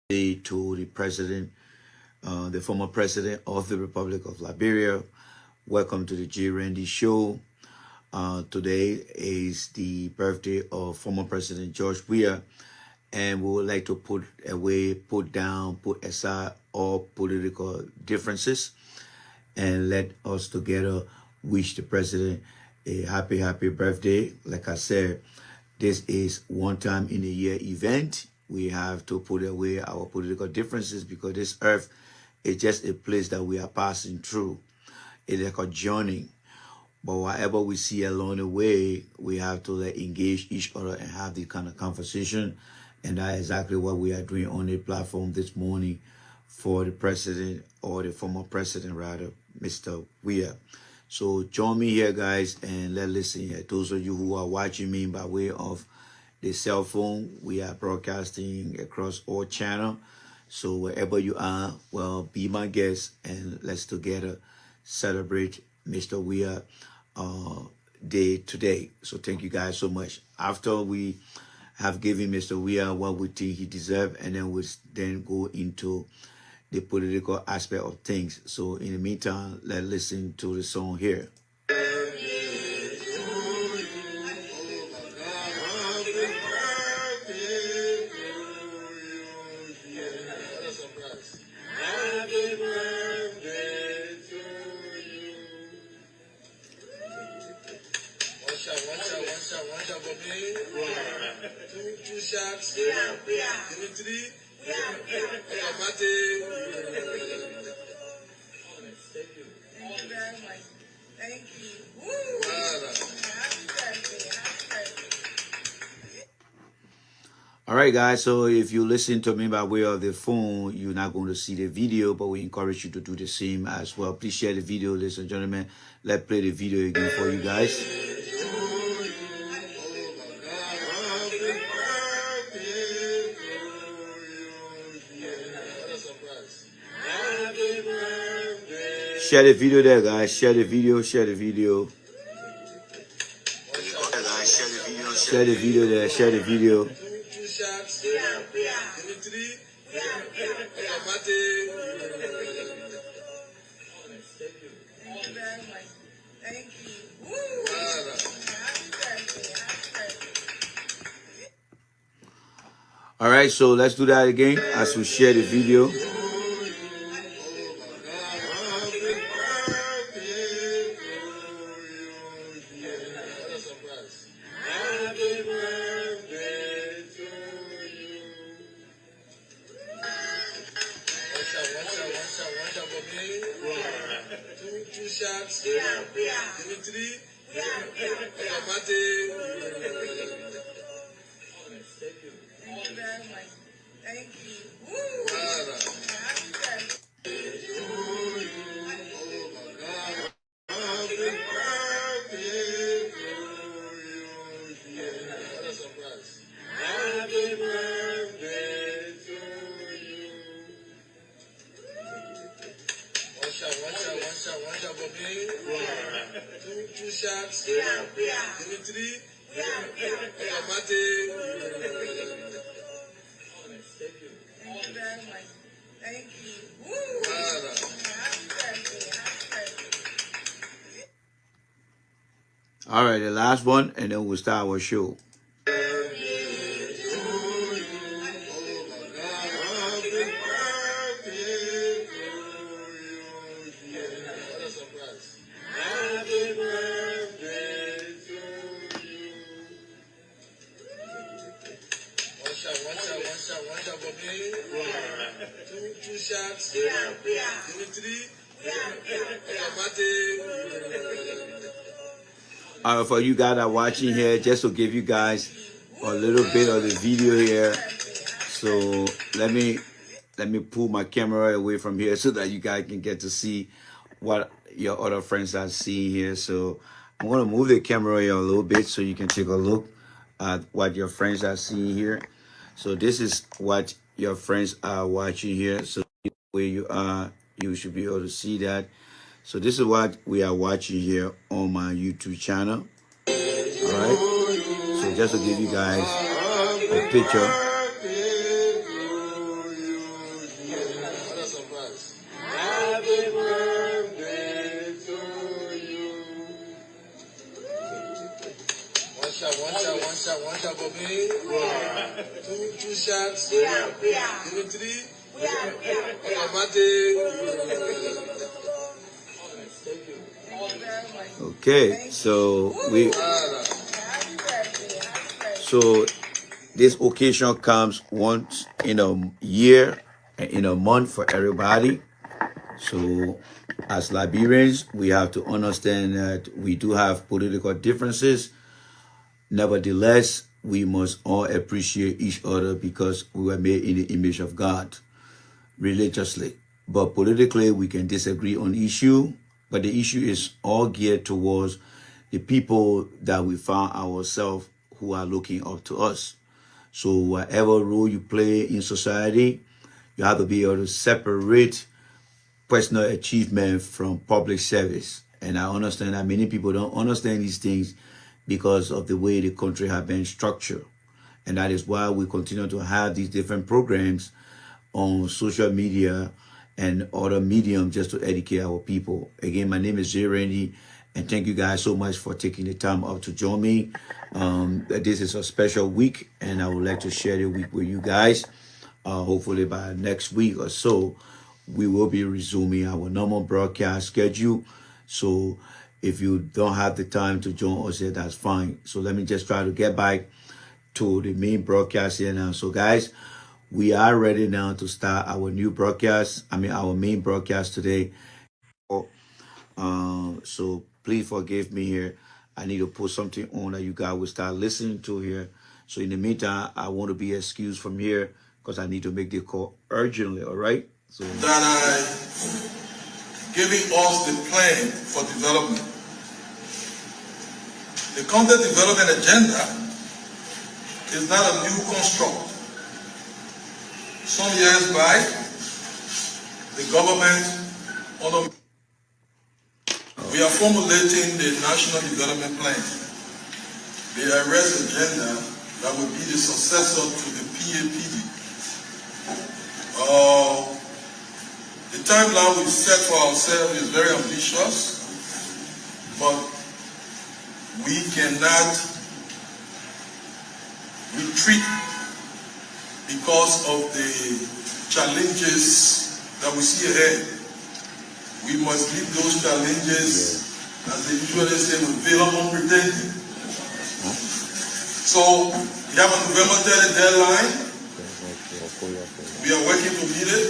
to the president, the former president of the Republic of Liberia. Welcome to the J. Randy Show. Today is the birthday of former President George Weah, and we would like to put aside all political differences and let us together wish the president a happy birthday. Like I said, this is one time in a year event. We have to put away our political differences because this earth is just a place that we are passing through. It's like a journey. But whatever we see along the way, we have to engage each other and have this kind of conversation. And that's exactly what we are doing on the platform this morning for the president, or the former president rather, Mr. Weah. So join me here, guys, and let's listen here. Those of you who are watching me by way of the cell phone, we are broadcasting across all channels. So wherever you are, well, be my guest and let's together celebrate Mr. Weah day today. So thank you guys so much. After we have given Mr. Weah what we think he deserves, and then we'll then go into the political aspect of things. So in the meantime, let's listen to the song here. Two shots. Give me three. Thank you. Thank you very much. Thank you. Woo! Happy birthday. All right, guys. So if you listen to me by way of the phone, you're not going to see the video, but we encourage you to do the same as well. Please share the video, ladies and gentlemen. Let's play the video again for you guys. Share the video there, guys. Share the video. Share the video. Share the video there. Share the video. Two shots. Give me three. Thank you very much. Thank you. Woo! Happy birthday. All right, so let's do that again as we share the video. Two shots. Give me three. Thank you very much. Thank you. Woo! Happy birthday. One shot for me. Two shots. Give me three. Thank you very much. Thank you. Woo! Happy birthday. All right, the last one, and then we'll start our show. One shot for me. Two shots. Give me three. All right, for you guys that are watching here, just to give you guys a little bit of the video here. So let me pull my camera away from here so that you guys can get to see what your other friends are seeing here. So I'm going to move the camera here a little bit so you can take a look at what your friends are seeing here. So this is what your friends are watching here. So where you are, you should be able to see that. So this is what we are watching here on my YouTube channel. All right. So just to give you guys a picture. me. Two shots. Even three. Okay, so this occasion comes once in a year and in a month for everybody. So as Liberians, we have to understand that we do have political differences. Nevertheless, we must all appreciate each other because we were made in the image of God religiously. But politically, we can disagree on issue, but the issue is all geared towards the people that we found ourselves who are looking up to us. So whatever role you play in society, you have to be able to separate personal achievement from public service. And I understand that many people don't understand these things because of the way the country has been structured. And that is why we continue to have these different programs on social media and other mediums just to educate our people. Again, my name is Jay Randy, and thank you guys so much for taking the time out to join me. This is a special week, and I would like to share the week with you guys. Hopefully by next week or so, we will be resuming our normal broadcast schedule. So if you don't have the time to join us here, that's fine. So let me just try to get back to the main broadcast here now. So guys, we are ready now to start our new broadcast. Our main broadcast today. So please forgive me here. I need to put something on that you guys will start listening to here. So in the meantime, I want to be excused from here because I need to make the call urgently, all right? So that I giving us the plan for development. The content development agenda is not a new construct. Some years back, the government, we are formulating the National Development Plan, the arrest agenda that will be the successor to the PAPD. The timeline we set for ourselves is very ambitious, but we cannot retreat because of the challenges that we see ahead. We must meet those challenges, as they usually say, with veil unpretending. So we have a November 30 deadline. We are working to meet it.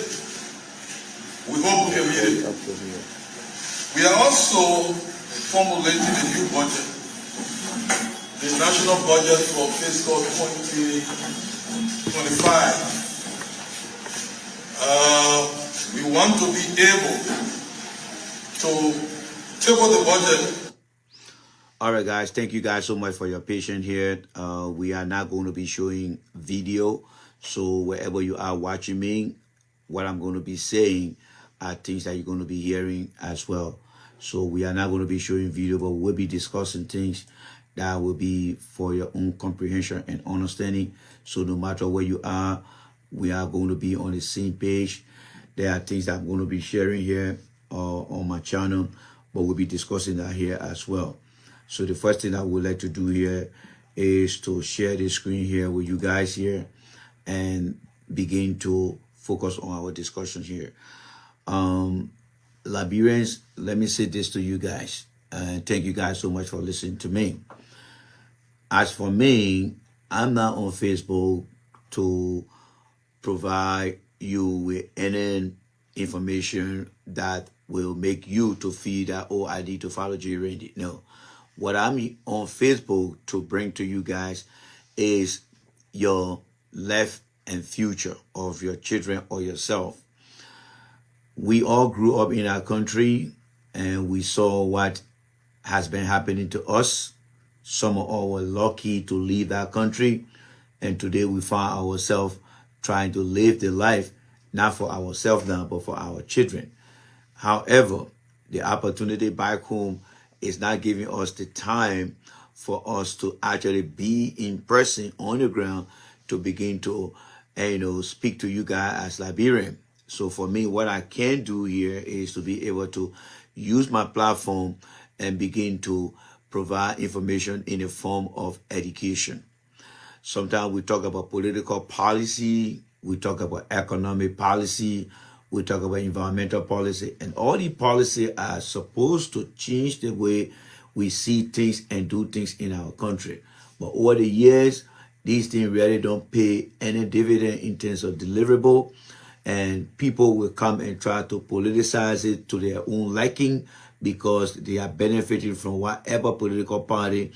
We hope we can meet it. We are also formulating a new budget, the national budget for fiscal 2025. We want to be able to table the budget. all right, guys, thank you guys so much for your patience here. We are not going to be showing video. So wherever you are watching me, what I'm going to be saying are things that you're going to be hearing as well. So we are not going to be showing video, but we'll be discussing things that will be for your own comprehension and understanding. So no matter where you are, we are going to be on the same page. There are things that I'm going to be sharing here on my channel, but we'll be discussing that here as well. So the first thing I would like to do here is to share the screen here with you guys here and begin to focus on our discussion here. Liberians, let me say this to you guys, and thank you guys so much for listening to me. As for me, I'm not on Facebook to provide you with any information that will make you to feel that, oh, I need to follow J. Randy. No. What I'm on Facebook to bring to you guys is your life and future of your children or yourself. We all grew up in our country and we saw what has been happening to us. Some of us were lucky to leave that country, and today we find ourselves trying to live the life not for ourselves now, but for our children. However, the opportunity back home is not giving us the time for us to actually be in person on the ground to begin to, speak to you guys as Liberian. So for me, what I can do here is to be able to use my platform and begin to provide information in the form of education. Sometimes we talk about political policy, we talk about economic policy, we talk about environmental policy, and all the policies are supposed to change the way we see things and do things in our country. But over the years, these things really don't pay any dividend in terms of deliverable, and people will come and try to politicize it to their own liking because they are benefiting from whatever political party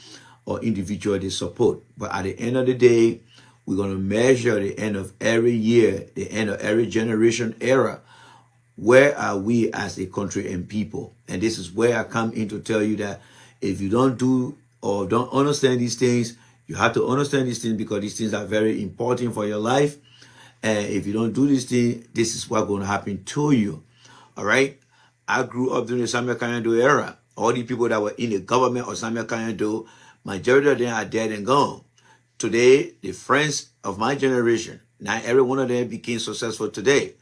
or individual they support. But at the end of the day, we're going to measure the end of every year, the end of every generation era. Where are we as a country and people? And this is where I come in to tell you that if you don't do or don't understand these things, you have to understand these things because these things are very important for your life. And if you don't do these things, this is what's going to happen to you. All right? I grew up during the Samuel Kanyando era. All the people that were in the government of Samuel Kanyando, majority of them are dead and gone. Today, the friends of my generation, not every one of them became successful today.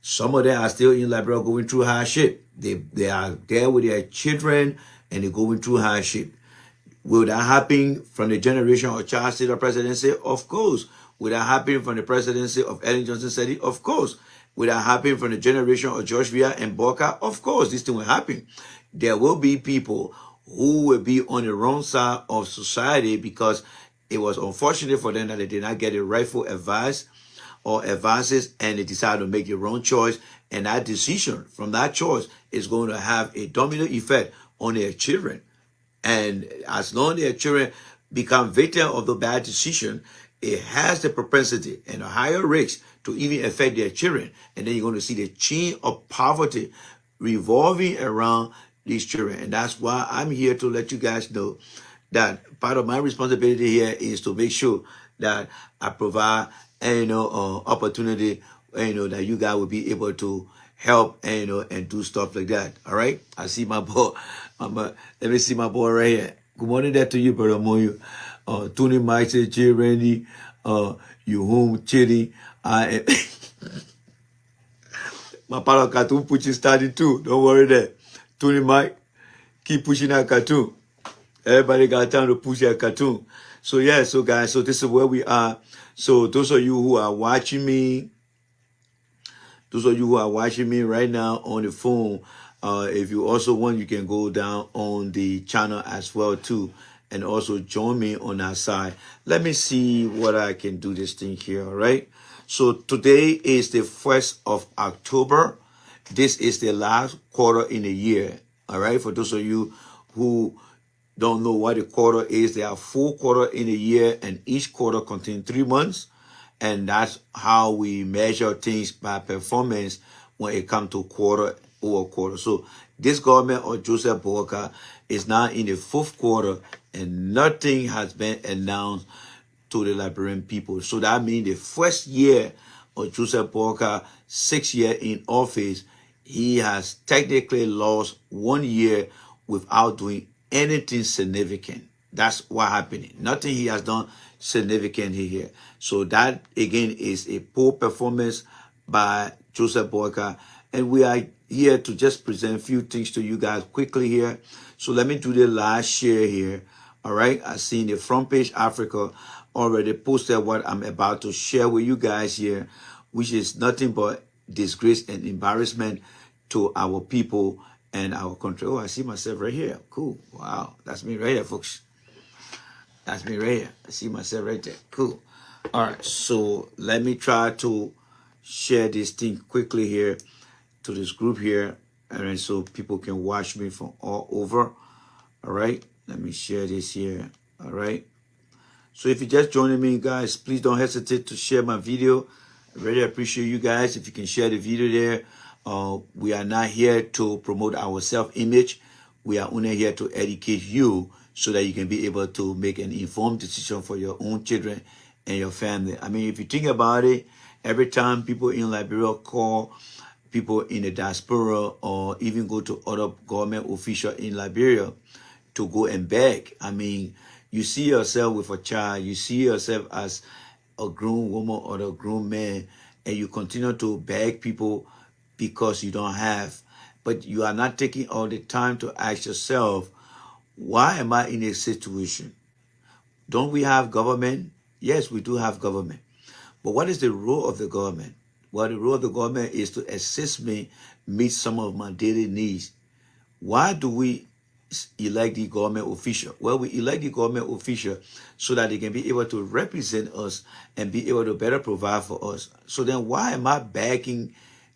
Some of them are still in Liberia going through hardship. They are there with their children and they're going through hardship. Will that happen from the generation of Charles Taylor presidency? Of course. Will that happen from the presidency of Ellen Johnson Sirleaf? Of course. Will that happen from the generation of George Weah and Boca? Of course, this thing will happen. There will be people who will be on the wrong side of society because it was unfortunate for them that they did not get the rightful advice or advances and they decided to make the wrong choice. And that decision from that choice is going to have a domino effect on their children. And as long as their children become victims of the bad decision, it has the propensity and a higher risk to even affect their children. And then you're going to see the chain of poverty revolving around these children. And that's why I'm here to let you guys know that part of my responsibility here is to make sure that I provide opportunity, that you guys will be able to help, and do stuff like that. All right. I see my boy. Let me see my boy right here. Good morning there to you, brother Moyo. Tony Mike, J. Randy, you home, Chitty. I am. My partner cartoon pushing starting too. Don't worry there. Tony Mike, keep pushing that cartoon. Everybody got time to push that cartoon. So yeah, so guys, so this is where we are. So those of you who are watching me, right now on the phone, if you also want, you can go down on the channel as well too, and also join me on that side. Let me see what I can do this thing here. All right. So today is the 1st of October. This is the last quarter in the year. All right. For those of you who don't know what a quarter is, there are 4 quarters in a year, and each quarter contains 3 months. And that's how we measure things by performance when it comes to quarter over quarter. So this government of Joseph Boakai is now in the 4th quarter, and nothing has been announced to the Liberian people. So that means the first year of Joseph Boakai, 6 years in office, he has technically lost 1 year without doing anything significant. That's what happened. Nothing he has done significant here. So that again is a poor performance by Joseph Boakai. And we are here to just present a few things to you guys quickly here. So let me do the last share here. All right. I seen the Front Page Africa already posted what I'm about to share with you guys here, which is nothing but disgrace and embarrassment to our people and our country. Oh, I see myself right here. Cool. Wow. That's me right here, folks. That's me right here. I see myself right there. Cool. All right. So let me try to share this thing quickly here to this group here. And then so people can watch me from all over. All right. Let me share this here. All right. So if you're just joining me, guys, please don't hesitate to share my video. I really appreciate you guys if you can share the video there. We are not here to promote our self-image. We are only here to educate you so that you can be able to make an informed decision for your own children and your family. I mean, if you think about it, every time people in Liberia call people in the diaspora or even go to other government officials in Liberia to go and beg, I mean, you see yourself with a child, you see yourself as a grown woman or a grown man, and you continue to beg people because you don't have. But you are not taking all the time to ask yourself, why am I in this situation? Don't we have government? Yes, we do have government. But what is the role of the government? Well, the role of the government is to assist me meet some of my daily needs. Why do we elect the government official? Well, we elect the government official so that they can be able to represent us and be able to better provide for us. So then why am I backing,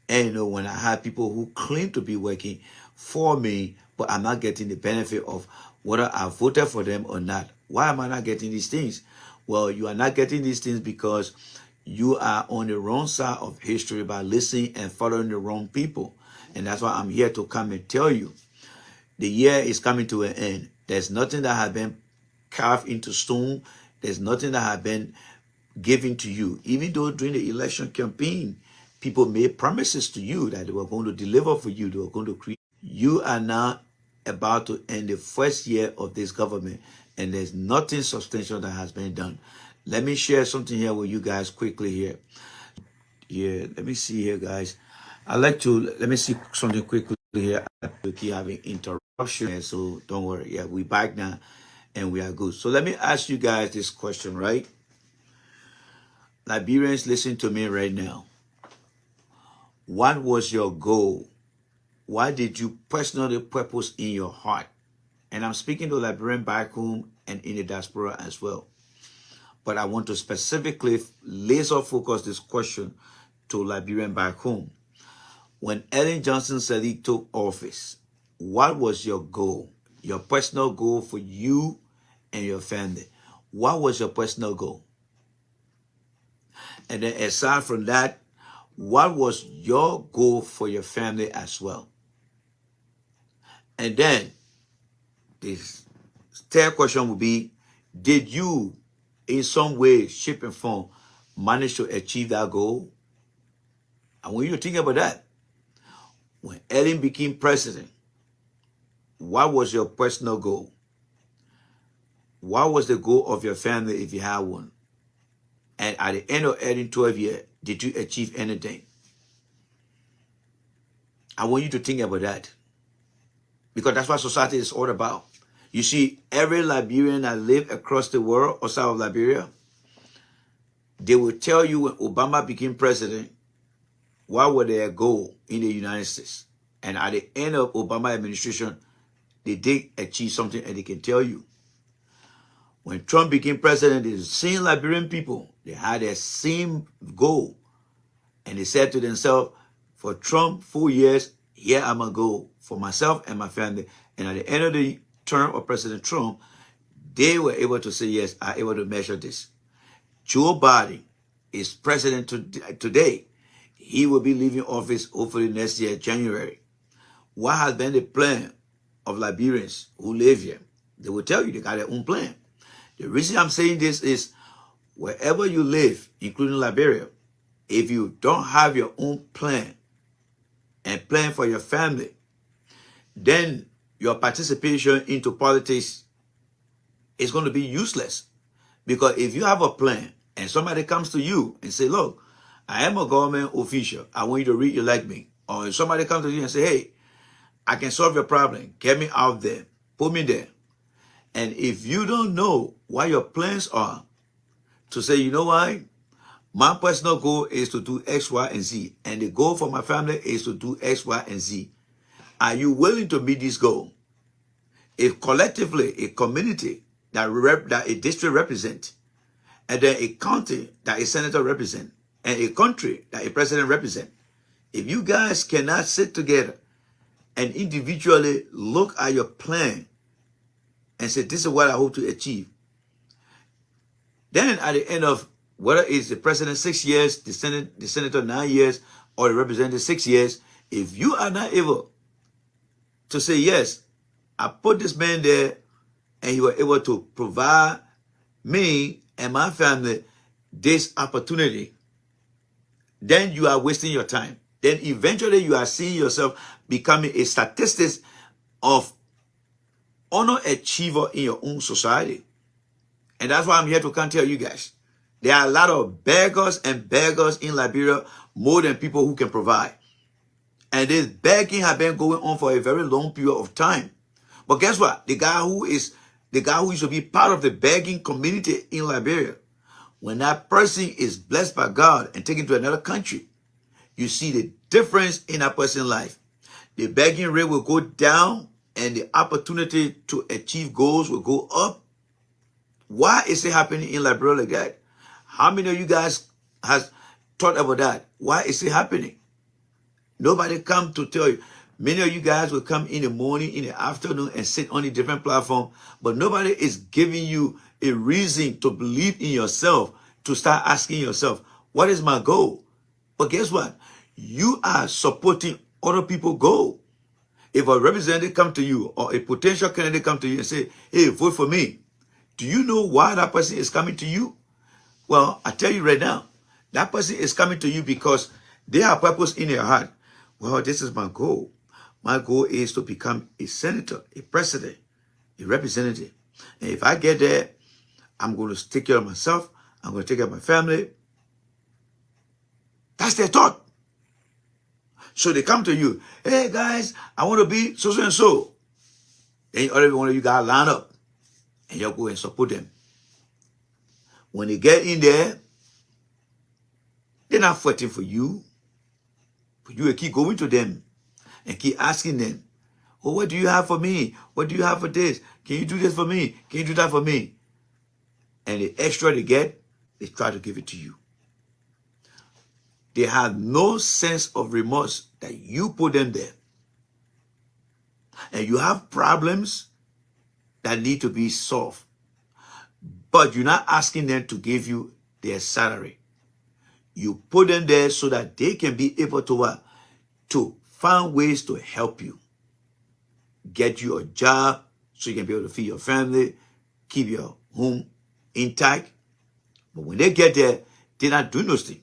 and when I have people who claim to be working for me, but I'm not getting the benefit of whether I voted for them or not? Why am I not getting these things? Well, you are not getting these things because you are on the wrong side of history by listening and following the wrong people. And that's why I'm here to come and tell you. The year is coming to an end. There's nothing that has been carved into stone. There's nothing that has been given to you. Even though during the election campaign, people made promises to you that they were going to deliver for you, they were going to create. You are now about to end the first year of this government, and there's nothing substantial that has been done. Let me share something here with you guys quickly here. Yeah, let me see here, guys. Let me see something quickly here. We keep having interruption, so don't worry. Yeah, we back now and we are good. So let me ask you guys this question, right? Liberians, listen to me right now. What was your goal? Why did you personally purpose in your heart? And I'm speaking to Liberian back home and in the diaspora as well. But I want to specifically laser focus this question to Liberian back home. When Ellen Johnson Sirleaf took office, what was your goal? Your personal goal for you and your family. What was your personal goal? And then aside from that, what was your goal for your family as well? And then this third question would be, did you in some way, shape and form manage to achieve that goal? And when you think about that, when Ellen became president, what was your personal goal? What was the goal of your family if you had one? And at the end of Ellen 12 years, did you achieve anything? I want you to think about that. Because that's what society is all about. You see, every Liberian that lives across the world outside of Liberia, they will tell you when Obama became president, what were their goal in the United States. And at the end of Obama administration, they did achieve something, and they can tell you. When Trump became president, the same Liberian people, they had their same goal. And they said to themselves, for Trump, 4 years, here I'm going to go for myself and my family. And at the end of the term of President Trump, they were able to say, yes, I'm able to measure this. Joe Biden is president today. He will be leaving office hopefully next year, January. What has been the plan of Liberians who live here? They will tell you they got their own plan. The reason I'm saying this is wherever you live, including Liberia, if you don't have your own plan and plan for your family, then your participation into politics is going to be useless. Because if you have a plan and somebody comes to you and say, look, I am a government official, I want you to re-elect me. Or if somebody comes to you and say, hey, I can solve your problem, get me out there, put me there. And if you don't know what your plans are, to say, you know what, my personal goal is to do X, Y, and Z, and the goal for my family is to do X, Y, and Z. Are you willing to meet this goal? If collectively, a community that a district represents, and then a county that a senator represents, and a country that a president represents, if you guys cannot sit together and individually look at your plan and say, this is what I hope to achieve, then at the end of whether it's the president 6 years, the senator 9 years, or the representative 6 years, if you are not able to say, yes, I put this man there and he was able to provide me and my family this opportunity, then you are wasting your time. Then eventually you are seeing yourself becoming a statistic of honor achiever in your own society. And that's why I'm here to come tell you guys. There are a lot of beggars and beggars in Liberia, more than people who can provide. And this begging has been going on for a very long period of time. But guess what? The guy who used to be part of the begging community in Liberia, When that person is blessed by God and taken to another country, you see the difference in that person's life. The begging rate will go down and the opportunity to achieve goals will go up. Why is it happening in Liberia like that? How many of you guys has thought about that? Why is it happening? Nobody come to tell you. Many of you guys will come in the morning, in the afternoon, and sit on a different platform, but nobody is giving you a reason to believe in yourself, to start asking yourself, what is my goal? But guess what? You are supporting other people's goal. If a representative come to you or a potential candidate come to you and say, hey, vote for me, do you know why that person is coming to you? Well, I tell you right now, that person is coming to you because they have purpose in their heart. Well, this is my goal. My goal is to become a senator, a president, a representative. And if I get there, I'm going to take care of myself. I'm going to take care of my family. That's their thought. So they come to you. Hey, guys, I want to be so and so. Then every one of you guys line up. And you'll go and support them. When they get in there, they're not fighting for you. But you will keep going to them and keep asking them, oh, what do you have for me? What do you have for this? Can you do this for me? Can you do that for me? And the extra they get, they try to give it to you. They have no sense of remorse that you put them there. And you have problems that need to be solved. But you're not asking them to give you their salary. You put them there so that they can be able to find ways to help you. Get you a job so you can be able to feed your family, keep your home intact. But when they get there, they're not doing those things.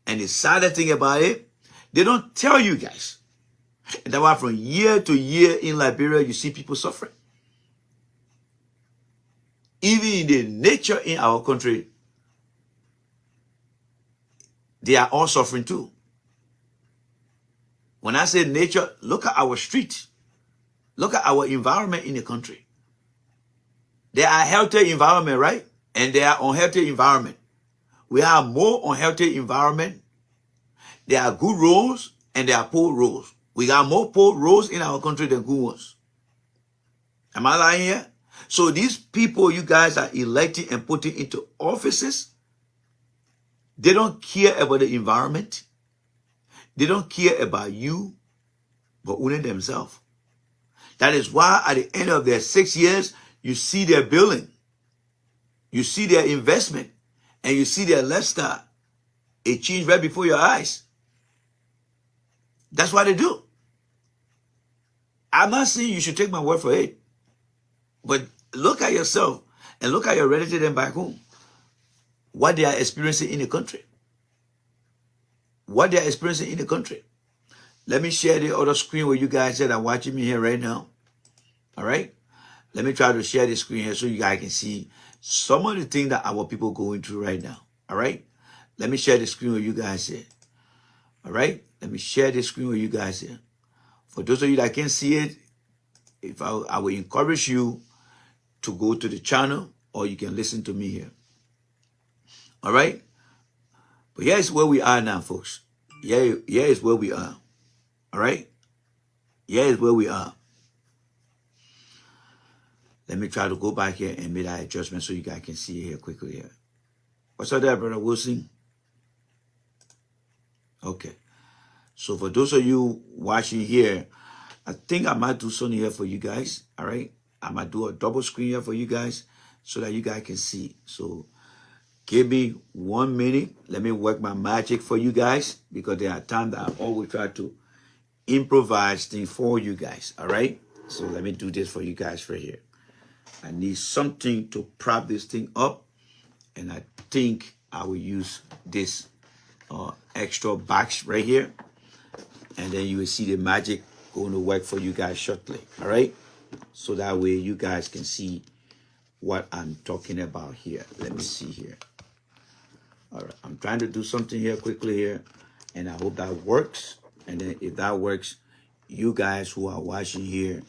And the saddest thing about it, they don't tell you guys. And that's why from year to year in Liberia, you see people suffering. Even in the nature in our country, they are all suffering too. When I say nature, look at our street. Look at our environment in the country. There are healthy environment, right? And there are unhealthy environment. We have more unhealthy environment. There are good roads and there are poor roads. We got more poor roads in our country than good ones. Am I lying here? So these people you guys are electing and putting into offices, they don't care about the environment. They don't care about you, but only themselves. That is why at the end of their 6 years, you see their building. You see their investment. And you see their lifestyle. It changed right before your eyes. That's what they do. I'm not saying you should take my word for it. But look at yourself and look at your relatives back home. What they are experiencing in the country. What they are experiencing in the country. Let me share the other screen with you guys that are watching me here right now. All right? Let me try to share the screen here so you guys can see some of the things that our people are going through right now. All right? Let me share the screen with you guys here. All right? Let me share the screen with you guys here. For those of you that can't see it, I will encourage you to go to the channel or you can listen to me here. All right? But here's where we are now, folks. Here is where we are. All right? Here is where we are. Let me try to go back here and make that adjustment so you guys can see it here quickly here. What's up there, Brother Wilson? Okay. So for those of you watching here, I think I might do something here for you guys. All right? I might do a double screen here for you guys so that you guys can see. So give me 1 minute. Let me work my magic for you guys because there are times that I always try to improvise things for you guys. All right? So let me do this for you guys right here. I need something to prop this thing up. And I think I will use this extra box right here. And then you will see the magic going to work for you guys shortly. All right? So that way you guys can see what I'm talking about here. Let me see here. All right. I'm trying to do something here quickly here. And I hope that works. And then if that works, you guys who are watching here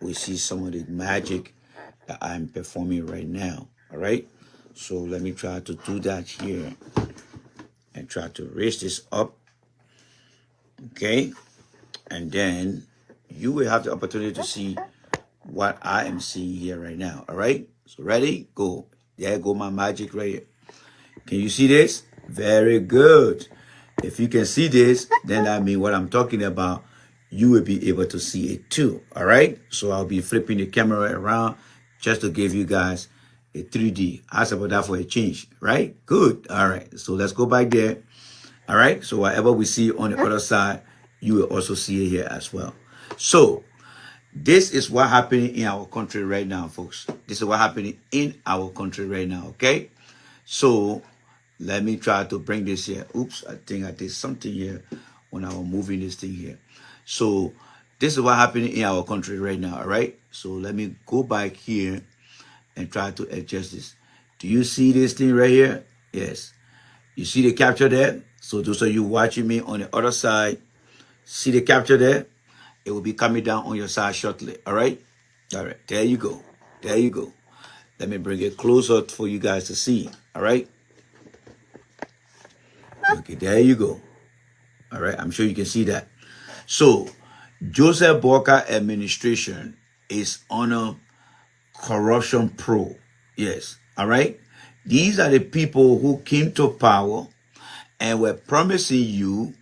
will see some of the magic that I'm performing right now. All right? So let me try to do that here and try to raise this up. Okay. And then you will have the opportunity to see what I am seeing here right now. All right. So ready? Go. There go my magic right here. Can you see this? Very good. If you can see this, then that means what I'm talking about, you will be able to see it too. All right. So I'll be flipping the camera around just to give you guys a 3D. Ask about that for a change, right? Good. All right. So let's go back there. All right. So whatever we see on the other side, you will also see it here as well. So this is what happening in our country right now, folks. This is what happening in our country right now. Okay. So let me try to bring this here. Oops, I think I did something here when I was moving this thing here. So this is what happening in our country right now, all right? So let me go back here and try to adjust this. Do you see this thing right here? Yes. You see the capture there? So those of you watching me on the other side, see the capture there? It will be coming down on your side shortly, all right? All right, there you go. There you go. Let me bring it closer for you guys to see, all right? Okay, there you go. All right, I'm sure you can see that. So, Joseph Boyka administration is on a corruption probe. Yes, all right? These are the people who came to power and were promising you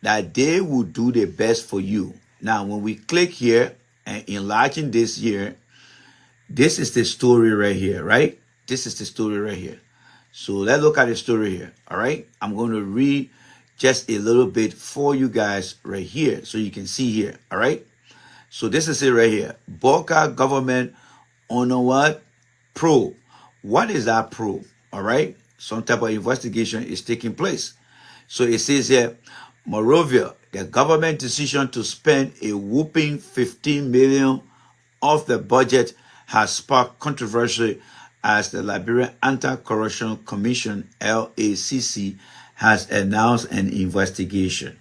that they would do the best for you. Now, when we click here and enlarging this here, this is the story right here, right? This is the story right here. So let's look at the story here, all right? I'm going to read just a little bit for you guys right here so you can see here, all right? So this is it right here. Boyka government on a what? Probe. What is that probe, all right? Some type of investigation is taking place. So it says here, moreover, the government decision to spend a whopping $15 million of the budget has sparked controversy as the Liberian Anti-Corruption Commission, LACC, has announced an investigation.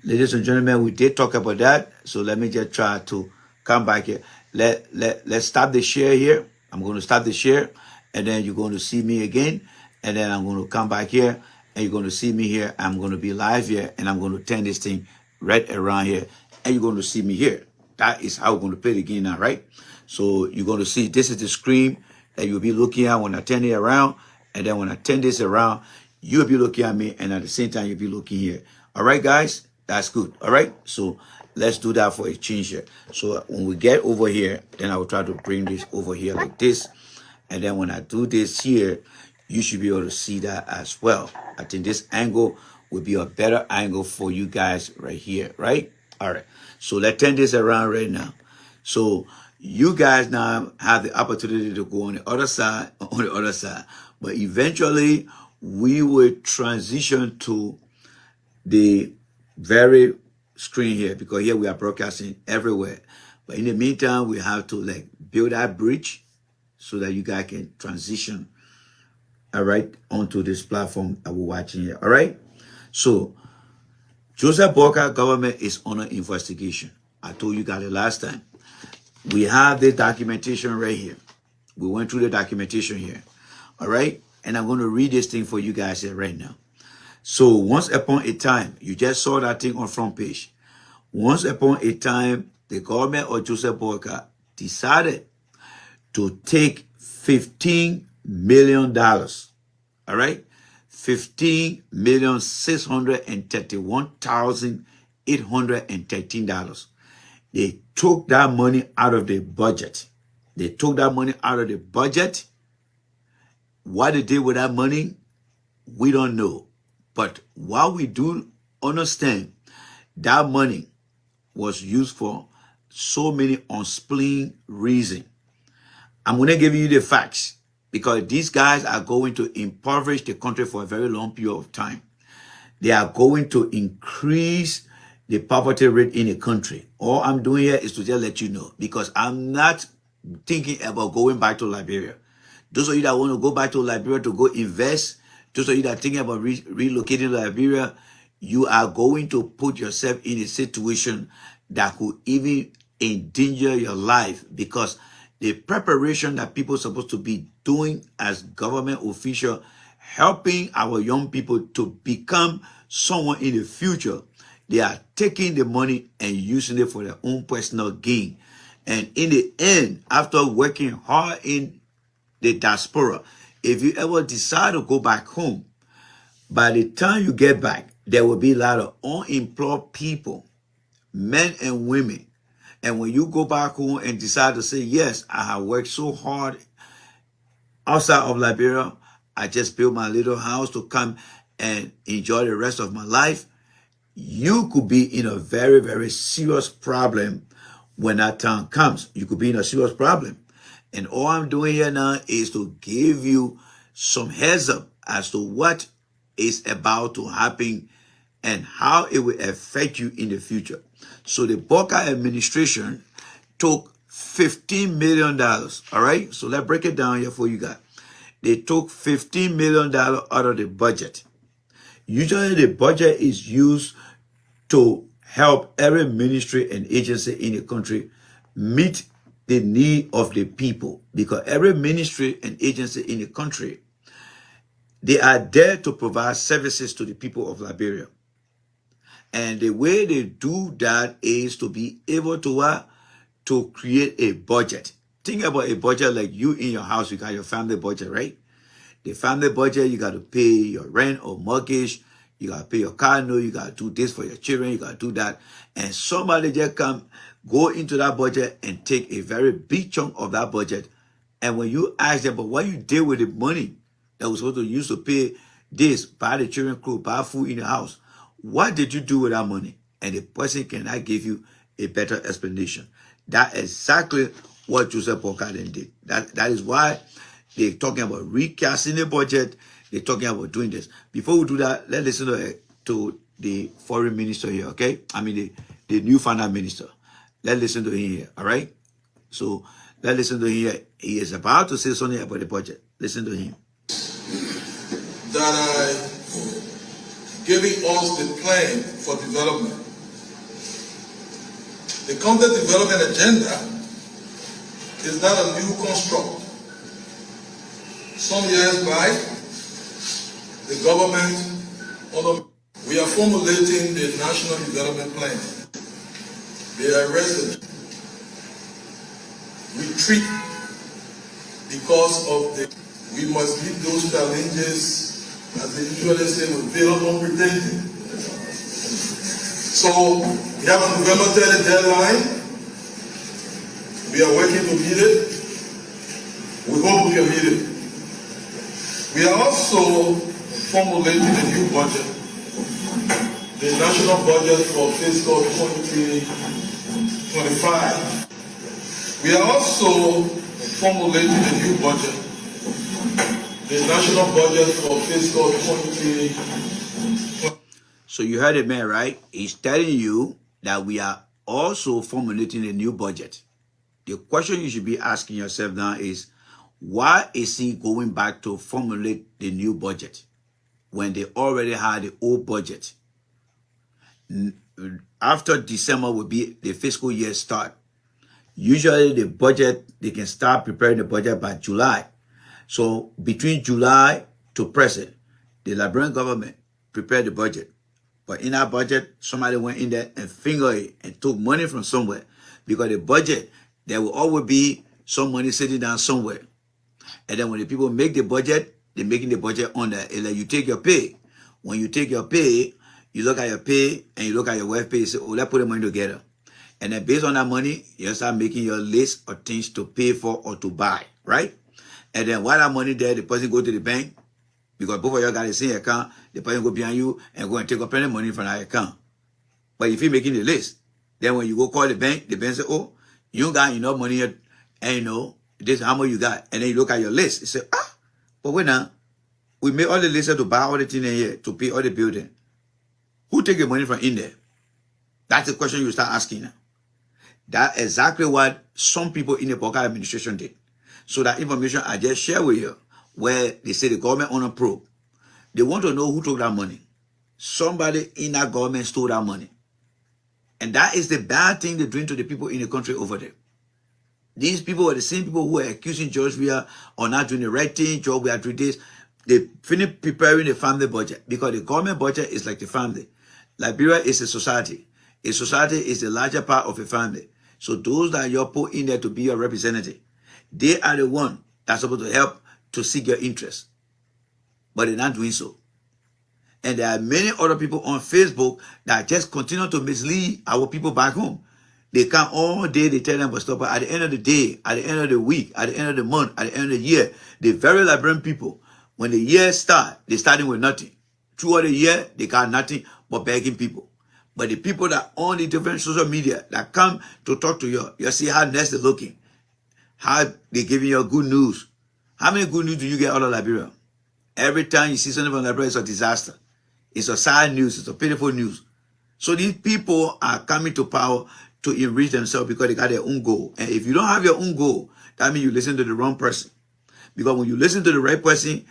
Ladies and gentlemen, we did talk about that, so let me just try to come back here. Let's stop the share here. I'm going to stop the share, and then you're going to see me again, and then I'm going to come back here, and you're going to see me here. I'm going to be live here, and I'm going to turn this thing right around here, and you're going to see me here. That is how we're going to play the game now, right? So you're going to see this is the screen that you'll be looking at when I turn it around. And then when I turn this around, you'll be looking at me. And at the same time, you'll be looking here. All right, guys? That's good. All right? So let's do that for a change here. So when we get over here, then I will try to bring this over here like this. And then when I do this here, you should be able to see that as well. I think this angle will be a better angle for you guys right here, right? All right. So let's turn this around right now. So you guys now have the opportunity to go on the other side, but eventually we will transition to the very screen here, because here we are broadcasting everywhere. But in the meantime, we have to like build that bridge so that you guys can transition, all right, onto this platform that we're watching here. All right. So Joseph Boyka government is on an investigation. I told you guys it last time. We have the documentation right here. We went through the documentation here. All right. And I'm going to read this thing for you guys here right now. So once upon a time, you just saw that thing on front page. Once upon a time, the government of Joseph Boyka decided to take $15 million. All right. $15,631,813. They took that money out of the budget. They took that money out of the budget. What they did with that money, we don't know. But what we do understand, that money was used for so many unsplained reasons. I'm going to give you the facts, because these guys are going to impoverish the country for a very long period of time. They are going to increase the poverty rate in the country. All I'm doing here is to just let you know, because I'm not thinking about going back to Liberia. Those of you that want to go back to Liberia to go invest, those of you that are thinking about relocating to Liberia, you are going to put yourself in a situation that could even endanger your life, because the preparation that people are supposed to be doing as government official, helping our young people to become someone in the future, they are taking the money and using it for their own personal gain. And in the end, after working hard in the diaspora, if you ever decide to go back home, by the time you get back, there will be a lot of unemployed people, men and women. And when you go back home and decide to say, yes, I have worked so hard outside of Liberia, I just built my little house to come and enjoy the rest of my life, you could be in a very, very serious problem when that time comes. You could be in a serious problem. And all I'm doing here now is to give you some heads up as to what is about to happen and how it will affect you in the future. So the Booker administration took $15 million, all right? So let's break it down here for you guys. They took $15 million out of the budget. Usually the budget is used to help every ministry and agency in the country meet the need of the people, because every ministry and agency in the country, they are there to provide services to the people of Liberia. And the way they do that is to be able to create a budget. Think about a budget like you in your house, you got your family budget, right? The family budget, you got to pay your rent or mortgage, you got to pay your car note, you got to do this for your children, you got to do that. And somebody just go into that budget and take a very big chunk of that budget. And when you ask them, but what you did with the money that was supposed to use to pay this, buy the children clothes, buy food in the house, what did you do with that money? And the person cannot give you a better explanation. That's exactly what Joseph Boyka did. That is why they're talking about recasting the budget. They're talking about doing this. Before we do that, let's listen to the foreign minister here, okay? I mean, the new finance minister. Let's listen to him here, all right? So let's listen to him here. He is about to say something about the budget. Listen to him. That I giving us the plan for development. The content development agenda is not a new construct. Some years back, the government, we are formulating the National Development Plan. They arrested, retreat because of we must meet those challenges, as they usually say, with veil unpretending. So we have a November 30 deadline. We are working to meet it. We hope we can meet it. We are also formulating a new budget, the national budget for fiscal 2025. We are also formulating a new budget, the national budget for fiscal 2020. So you heard it, man, right? He's telling you that we are also formulating a new budget. The question you should be asking yourself now is, why is he going back to formulate the new budget when they already had the old budget? After December will be the fiscal year start. Usually the budget, they can start preparing the budget by July. So between July to present, the Liberian government prepared the budget. But in that budget, somebody went in there and fingered it and took money from somewhere. Because the budget, there will always be some money sitting down somewhere. And then when the people make the budget, they're making the budget on that. It's like you take your pay. When you take your pay, you look at your pay and you look at your wife pay, you say, oh, let's put the money together. And then based on that money, you start making your list of things to pay for or to buy, right? And then while that money there, the person go to the bank, because both of you got the same account, the person go behind you and go and take up any money from that account. But if you're making the list, then when you go call the bank say, oh, you don't got enough money yet, and you know, this is how much you got. And then you look at your list, you say, but wait now, we made all the lists to buy all the things in here, to pay all the building. Who take the money from in there? That's the question you start asking now. That's exactly what some people in the Boyka administration did. So that information I just shared with you, where they say the government on a probe, they want to know who took that money. Somebody in that government stole that money. And that is the bad thing they're doing to the people in the country over there. These people were the same people who were accusing George Weah of not doing the right thing. George Weah doing this. They finished preparing the family budget because the government budget is like the family. Liberia is a society. A society is the larger part of a family. So those that you're put in there to be your representative, they are the one that's supposed to help to seek your interest. But they're not doing so. And there are many other people on Facebook that just continue to mislead our people back home. They come all day, they tell them to stop. But at the end of the day, at the end of the week, at the end of the month, at the end of the year, the very Liberian people, when the year starts, they're starting with nothing. Throughout the year, they got nothing but begging people. But the people that on the different social media that come to talk to you, you see how nice they're looking, how they're giving you good news. How many good news do you get out of Liberia? Every time you see something from Liberia, it's a disaster. It's a sad news. It's a pitiful news. So these people are coming to power to enrich themselves because they got their own goal. And if you don't have your own goal, that means you listen to the wrong person. Because when you listen to the right person,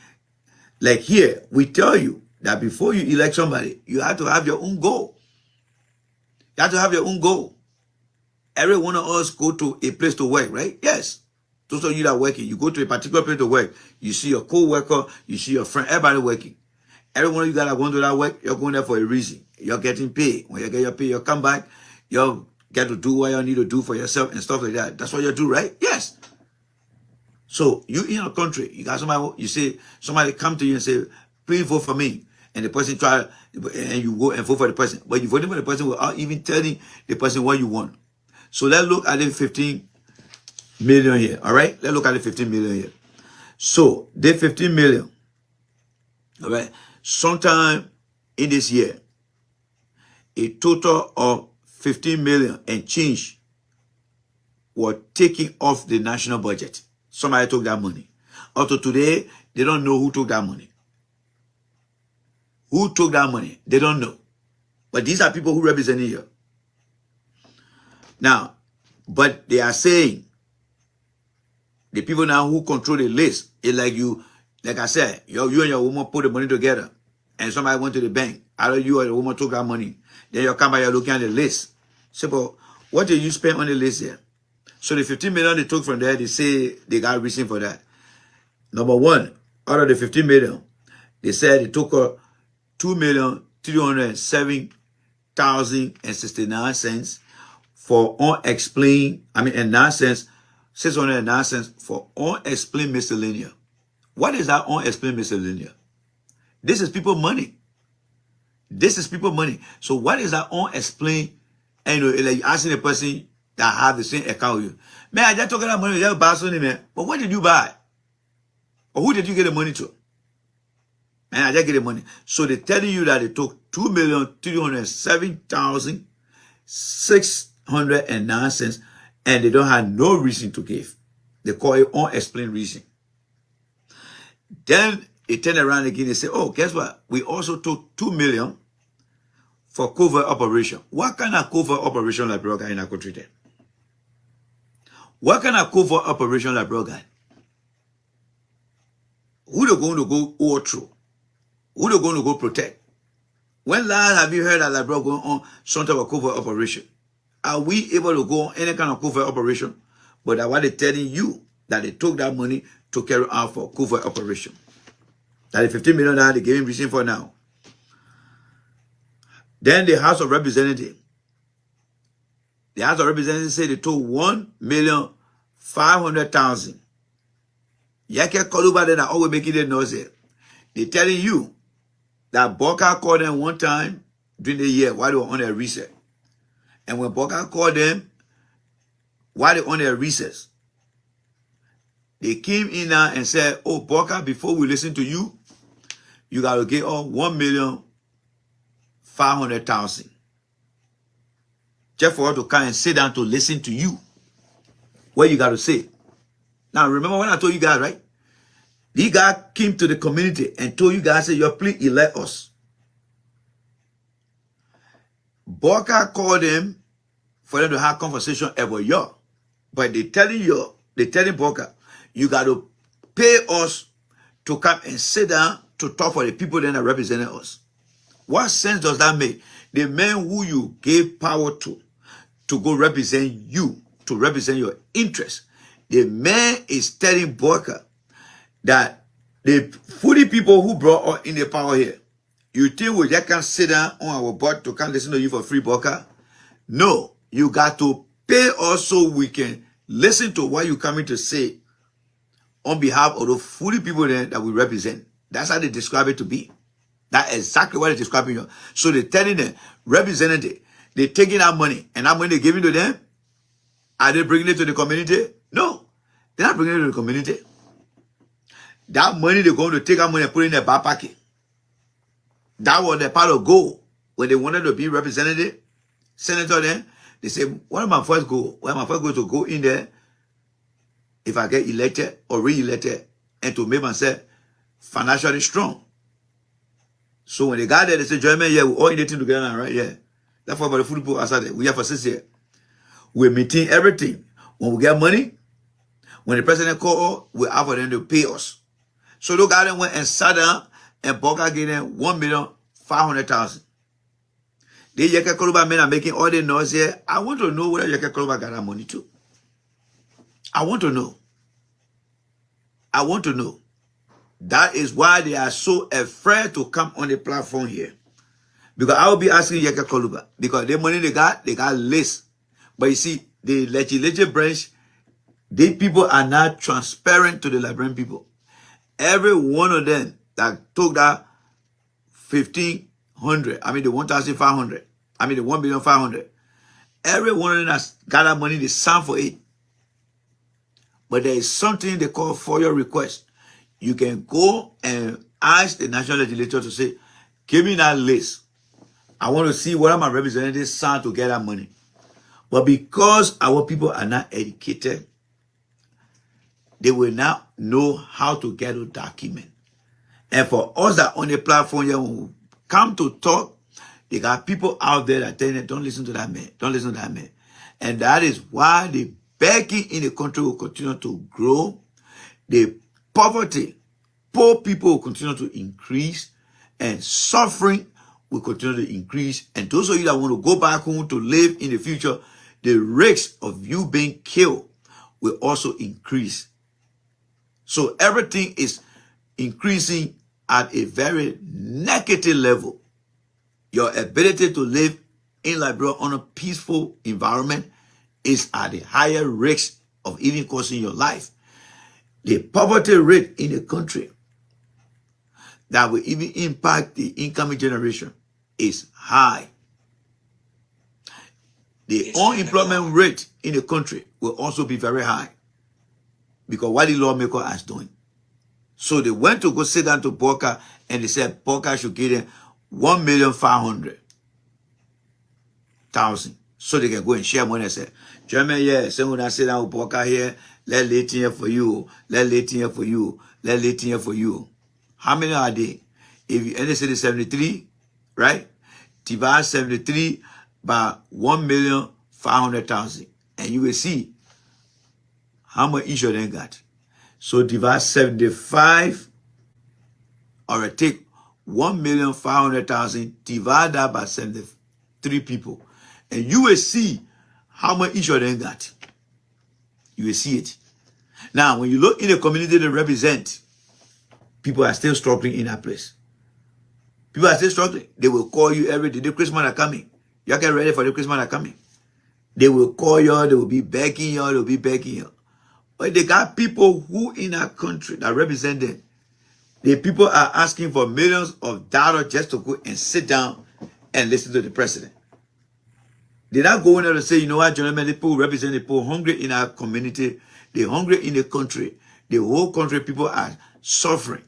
like here, we tell you that before you elect somebody, you have to have your own goal. You have to have your own goal. Every one of us go to a place to work, right? Yes. Those of you that are working, you go to a particular place to work. You see your co-worker, you see your friend, everybody working. Every one of you that are going to that work, you're going there for a reason. You're getting paid. When you get your pay, you come back, you get to do what you need to do for yourself and stuff like that. That's what you do, right? Yes. So you in a country, you got somebody, you say, somebody come to you and say, please vote for me. And the person try, and you go and vote for the person. But you voted for the person without even telling the person what you want. So let's look at the 15 million here. All right? Let's look at the 15 million here. So the 15 million. All right? Sometime in this year, a total of 15 million and change were taken off the national budget. Somebody took that money. Up to today, they don't know who took that money. Who took that money? They don't know. But these are people who represent you. Now, but they are saying, the people now who control the list, it's like you, like I said, you and your woman put the money together, and somebody went to the bank. Either you or the woman took that money. Then you come by, you're looking at the list. So, but what did you spend on the list here? So the 15 million they took from there, they say they got reason for that. Number one, out of the 15 million, they said they took 2,307,069 for unexplained, and 9 cents, 609 cents for unexplained miscellaneous. What is that unexplained miscellaneous? This is people money. This is people money. So what is that unexplained? And like asking a person that have the same account with you, man, I just took that money, just buy something, man. But what did you buy? Or who did you get the money to? Man, I just get the money. So they're telling you that they took 2,307,609 cents, and they don't have no reason to give. They call it unexplained reason. Then they turn around again and say, oh, guess what? We also took 2 million for covert operation. What kind of covert operation like Brogan in our country then? What kind of covert operation like Brogan? Who they going to go all through? Who they going to go protect? When last have you heard that Liberia going on some type of covert operation? Are we able to go on any kind of covert operation? But that's why they're telling you that they took that money to carry out for covert operation. That the 15 million they gave him reason for now. Then the House of Representatives. The House of Representatives say they took 1,500,000. Yake Koluba then are always making the noise here. They're telling you that Boka called them one time during the year while they were on their recess. And when Boka called them while they were on their recess, they came in now and said, oh, Boka, before we listen to you, you got to give us 1,500,000. Just for us to come and sit down to listen to you. What you got to say. Now, remember when I told you guys, right? These guys came to the community and told you guys, say, you please elect us. Boka called them for them to have conversation about you. But they telling Boka, you got to pay us to come and sit down to talk for the people that are representing us. What sense does that make? The men who you gave power to go represent you, to represent your interests, The man is telling Boka that the 40 people who brought us in the power here, you think we just can sit down on our butt to come listen to you for free, Boka? No, you got to pay us so we can listen to what you're coming to say on behalf of the 40 people there that we represent. That's how they describe it to be. That's exactly what they're describing. So they're telling them, representative, they're taking our money, and that money they're giving to them, are they bringing it to the community? No, they're not bringing it to the community. That money, they're going to take our money and put it in their back pocket. That was the part of goal. When they wanted to be representative, senator then, they said, one of my first goals to go in there, if I get elected or re-elected, and to make myself financially strong. So when they got there, they said, German, yeah, we're all in the team together now, right? Yeah. That's why about the football outside there. We have for 6 years. We're meeting everything. When we get money, when the president call, we have for them to pay us. So those guys went and sat down, and Boka gave them 1,500,000. The Yeke Koluba men are making all the noise here. I want to know where Yeke Koluba got that money to. I want to know. I want to know. That is why they are so afraid to come on the platform here. Because I will be asking Yeke Koluba. Because the money they got less. But you see, the legislative branch, the people are not transparent to the Liberian people. Every one of them that took that 1,500, I mean the 1,500, I mean the 1,500,000, every one of them has got that money, they signed for it. But there is something they call for your request. You can go and ask the national legislature to say, give me that list. I want to see what my representatives signed to get that money. But because our people are not educated, they will not know how to get a document. And for us that on the platform here, when we come to talk, they got people out there that tell them, don't listen to that man. Don't listen to that man. And that is why the begging in the country will continue to grow. The poverty, poor people will continue to increase. And suffering will continue to increase. And those of you that want to go back home to live in the future, the risk of you being killed will also increase. So everything is increasing at a very negative level. Your ability to live in Liberia on a peaceful environment is at a higher risk of even costing your life. The poverty rate in the country that will even impact the incoming generation is high. The unemployment rate in the country will also be very high because what the lawmaker is doing. So they went to go sit down to Boka and they said Boka should give them 1,500,000 so they can go and share money and say, German, yeah, so when I sit down with Boka here, let late here for you, let late here for you, let late here for you. How many are they? If you end the 73, right? Divide 73 by 1,500,000 and you will see how much each of them got. So divide 75 or take 1,500,000, divide that by 73 people. And you will see how much each of them got. You will see it. Now, when you look in the community they represent, people are still struggling in that place. People are still struggling. They will call you every day. The Christmas are coming. You get ready for the Christmas are coming. They will call you, they will be begging you, they will be begging you. But they got people who in our country that represent them. The people are asking for millions of dollars just to go and sit down and listen to the president. They're not going there to say, you know what, gentlemen, the people represent the people hungry in our community. They're hungry in the country. The whole country, people are suffering.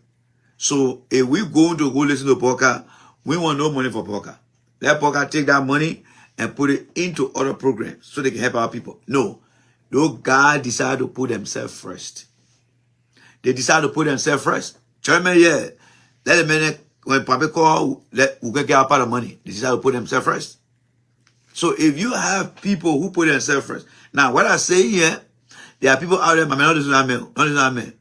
So if we're going to go listen to Boka, we want no money for Boka. Let Boka take that money and put it into other programs so they can help our people. No. Those guys decide to put themselves first. They decide to put themselves first. German, yeah. Let the men, when Papa call, we can get our part of money. They decide to put themselves first. So if you have people who put themselves first. Now, what I say here, there are people out there, I mean, not listen to that man. Not listen to that man.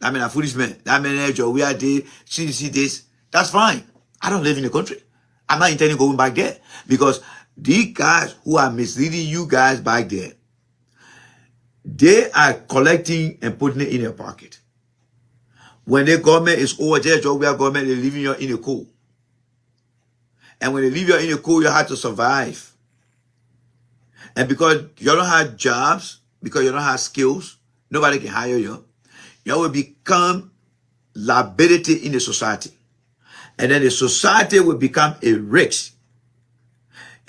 I mean, a foolish man. That man, we are there, see this. That's fine. I don't live in the country. I'm not intending going back there. Because these guys who are misleading you guys back there, They are collecting and putting it in your pocket. When the government is over, their job, we are government, they're leaving you in the cold. And when they leave you in the cold, you have to survive. And because you don't have jobs, because you don't have skills, nobody can hire you. You will become liability in the society. And then the society will become a risk.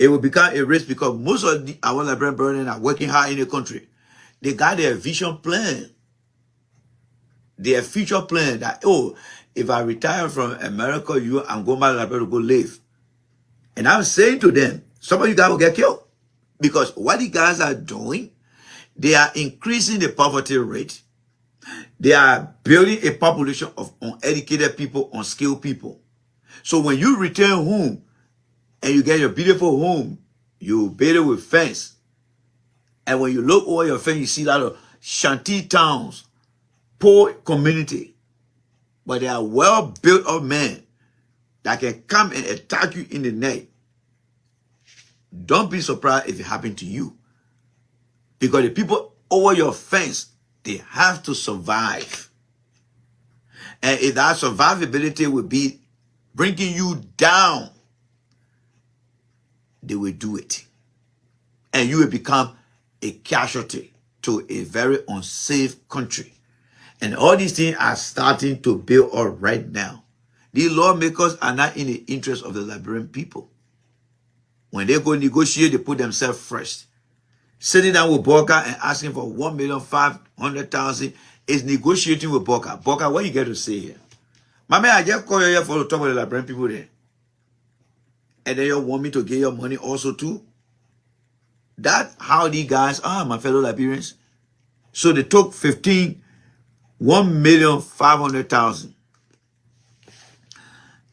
It will become a risk because most of our Liberian brethren are working hard in the country. They got their vision plan. Their future plan that, oh, if I retire from America, I'm going back to Liberia to go live. And I'm saying to them, some of you guys will get killed. Because what the guys are doing, they are increasing the poverty rate. They are building a population of uneducated people, unskilled people. So when you return home and you get your beautiful home, you build it with fence. And when you look over your fence, you see a lot of shanty towns, poor community. But they are well built up men that can come and attack you in the night. Don't be surprised if it happened to you. Because the people over your fence, they have to survive. And if that survivability will be bringing you down, they will do it. And you will become a casualty to a very unsafe country. And all these things are starting to build up right now. These lawmakers are not in the interest of the Liberian people. When they go negotiate, they put themselves first. Sitting down with Boca and asking for 1,500,000 is negotiating with Boca. Boca, what you get to say here? My man, I just call you here for the talk with the Liberian people there. And then you want me to get your money also too? That's how these guys are, my fellow Liberians. So they took 1,500,000.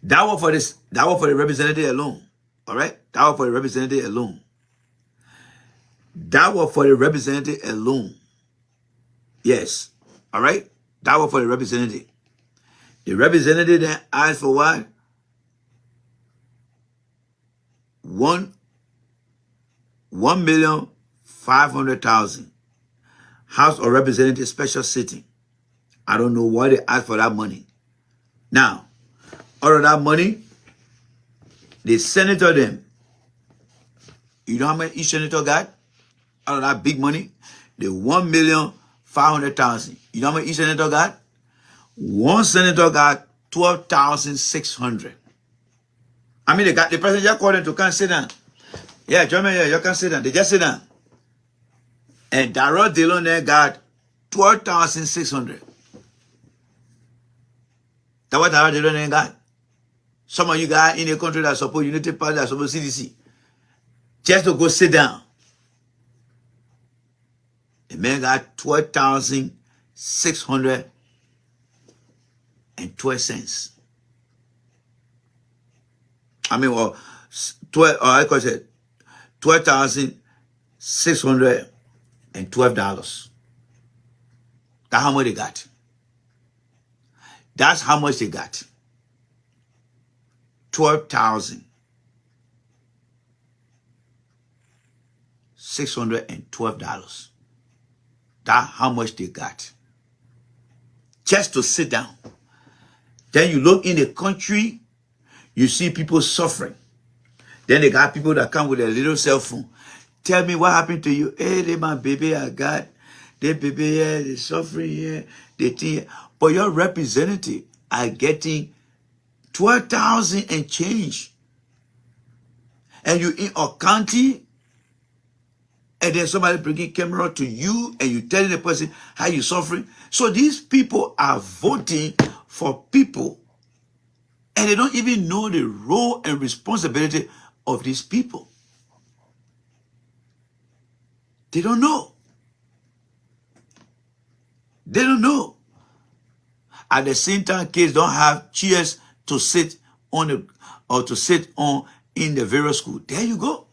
That was for this. That was for the representative alone. All right, that was for the representative alone. That was for the representative alone. Yes. All right, that was for the representative. The representative then asked for what? 1,500,000. House of Representatives special sitting. I don't know why they asked for that money. Now, out of that money, the senator them, you know how much each senator got? Out of that big money, the 1,500,000. You know how much each senator got? One senator got 12,600. I mean, they got the president just called them to come sit down. Yeah, German, yeah, you can sit down. They just sit down. And Darrell Dillon there got 12,600. That's what Darrell Dillon got. Some of you guys in the country that support Unity Party, that support CDC, just to go sit down. The man got 12,612 cents. I mean, well, $12,612. That's how much they got. That's how much they got. $12,612. That's how much they got. Just to sit down. Then you look in the country, you see people suffering. Then they got people that come with a little cell phone. Tell me what happened to you. Hey, they my baby I got. They baby here, they suffering here, they think. But your representative are getting 12,000 and change. And you in a county, and then somebody bringing camera to you, and you telling the person how you suffering. So these people are voting for people, and they don't even know the role and responsibility of these people. They don't know. They don't know. At the same time, kids don't have chairs to sit on the, or to sit on in the various school. There you go.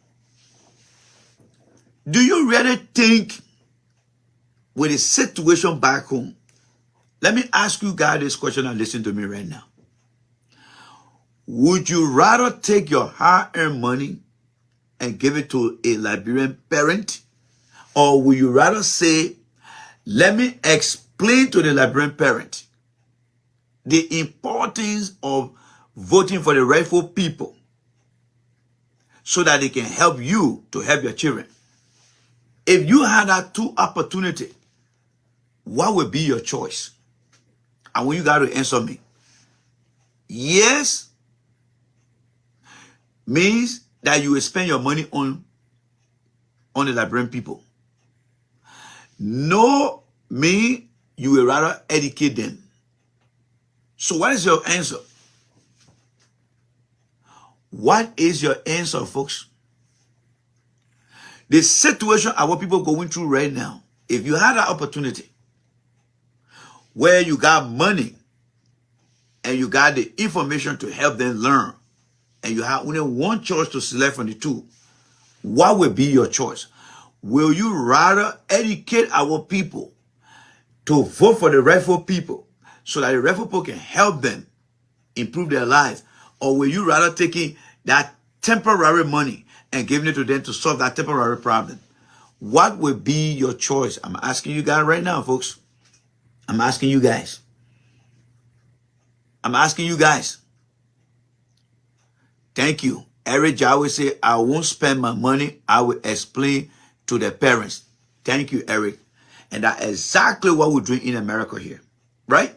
Do you really think with the situation back home? Let me ask you guys this question and listen to me right now. Would you rather take your hard-earned money and give it to a Liberian parent? Or would you rather say, Let me explain to the Liberian parent the importance of voting for the rightful people so that they can help you to help your children. If you had that two opportunity, what would be your choice? And when you got to answer me, yes means that you will spend your money on the Liberian people. No means you will rather educate them. So what is your answer? What is your answer, folks? The situation our people going through right now, if you had an opportunity where you got money and you got the information to help them learn, and you have only one choice to select from the two, what will be your choice? Will you rather educate our people to vote for the rightful people so that the rightful people can help them improve their lives? Or will you rather taking that temporary money and giving it to them to solve that temporary problem? What will be your choice? I'm asking you guys right now, folks. I'm asking you guys. I'm asking you guys. Thank you. Eric Jawi say, I won't spend my money. I will explain to the parents. Thank you, Eric. And that's exactly what we're doing in America here. Right?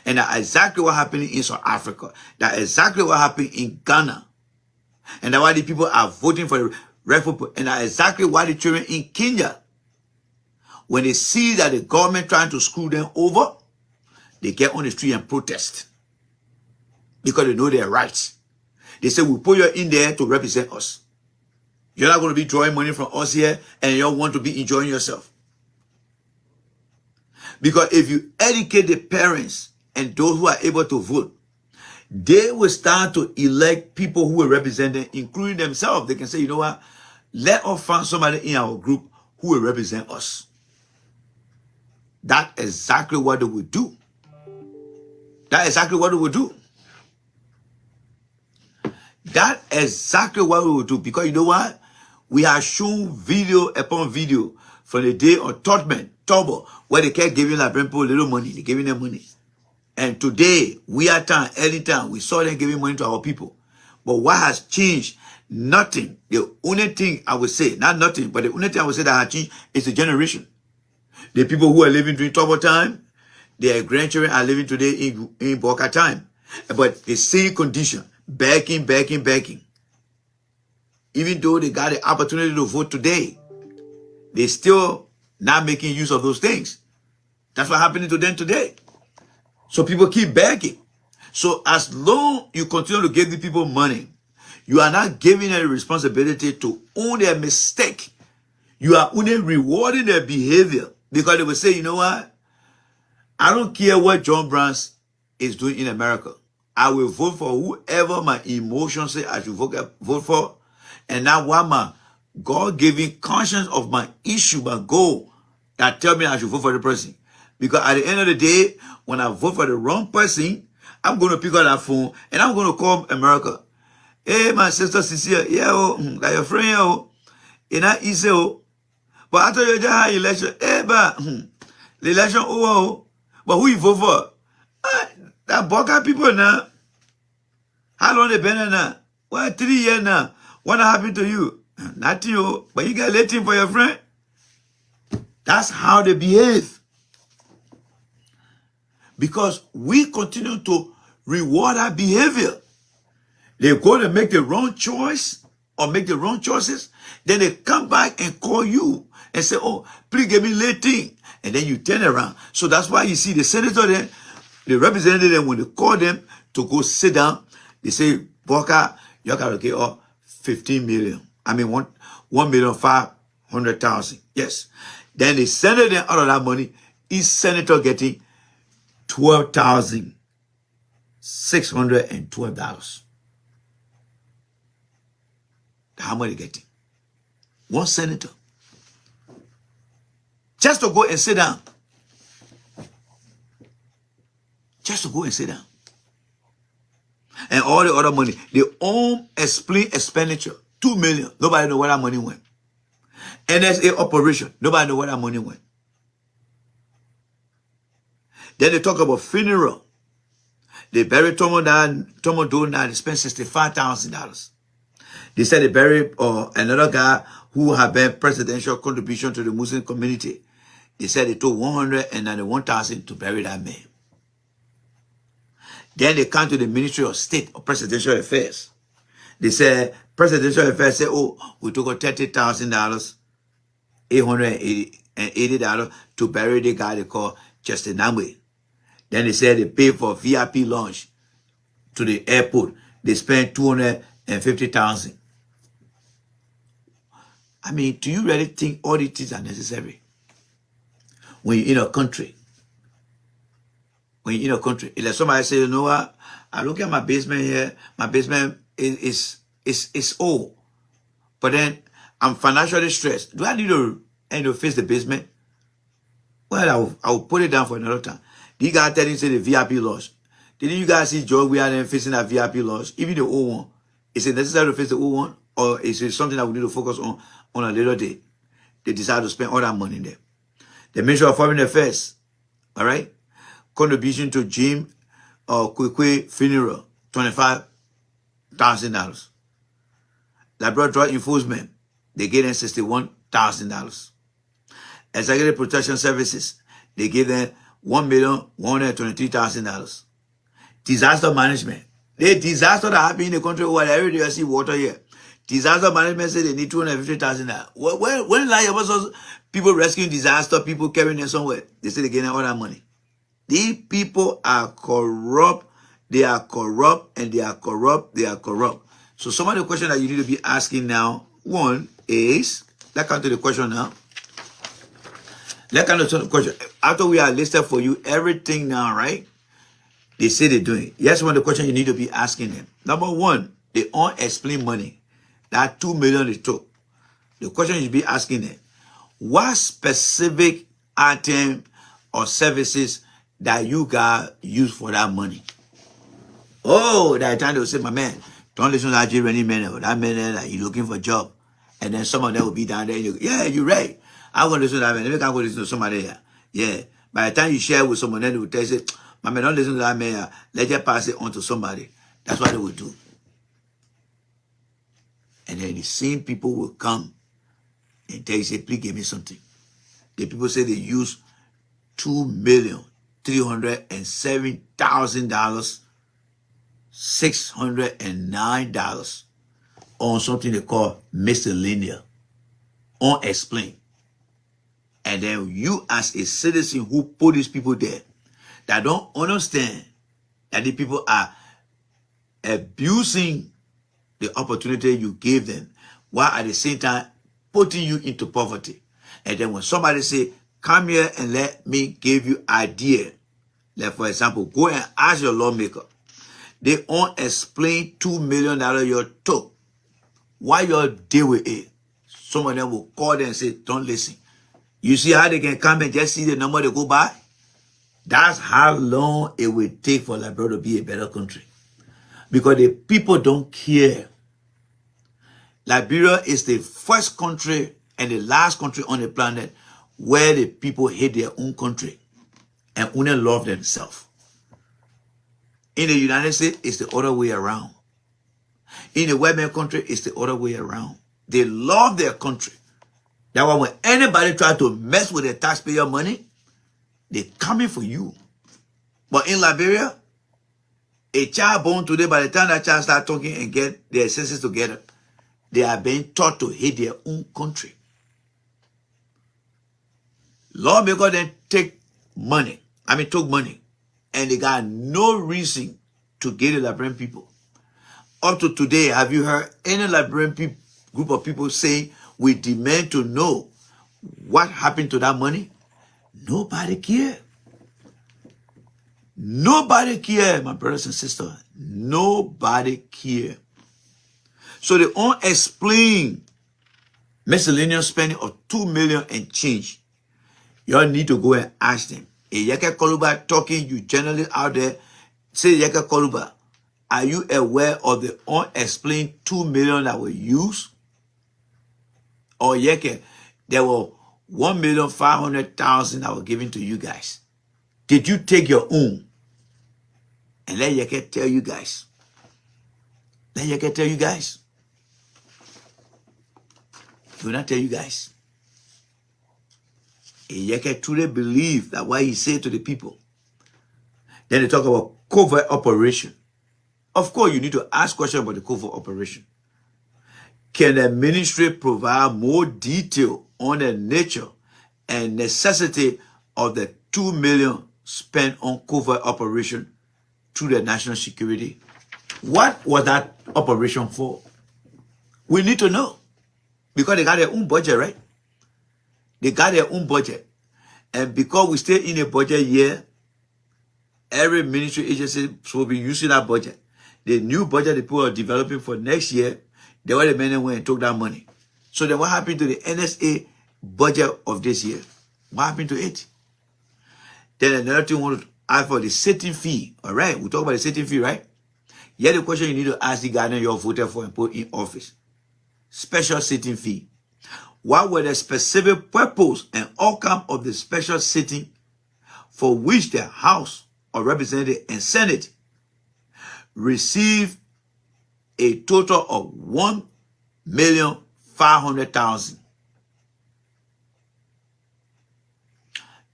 And that's exactly what happened in South Africa. That's exactly what happened in Ghana. And that's why the people are voting for the rightful. And that's exactly why the children in Kenya, when they see that the government trying to screw them over, they get on the street and protest. Because they know their rights. They say, we put you in there to represent us. You're not going to be drawing money from us here and you don't want to be enjoying yourself. Because if you educate the parents and those who are able to vote, they will start to elect people who will represent them, including themselves. They can say, you know what? Let us find somebody in our group who will represent us. That's exactly what they will do. That's exactly what they will do. That's exactly what we will do. Because you know what? We have shown video upon video from the day of Tottenham, Tobo, where they kept giving Liberian people little money. They're giving them money. And today, we are time, early time, we saw them giving money to our people. But what has changed? Nothing. The only thing I would say, not nothing, but the only thing I would say that has changed is the generation. The people who are living during trouble time, their grandchildren are living today in Boca time. But the same condition, begging. Even though they got the opportunity to vote today, they still not making use of those things. That's what happening to them today. So people keep begging. So as long you continue to give the people money, you are not giving them the responsibility to own their mistake. You are only rewarding their behavior. Because they will say, you know what? I don't care what John Brown is doing in America. I will vote for whoever my emotions say I should vote for. And now what my God-given conscience of my issue, my goal, that tell me I should vote for the person. Because at the end of the day, when I vote for the wrong person, I'm going to pick up that phone and I'm going to call America. Hey, my sister Cecilia, yeah, got your friend, yo. It's not easy, oh. But after you just had election, hey, but the election over, but who you vote for? That Boca people now. How long they been there now? Well, 3 years now. What happened to you? Nothing, oh. But you get letting for your friend. That's how they behave. Because we continue to reward our behavior. They go to make the wrong choice or make the wrong choices. Then they come back and call you and say, oh, please give me letting. And then you turn around. So that's why you see the senator there, the representative, when they call them to go sit down, they say, Boca, you got to get up 15 million. I mean, 1,500,000. Yes. Then they send them out of that money. Each senator getting $12,612. How much they getting? One senator. Just to go and sit down. Just to go and sit down. And all the other money, they own explain expenditure, 2 million. Nobody know where that money went. NSA operation, nobody know where that money went. Then they talk about funeral. They buried Tomo Do now, they spent $65,000. They said they buried another guy who had been presidential contribution to the Muslim community. They said they took $191,000 to bury that man. Then they come to the Ministry of State or Presidential Affairs. They said, Presidential Affairs said, oh, we took $30,000, $880 to bury the guy they call Justin Namwe. Then they said they paid for VIP lunch to the airport. They spent $250,000. I mean, do you really think all these things are necessary? When you're in a country. When you're in a country. If like somebody say, you know what? I look at my basement here. My basement is old. But then I'm financially stressed. Do I need to face the basement? Well, I will put it down for another time. You guys telling you say the VIP launch. Didn't you guys see George we are then facing that VIP launch? Even the old one. Is it necessary to face the old one? Or is it something that we need to focus on a later day? They decide to spend all that money there. The Ministry of Foreign Affairs, all right? Contribution to Jim Kwekwe funeral, $25,000. Labrador Drug Enforcement, they gave them $61,000. Executive Protection Services, they gave them $1,123,000. Disaster management. The disaster that happened in the country over every day I see water here. Disaster management said they need $250,000. When like was people rescuing disaster, people carrying them somewhere, they say they getting all that money. These people are corrupt. They are corrupt and they are corrupt. They are corrupt. So some of the questions that you need to be asking now, one is, let's come to the question now. Let's come to the question. After we are listed for you everything now, right? They say they're doing. Yes, one of the questions you need to be asking them. Number one, they unexplained money. That $2 million they took. The question you should be asking them, what specific item or services that you guys use for that money? Oh, that time they will say, my man, don't listen to that J-Rennie man or that man that you're looking for a job. And then some of them will be down there. And you go, yeah, you're right. I'm going to listen to that man. Let me go listen to somebody here. Yeah. By the time you share with someone, then they will tell you, my man, don't listen to that man. Let you pass it on to somebody. That's what they will do. And then the same people will come and tell you, say, please give me something. The people say they use $2,307,000, $609 on something they call miscellaneous, unexplained. And then you as a citizen who put these people there, that don't understand that the people are abusing the opportunity you gave them, while at the same time putting you into poverty. And then when somebody say, come here and let me give you idea. Like for example, go and ask your lawmaker. They unexplained $2 million you took. Why you deal with it? Some of them will call them and say, don't listen. You see how they can come and just see the number they go by? That's how long it will take for Liberia to be a better country. Because the people don't care. Liberia is the first country and the last country on the planet where the people hate their own country and only love themselves. In the United States, it's the other way around. In the Western country, it's the other way around. They love their country. That's why when anybody tries to mess with their taxpayer money, they're coming for you. But in Liberia, a child born today, by the time that child starts talking and get their senses together, they are being taught to hate their own country. Lawmakers then took money, and they got no reason to get the Liberian people. Up to today, have you heard any Liberian group of people saying, we demand to know what happened to that money? Nobody care. Nobody care, my brothers and sisters. Nobody care. So the unexplained miscellaneous spending of $2 million and change, you all need to go and ask them. If Yeke Koluba talking, you journalists out there, say Yeke Koluba, are you aware of the unexplained $2 million that were used? Or Yeke, there were $1,500,000 that were given to you guys. Did you take your own? And let Yeke tell you guys. Let Yeke tell you guys. He will not tell you guys. And Yeke truly believe that what he said to the people. Then they talk about covert operation. Of course, you need to ask questions about the covert operation. Can the ministry provide more detail on the nature and necessity of the $2 million spent on covert operation through the national security? What was that operation for? We need to know. Because they got their own budget, right? They got their own budget. And because we stay in a budget year, every ministry agency will be using that budget. The new budget the people are developing for next year, they were the men and went and took that money. So then what happened to the NSA budget of this year? What happened to it? Then another thing we want to ask for the sitting fee. All right, we talk about the sitting fee, right? Here the question you need to ask the Ghanaian you voted for and put in office. Special sitting fee. What were the specific purpose and outcome of the special sitting for which the House of Representatives and Senate received a total of $1,500,000,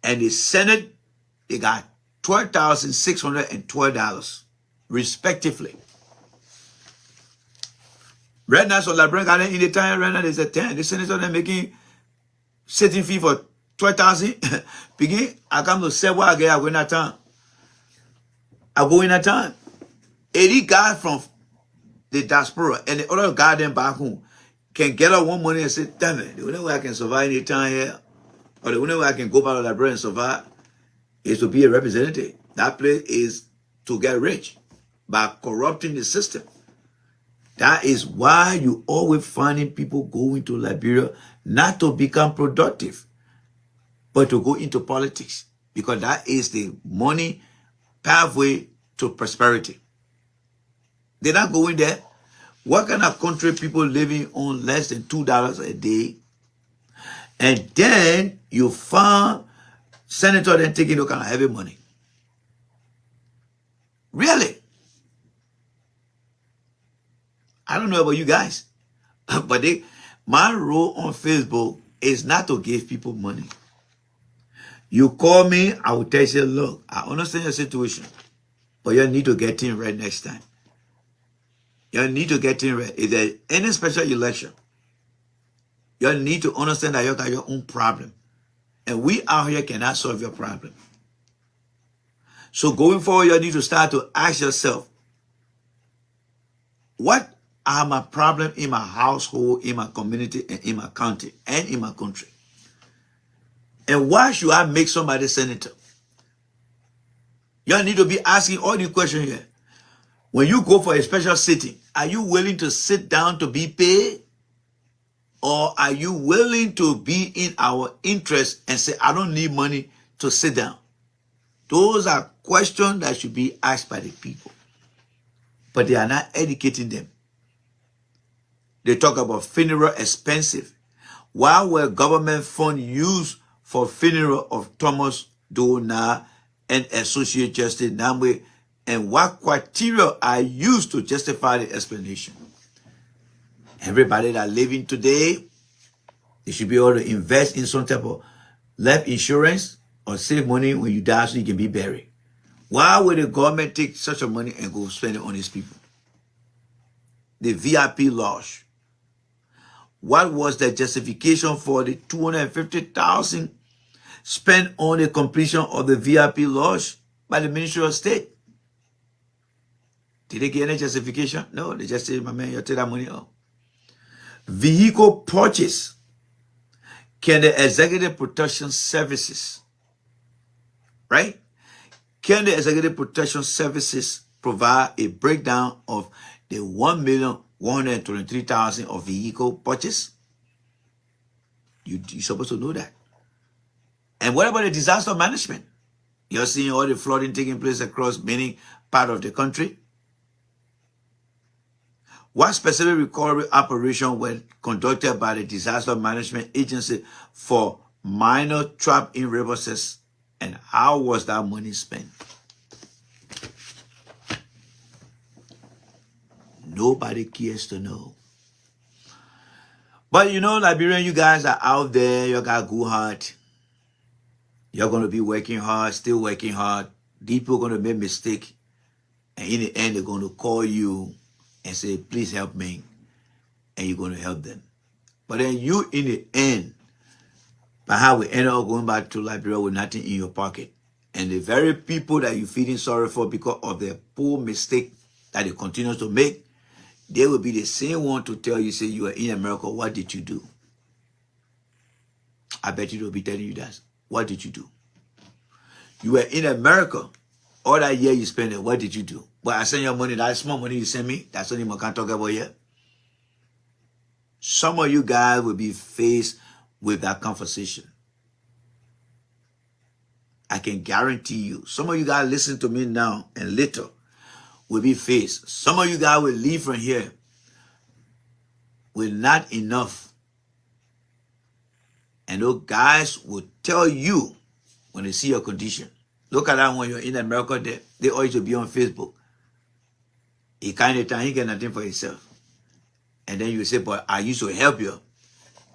and the Senate they got $12,612 respectively. Right now, so Liberian Ghanaian in the time right now there's a 10. The Senate are making sitting fee for 12,000. Begin, I come to say what I get. I go in that time. I go in that time. 80 guys from the diaspora and the other guy then back home can get up one morning and say, damn it, the only way I can survive any time here, or the only way I can go back to Liberia and survive is to be a representative. That place is to get rich by corrupting the system. That is why you always finding people going to Liberia not to become productive, but to go into politics, because that is the money pathway to prosperity. They're not going there. What kind of country people living on less than $2 a day? And then you find senator then taking no kind of heavy money. Really? I don't know about you guys, but my role on Facebook is not to give people money. You call me, I will tell you, look, I understand your situation, but you need to get in right next time. You need to get in right. If there's any special election, you need to understand that you got your own problem. And we out here cannot solve your problem. So going forward, you need to start to ask yourself, what are my problems in my household, in my community, and in my county, and in my country? And why should I make somebody senator? You need to be asking all these questions here. When you go for a special sitting, are you willing to sit down to be paid? Or are you willing to be in our interest and say, I don't need money to sit down? Those are questions that should be asked by the people. But they are not educating them. They talk about funeral expensive. Why were government funds used for funeral of Thomas Dona and Associate Justice Namwe, and what criteria are used to justify the explanation? Everybody that living today, they should be able to invest in some type of life insurance or save money when you die so you can be buried. Why would the government take such a money and go spend it on these people? The VIP lodge. What was the justification for the $250,000 spent on the completion of the VIP lodge by the Ministry of State? Did they get any justification? No, they just said, my man, you take that money out. Vehicle purchase. Can the Executive Protection Services, right? Can the Executive Protection Services provide a breakdown of the $1,123,000 of vehicle purchase? You're supposed to know that. And what about the disaster management? You're seeing all the flooding taking place across many parts of the country. What specific recovery operation were conducted by the Disaster Management Agency for minor trapped in reverses And how was that money spent? Nobody cares to know. But you know, Liberian, you guys are out there. You got good heart. You're going to be working hard, still working hard. People are going to make mistake. And in the end, they're going to call you and say, please help me. And you're going to help them. But then you, in the end, perhaps we end up going back to Liberia with nothing in your pocket. And the very people that you're feeling sorry for because of their poor mistake that they continue to make, they will be the same one to tell you, say, you are in America, what did you do? I bet you they'll be telling you that. What did you do? You were in America. All that year you spent it, what did you do? But I send your money, that small money you send me, that's only I can't talk about yet. Some of you guys will be faced with that conversation. I can guarantee you. Some of you guys listen to me now and later will be faced. Some of you guys will leave from here with not enough. And those guys will tell you when they see your condition. Look at that when you're in America, they always will be on Facebook. He kind of time, he get nothing for himself. And then you say, but I used to help you.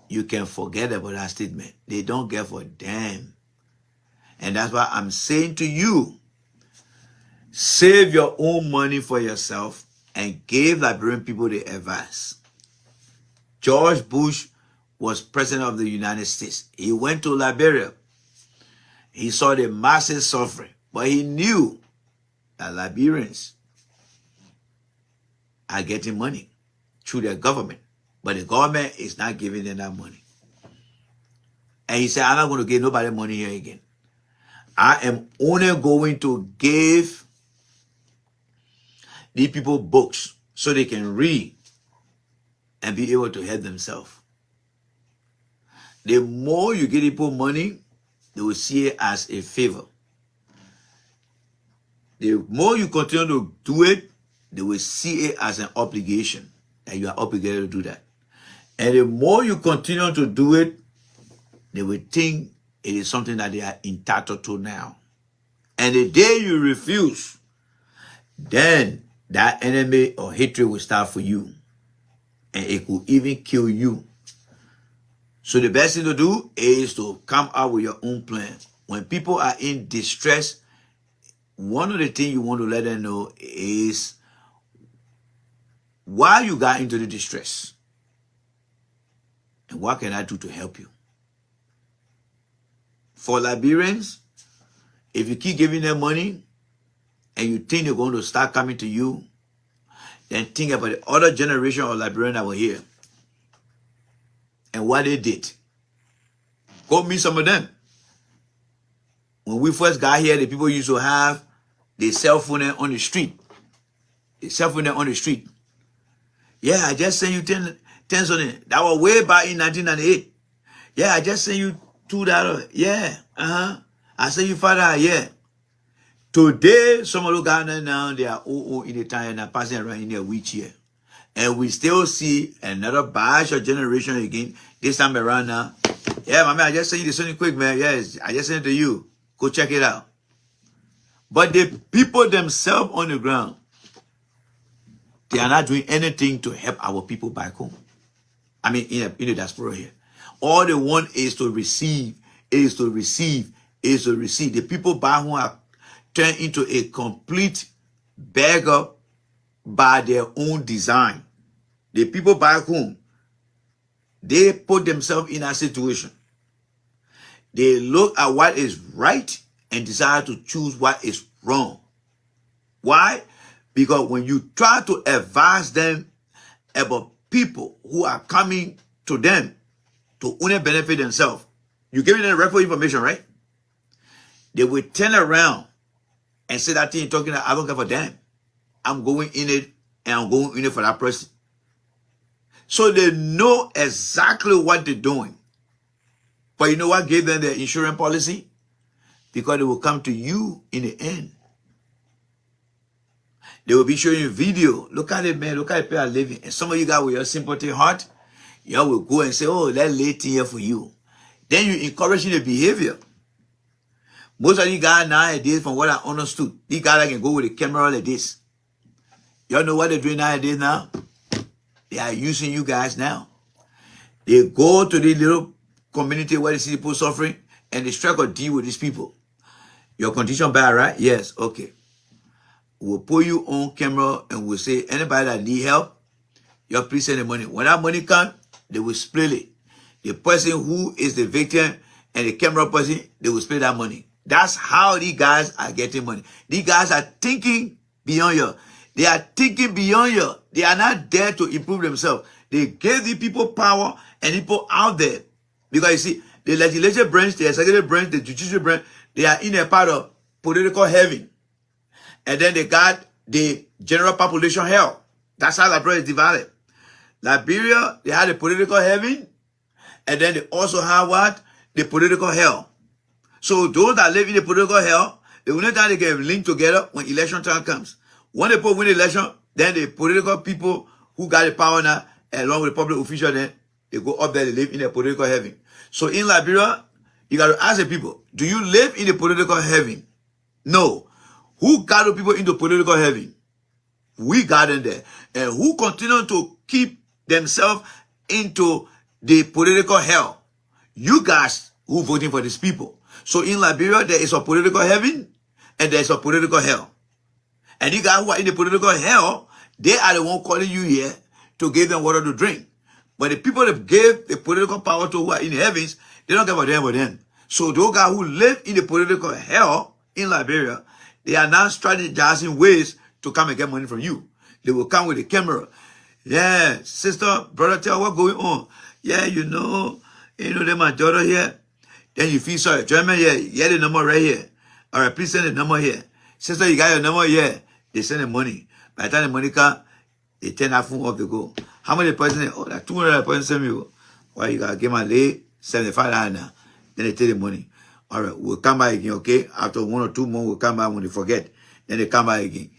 You can forget about that statement. They don't care for them. And that's why I'm saying to you, save your own money for yourself and give Liberian people the advice. George Bush was president of the United States. He went to Liberia. He saw the massive suffering, but he knew that Liberians are getting money through their government, but the government is not giving them that money. And he said, I'm not going to give nobody money here again. I am only going to give these people books so they can read and be able to help themselves. The more you give people money, they will see it as a favor. The more you continue to do it, they will see it as an obligation, that you are obligated to do that. And the more you continue to do it, they will think it is something that they are entitled to now. And the day you refuse, then that enemy or hatred will start for you. And it could even kill you. So the best thing to do is to come up with your own plan. When people are in distress, one of the things you want to let them know is why you got into the distress. And what can I do to help you? For Liberians, if you keep giving them money and you think they're going to start coming to you, then think about the other generation of Liberians that were here and what they did. Go meet some of them. When we first got here, the people used to have their cell phone on the street. The cell phone on the street. Yeah, I just sent you 10 something. That was way back in 1998. Yeah, I just sent you $2. Yeah, I sent you $5. Yeah. Today, some of those guys now, they are in the time and passing around in their wheelchair. And we still see another batch of generation again. This time around now. Yeah, my man, I just sent you something quick, man. Yes, I just sent it to you. Go check it out. But the people themselves on the ground, they are not doing anything to help our people back home. I mean, in the diaspora here. All they want is to receive, is to receive, is to receive. The people back home are turned into a complete beggar by their own design. The people back home, they put themselves in a situation. They look at what is right and decide to choose what is wrong. Why? Because when you try to advise them about people who are coming to them to only benefit themselves, you're giving them real information, right? They will turn around and say that thing you're talking about, I don't care for them. I'm going in it and I'm going in it for that person. So they know exactly what they're doing. But you know what gave them their insurance policy? Because they will come to you in the end. They will be showing you video. Look at it, man. Look at the people are living. And some of you guys with your sympathy heart, you will go and say, oh, let's lay here for you. Then you encourage the behavior. Most of these guys nowadays, from what I understood, these guys that can go with a camera like this. Y'all know what they're doing nowadays now? They are using you guys now. They go to the little community where they see people suffering and they strike a deal with these people. Your condition bad, right? Yes, okay. We'll put you on camera and we'll say, anybody that need help, you please send the money. When that money comes, they will split it. The person who is the victim and the camera person, they will split that money. That's how these guys are getting money. These guys are thinking beyond you. They are thinking beyond you. They are not there to improve themselves. They gave the people power and people out there. Because you see, the legislative branch, the executive branch, the judicial branch, they are in a part of political heaven. And then they got the general population hell. That's how Liberia is divided. Liberia, they had the political heaven. And then they also have what? The political hell. So those that live in the political hell, the only time they can link together when election time comes. When they win the election, then the political people who got the power now, along with the public officials, then they go up there, they live in the political heaven. So in Liberia, you got to ask the people, do you live in the political heaven? No. Who got the people into political heaven? We got them there. And who continue to keep themselves into the political hell? You guys who voting for these people. So in Liberia, there is a political heaven and there is a political hell. And you guys who are in the political hell, they are the one calling you here to give them water to drink. But the people that gave the political power to who are in the heavens, they don't care about them but them. So those guys who live in the political hell in Liberia, they are now strategizing ways to come and get money from you. They will come with a camera. Yeah, sister, brother, tell what's going on. Yeah, you know, there's my daughter here. Then you feel sorry. German, yeah, the number right here. All right, please send the number here. Sister, you got your number? Yeah. They send the money. By the time the money comes, they turn that phone off, they go. How many person? Oh, that 200 person send me. Why you got to give my lady $75 now? Then they take the money. All right, we'll come back again, okay? After 1 or 2 months, we'll come back when they forget. Then they come back again.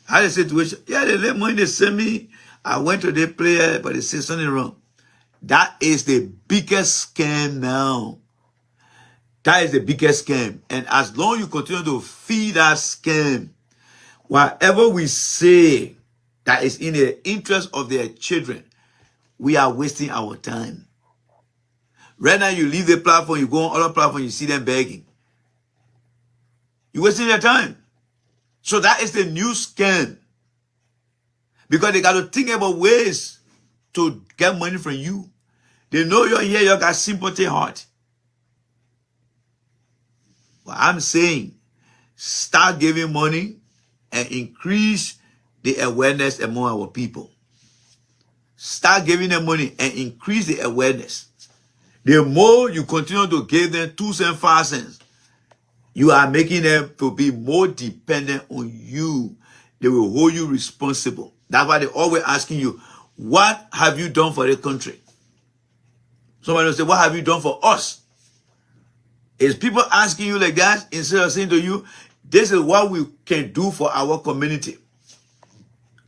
How the situation? Yeah, they let money, they send me. I went to the player, but they say something wrong. That is the biggest scam now. That is the biggest scam. And as long as you continue to feed that scam, whatever we say that is in the interest of their children, we are wasting our time. Right now, you leave the platform, you go on other platforms, you see them begging. You're wasting their time. So that is the new scam. Because they got to think about ways to get money from you. They know you're here, you got sympathy heart. But I'm saying, start giving money and increase the awareness among our people. Start giving them money and increase the awareness. The more you continue to give them 2 cents, 5 cents, you are making them to be more dependent on you. They will hold you responsible. That's why they're always asking you, what have you done for the country? Somebody will say, what have you done for us? It's people asking you like that instead of saying to you, this is what we can do for our community.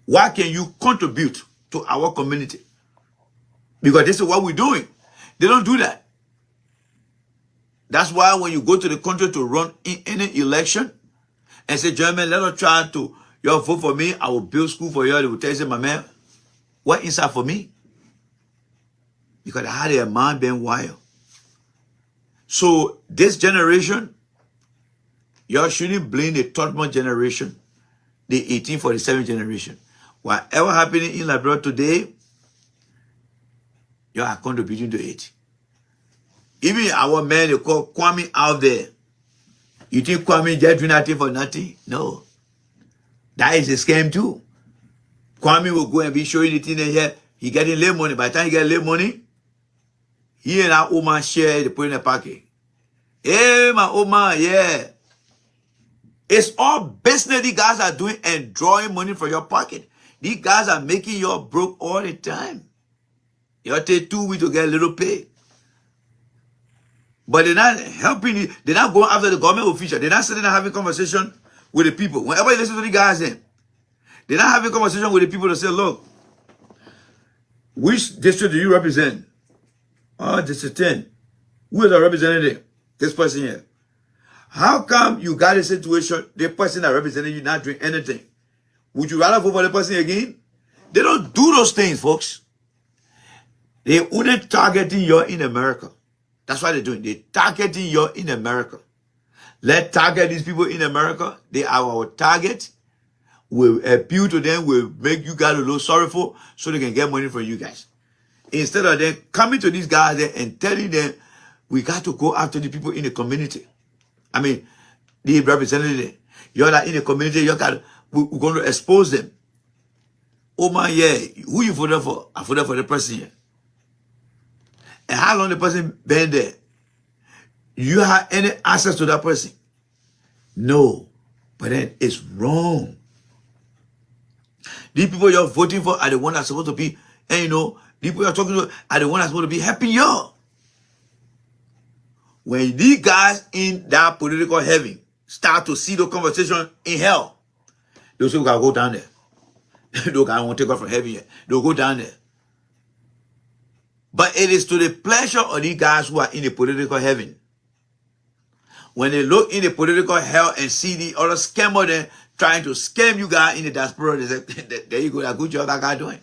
What can you contribute to our community? Because this is what we're doing. They don't do that. That's why when you go to the country to run in any election and say, German, let us try to, you vote for me, I will build school for you. They will tell you, my man, what inside for me? Because I had a mind being wild. So this generation, you shouldn't blame the Tottenham generation, the 1847 generation. Whatever happening in Liberia today, you are contributing to it. Even our men, they call Kwame out there. You think Kwame just doing nothing for nothing? No. That is a scam too. Kwame will go and be showing the thing here. He getting late money. By the time he get late money, he and that old man share, they put in a pocket. Hey, my old man, yeah. It's all business these guys are doing and drawing money from your pocket. These guys are making you broke all the time. You take 2 weeks to get a little pay. But they're not helping you. They're not going after the government official. They're not sitting and having conversation with the people. Whenever you listen to the guys, they're not having conversation with the people to say, look, which district do you represent? Oh, District 10. Who is our representative? This person here. How come you got a situation, the person that represented you not doing anything? Would you rather vote for the person again? They don't do those things, folks. They only targeting you in America. That's what they're doing. They're targeting you in America. Let's target these people in America. They are our target. We'll appeal to them. We'll make you guys a little sorrowful so they can get money from you guys. Instead of them coming to these guys there and telling them, we got to go after the people in the community. I mean, the representative. You're not in the community. You got. We're going to expose them. Oh man, yeah. Who you voted for? I voted for the person here. And how long the person been there? You have any access to that person? No. But then it's wrong. These people you're voting for are the ones that's supposed to be, and you know, the people you're talking to are the ones that's supposed to be helping you. When these guys in that political heaven start to see the conversation in hell, those people gotta go down there. Those guys won't take off from heaven yet. They'll go down there. But it is to the pleasure of these guys who are in the political heaven. When they look in the political hell and see the other scammer there trying to scam you guys in the diaspora, they say, there you go, that good job that guy doing.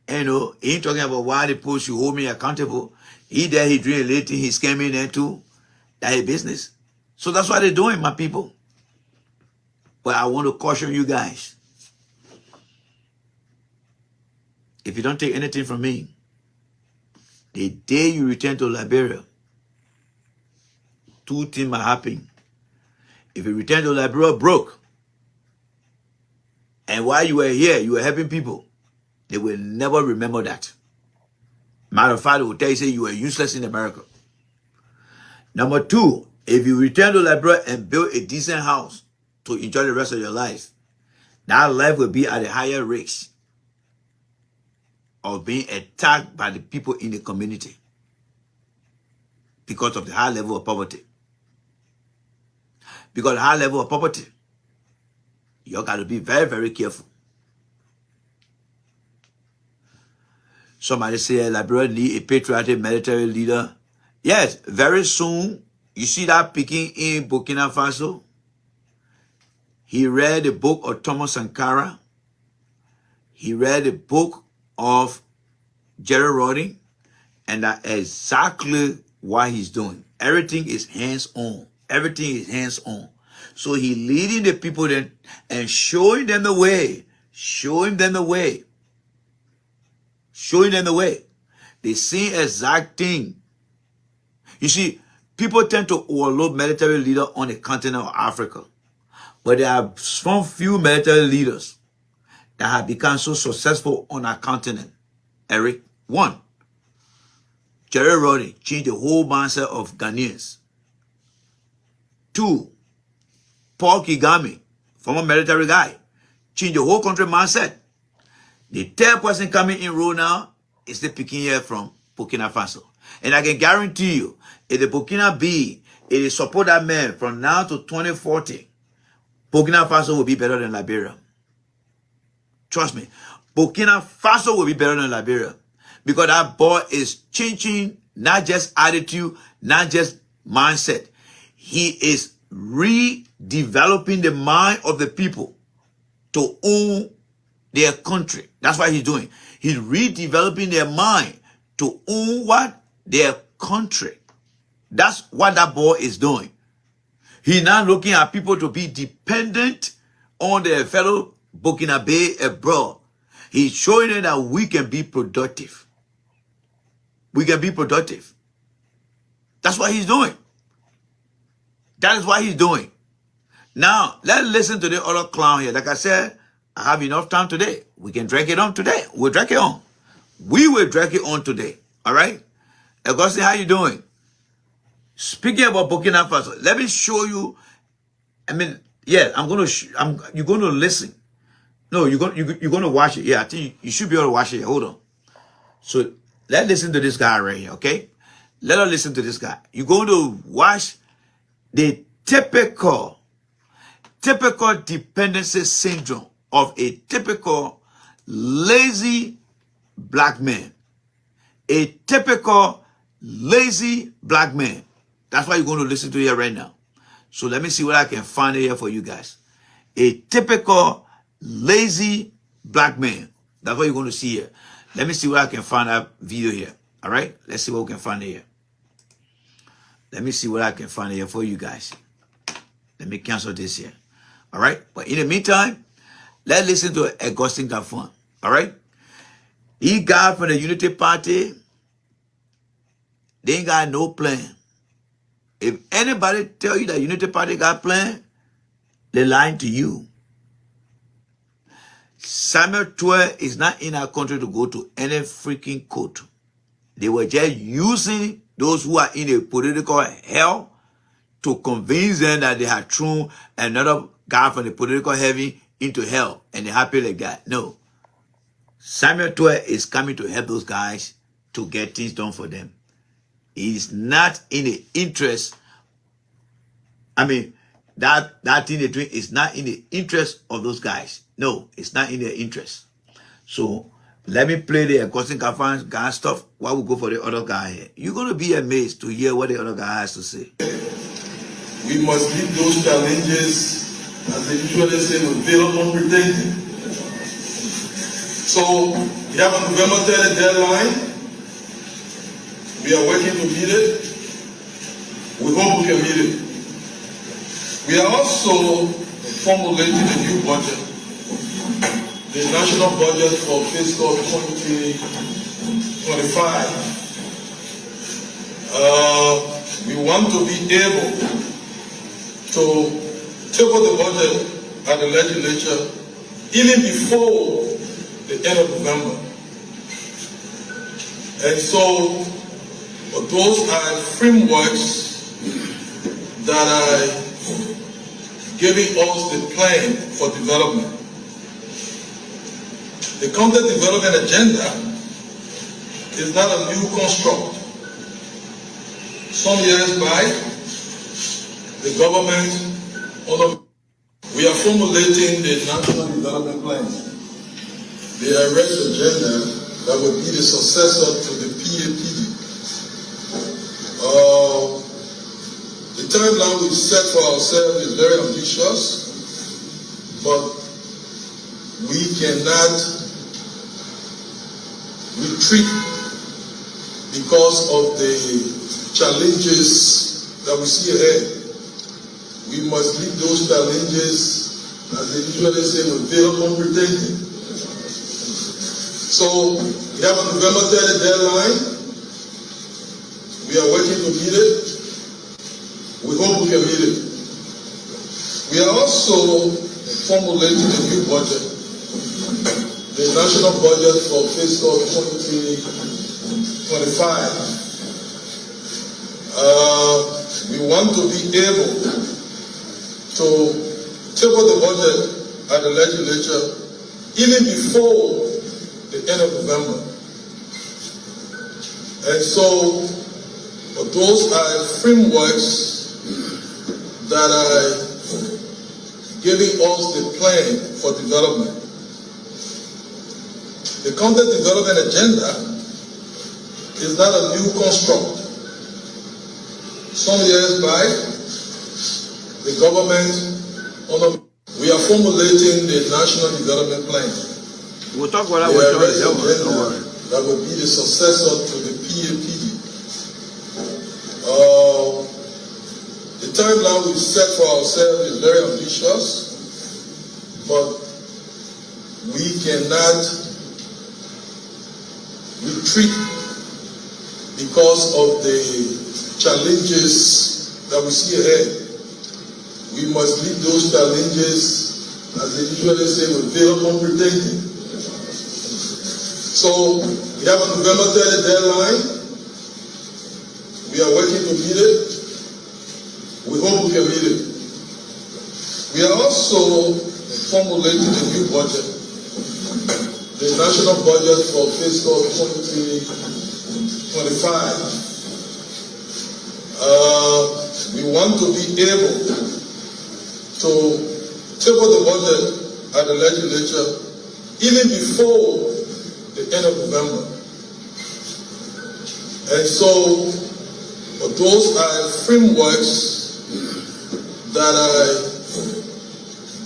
And you know, he ain't talking about why the post you hold me accountable. He there, he doing late, he's scamming there too. That's his business. So that's what they're doing, my people. But I want to caution you guys. If you don't take anything from me, the day you return to Liberia, two things might happen. If you return to Liberia broke, and while you were here, you were helping people, they will never remember that. Matter of fact, they will tell you, say you were useless in America. Number two, if you return to Liberia and build a decent house to enjoy the rest of your life, that life will be at a higher risk of being attacked by the people in the community because of the high level of poverty. Because of the high level of poverty, you got to be very, very careful. Somebody say Liberia need a patriotic military leader. Yes, very soon, you see that picking in Burkina Faso. He read the book of Thomas Sankara. He read the book of Jerry Roddy, and that's exactly what he's doing. Everything is hands-on. Everything is hands-on. So he leading the people then and showing them the way. Showing them the way. Showing them the way. They see exact thing. You see, people tend to overlook military leaders on the continent of Africa. But there are some few military leaders that have become so successful on our continent. Eric, one, Jerry Roddy changed the whole mindset of Ghanaians. Two, Paul Kagame, former military guy, changed the whole country mindset. The third person coming in role now is the picking here from Burkina Faso. And I can guarantee you, if the Burkina B, if they support that man from now to 2040, Burkina Faso will be better than Liberia. Trust me. Burkina Faso will be better than Liberia. Because that boy is changing not just attitude, not just mindset. He is redeveloping the mind of the people to own their country. That's what he's doing. He's redeveloping their mind to own what? Their country. That's what that boy is doing. He's not looking at people to be dependent on their fellow Burkinabe abroad. He's showing them that we can be productive. We can be productive. That's what he's doing. That is what he's doing. Now, let's listen to the other clown here. Like I said, I have enough time today. We can drag it on today. We'll drag it on. We will drag it on today. All right? Augustine, how you doing? Speaking about Burkina Faso, let me show you. I mean, yeah, you're going to listen. No, you're going to watch it. Yeah, I think you should be able to watch it. Hold on. So let's listen to this guy right here, okay? Let us listen to this guy. You're going to watch the typical dependency syndrome of a typical lazy black man. A typical lazy black man. That's what you're going to listen to here right now. So let me see what I can find here for you guys. A typical lazy black man. That's what you're going to see here. Let me see what I can find that video here. All right? Let's see what we can find here. Let me see what I can find here for you guys. Let me cancel this here. All right? But in the meantime, let's listen to Augustine Garfon. All right? He got from the Unity Party. They ain't got no plan. If anybody tell you that Unity Party got plan, they're lying to you. Samuel 12 is not in our country to go to any freaking court. They were just using those who are in a political hell to convince them that they had thrown another guy from the political heaven into hell and they're happy like that. No. Samuel 12 is coming to help those guys to get things done for them. It is not in the interest. I mean, that thing they're doing is not in the interest of those guys. No, it's not in their interest. So let me play the Augustine Garfon guy stuff while we go for the other guy here. You're going to be amazed to hear what the other guy has to say. We must meet those challenges, as they usually say, with veil unpretending. So we have a November 30 deadline. We are working to meet it. We hope we can meet it. We are also formulating a new budget, the national budget for fiscal 2025. We want to be able to table the budget at the legislature even before the end of November. And so those are frameworks that are giving us the plan for development. The content development agenda is not a new construct. Some years back, the government, we are formulating the National Development Plan, the arrest agenda that will be the successor to the PAPD. The timeline we set for ourselves is very ambitious, but we cannot retreat because of the challenges that we see ahead. We must meet those challenges, as they usually say, with veil unpretending. So we have a November 30 deadline. We are working to meet it. We hope we can meet it. We are also formulating a new budget, the national budget for fiscal 2025. We want to be able to table the budget at the legislature even before the end of November. And so those are frameworks that are giving us the plan for development. The content development agenda is not a new construct. Some years back, the government, we are formulating the National Development Plan. We'll talk about that with that will be the successor to the PAPD. The timeline we set for ourselves is very ambitious, but we cannot retreat because of the challenges that we see ahead. We must meet those challenges, as they usually say, with veil unpretending. So we have a November 30 deadline. We are working to meet it. We hope we can meet it. We are also formulating a new budget, the national budget for fiscal 2025. We want to be able to table the budget at the legislature even before the end of November. And so those are frameworks that are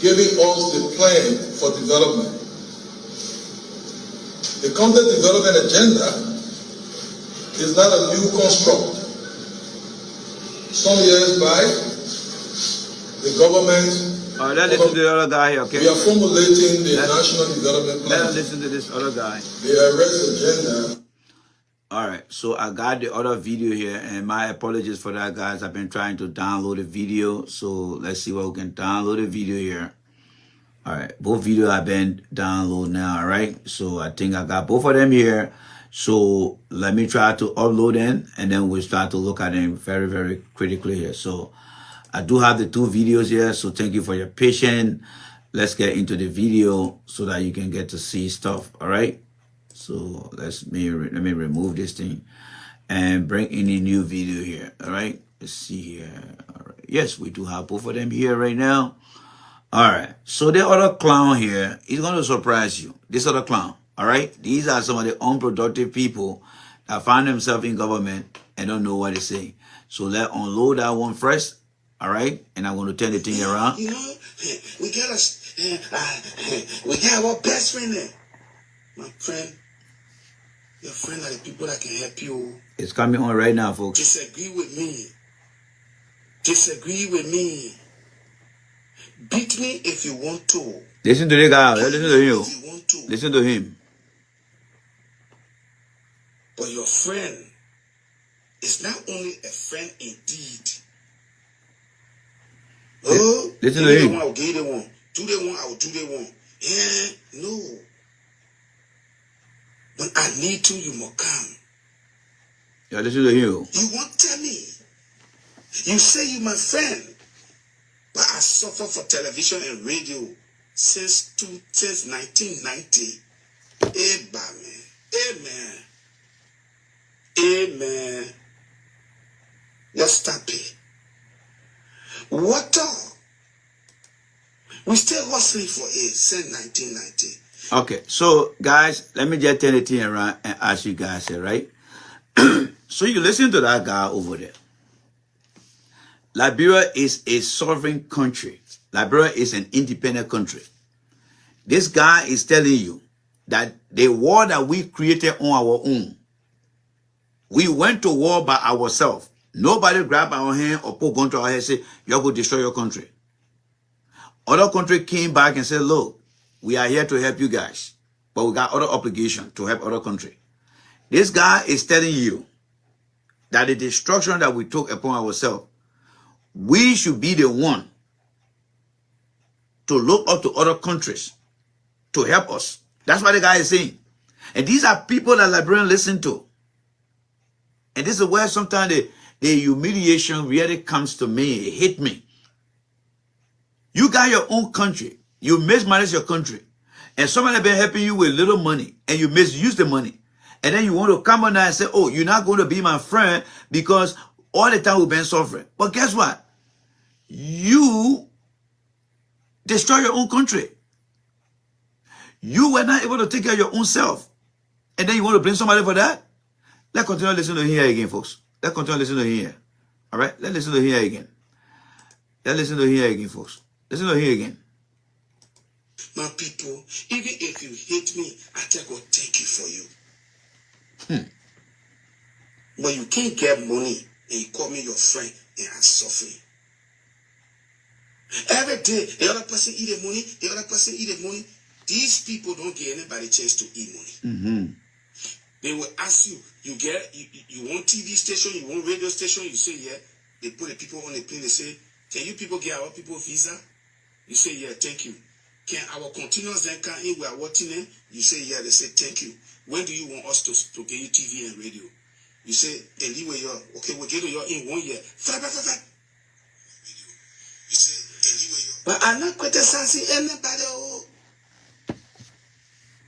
giving us the plan for development. The content development agenda is not a new construct. Some years back, the government, let's listen to the other guy here, okay? we are formulating the National Development Plan. Let's listen to this other guy. The arrest agenda. All right, so I got the other video here, and my apologies for that, guys. I've been trying to download the video, so let's see what we can download the video here. All right, both videos have been downloaded now, all right? So I think I got both of them here. So let me try to upload them, and then we'll start to look at them very, very critically here. So I do have the two videos here, so thank you for your patience. Let's get into the video so that you can get to see stuff, all right? So let me remove this thing and bring in a new video here, all right? Let's see here. All right. Yes, we do have both of them here right now. All right, so the other clown here is going to surprise you. This other clown, all right? These are some of the unproductive people that find themselves in government and don't know what to say. So let's unload that one first, all right? And I'm going to turn the thing around. You know, we got our best friend there. My friend, your friend are the people that can help you. It's coming on right now, folks. Disagree with me. Disagree with me. Beat me if you want to. Listen to the guy. Listen to him. If you want to. Listen to him. But your friend is not only a friend indeed. Oh, listen to him. I will give them one. Do they one? I will do they one. Yeah, no. When I need to, you must come. Yeah, listen to him. You won't tell me. You say you my friend. But I suffer for television and radio since 1990. Amen. Amen. Let's stop it. Water. We still hustling for it since 1990. Okay, so guys, let me just turn the thing around and ask you guys here, right? So you listen to that guy over there. Liberia is a sovereign country. Liberia is an independent country. This guy is telling you that the war that we created on our own, we went to war by ourselves. Nobody grabbed our hand or put gun to our head and say, you're going to destroy your country. Other country came back and said, look, we are here to help you guys, but we got other obligation to help other country. This guy is telling you that the destruction that we took upon ourselves, we should be the one to look up to other countries to help us. That's what the guy is saying. And these are people that Liberians listen to. And this is where sometimes the humiliation really comes to me. It hit me. You got your own country. You mismanage your country. And somebody been helping you with little money. And you misuse the money. And then you want to come on and say, oh, you're not going to be my friend because all the time we've been suffering. But guess what? You destroy your own country. You were not able to take care of your own self. And then you want to blame somebody for that? Let's continue listening to here again, folks. Let's continue listening to here. All right? Let's listen to here again. Let's listen to here again, folks. Listen to here again. My people, even if you hate me, I tell God, thank you for you. But you can't get money and you call me your friend and I'm suffering. Every day, the other person eat the money, the other person eat the money. These people don't give anybody a chance to eat money. They will ask you, you want TV station, you want radio station, you say, yeah. They put the people on the plane, they say, can you people get our people visa? You say, yeah, thank you. Can our continuous then come in, we are watching them? You say, yeah, they say, thank you. When do you want us to get you TV and radio? You say, anyway, okay, we'll get you in 1 year. You say, anyway, but I'm not criticizing anybody. Oh.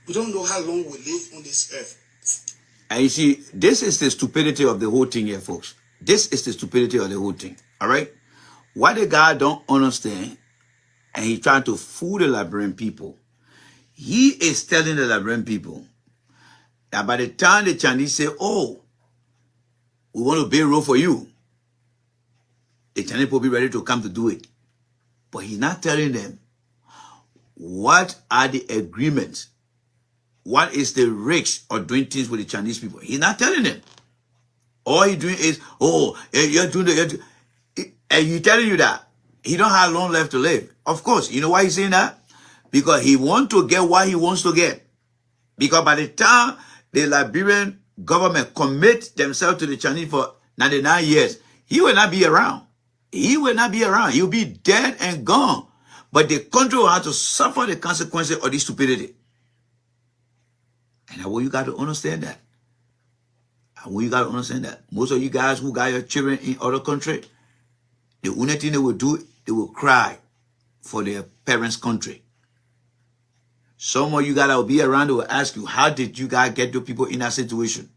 We don't know how long we live on this earth. And you see, this is the stupidity of the whole thing here, folks. This is the stupidity of the whole thing. All right? What the guy don't understand, and he trying to fool the Liberian people, he is telling the Liberian people that by the time the Chinese say, oh, we want to build a road for you, the Chinese will be ready to come to do it. But he's not telling them what are the agreements. What is the risks of doing things with the Chinese people? He's not telling them. All he's doing is, oh, you're doing the, and he's telling you that he don't have long left to live. Of course, you know why he's saying that? Because he wants to get what he wants to get. Because by the time the Liberian government commit themselves to the Chinese for 99 years, he will not be around. He will not be around. He'll be dead and gone. But the country will have to suffer the consequences of this stupidity. And I want you guys to understand that. I want you guys to understand that. Most of you guys who got your children in other country, the only thing they will do, they will cry for their parents' country. Some of you guys that will be around, they will ask you, how did you guys get the people in that situation?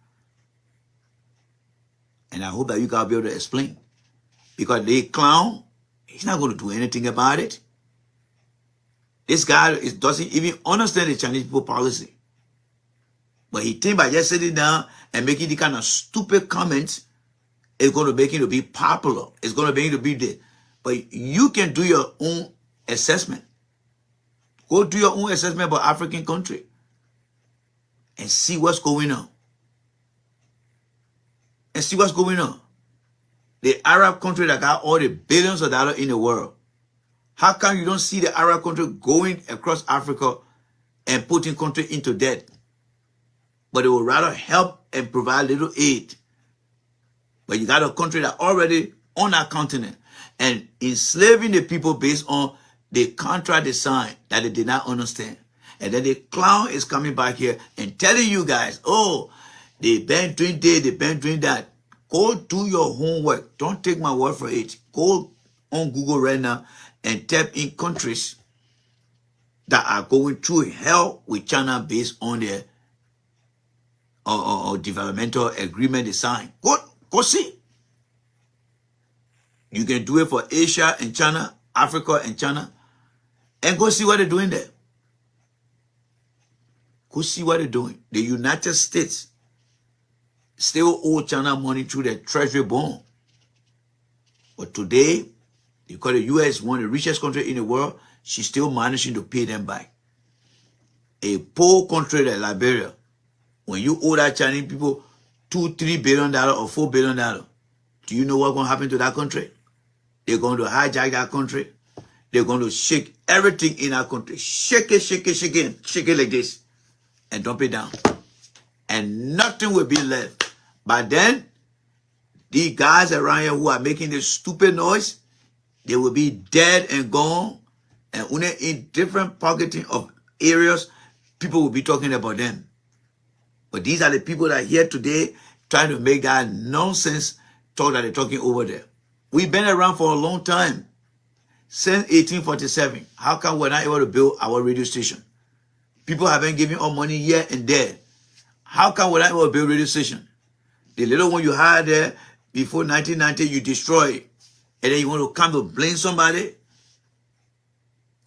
And I hope that you guys will be able to explain. Because the clown, he's not going to do anything about it. This guy doesn't even understand the Chinese people policy. But he thinks by just sitting down and making the kind of stupid comments, it's going to make him to be popular. It's going to make him to be there. But you can do your own assessment. Go do your own assessment about African country and see what's going on. And see what's going on. The Arab country that got all the billions of dollars in the world. How come you don't see the Arab country going across Africa and putting country into debt? But they would rather help and provide little aid. But you got a country that already on that continent and enslaving the people based on the contract they signed that they did not understand. And then the clown is coming back here and telling you guys, oh, they've been doing this, they've been doing that. Go do your homework. Don't take my word for it. Go on Google right now and type in countries that are going through hell with China based on their developmental agreement they signed. Go see. You can do it for Asia and China, Africa and China, and go see what they're doing there. Go see what they're doing. The United States still owe China money through their treasury bond. But today, because the U.S. is one of the richest countries in the world, she's still managing to pay them back. A poor country like Liberia, when you owe that Chinese people $2-3 billion or $4 billion, do you know what's going to happen to that country? They're going to hijack that country. They're going to shake everything in our country. Shake it, shake it, shake it, shake it like this. And dump it down. And nothing will be left. But then, these guys around here who are making this stupid noise, they will be dead and gone. And only in different pocketing of areas, people will be talking about them. But these are the people that are here today trying to make that nonsense talk that they're talking over there. We've been around for a long time. Since 1847. How come we're not able to build our radio station? People have been giving us money here and there. How come we're not able to build radio station? The little one you had there before 1990, you destroy it. And then you want to come to blame somebody?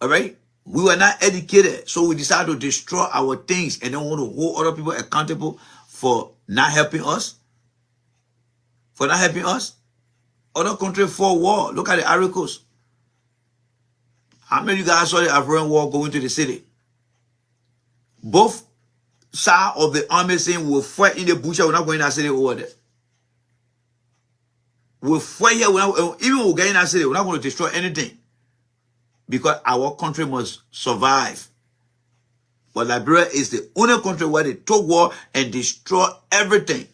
All right? We were not educated, so we decided to destroy our things and don't want to hold other people accountable for not helping us. For not helping us. Other countries for war. Look at the Ivory Coast. How many of you guys saw the Ivorian War going to the city? Both sides of the army saying we'll fight in the bush, we're not going to that city over there. We'll fight here, even when we get in that city, we're not going to destroy anything. Because our country must survive. But Liberia is the only country where they took war and destroy everything.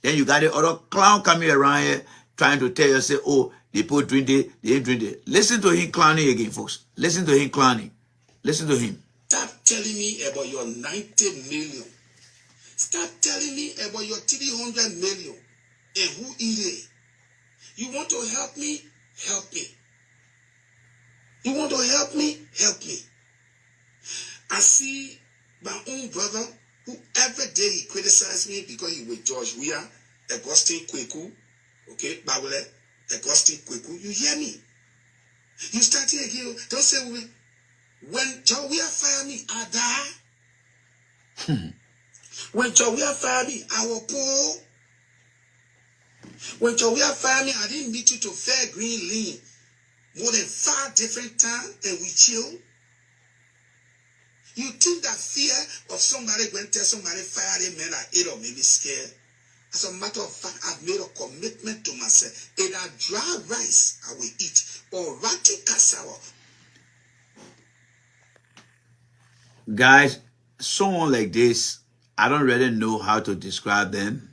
Then you got the other clown coming around here trying to tell you, say, oh, they put doing this, they ain't doing this. Listen to him clowning again, folks. Listen to him clowning. Listen to him. Stop telling me about your 90 million. Stop telling me about your 300 million. And who eat it? You want to help me? Help me. You want to help me? Help me. I see my own brother who every day he criticized me because he with George Weah, Augustine Kweku, okay, Babule, Augustine Kweku. You hear me? You start here again. Don't say when George Weah fired me, I die. When George Weah fired me, I was poor. When George Weah fired me, I didn't meet you to fair green lean. more than 5 different times and we chill? You think that fear of somebody going to tell somebody fire them men at 8 or maybe scared? As a matter of fact, I've made a commitment to myself. Either dry rice I will eat or roti cassava. Guys, someone like this, I don't really know how to describe them,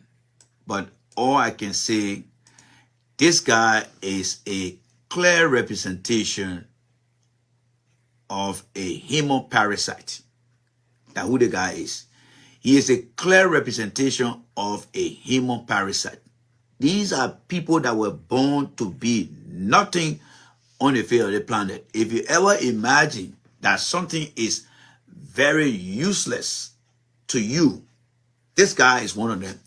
but all I can say, this guy is a clear representation of a human parasite. That's who the guy is. He is a clear representation of a human parasite. These are people that were born to be nothing on the face of the planet. If you ever imagine that something is very useless to you, this guy is one of them.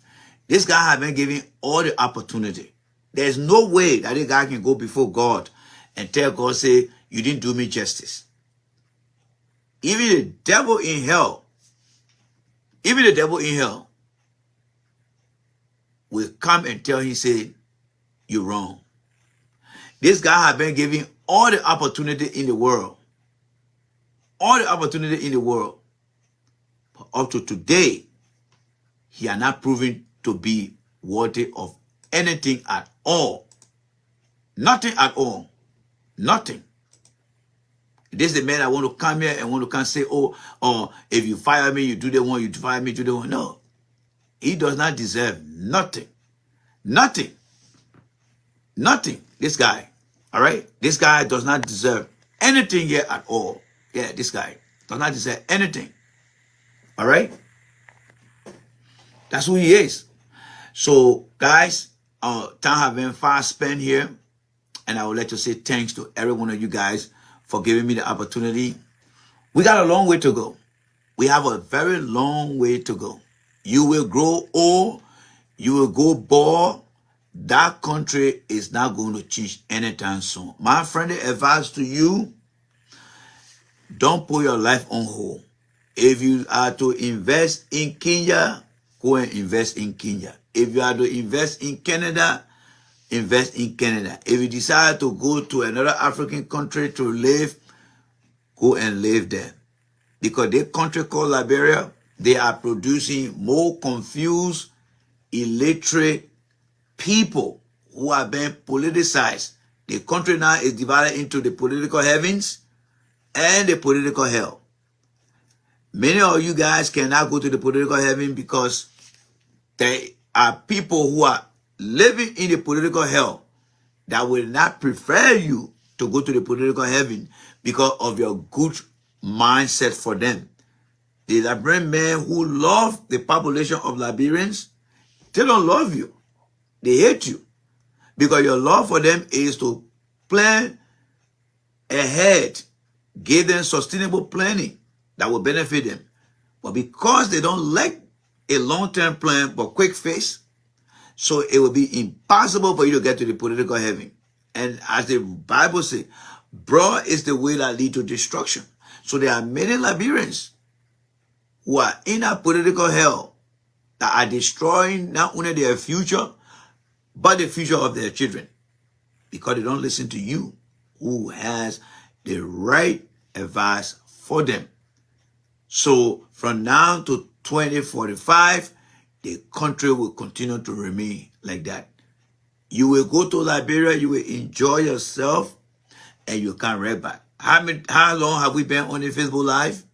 This guy has been given all the opportunity. There's no way that this guy can go before God and tell God, say, you didn't do me justice. Even the devil in hell, will come and tell him, say, you're wrong. This guy has been given all the opportunity in the world. All the opportunity in the world. But up to today, he are not proven to be worthy of anything at all. Nothing at all. Nothing. This is the man that want to come here and want to come say, oh, if you fire me, you do the one, you fire me, you do the one. No. He does not deserve nothing. Nothing. Nothing. This guy. All right? This guy does not deserve anything here at all. Yeah, this guy does not deserve anything. All right? That's who he is. So, guys, time has been fast spent here. And I would like to say thanks to every one of you guys for giving me the opportunity. We got a long way to go. We have a very long way to go. You will grow old. You will go bald. That country is not going to change anytime soon. My friendly advice to you, don't put your life on hold. If you are to invest in Kenya, go and invest in Kenya. If you are to invest in Canada, invest in Canada. If you decide to go to another African country to live, go and live there. Because the country called Liberia, they are producing more confused, illiterate people who are being politicized. The country now is divided into the political heavens and the political hell. Many of you guys cannot go to the political heaven because there are people who are living in the political hell that will not prefer you to go to the political heaven because of your good mindset for them. The Liberian men who love the population of Liberians, they don't love you. They hate you. Because your love for them is to plan ahead, give them sustainable planning that will benefit them. But because they don't like a long-term plan but quick fix, so it will be impossible for you to get to the political heaven. And as the Bible says, broad is the way that leads to destruction. So there are many Liberians who are in a political hell that are destroying not only their future, but the future of their children. Because they don't listen to you, who has the right advice for them. So from now to 2045, the country will continue to remain like that. You will go to Liberia, you will enjoy yourself, and you can't right back. How long have we been on the Facebook Live?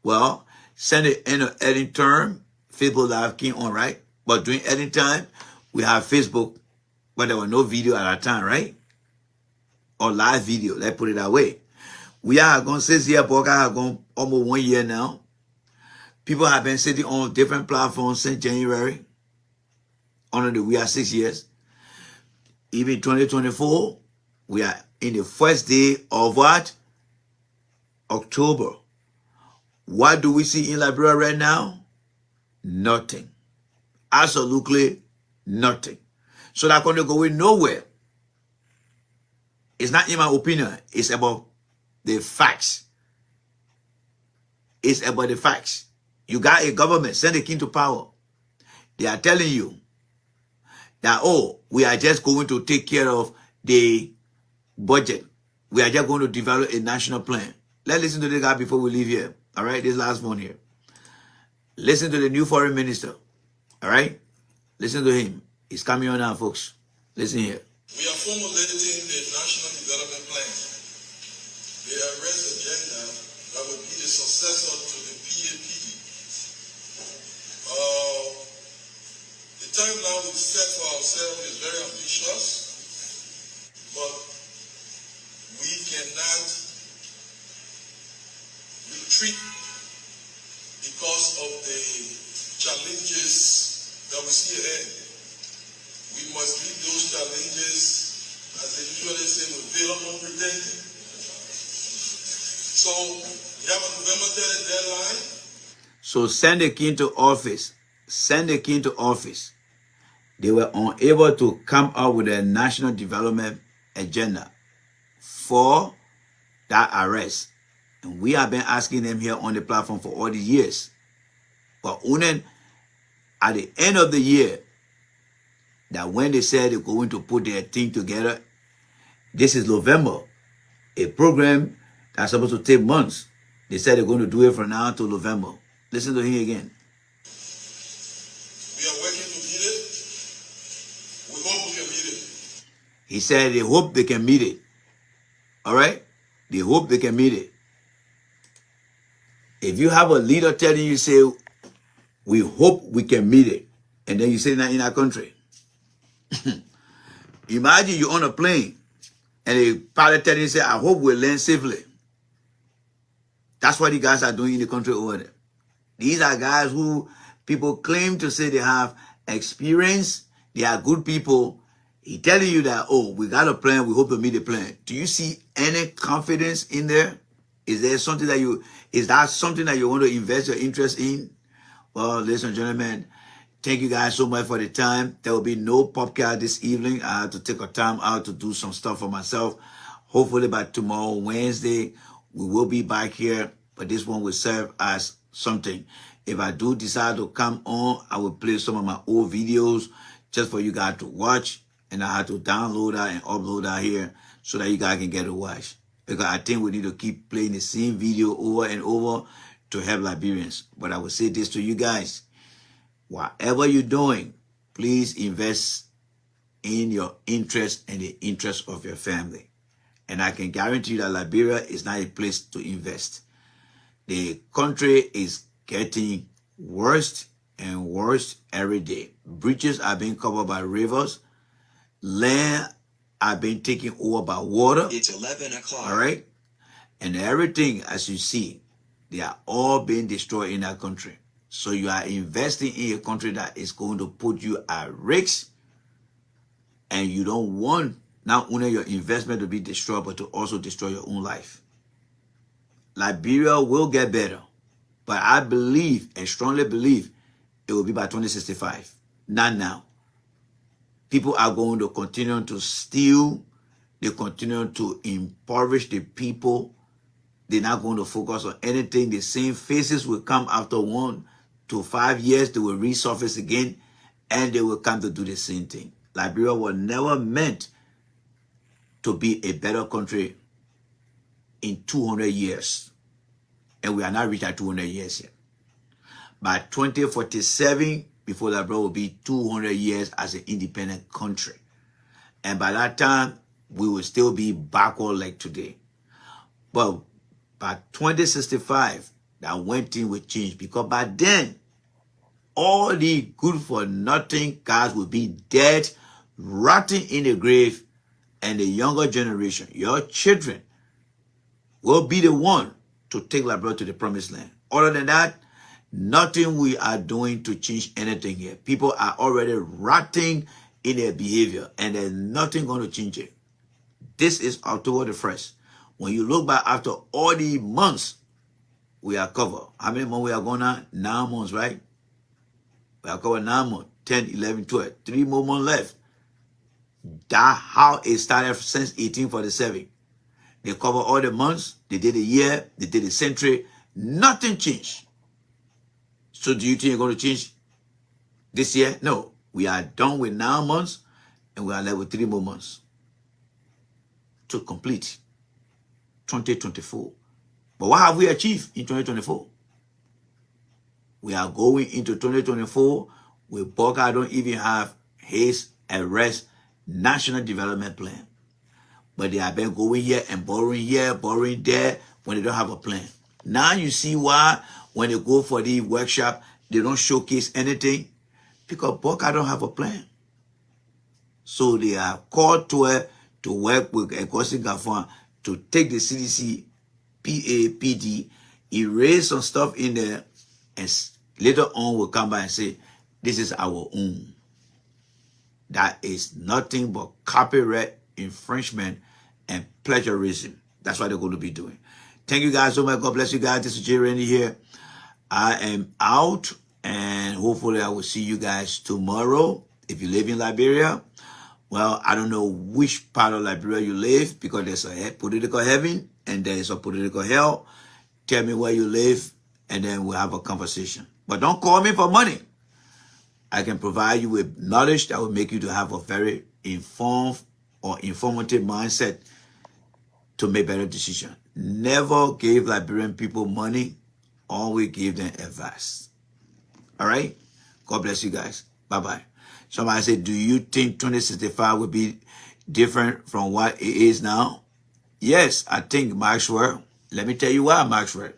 Well, send it in an editing term. Facebook Live came on, right? But during editing time, we have Facebook, but there was no video at that time, right? Or live video, let's put it that way. We are going to say here, podcast have gone almost 1 year now. People have been sitting on different platforms since January. We are 6 years. Even 2024, we are in the first day of what? October. What do we see in Liberia right now? Nothing. Absolutely nothing. So that country going nowhere. It's not in my opinion. It's about the facts. It's about the facts. You got a government, send the king to power. They are telling you that, oh, we are just going to take care of the budget. We are just going to develop a national plan. Let's listen to this guy before we leave here. All right, this last one here. Listen to the new foreign minister. All right, listen to him. He's coming on now, folks. Listen here. We are formulating the National Development Plan, the arrest agenda that will be the successor to the PAPD. The timeline we set for ourselves is very ambitious, but we cannot retreat because of the challenges that we see ahead. We must meet those challenges, as they usually say, with veil unpretending. So, we have a November 30th deadline. So send the king to office. Send the king to office. They were unable to come up with a national development agenda for that arrest. And we have been asking them here on the platform for all these years. But only at the end of the year, that when they said they're going to put their thing together, this is November, a program that's supposed to take months. They said they're going to do it from now to November. Listen to him again. We are working to meet it. We hope we can meet it. He said they hope they can meet it. All right? They hope they can meet it. If you have a leader telling you, say, we hope we can meet it, and then you say that in our country. Imagine you're on a plane and the pilot telling you, say, I hope we'll land safely. That's what the guys are doing in the country over there. These are guys who people claim to say they have experience, they are good people. He telling you that, oh, we got a plan, we hope to meet the plan. Do you see any confidence in there? Is there something that is that something that you want to invest your interest in? Well, ladies and gentlemen, thank you guys so much for the time. There will be no podcast this evening. I had to take a time out to do some stuff for myself. Hopefully by tomorrow, Wednesday, we will be back here. But this one will serve as something. If I do decide to come on, I will play some of my old videos just for you guys to watch. And I have to download that and upload that here so that you guys can get to watch. Because I think we need to keep playing the same video over and over to help Liberians. But I will say this to you guys. Whatever you're doing, please invest in your interest and the interest of your family. And I can guarantee you that Liberia is not a place to invest. The country is getting worse and worse every day. Bridges are being covered by rivers. Land are being taken over by water. It's 11 o'clock. All right? And everything, as you see, they are all being destroyed in that country. So you are investing in a country that is going to put you at risk. And you don't want not only your investment to be destroyed, but to also destroy your own life. Liberia will get better. But I believe and strongly believe it will be by 2065. Not now. People are going to continue to steal. They continue to impoverish the people. They're not going to focus on anything. The same faces will come after 1 to 5 years. They will resurface again. And they will come to do the same thing. Liberia was never meant to be a better country in 200 years. And we are not reached at 200 years yet. By 2047, before Liberia will be 200 years as an independent country. And by that time, we will still be backward like today. But by 2065, that one thing will change. Because by then, all the good-for-nothing guys will be dead, rotting in the grave. And the younger generation, your children, will be the one to take Liberia to the promised land. Other than that, nothing we are doing to change anything here. People are already rotting in their behavior, and there's nothing going to change it. This is October the 1st. When you look back after all the months, we are covered. How many months we are going on? 9 months, right? We are covered 9 months, 10, 11, 12. 3 more months left. That's how it started since 1847. They cover all the months. They did a year. They did a century. Nothing changed. So do you think you're going to change this year? No. We are done with 9 months and we are left with 3 more months to complete. 2024. But what have we achieved in 2024? We are going into 2024 with Boca don't even have his arrest national development plan. But they have been going here, borrowing there when they don't have a plan. Now you see why when they go for the workshop, they don't showcase anything. Because Boca don't have a plan. So they are called to work with Augustin Gaffon to take the CDC, PAPD, erase some stuff in there, and later on will come back and say, this is our own. That is nothing but copyright infringement and plagiarism. That's what they're going to be doing. Thank you guys so much. God bless you guys. This is J. Randy here. I am out, and hopefully I will see you guys tomorrow. If you live in Liberia, well, I don't know which part of Liberia you live, because there's a political heaven and there is a political hell. Tell me where you live, and then we'll have a conversation. But don't call me for money. I can provide you with knowledge that will make you to have a very informed or informative mindset to make better decisions. Never give Liberian people money. Always give them advice. All right? God bless you guys. Bye-bye. Somebody said, do you think 2065 will be different from what it is now? Yes, I think Maxwell. Let me tell you why, Maxwell.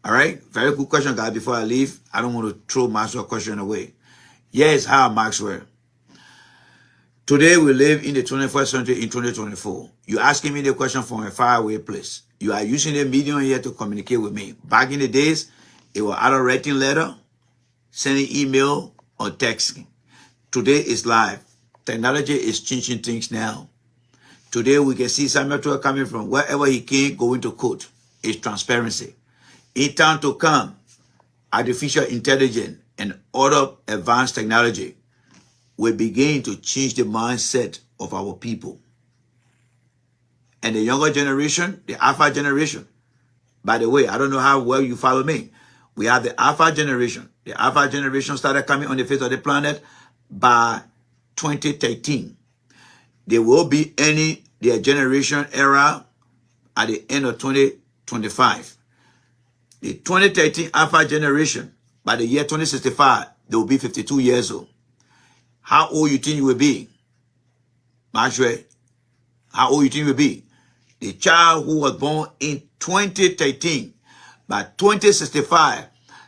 All right? Very good question, guys. Before I leave, I don't want to throw Maxwell's question away. Yes, how, Maxwell? Today, we live in the 21st century in 2024. You're asking me the question from a faraway place. You are using the medium here to communicate with me. Back in the days, it was either writing letter, sending email, or texting. Today is live. Technology is changing things now. Today, we can see Samuel Tour coming from wherever he came, going to court. It's transparency. In time to come, artificial intelligence and other advanced technology will begin to change the mindset of our people. And the younger generation, the Alpha generation, by the way, I don't know how well you follow me. We have the Alpha generation. The Alpha generation started coming on the face of the planet by 2013. They will be ending their generation era at the end of 2025. The 2013 Alpha generation, by the year 2065, they will be 52 years old. How old you think you will be? Maxwell, how old you think you will be? The child who was born in 2013, by 2065,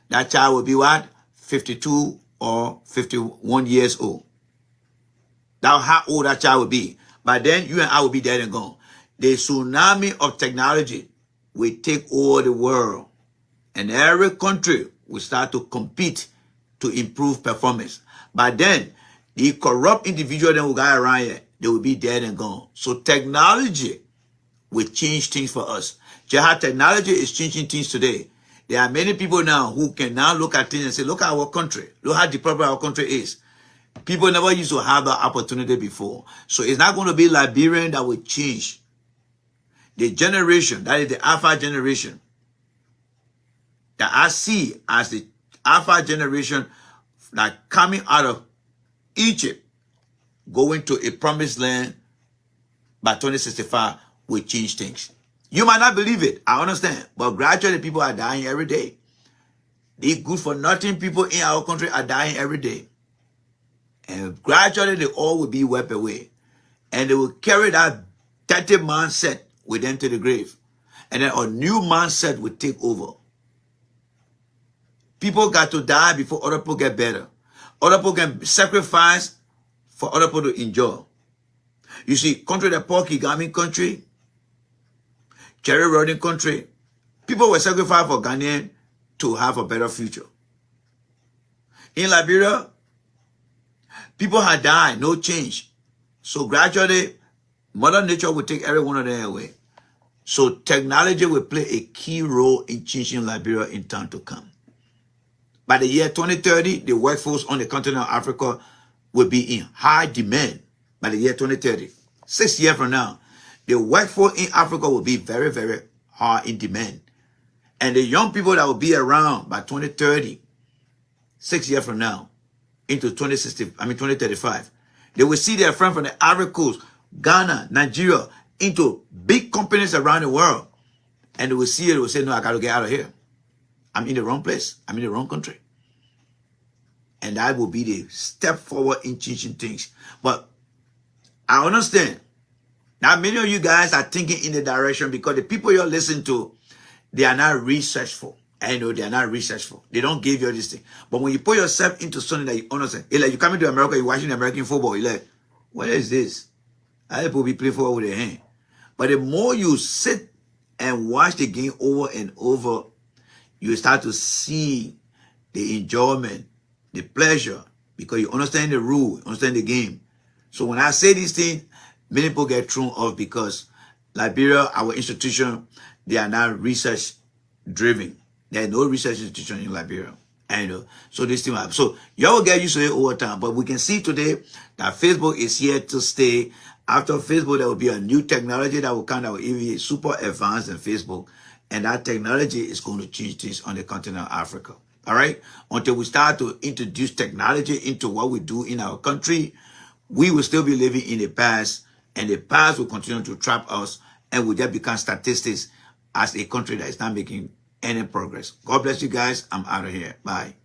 that child will be what? 52 or 51 years old. That's how old that child will be. By then, you and I will be dead and gone. The tsunami of technology will take over the world. And every country will start to compete to improve performance. By then, the corrupt individual that will go around here, they will be dead and gone. So technology will change things for us. Just how technology is changing things today. There are many people now who can now look at things and say, look at our country. Look how developed our country is. People never used to have that opportunity before. So it's not going to be Liberian that will change. The generation, that is the Alpha generation, that I see as the Alpha generation that coming out of Egypt, going to a promised land by 2065 will change things. You might not believe it, I understand, but gradually people are dying every day. The good for nothing people in our country are dying every day. And gradually they all will be wiped away. And they will carry that dirty mindset with them to the grave. And then a new mindset will take over. People got to die before other people get better. Other people can sacrifice for other people to enjoy. You see, country the Paul Kagame country, Jerry Rodden country, people were sacrificed for Ghanaian to have a better future. In Liberia, people had died, no change. So gradually, Mother Nature will take every one of them away. So technology will play a key role in changing Liberia in time to come. By the year 2030, the workforce on the continent of Africa will be in high demand. By the year 2030, 6 years from now, the workforce in Africa will be very, very high in demand. And the young people that will be around by 2030, 6 years from now, into 2035, they will see their friends from the Ivory Coast, Ghana, Nigeria, into big companies around the world. And they will see it, they will say, no, I got to get out of here. I'm in the wrong place. I'm in the wrong country. And that will be the step forward in changing things. But I understand. Now, many of you guys are thinking in the direction because the people you're listening to, they are not researchful. I know they are not researchful. They don't give you this thing. But when you put yourself into something that you understand, it's like you coming to America, you're watching American football, you're like, what is this? I people be playing football with their hand. But the more you sit and watch the game over and over, you start to see the enjoyment, the pleasure, because you understand the rule, you understand the game. So when I say these things, many people get thrown off because Liberia, our institution, they are not research driven. There's no research institution in Liberia. And so this thing happens. So y'all will get used to it over time. But we can see today that Facebook is here to stay. After Facebook, there will be a new technology that will come that will even be super advanced than Facebook. And that technology is going to change things on the continent of Africa. All right? Until we start to introduce technology into what we do in our country, we will still be living in the past. And the past will continue to trap us. And will just become statistics as a country that is not making any progress. God bless you guys. I'm out of here. Bye.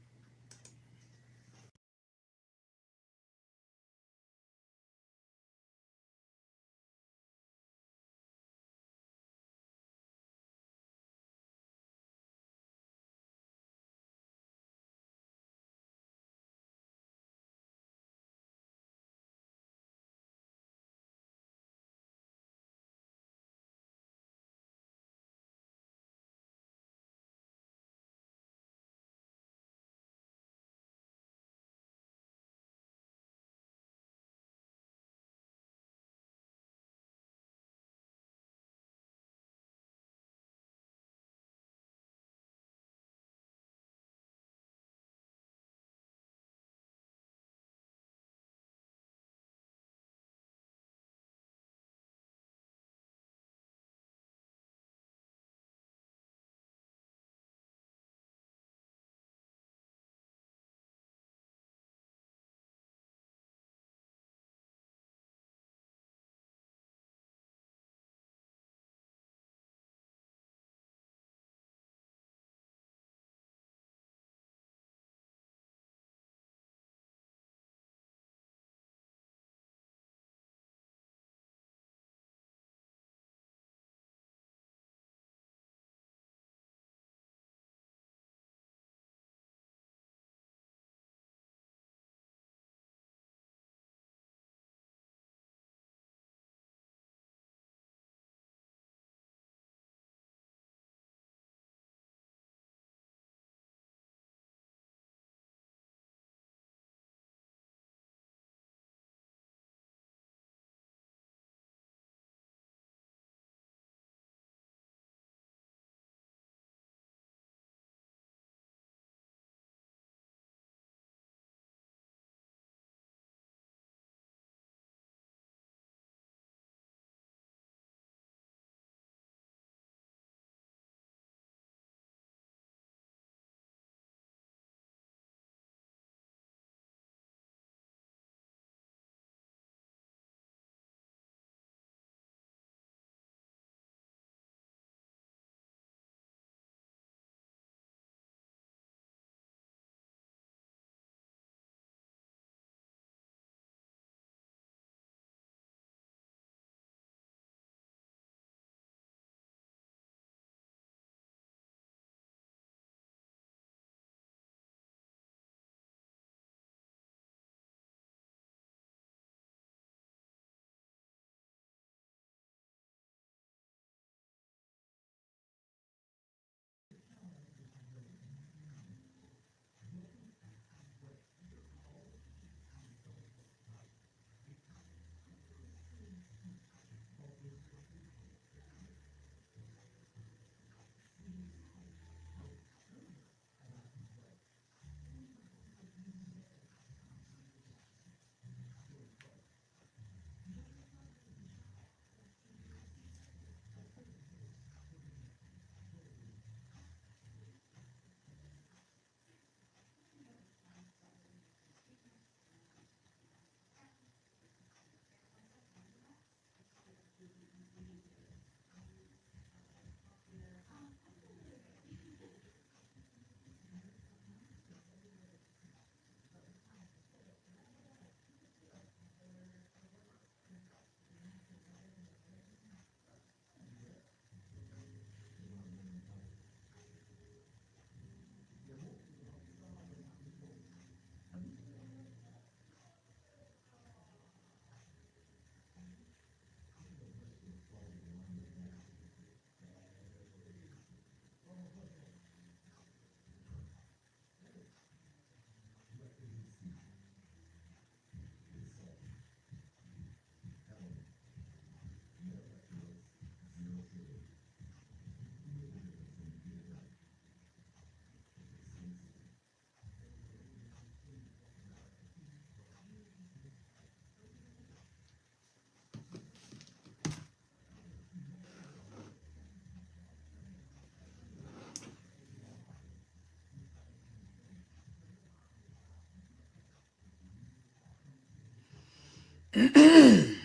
I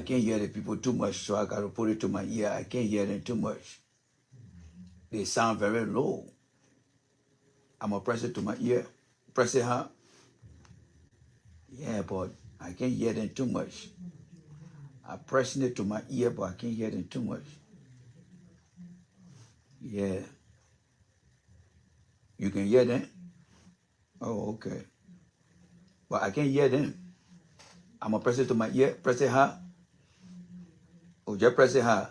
can't hear the people too much, so I got to put it to my ear. I can't hear them too much. They sound very low. I'm going to press it to my ear. Press it, huh? Yeah, but I can't hear them too much. I'm pressing it to my ear, but I can't hear them too much. Yeah. You can hear them? Oh, okay. But I can't hear them. I'm going to press it to my ear. Press it, huh? Oh, just press it, huh?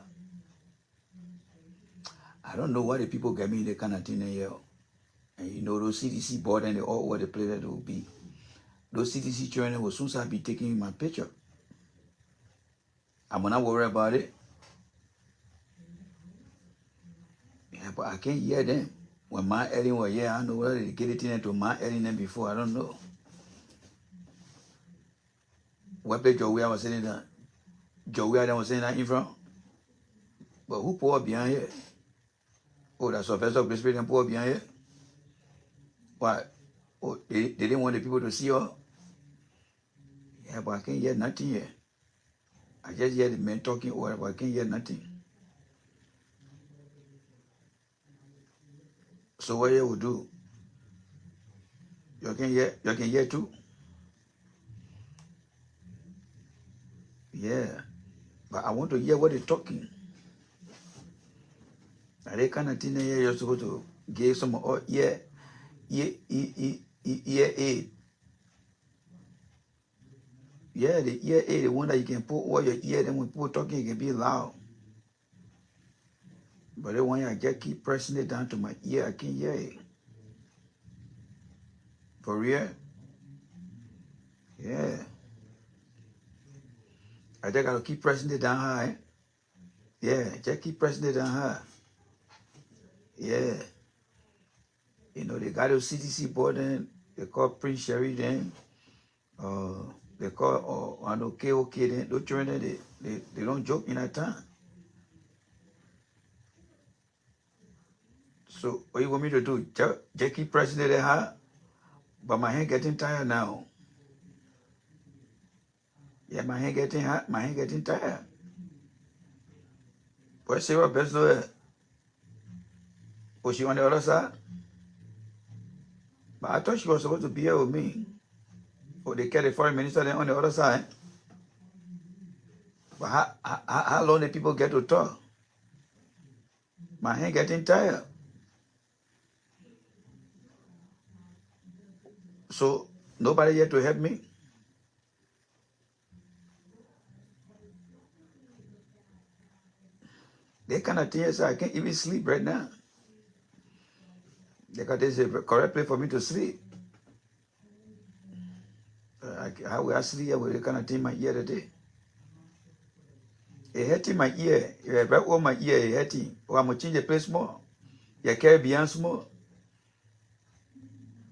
I don't know why the people get me the kind of thing in here. And you know, those CDC board and they all over the place that will be. Those CDC children will soon start be taking my picture. I'm not worried about it. Yeah, but I can't hear them. When my Ellen was here, I don't know whether they get it into my Ellen them before. I don't know. What place Joey was sitting down? Joey was sitting down in front. But who pour behind here? Oh, that's Professor Crispy and pour behind here. Why? Oh, they didn't want the people to see her. Yeah, but I can't hear nothing here. I just hear the men talking over, but I can't hear nothing. So what you will do? You can hear too? Yeah. But I want to hear what they're talking. Are they kind of thing here you're supposed to give some ear aid? Yeah, the ear aid, the one that you can put over your ear, then when people talking, it can be loud. But the one I just keep pressing it down to my ear, I can't hear it. For real? Yeah. I just gotta keep pressing it down high. Yeah, just keep pressing it down high. Yeah. You know, they got a CDC board then, they call Prince Sherry then, they call I know KOK then, those children they don't joke in that time. So what you want me to do? Just keep pressing it high? But my hand getting tired now. Yeah, my hand getting hot, my hand getting tired. But see what best know it? Was she on the other side? But I thought she was supposed to be here with me. Or they carry the foreign minister then on the other side. But how long do people get to talk? My hand getting tired. So nobody here to help me. They kind of thing, so I can't even sleep right now. Because this is a correct place for me to sleep. How will I sleep with the kind of thing in my ear today? It hurting my ear. You have right over my ear, it hurting. Or I'm going to change the place more. You carry beyond small.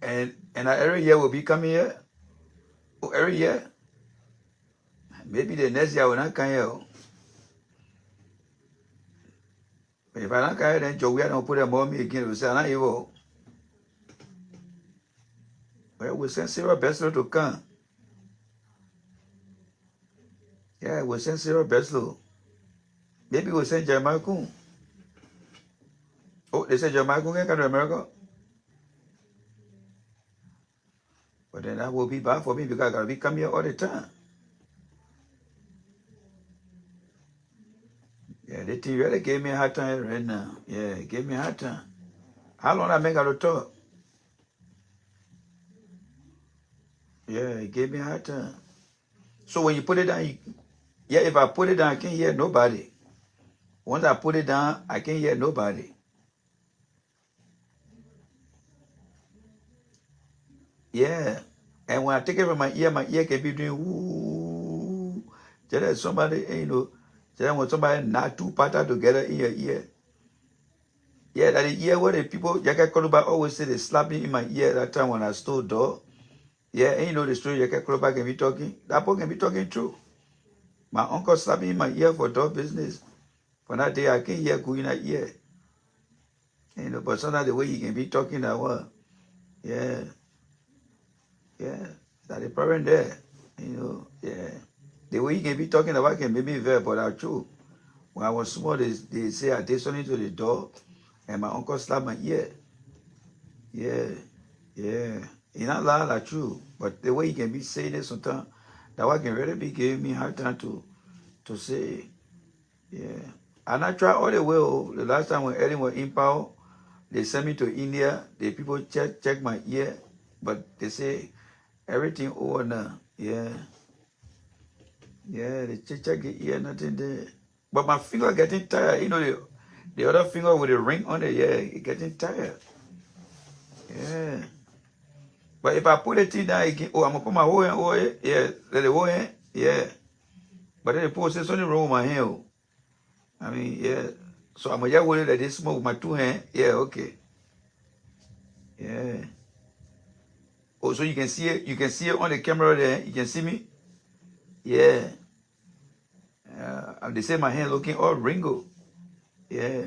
And every year will be coming here. Oh, every year. Maybe the next year I will not come here. But if I don't come here, then Joey don't put them on me again. We say, I'm not evil. Well, we send Sarah Beslow to come. Yeah, we send Sarah Beslow. Maybe we'll send Jeremiah Kuhn. Oh, they said Jeremiah Kuhn can come to America. But then that will be bad for me because I got to be coming here all the time. Yeah, the thing really gave me a hard time right now. Yeah, it gave me a hard time. How long I make out to talk? Yeah, it gave me a hard time. So when you put it down, yeah, if I put it down, I can't hear nobody. Once I put it down, I can't hear nobody. Yeah. And when I take it from my ear can be doing woo. Just like somebody, you know, just when somebody knock two patterns together in your ear. Yeah, that the ear where the people, Jackie Koluba always say they slapping in my ear that time when I stole door. Yeah, and you know the story, Jackie Koluba can be talking. That boy can be talking true. My uncle slapping in my ear for door business. For that day, I can't hear going in that ear. You know, but sometimes the way you can be talking that one. Yeah. Yeah, that's the problem there. Yeah. The way you can be talking about can make me very, but that's true. When I was small, they say I did something to the door, and my uncle slapped my ear. Yeah, yeah. It's not loud, that's true. But the way you can be saying it sometimes, that one can really be giving me a hard time to say. Yeah. And I try all the way. The last time when Ellen was in power, they sent me to India. The people check my ear, but they say everything over now. Yeah. Yeah, they check the ear, nothing there. But my finger getting tired. The other finger with the ring on it, yeah, it getting tired. Yeah. But if I put the thing down again, I'm gonna put my whole hand over it, yeah, let the whole hand, yeah. But then the post says something wrong with my hand. I mean, yeah. So I'm gonna just hold it like this smoke with my two hands. Yeah, okay. Yeah. Oh, so you can see it on the camera there. You can see me? Yeah. They say my hand looking all wrinkled. Yeah.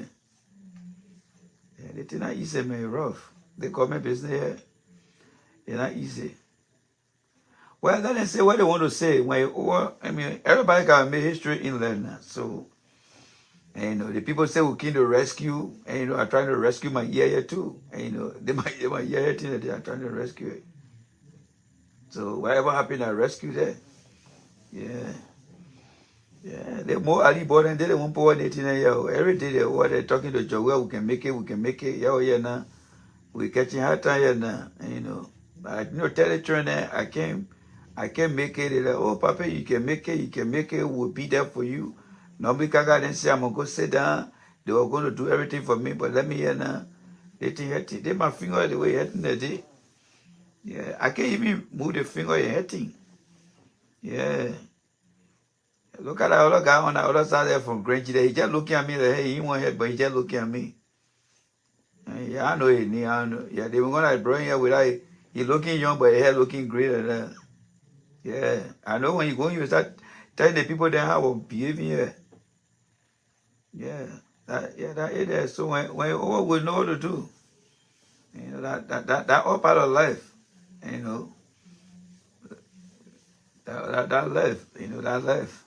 Yeah, they think not easy, man, rough. They call me business here. It's not easy. Well, let them say what they want to say. Everybody can make history in there now. So, the people say we came to rescue, and are trying to rescue my ear here too. And they might ear think that they are trying to rescue it. So whatever happened, I rescued that. Yeah. Yeah, they're more Ali born and they don't want anything here. Every day they're talking to Joel, we can make it. Yeah, now. We're catching hard time here now. I tell the children that I can't make it. They're like, oh Papa, you can make it, we'll be there for you. Nobody can go and say I'm gonna go sit down. They were going to do everything for me, but let me hear now. They think hurting. They my finger the way hurting the day. Yeah, I can't even move the finger and hurting. Yeah. Look at that other guy on the other side there from Grange there. He just looking at me like, hey, he won't hurt, but he just looking at me. Yeah, I know it. I know. Yeah, they were gonna bring here without he looking young, but his hair looking greater. Yeah, I know when you go, you start telling the people then how I'm behaving here. Yeah, that is there. So when all we know what to do, that all part of life, that life, that life.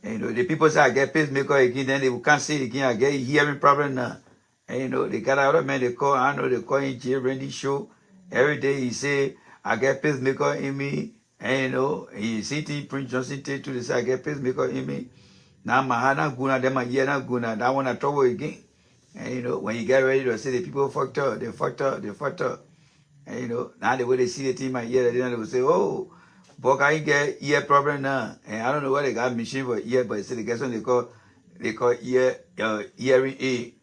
The people say I get pacemaker again, then they can't say it again, I get hearing problem now. And they got other man they call, I know they call him J. Randy Show. Every day he say, I get pacemaker in me. And he see thing Prince Johnson take to the say I get pacemaker in me. Now my hand not gonna, then my ear not gonna, that one I trouble again. And when you get ready to say the people fucked up, they fucked up. And now the way they see the thing in my ear, they will say, oh, but I get ear problem now, and I don't know what they got machine for ear, but see the guess what they call ear hearing aid.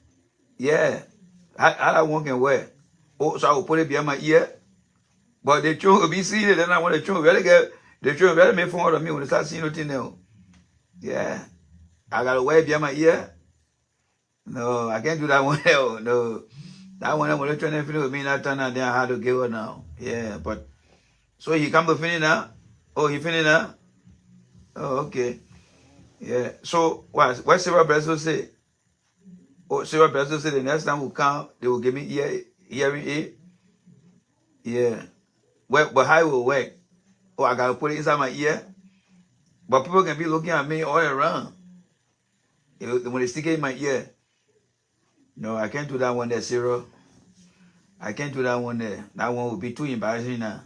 Yeah, how that one can wear. Oh, so I will put it behind my ear, but the children will be seeing it. Then I want the children really get the children really make fun of me when they start seeing nothing now. Yeah, I gotta wear it behind my ear. No, I can't do that one. No, that one I'm gonna try to finish with me that time. And then I had to give her now. Yeah, but so he come to finish now. Oh, he finished now? Oh, okay. Yeah. So, what Sarah Brazil say? Oh, Sarah Brazil say the next time we come, they will give me hearing aid. Yeah. Well, but how it will work? Oh, I got to put it inside my ear. But people can be looking at me all around. When they stick it in my ear. No, I can't do that one there, Sarah. I can't do that one there. That one will be too embarrassing now.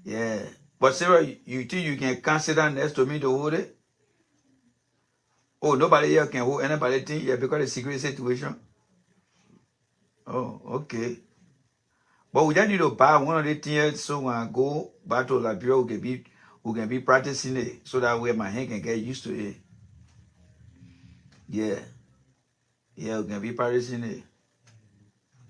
Yeah. But Sarah, you think you can consider next to me to hold it? Oh, nobody here can hold anybody thing here because it's a secret situation. Oh, okay. But we just need to buy one of the things so when I go back to Liberia, we can be practicing it so that way my hand can get used to it. Yeah. Yeah, we can be practicing it.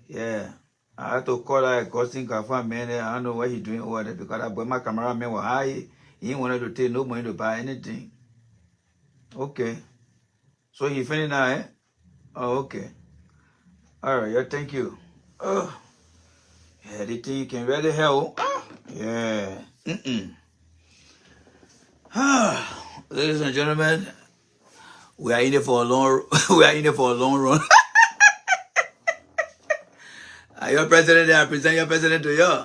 Yeah. I had to call her a costing Kafa man. I don't know what he's doing over there because I bought my cameraman was high. He ain't wanted to take no money to buy anything. Okay. So he finished now, eh? Oh, okay. All right, yeah, thank you. Oh, yeah, the thing can really help. Yeah. Ladies and gentlemen, we are in it for a long run. Your president, I present your president to you.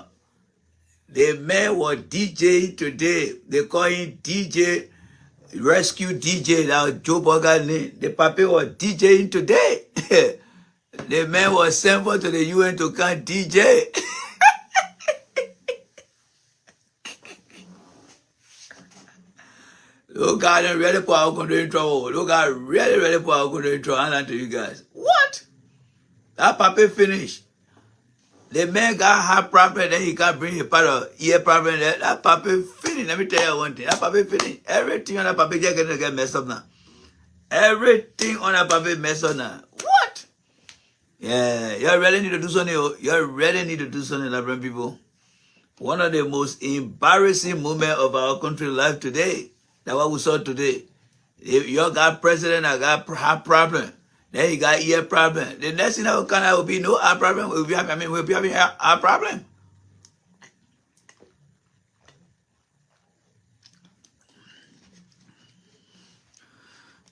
The man was DJ today. They call him DJ, Rescue DJ. That was Joe Burger name. The papi was DJing today. The man was sent for to the UN to come DJ. Look at them really put our country in trouble. Look at really put our country in trouble. I'm not to you guys. What? That papi finished. The man got heart problem, then he can't bring a part of ear problem. That papi finished. Let me tell you one thing. That papi finished. Everything on that papi just gonna get messed up now. Everything on that papi messed up now. What? Yeah, you really need to do something. You really need to do something, Liberian people. One of the most embarrassing moments of our country life today. That's what we saw today. If you got president, I got heart problem. Then you got ear problem. The next thing that will come out will be no heart problem. We'll be having heart problem.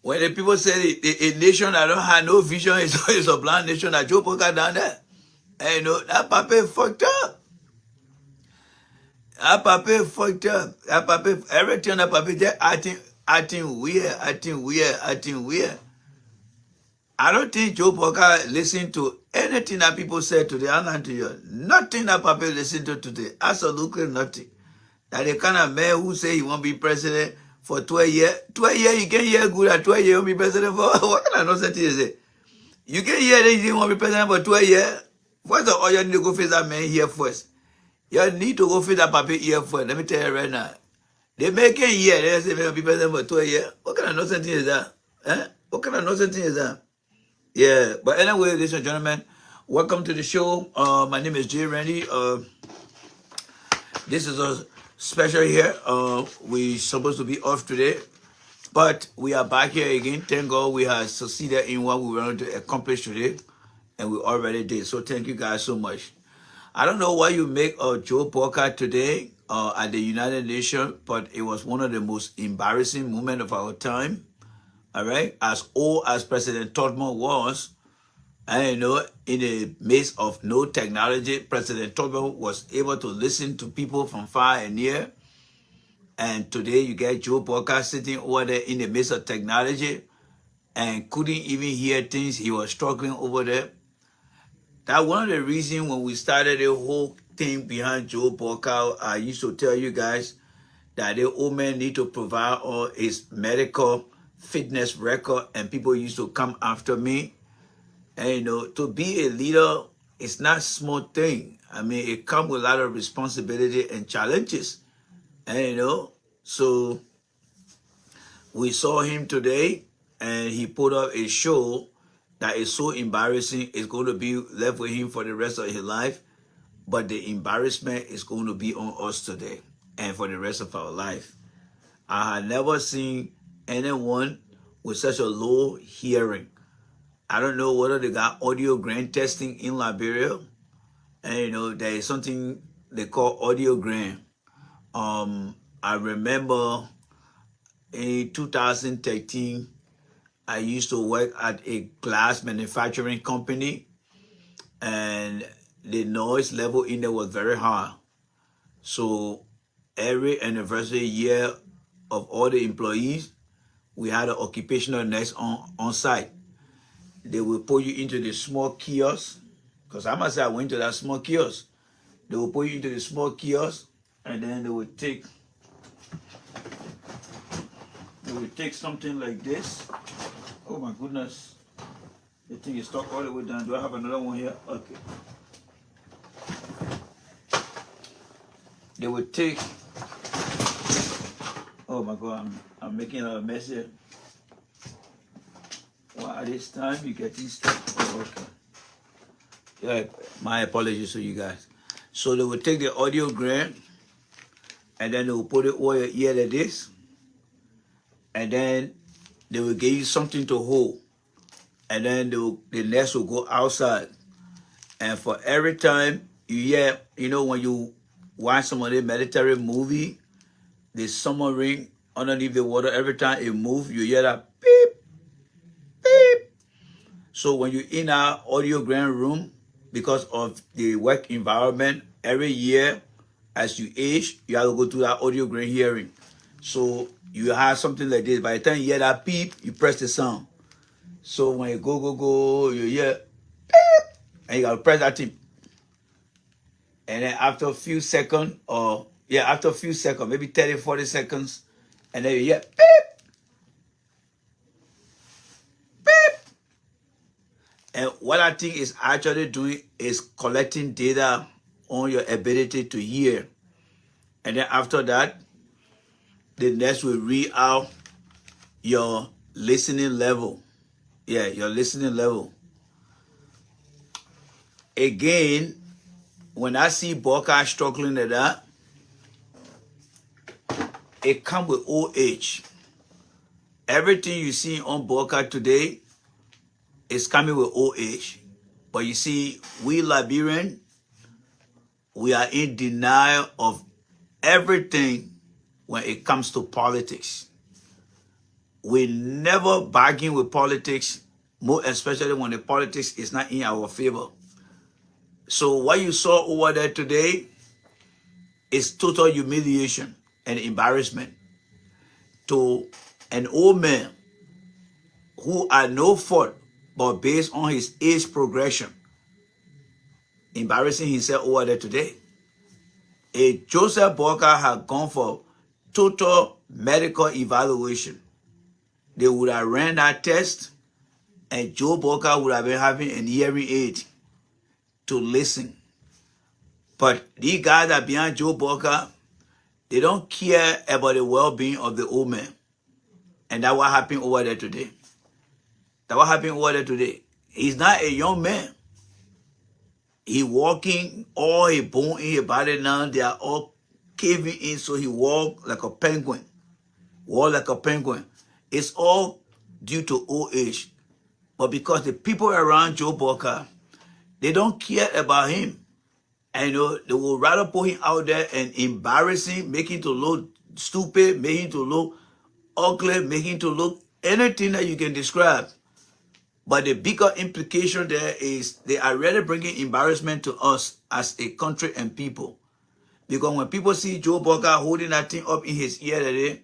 When the people say a nation that don't have no vision is a blind nation, that Joe Poker down there. And you know, that papi fucked up. That papi fucked up. That papi, everything that papi just acting weird. I don't think Joe Poker listened to anything that people said today. I'm not to you. Nothing that papi listened to today. Absolutely nothing. That the kind of man who say he won't be president for 12 years. 12 years, you can't hear good at 12 years you won't be president for. What kind of nonsense is it? You can't hear that you didn't want to be president for 12 years. First of all, you need to go face that man here first. You need to go face that papi here first. Let me tell you right now. They make it here. They say they'll be president for 12 years. What kind of nonsense is that? Eh? What kind of nonsense is that? Yeah, but anyway, ladies and gentlemen, welcome to the show. My name is Jay Randy. This is a special here. We supposed to be off today, but we are back here again. Thank God we have succeeded in what we wanted to accomplish today, and we already did. So thank you guys so much. I don't know why you make a Joe Poker today at the United Nations, but it was one of the most embarrassing moments of our time. All right, as old as President Todman was, and you know, in the midst of no technology, President Todman was able to listen to people from far and near. And today you get Joe Poker sitting over there in the midst of technology and couldn't even hear things. He was struggling over there. That's one of the reasons when we started the whole thing behind Joe Poker, I used to tell you guys that the old man need to provide all his medical fitness record, and people used to come after me. And you know, to be a leader, it's not a small thing. I mean, it comes with a lot of responsibility and challenges. And you know, so we saw him today, and he put up a show that is so embarrassing. It's going to be left with him for the rest of his life. But the embarrassment is going to be on us today and for the rest of our life. I have never seen anyone with such a low hearing. I don't know whether they got audiogram testing in Liberia. And you know, there is something they call audiogram. I remember in 2013, I used to work at a glass manufacturing company, and the noise level in there was very high. So every anniversary year of all the employees, we had an occupational nurse on site. They will put you into the small kiosk, because I must say I went to that small kiosk. They will put you into the small kiosk, and then they will take something like this. Oh my goodness. The thing is stuck all the way down. Do I have another one here? Okay. They will take, oh my God, I'm making a mess here. Well, at this time you get these stuff. Oh, okay. Yeah, my apologies to you guys. So they will take the audiogram, and then they will put it over your ear like this, and then they will give you something to hold, and then the nurse will go outside, and for every time you hear, you know, when you watch some of the military movie, the submarine underneath the water, every time it moves, you hear that beep, beep. So when you're in our audiogram room, because of the work environment. Every year, as you age, you have to go through that audiogram hearing. So you have something like this. By the time you hear that beep, you press the sound. So when you go, you hear beep, and you gotta press that thing. And then after a few seconds, after a few seconds, maybe 30, 40 seconds, and then you hear beep, beep. And what I think is actually doing is collecting data on your ability to hear. And then after that, the next will read out your listening level. Yeah, your listening level. Again, when I see Boca struggling at that, it comes with old age. Everything you see on Boca today is coming with old age. But you see, we Liberians, we are in denial of everything when it comes to politics. We never bargain with politics, more especially when the politics is not in our favor. So what you saw over there today is total humiliation and embarrassment to an old man who had no fault, but based on his age progression, embarrassing himself over there today. If Joseph Boca had gone for total medical evaluation, they would have ran that test and Joe Boca would have been having an hearing aid to listen. But these guys that behind Joe Boca, they don't care about the well-being of the old man. And that's what happened over there today. That's what happened over there today. He's not a young man. He walking, all his bone in his body now, they are all caving in, so he walk like a penguin. Walk like a penguin. It's all due to old age. But because the people around Joe Boca, they don't care about him. And they will rather put him out there and embarrass him, make him to look stupid, make him to look ugly, make him to look anything that you can describe. But the bigger implication there is they are really bringing embarrassment to us as a country and people. Because when people see Joe Boca holding that thing up in his ear today,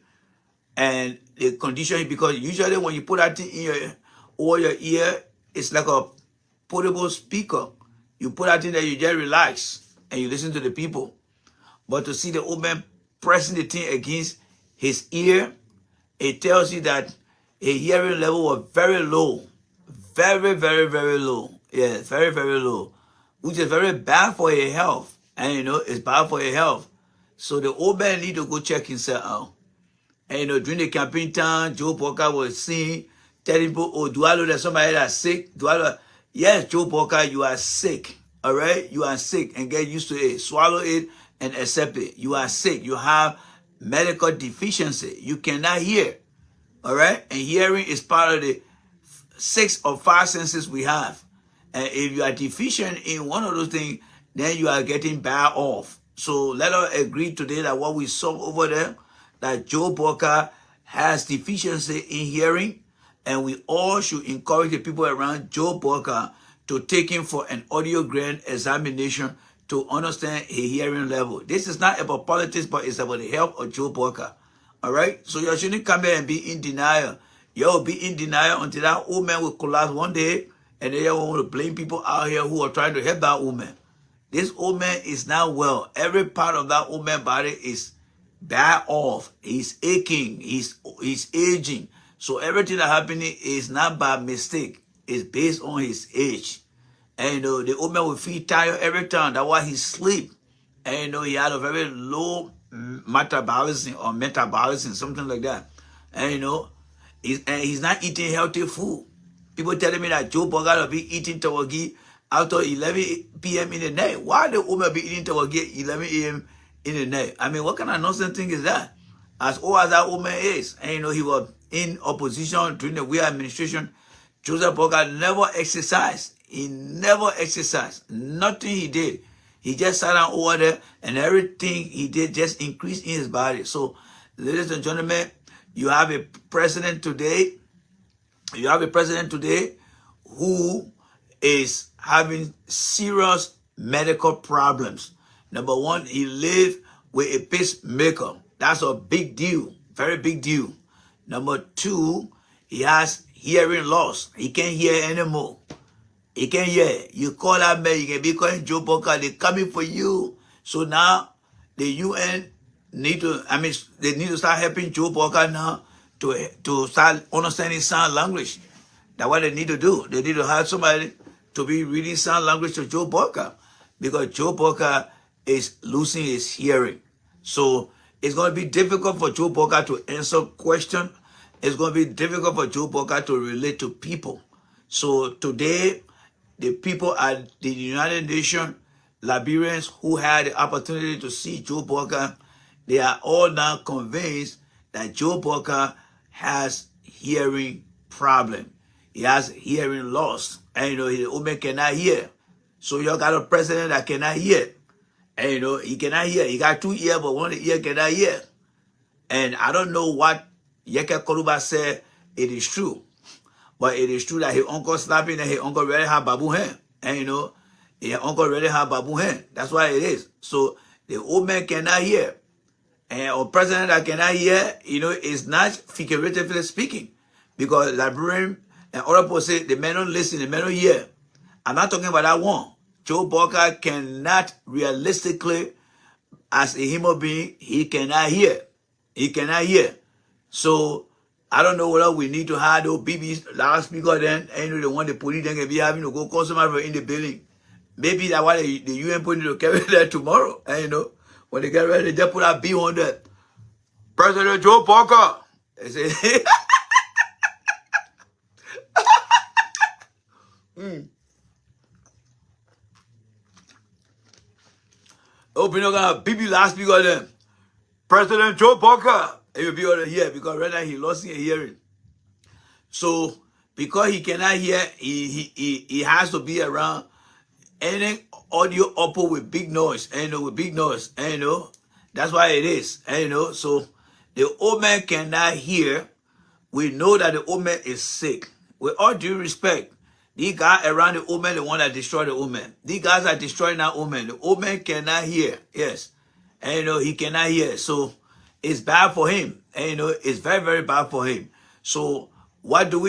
and the condition, because usually when you put that thing in over your ear, it's like a portable speaker. You put that thing there, you just relax and you listen to the people. But to see the old man pressing the thing against his ear, it tells you that his hearing level was very low. Very, very, very low. Yeah, very, very low. Which is very bad for your health. And it's bad for your health. So the old man need to go check himself out. And during the campaign time, Joe Boca was seen telling people, oh, do I know that somebody that's sick? Yes, Joe Boca, you are sick. All right? You are sick and get used to it. Swallow it and accept it. You are sick. You have medical deficiency. You cannot hear. All right? And hearing is part of the 6 or 5 senses we have. And if you are deficient in one of those things, then you are getting bad off. So let us agree today that what we saw over there, that Joe Boca has deficiency in hearing, and we all should encourage the people around Joe Boca to take him for an audiogram examination to understand his hearing level. This is not about politics, but it's about the health of Joe Boca. All right? So you shouldn't come here and be in denial. You'll be in denial until that old man will collapse one day, and then you want to blame people out here who are trying to help that old man. This old man is not well. Every part of that old man's body is bad off. He's aching. He's aging. So everything that happening is not by mistake. It's based on his age. And the old man will feel tired every time. That's why he sleep. And he had a very low metabolism or metabolism, something like that. And he's not eating healthy food. People telling me that Joe Boca will be eating tawagi after 11 p.m. in the night. Why the woman be eating tawagi 11 a.m. in the night? I mean, what kind of nonsense thing is that? As old as that woman is, and he was in opposition during the Weir administration, Joseph Boca never exercised. He never exercised. Nothing he did. He just sat down over there, and everything he did just increased in his body. So, ladies and gentlemen, you have a president today. You have a president today who is having serious medical problems. Number one, he lived with a pacemaker. That's a big deal, very big deal. Number two, he has hearing loss. He can't hear anymore. He can't hear. You call that man, you can be calling Joe Parker, they're coming for you. So now the UN need to, they need to start helping Joe Parker now to start understanding sign language. That's what they need to do. They need to have somebody to be reading sign language to Joe Parker, because Joe Parker is losing his hearing. So it's going to be difficult for Joe Parker to answer questions. It's going to be difficult for Joe Parker to relate to people. So today, the people at the United Nations, Liberians who had the opportunity to see Joe Parker, they are all now convinced that Joe Parker has hearing problem. He has hearing loss. And the old man cannot hear. So you got a president that cannot hear. And he cannot hear. He got two ears, but one ear cannot hear. And I don't know what Yeke Koruba said. It is true. But it is true that his uncle slapping and his uncle really have babu hand. And his uncle really have babu hand. That's why it is. So the old man cannot hear. And a president that cannot hear, is not figuratively speaking. Because Liberian and other people say the men don't listen, the men don't hear. I'm not talking about that one. Joe Parker cannot realistically, as a human being, he cannot hear. He cannot hear. So I don't know whether we need to have those BB loudspeaker then, and the one the police then can be having to go call somebody in the building. Maybe that's why the UN put it to carry that tomorrow. And when they get ready, they put out B100. President Joe Parker. They say, Open up gonna BB loudspeaker then. President Joe Parker. He will be able to hear because right now he lost his hearing. So because he cannot hear, he has to be around any audio output with big noise, with big noise, that's why it is, so the old man cannot hear. We know that the old man is sick. With all due respect, these guys around the old man, the one that destroyed the old man. These guys are destroying that old man. The old man cannot hear, yes, he cannot hear. So it's bad for him, it's very, very bad for him. So what do?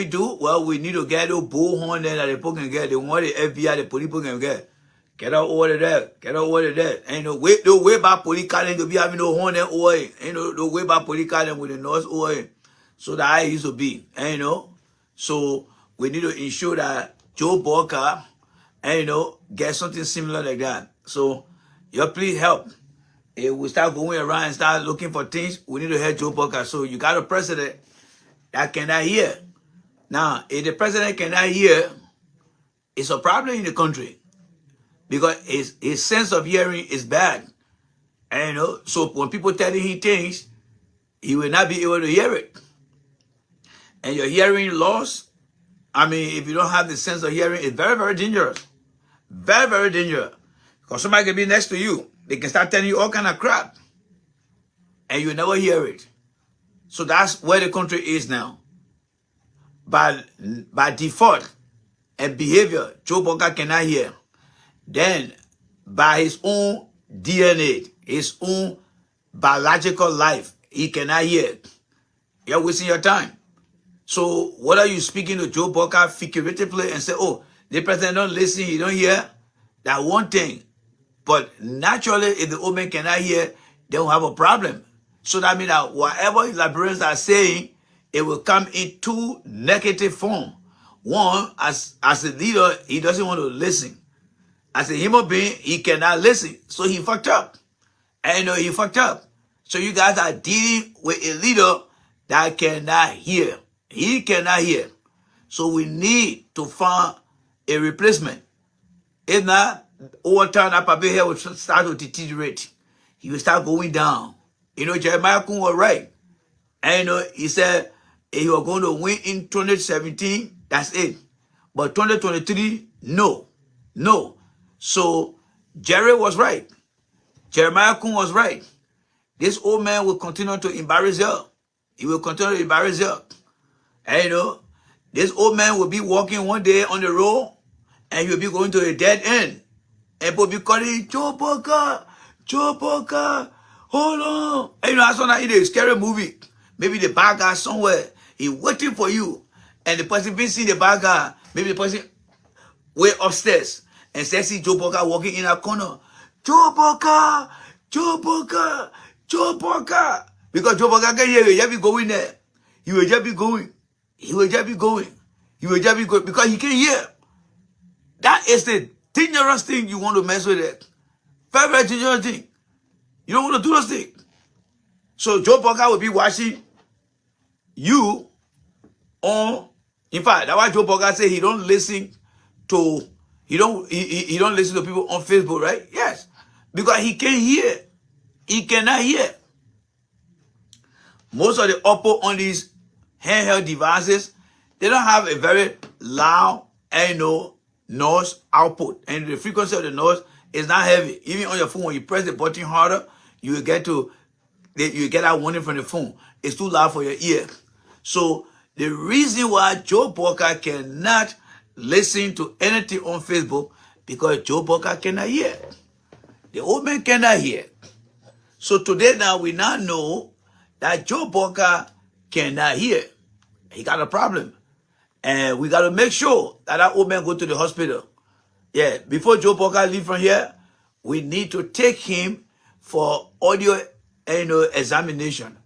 Well, we need to get those bullhorn there that the people can get. They want the FBI, the police can get. Get out over there. Get out over there. Ain't no way by police calling to be having no horn and oil. Ain't no way by police calling with the noise oil. So that I used to be. So we need to ensure that Joe Parker, get something similar like that. So you please help. If we start going around and start looking for things, we need to help Joe Parker. So you got a president that cannot hear. Now, if the president cannot hear, it's a problem in the country. Because his sense of hearing is bad. So when people tell him things, he will not be able to hear it. And your hearing loss, if you don't have the sense of hearing, it's very, very dangerous. Very, very dangerous. Because somebody can be next to you. They can start telling you all kind of crap. And you never hear it. So that's where the country is now. By default and behavior, Joe Parker cannot hear. Then, by his own DNA, his own biological life, he cannot hear. You're wasting your time. So, what are you speaking to Joe Parker figuratively and say, oh, the president don't listen, he don't hear? That one thing. But naturally, if the old man cannot hear, they will have a problem. So that means that whatever Liberians are saying, it will come in two negative form. One, as a leader, he doesn't want to listen. As a human being, he cannot listen. So he fucked up. And he fucked up. So you guys are dealing with a leader that cannot hear. He cannot hear. So we need to find a replacement. If not, over time, that Papa here will start to deteriorate. He will start going down. Jeremiah Kun was right. And he said he was going to win in 2017. That's it. But 2023, no. No. So Jerry was right. Jeremiah Kun was right. This old man will continue to embarrass you. He will continue to embarrass you. And this old man will be walking one day on the road and you'll be going to a dead end. And people be calling, Joe Parker, hold on. And you know, that's not in a scary movie. Maybe the bad guy somewhere, he waiting for you. And the person been seeing the bad guy. Maybe the person way upstairs. And see Joe Parker walking in a corner. Joe Parker. Because Joe Parker can hear you, just be going there. He will just be going. Because he can hear. That is the dangerous thing you want to mess with it. Very, very dangerous thing. You don't want to do those things. So Joe Parker will be watching you on. In fact, that's why Joe Parker say he don't listen to he don't listen to people on Facebook, right? Yes, because he can't hear. He cannot hear. Most of the Oppo on these handheld devices, they don't have a very loud, noise output, and the frequency of the noise is not heavy. Even on your phone, when you press the button harder, you will get that warning from the phone. It's too loud for your ear. So the reason why Joe Parker cannot listen to anything on Facebook, because Joe Parker cannot hear. The old man cannot hear. So today now we now know that Joe Parker cannot hear. He got a problem. And we got to make sure that old man go to the hospital. Yeah, before Joe Parker leave from here, we need to take him for audio examination.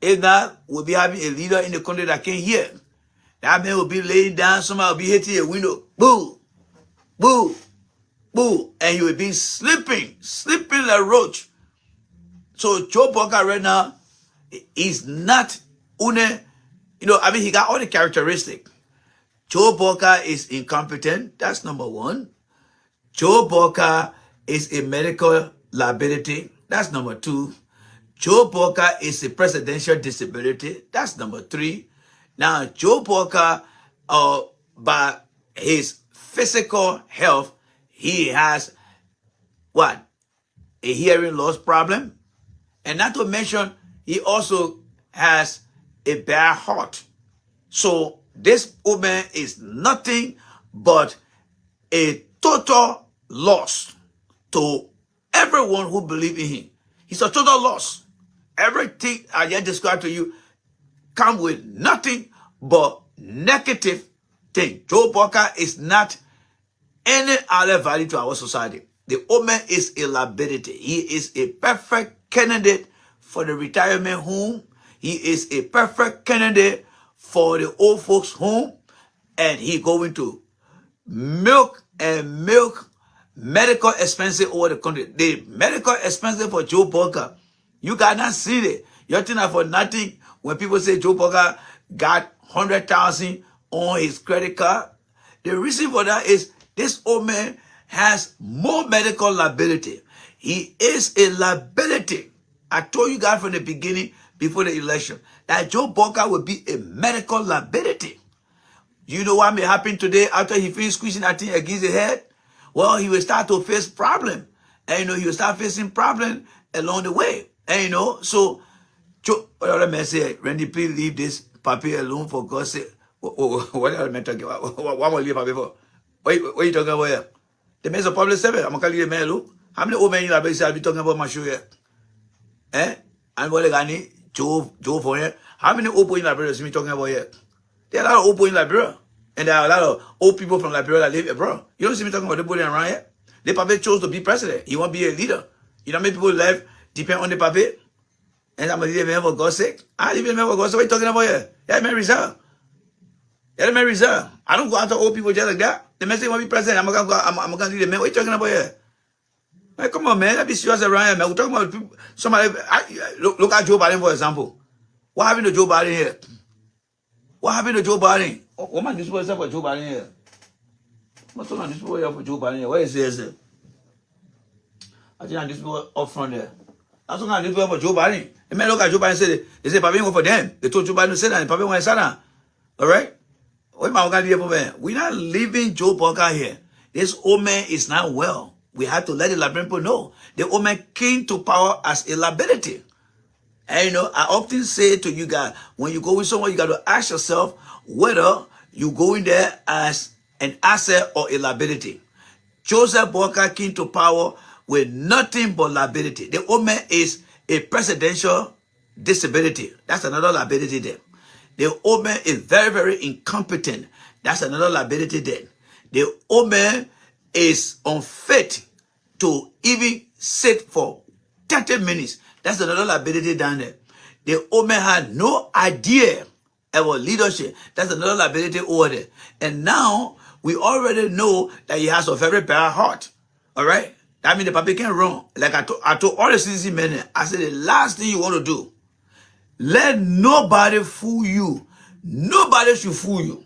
If not, we'll be having a leader in the country that can't hear. That man will be laying down, somebody will be hitting a window. Boo, boo, boo. And he will be sleeping like a roach. So Joe Parker right now is not, he got all the characteristics. Joe Parker is incompetent. That's number one. Joe Parker is a medical liability. That's number two. Joe Parker is a presidential disability. That's number three. Now, Joe Parker, by his physical health, he has what? A hearing loss problem. And not to mention, he also has a bad heart. So this woman is nothing but a total loss to everyone who believes in him. He's a total loss. Everything I just described to you comes with nothing but negative thing. Joe Parker is not any other value to our society. The woman is a liability. He is a perfect candidate for the retirement home. He is a perfect candidate for the old folks home. And he going to milk medical expenses over the country. The medical expenses for Joe Parker, you cannot see it. You're thinking for nothing when people say Joe Parker got 100,000 on his credit card. The reason for that is this old man has more medical liability. He is a liability. I told you guys from the beginning, before the election, that Joe Parker will be a medical liability. You know what may happen today after he finished squeezing that thing against the head? Well, he will start to face problem. And he will start facing problem along the way. And so what other man said, Randy, please leave this puppy alone for God's sake. What other man talking about? What will leave puppy for? What are you talking about here? The man's a public servant. I'm gonna leave the man alone. How many old men in Liberia I'll be talking about my show here? And what they Joe for here? How many old people in Liberia see me talking about here? There are a lot of old people in Liberia. And there are a lot of old people from Liberia that live abroad. You don't see me talking about the body around here. The puppet chose to be president. He won't be a leader. You know how many people left depend on the puppet? And I'm going to leave him for God's sake. I leave him for God's sake. What are you talking about here? That man reserve. That man reserve. I don't go after old people just like that. The man say he want to be president. I'm going to leave the man. What are you talking about here? Like, come on, man. Let's be serious around here, man. We're talking about people. Somebody, look at Joe Biden, for example. What happened to Joe Biden here? What happened to Joe Biden? What man this for Joe Biden here? What's on this boy here for Joe Biden here? Where is this? I think this boy up front there. That's what this boy for Joe Biden. The man look at Joe Biden and say, they say, Papa, go for them. They told Joe Biden to say that, and Papa went to say that. All right? What am I going to do for? We're not leaving Joe Parker here. This old man is not well. We have to let the Liberian people know. The old man came to power as a liability. And I often say to you guys, when you go with someone, you got to ask yourself whether you go in there as an asset or a liability. Joseph Boakai came to power with nothing but liability. The old man is a presidential disability. That's another liability there. The old man is very, very incompetent. That's another liability there. The old man is unfit to even sit for 30 minutes. That's another liability down there. The old man had no idea about leadership. That's another liability over there. And now we already know that he has a very bad heart. All right? That means the papi can run. Like I told all the CCC men, I said the last thing you want to do, let nobody fool you. Nobody should fool you.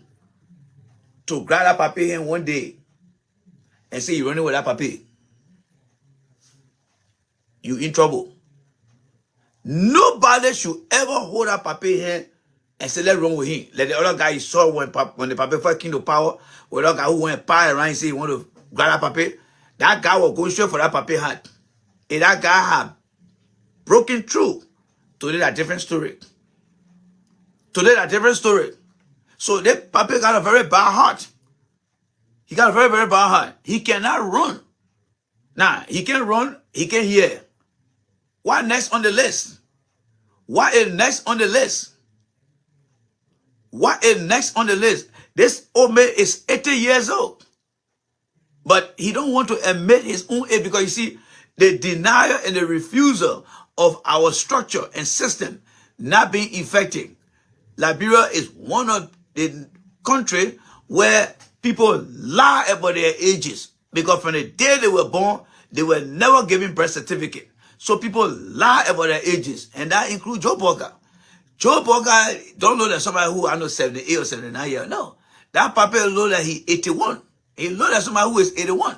To grab that papi hand one day and say you're running with that papi. You in trouble. Nobody should ever hold that papi hand and say let's run with him. Like the other guy you saw when the papi first came to power, or the other guy who went and pie around and say he want to grab that papi. That guy was going straight for that papi hand. And that guy had broken through. Today a different story. Today a different story. So that papi got a very bad heart. He got a very, very bad heart. He cannot run. Now, he can run, he can hear. What next on the list? What is next on the list? What is next on the list? This old man is 80 years old. But he don't want to admit his own age because you see, the denial and the refusal of our structure and system not being effective. Liberia is one of the countries where people lie about their ages because from the day they were born, they were never given birth certificate. So people lie about their ages, and that includes Joe Boakai. Joe Boakai don't know that somebody who I know 78 or 79 years. No, that papa know that he 81. He know that somebody who is 81.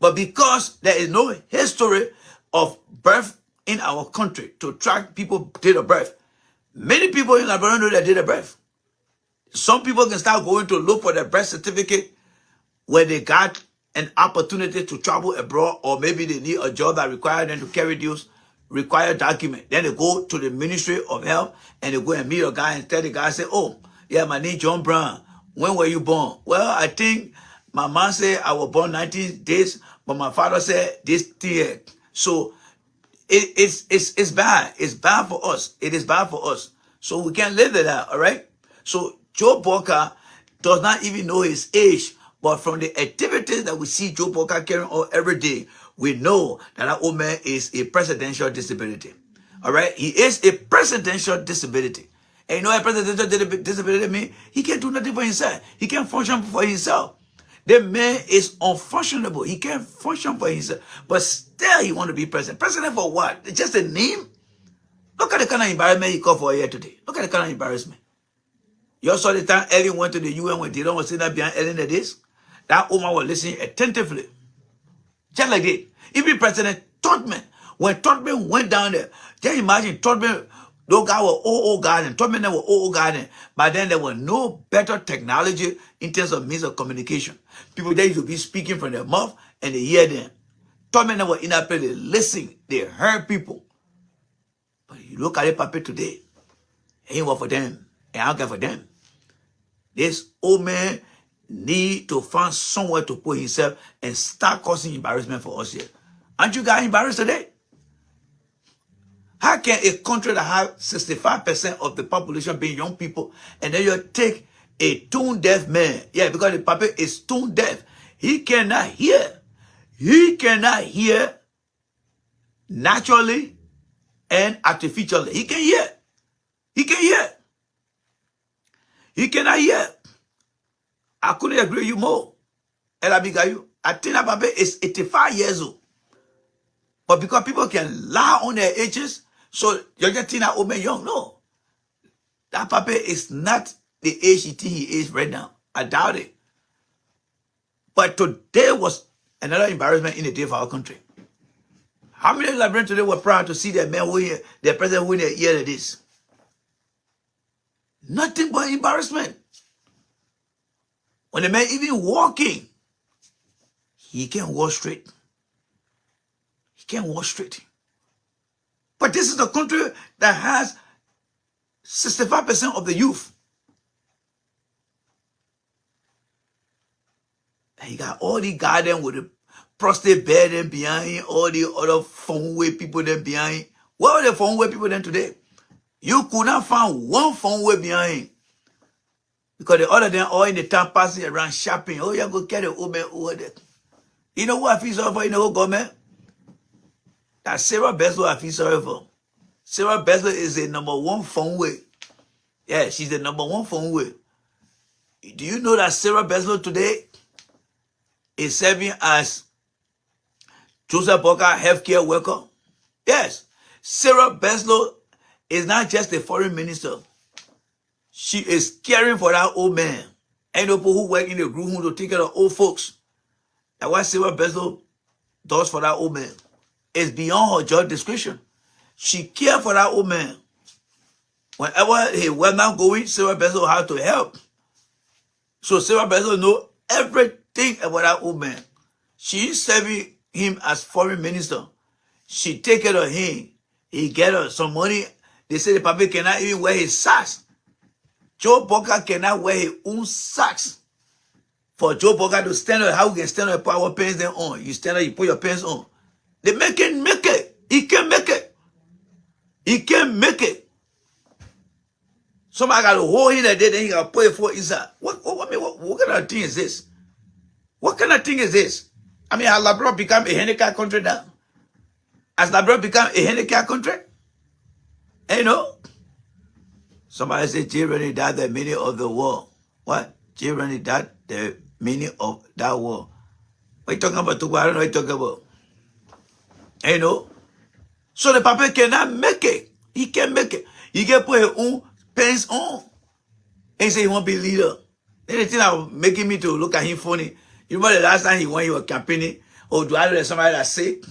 But because there is no history of birth in our country to track people date of birth, many people in Liberia know their date of birth. Some people can start going to look for their birth certificate when they got an opportunity to travel abroad, or maybe they need a job that requires them to carry those required documents. Then they go to the Ministry of Health and they go and meet a guy and tell the guy, say, oh, yeah, my name is John Brown. When were you born? Well, I think my mom said I was born 19 days, but my father said this year. So it's bad. It's bad for us. It is bad for us. So we can't live with that, all right? So Joe Boakai does not even know his age, but from the activities that we see Joe Boakai carrying on every day, we know that old man is a presidential disability. All right? He is a presidential disability. And you know what a presidential disability means? He can't do nothing for himself. He can't function for himself. The man is unfunctionable. He can't function for himself. But still he want to be president. President for what? It's just a name? Look at the kind of embarrassment he called for here today. Look at the kind of embarrassment. You saw the time Ellen went to the UN when Dylan was sitting there behind Ellen at this. That woman was listening attentively. Just like that. Even President Todman, when Todman went down there, just imagine Todman, those guys were old guys, and Todman were old guys, but then there was no better technology in terms of means of communication. People there used to be speaking from their mouth and they hear them. Todman were in that place, they listen, they heard people. But you look at the paper today, it ain't work for them, and I don't care for them. This old man need to find somewhere to put himself and start causing embarrassment for us here. Aren't you guys embarrassed today? How can a country that has 65% of the population being young people, and then you take a tone-deaf man? Yeah, because the papa is tone-deaf. He cannot hear. He cannot hear naturally and artificially. He can hear. He can hear. He cannot hear. I couldn't agree with you more. I think that Papa is 85 years old. But because people can lie on their ages, so you're just thinking that old man young. No. That Papa is not the age he is right now. I doubt it. But today was another embarrassment in the day for our country. How many Liberians today were proud to see their man win, their president win a year like this? Nothing but embarrassment. When the man even walking, he can't walk straight. He can't walk straight. But this is a country that has 65% of the youth. He got all the garden with the prostate bed and behind, all the other phone way people then behind. Where are the phone way people then today? You could not find one phone way behind. Because the other them all in the town passing around shopping. Oh, you go carry the old man over there. You know what I feel sorry for in the whole government? That Sarah Beslow I feel sorry for. Sarah Beslow is the #1 phone way. Yeah, she's the #1 phone way. Do you know that Sarah Beslow today is serving as Joseph Boca healthcare worker? Yes. Sarah Beslow is not just a foreign minister. She is caring for that old man. And people who work in the group home to take care of old folks. That's what Sarah Beslow does for that old man. It's beyond her job description. She cares for that old man. Whenever he was not going, Sarah Beslow had to help. So Sarah Beslow knows everything about that old man. She is serving him as foreign minister. She take care of him. He get her some money. They say the papa cannot even wear his socks. Joe Boca cannot wear his own socks. For Joe Boca to stand up, how we can stand up and put our pants then on? You stand up, you put your pants on. They make it. He can't make it. He can't make it. Somebody got to hold him that day, then he got to put it for inside. What kind of thing is this? What kind of thing is this? I mean, has Labrador become a handicap country now? Has Labrador become a handicap country? And you know, somebody said Jay Rennie died the meaning of the war. What? Jay Rennie died the meaning of that war. What are you talking about? I don't know what you're talking about. And you know, so the papa cannot make it. He can't make it. He can put his own pants on. And he say he won't be leader. Then the thing that was making me to look at him funny. You remember the last time he was campaigning? Oh, do I know somebody that's sick?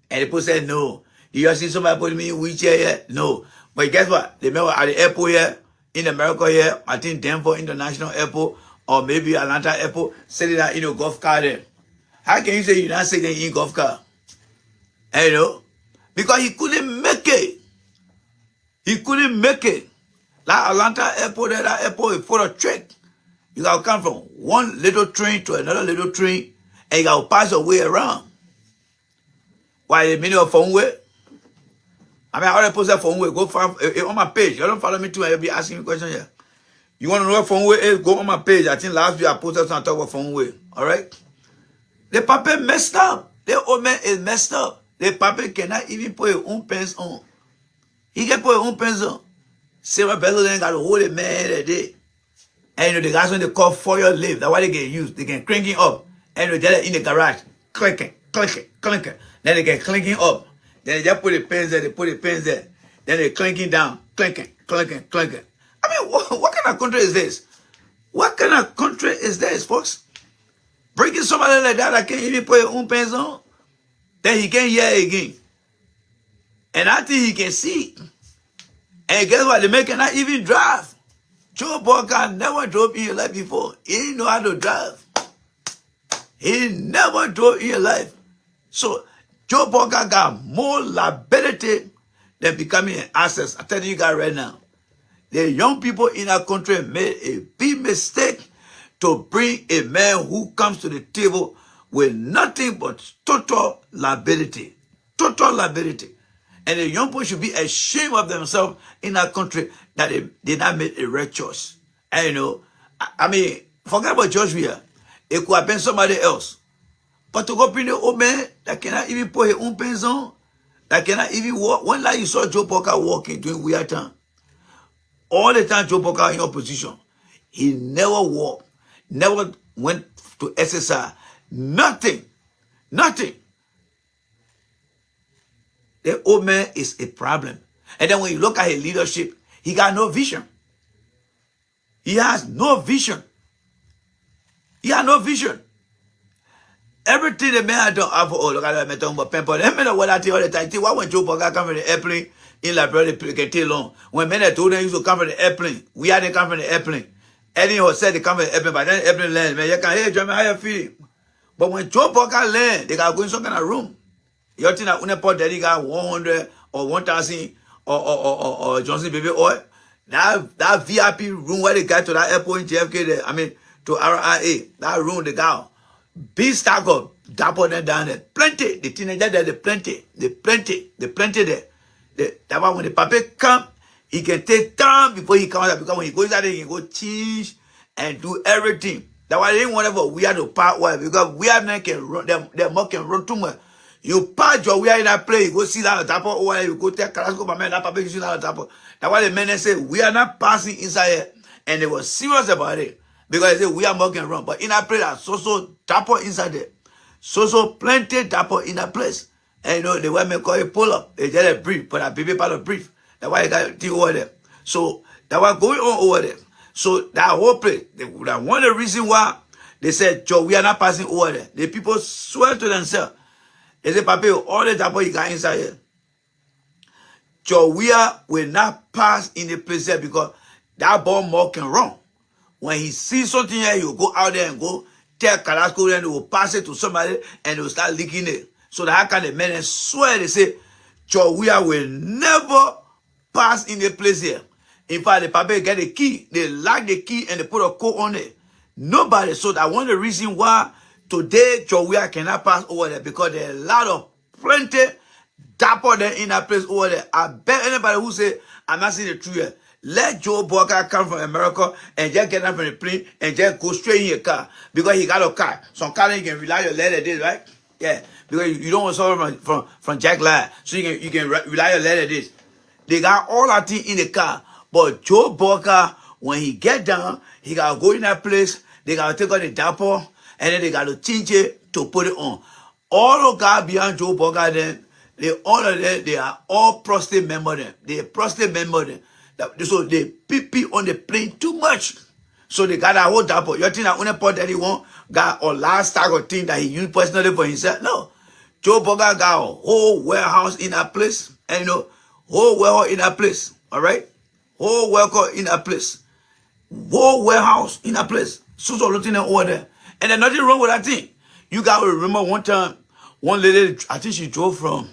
And the people said no. Do you see somebody put me in a wheelchair here? No. But guess what? They remember at the airport here, in America here, I think Denver International Airport, or maybe Atlanta Airport, sitting down in a golf car there. How can you say you're not sitting in a golf car? And you know? Because he couldn't make it. He couldn't make it. Like Atlanta Airport, that airport is for a trick. You gotta come from one little train to another little train, and you gotta pass your way around. Why the meaning of phone way? I mean, how they post that phone way? Go find on my page. You don't follow me too, I'll be asking you questions here. You want to know what phone way is? Go on my page. I think last week I posted something talk about phone way. All right? The papa messed up. The old man is messed up. The papa cannot even put his own pants on. He can put his own pants on. Sarah Beslow then got to hold the man that day. And you know, the guys when they call for your lift, that's why they get used. They can crank it up. And you know, they're in the garage. Clinking. Then they get clinking up. Then they just put the pens there, they put the pens there. Then they clinking down. Clinking. I mean, what kind of country is this? What kind of country is this, folks? Bringing somebody like that can't even put his own pens on. Then he can't hear again. And I think he can see. And guess what? The man cannot even drive. Joe Boca never drove in your life before. He didn't know how to drive. He never drove in your life. So Joe Boca got more liability than becoming an access. I'm telling you guys right now. The young people in our country made a big mistake to bring a man who comes to the table with nothing but total liability. Total liability. And the young people should be ashamed of themselves in our country that they did not make a right choice. And you know, I mean, forget about Joshua. It could have been somebody else. But to go bring the old man that cannot even put his own pants on, that cannot even walk. One night you saw Joe Boca walking during weird time. All the time Joe Boca in opposition. He never walked, never went to exercise. Nothing. The old man is a problem. And then when you look at his leadership, he got no vision. He has no vision. Everything the man had done, look at that man talking about pimple. That man what I tell all the time. Why when Joe Boca come from the airplane in Liberia, they can tell long. When men told them used to come from the airplane, we had to come from the airplane. Eddie said they come from the airplane, but then the airplane land, man, you can hear German, how you feeling? But when Joe Boca land, they got to go in some kind of room. You think that Uneport Daddy got 100 or 1,000 or Johnson baby oil? That VIP room where they got to that airport in JFK there, I mean, to RIA, that room they got big stack of dapper there down there. Plenty. The teenager there, they plenty. They plenty there. That's why when the papa come, he can take time before he comes out, because when he goes out there, he can go change and do everything. That's why they didn't want to we are to part well, because we are not can run them more can run too much. You part your we are in that place, you go see that dapper or you go tell Carrasco, but man, that papa you see that dapper. That's why the men say we are not passing inside here, and they were serious about it. Because they say we are more can run. But in that place, there's dapper inside there. Plenty dapper in that place. And you know, the women call it pull up. They just a brief, but a baby part of brief. That's why you got to over there. So that's what going on over there. So that whole place, that one of the reason why they said, Joe, we are not passing over there. The people swear to themselves. They say, Papa, all the dapper you got inside here, Joe, we will not pass in the place there, because that ball more can run. When he sees something here, he'll go out there and go tell Carrasco, and he will pass it to somebody, and they will start leaking it. So that kind of men swear, they say, Chowia will never pass in the place here. In fact, the papa get the key, they lock the key and they put a code on it. Nobody. So that one of the reason why today Chowia cannot pass over there, because there are a lot of plenty dapper there in that place over there. I bet anybody who say, I'm not seeing the truth here, let Joe Walker come from America and just get up from the plane and just go straight in your car, because he got a car. Some car you can rely on letter this, right? Yeah, because you don't want to suffer from Jack Lie, so you can rely on letter this. They got all that thing in the car, but Joe Walker, when he get down, he gotta go in that place. They gotta take out the dapper, and then they gotta change it to put it on. All the guys behind Joe Walker, then all of them, they are all prostate member. Them, they are prostate member. Them. So they pee on the plane too much. So they got a whole dapper. You think that only part that he want got a last tag of thing that he used personally for himself? No. Joe Burger got a whole warehouse in that place. And you know, whole warehouse in that place. Alright? Whole warehouse in that place. Whole warehouse in that place. So looking over there. And there's nothing wrong with that thing. You gotta remember one time, one lady, I think she drove from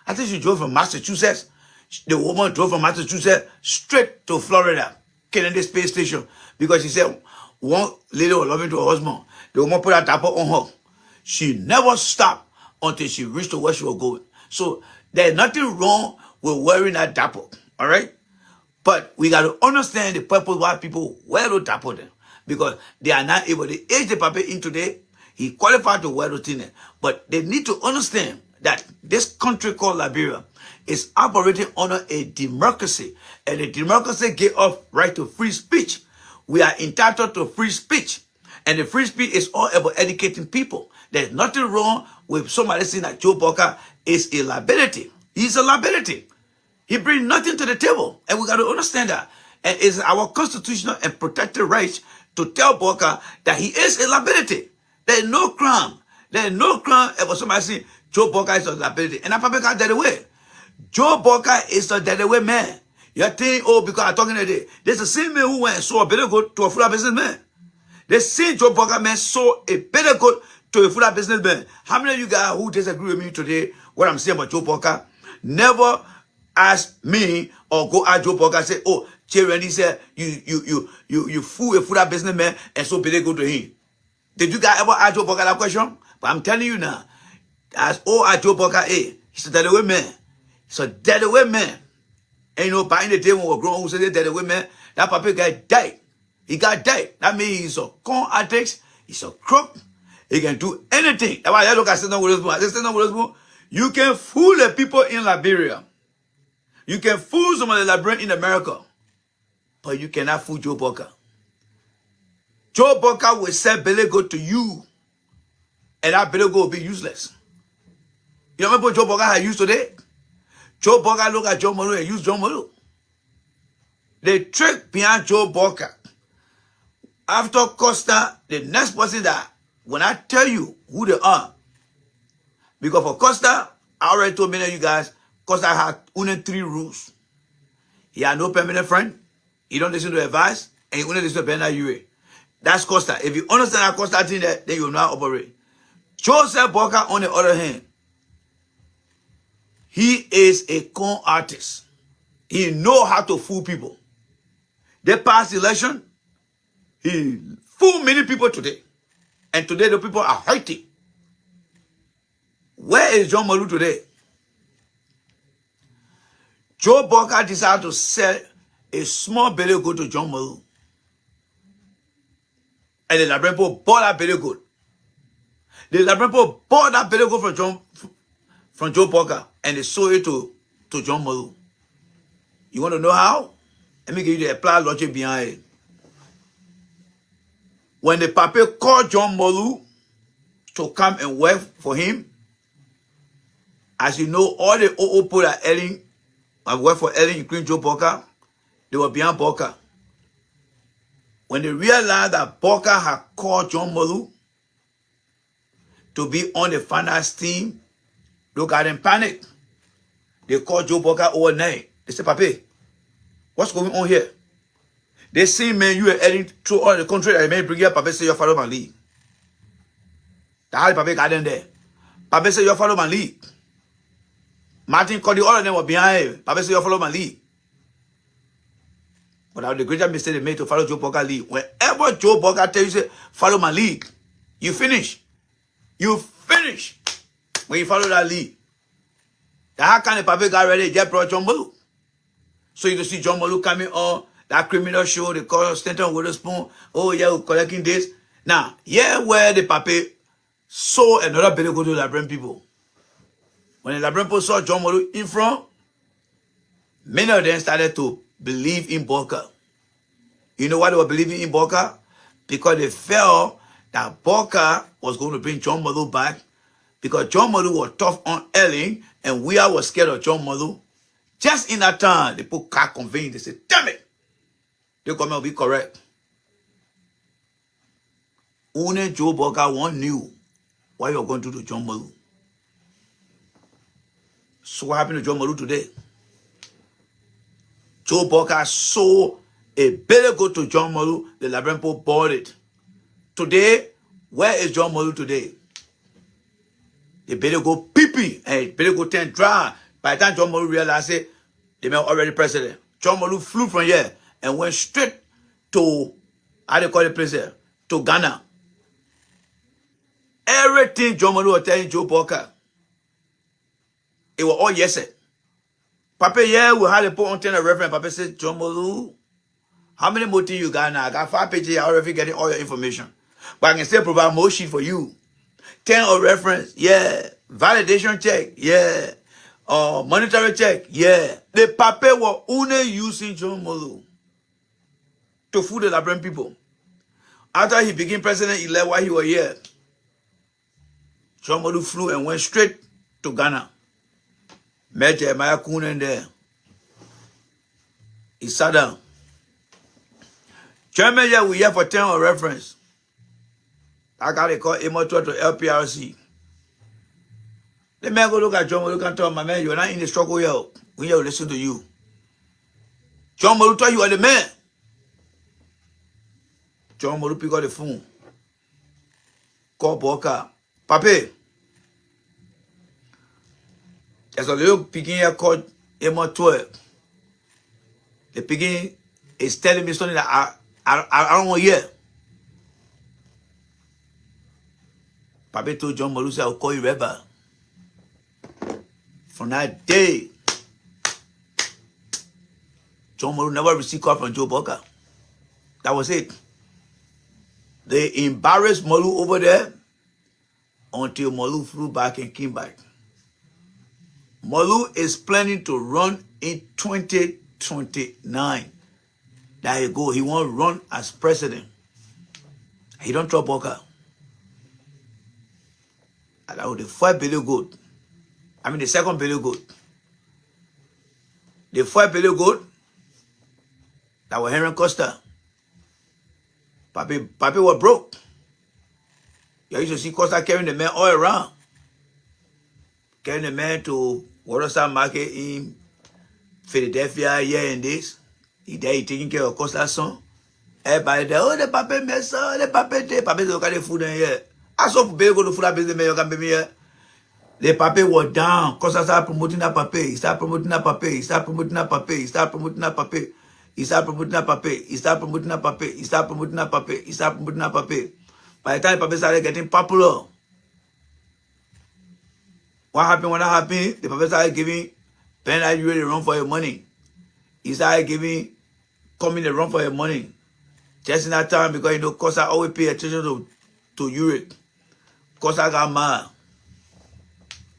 Massachusetts. The woman drove from Massachusetts straight to Florida, Kennedy Space Station, because she said one lady was loving to her husband. The woman put a dapper on her. She never stopped until she reached to where she was going. So there's nothing wrong with wearing that dapper, all right? But we got to understand the purpose why people wear those dapper then, because they are not able to age the papa in today. He qualified to wear those things, but they need to understand that this country called Liberia is operating under a democracy, and the democracy gave us right to free speech. We are entitled to free speech, and the free speech is all about educating people. There's nothing wrong with somebody saying that Joe Walker is a liability. He's a liability. He brings nothing to the table, and we got to understand that. And it's our constitutional and protected right to tell Walker that he is a liability. There is no crime. There is no crime about somebody saying Joe Walker is a liability, and I probably got that away. Joe Walker is a dead away man. You're thinking, oh, because I'm talking today. There's the same man who went and sold a better goat to a full businessman. The same Joe Walker man sold a better goat to a full businessman. How many of you guys who disagree with me today, what I'm saying about Joe Walker, never ask me or go ask Joe Walker and say, oh, Jay Randy said you fool a full businessman and so better go to him. Did you guys ever ask Joe Walker that question? But I'm telling you now, as old as Joe Walker is, he's a dead away man. He's a dead away man. And you know, back in the day when we were growing, who said dead away man, that papa guy died. He got died. That means he's a con addict, he's a crook, he can do anything. That's why I look at Stand Up With Us. I Stand Up With Us. You can fool the people in Liberia. You can fool some of the Liberians in America. But you cannot fool Joe Walker. Joe Walker will sell belly goat to you. And that belly goat will be useless. You know what Joe Walker has used today? Joe Walker look at John Moru and use John Moru. The trick behind Joe Walker, after Costa, the next person that, when I tell you who they are, because for Costa, I already told many of you guys, Costa had only 3 rules. He had no permanent friend, he don't listen to advice, and he only listen to permanent UA. That's Costa. If you understand how Costa thing that, then you will not operate. Joseph Walker, on the other hand, he is a con artist. He know how to fool people. They passed election. He fooled many people today. And today the people are hurting. Where is John Malu today? Joe Boca decided to sell a small belly goat to John Malu. And the Liberian people bought that belly goat. The Liberian people bought that belly goat from Joe Boca and they sold it to John Malu. You want to know how? Let me give you the applied logic behind it. When the Papa called John Malu to come and work for him, as you know, all the OO people that Ellen and work for Ellen, including Joe Boca, they were behind Boca. When they realized that Boca had called John Malu to be on the finance team, they got in panic. They called Joe Boca overnight. They said, Papa, what's going on here? They say, man, you are heading through all the country that may bring your Papa say your follow my lead. That's how the Papa got in there. Papa say your follow my lead. Martin called all of them were behind him. Papa say you follow my lead. But that was the greatest mistake they made to follow Joe Boca lead. Whenever Joe Boca tells you, say, follow my lead, you finish. You finish when you follow that lead. That's how kind of Papa got ready to get brought John Malu. So you can see John Malu coming on that criminal show, they call Stanton Witherspoon. Oh yeah, we're collecting this. Now, yeah, where the Papa saw another belly go to the Liberian people. When the Liberian people saw John Malu in front, many of them started to believe in Boca. You know why they were believing in Boca? Because they felt that Boca was going to bring John Malu back because John Malu was tough on Ellen and we all were scared of John Malu. Just in that time, they put car conveying. They said, damn it. They come and be correct. Only Joe Boca one knew why you were going to do John Malu. So what happened to John Malu today? Joe Boca sold a belly goat to John Malu. The Liberian people bought it. Today, where is John Malu today? The belly goat pee and belly goat turn dry. By the time John Malu realized it, they were already president. John Malu flew from here and went straight to, how they call the place there, to Ghana. Everything John Malu was telling Joe Boca, it was all yes, sir. Papa, yeah, we had to put on 10 a reference. Papa said, John Malu, how many more things you got now? I got 5 pages. I already getting all your information. But I can still provide more sheet for you. 10 a reference, yeah. Validation check, yeah. Monetary check, yeah. The Papa were only using John Malu to fool the Liberian people. After he became president-elect while he was here, John Malu flew and went straight to Ghana. Met Jeremiah Kuhn there. He sat down. German here we here for 10 of reference. I got it called Emotor to LPRC. The man go look at John Malu and tell my man, you're not in the struggle here. We here to listen to you. John Malu thought you are the man. John Malu pick up the phone. Call Boca. Pape. There's a little picking here called Emotor. The picking is telling me something that I don't want to hear. Pape told John Malu, I'll call you rebel. From that day, John Malu never received call from Joe Boca. That was it. They embarrassed Malu over there until Malu flew back and came back. Malu is planning to run in 2029. There you go. He won't run as president. He don't trust Boca. And that was the 5 billion goat. I mean the second billion goat. The 5 billion goat, that was Henry Costa. Papi was broke. You used to see Costa carrying the man all around. Carrying the man to Waterside Market in Philadelphia, here and this. He there, he taking care of Costa's son. Everybody there, oh, the Papi mess up, the Papi there. Papi look at the food in here. I saw Papi go to food business, man, you can be here. The Papi was down. Costa started promoting that Papi. He started promoting that Papi. He started promoting that Papi. He started promoting that Papi. He started promoting that Papi. He started promoting that Papi. He started promoting that Papi. He started promoting that Papi. By the time the papi started getting popular, what happened when that happened? The papi started giving pen that you really run for your money. He started giving coming to run for your money. Just in that time, because Costa always pay attention to Europe. Costa got mad.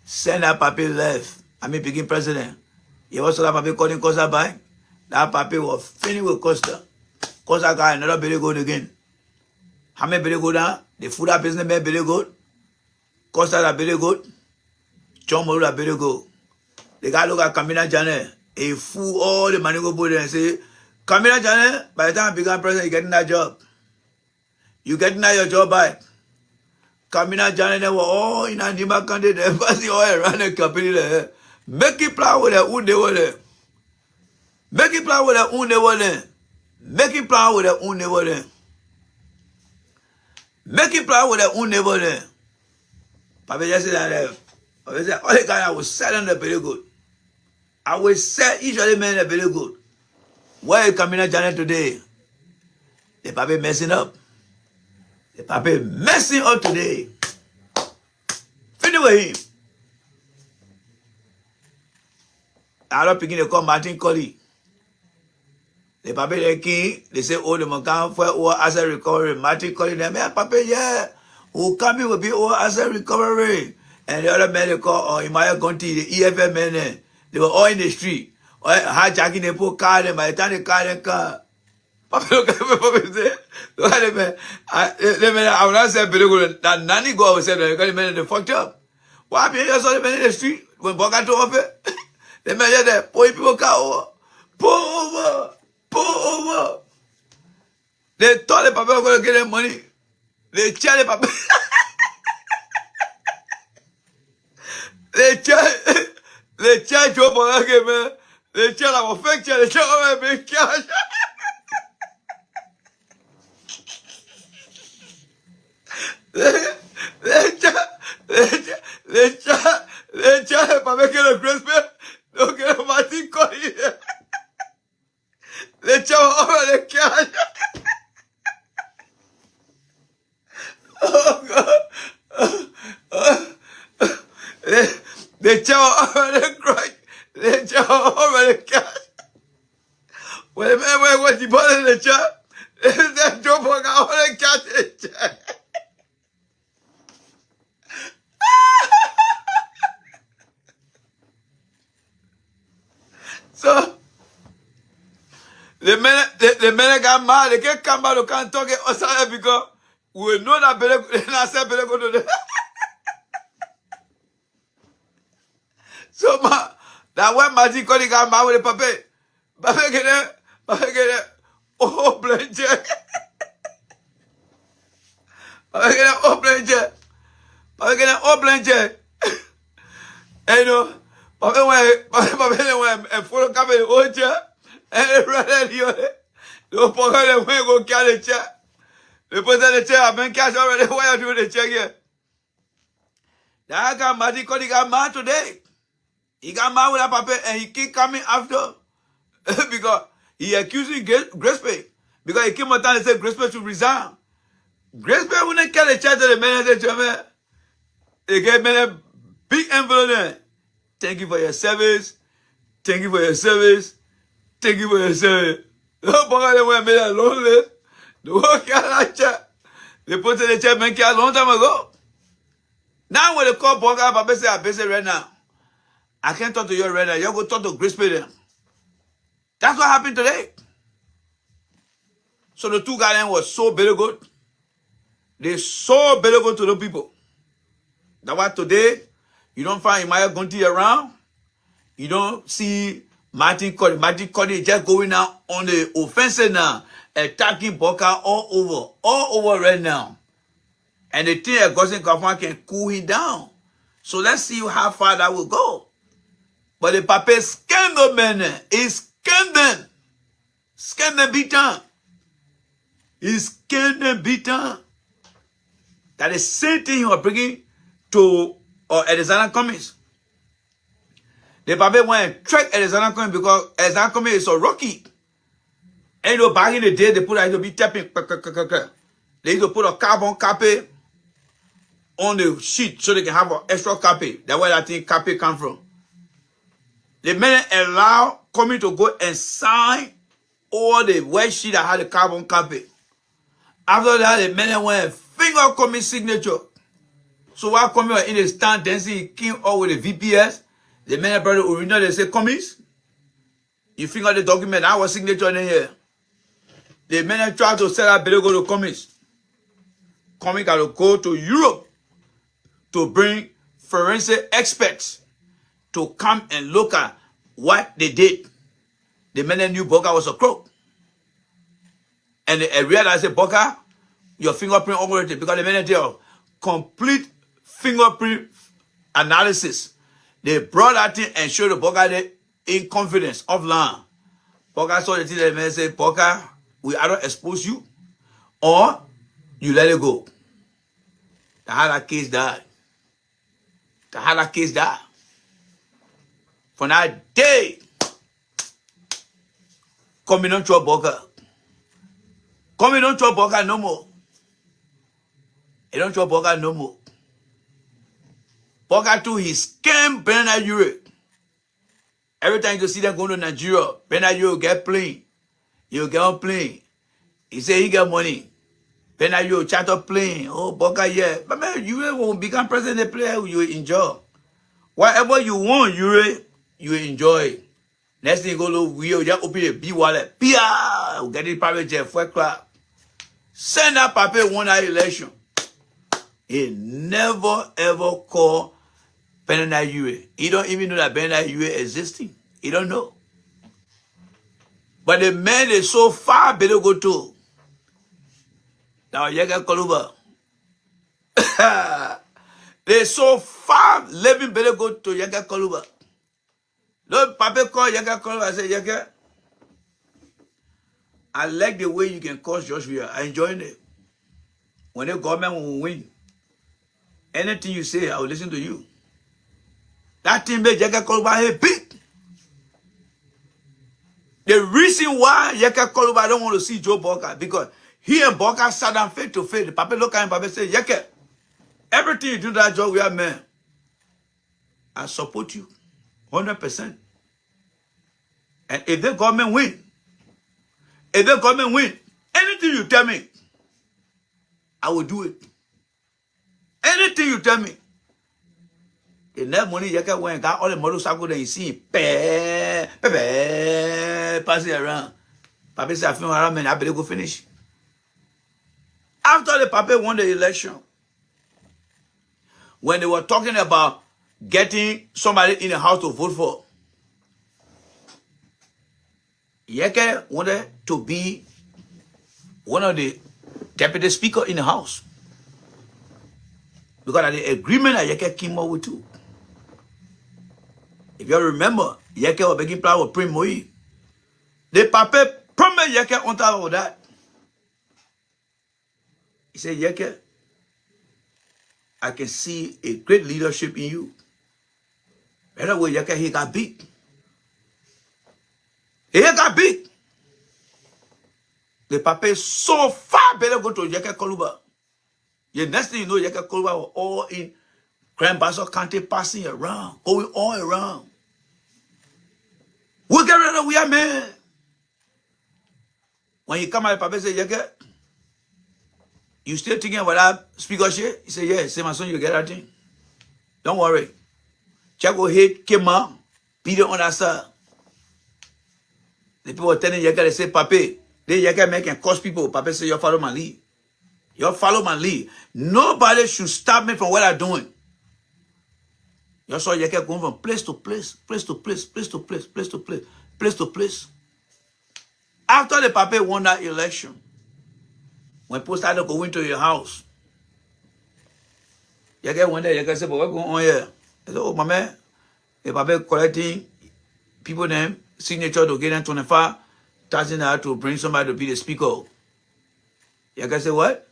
Send that papi left. Begin president. You also that papi calling Costa back. That papi was finished with Costa. Costa got another very good again. How many very good now? The food business made very good. Costa are very good. John Moru are very good. They got look at Camina Janet. He fool all the money go put there and say, Camina Janet, by the time I become president, you getting that job. You getting that your job back. Camina Janet, they were all in a Nima country, they passing all around the company there. Make it plan with the own they were there. Make it plan with the own they were there. Make it plan with the own they were there. Make it plan with the own they were there. Papa just said that. Papa said, all the guys I was selling them very good. I will sell each of them men very good. Where is Camina Janet today? The Papa messing up. The Papa messing up today. Finish with him. I don't begin to call Martin Colley. The Papa the king, they say, oh, the Mokan for all asset recovery. Martin Colley, they say, Papa, yeah, who coming will be all asset recovery. And the other men they call, Imaya Gonti, the EFM men, they were all in the street. Hijacking the poor car, and by the time the car, Papa, look at me, Papa, say, look at me, I will not say, that nanny go over, because the men they fucked up. What happened? You saw the men in the street when Boga to offer? The men there, pull people car over, pull over. They thought the Papa was going to get them money. They charge the Papa. They charge you for that, man. They charge our fake charge. They charge our big cash. They charge Papa get a grace man. Don't get a Martin Colley. They charge all the cash. Oh God. They charge all the crack. They charge all the cash. When the man went to the bottom of the charge, they drop on all the cash. So the men got mad. They can't come back. They can't talk outside because we know that Bele go to them. So that when Martin Colley got mad with the Papa get it. Oh, blanche. Papa get it. Oh, blanche. Papa get it. Oh, blanche. And you know. Papa went and follow come in the old chair and rather the pocket and go carry the chair. They put the chair, I've been cash already. Why are you doing the chair here? That guy Martin Colley got mad today. He got mad with that Papa and he keep coming after because he accusing Grace Pay. Because he came out and said Grace Pay should resign. Grace Pay wouldn't carry the chair to the manager. They gave me a big envelope there. Thank you for your service. Thank you for your service. Thank you for your service. The whole Boga went made a long list. The whole car chair. They put in the chair man a long time ago. Now when they call Boga, Papa say, I say right now. I can't talk to you right now. You go talk to Grace Pay them. That's what happened today. So the two guys was so very good. They so very good to the people. That's why today, you don't find Imaya Gonti around. You don't see Martin Colley. Martin Colley is just going out on the offensive now, attacking Boka all over right now. And the thing that Gosin Kafan can cool him down. So let's see how far that will go. But the Papa scam the men. He scam them. Scam them beat down. He scam them beat down. That is the same thing you are bringing to Alexander Cummings. The Papa went and tracked Alexander Cummings because Alexander Cummings is so rocky. And you know, back in the day, they put out to be tapping. They used to put a carbon copy on the sheet so they can have an extra copy. That's where that thing copy come from. The men allow coming to go and sign all the worksheet that had the carbon copy. After that, the men went and finger coming signature. So while coming in the stand dancing, he came out with the VPS. The men brought the original, they say, commies. You finger the document, our signature in here. The men try to sell that bill go to commies. Coming got to go to Europe to bring forensic experts to come and look at what they did. The men knew Boca was a crook. And they realized that Boca, your fingerprint operated because the men did a complete fingerprint analysis. They brought that thing and showed the Boca the inconfidence of land. Boca saw the thing that the men said, Boca, we either expose you or you let it go. That's how that case died. That's how that case died. From that day, coming on to a Boca. Coming on to a Boca no more. He don't to a Boca no more. Boca too, he scammed Bernard Ure. Every time you see them going to Nigeria, Bernard Ure get plane. You get on plane. He say he get money. Bernard Ure charter plane. Oh, Boca, yeah. But man, Ure won't become president player, you enjoy. Whatever you want, Ure, you enjoy. Next thing you go to Rio, just open a B wallet. Pia! Get it private jet, first class. Send that paper won that election. He never ever called Bernard Ure. He don't even know that Bernard Ure existing. He don't know. But the man is so far below go to. Now you can call over. They so far living below go to Yaka Koluba. No Papa call Yaka Koluba. I say Yaka. I like the way you can cause Joshua. I enjoy it. When the government will win, anything you say, I will listen to you. That thing made Yaka Koluba big. The reason why Yaka Koluba don't want to see Joe Boca, because he and Boca sat down face to face. The Papa look at him, Papa say, Yaka, everything you do that job, we are men. I support you 100%. And if the government win, anything you tell me, I will do it. Anything you tell me. In that money, you can went and got all the motorcycles that you see, passing around. Papa said, I feel around, man, I better go finish. After the Papa won the election, when they were talking about getting somebody in the house to vote for, Yeke wanted to be one of the deputy speaker in the house. Because of the agreement that Yeke came up with too. If you remember, Yeke was making plan with Prince Moïse. The Papa promised Yeke on top of that. He said, Yeke, I can see a great leadership in you. Better way, Yeke, he got big. He got big. The Papa is so far better go to Yeke Koluba. The next thing you know, Yeke Koluba was all in Grand Bassa County, passing around, going all around. We get rid of we are men. When you come out, Papa say, Yeke, you still thinking about that speaker shit? He said, yeah, say my son, you get that thing. Don't worry. Check go hit, came out, beat it on that side. The people were telling Yeke, they say, Papa, they Yeke making curse people. Papa say, you follow my lead. You follow my lead. Nobody should stop me from what I'm doing. You saw Yeke going from place to place, place to place, place to place, place to place, place to place. After the Papa won that election, when people started going to your house, Yeke went there, Yeke said, but what's going on here? I said, oh, my man, the Papa collecting people name, signature to get them 25,000 to bring somebody to be the speaker. Yeke said, what?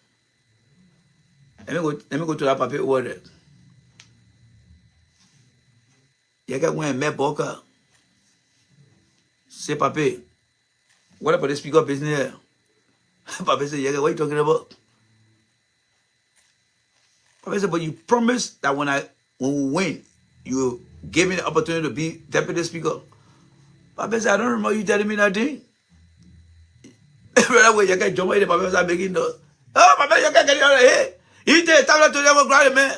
Let me go to that Papa order. Yeke went and met Boca. Say, Papa, what about the speaker business here? Papa said, Yeke, what are you talking about? Papa said, but you promised that when we win, you gave me the opportunity to be deputy speaker. Papa said, I don't remember you telling me that thing. Brother, you can jump in the Papa said, making those. Oh, Papa, you can get it out of here. You take time to never grab man.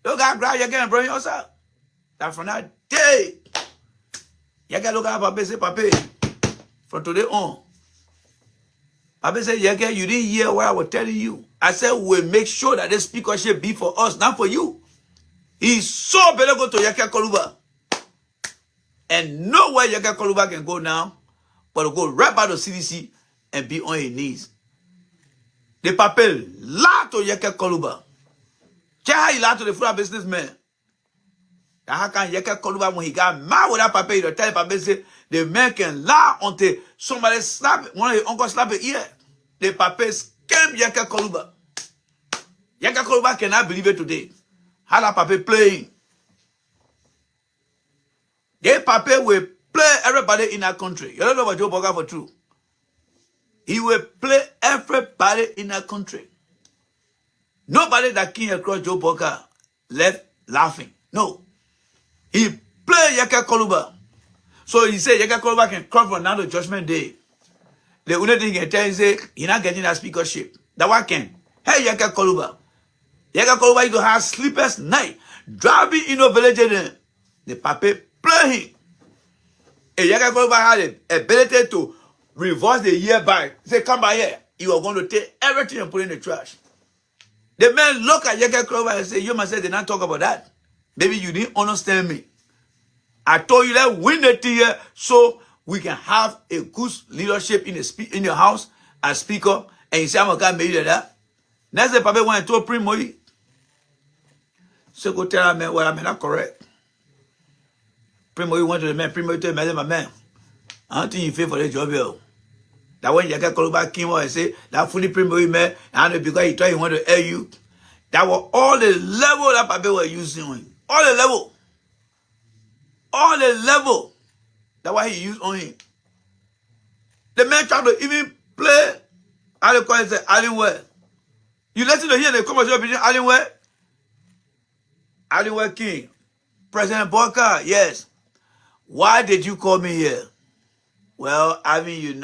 You got grab, you can bring yourself. That from that day, you can look at Papa say, Papa, from today on. Papa said, you didn't hear what I was telling you. I said, we'll make sure that this speakership be for us, not for you. He's so better go to Yaka Koluba. And nowhere Yaka Koluba can go now, but to go right by the CDC and be on his knees. The papel lie to Yaka Koluba. Check how he lied to the food businessman. How can Yaka Koluba, when he got mad with that papel, he tell the papel, say, the man can lie until somebody slap, one of his uncles slap his ear. The papel scam Yaka Koluba. Yaka Koluba cannot believe it today. How that papel playing? The papel will play everybody in that country. You don't know about Joe Boga for true. He will play everybody in that country. Nobody that came across Joe Boga left laughing. No. He play Yaka Koluba. So he said Yaka Koluba can come from now to Judgment Day. The only thing he can tell is he's not getting that speakership. That one can. Hey, Yaka Koluba. Yaka Koluba, you go have sleepless night. Driving in a village then. The papa play him. And Yaka Koluba had the ability to reverse the year back. Say, come by here. You are going to take everything and put in the trash. The man look at Yaka Koluba and say, you must say, they not talk about that. Maybe you didn't understand me. I told you that win the year so we can have a good leadership in your house as speaker. And you say, I'm going to make that. That's the papa went to Primo. So go tell me what I'm not correct. Primo went to the man. Primo told me, my man, I don't think you fit for the job here. That when Yaka Koluba came out and say that fully Primo man, and because he thought he wanted to air you, that was all the level that papa were using. All the level. All the level. That's why he used on him. The man tried to even play Allenwell. You listen to hear the conversation between Allenwell King. President Boca, yes. Why did you call me here? Well, Allen, you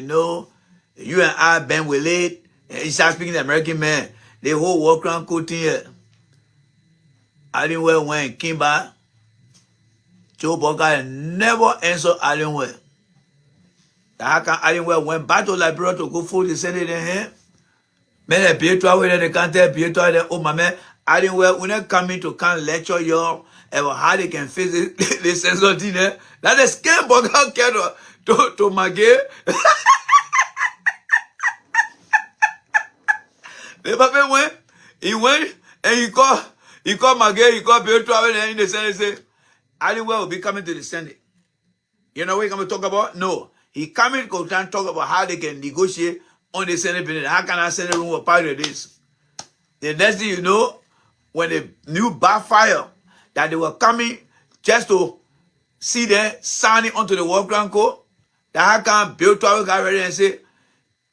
know, you and I been with it. He started speaking to the American man. The whole walk around court here. Allenwell went, came back. Joe Boga never answered Allenwell. How can Allenwell went back to Liberia to go for the Senate in him? Man, Pietro, when they can't tell Pietro, oh my man, Allenwell, when they come in to come lecture you about how they can face the sense of dinner, that is scam Boga to Maggie. The papa went, and he called Maggie, he called Pietro, and in the Senate say, Allenwell will be coming to the Senate. You know what he's going to talk about? No. He coming to talk about how they can negotiate on the Senate building. How can our Senate room was part of this? The next thing you know, when the new backfire that they were coming just to see them signing onto the war ground code, that how can Bill Travel got ready and say,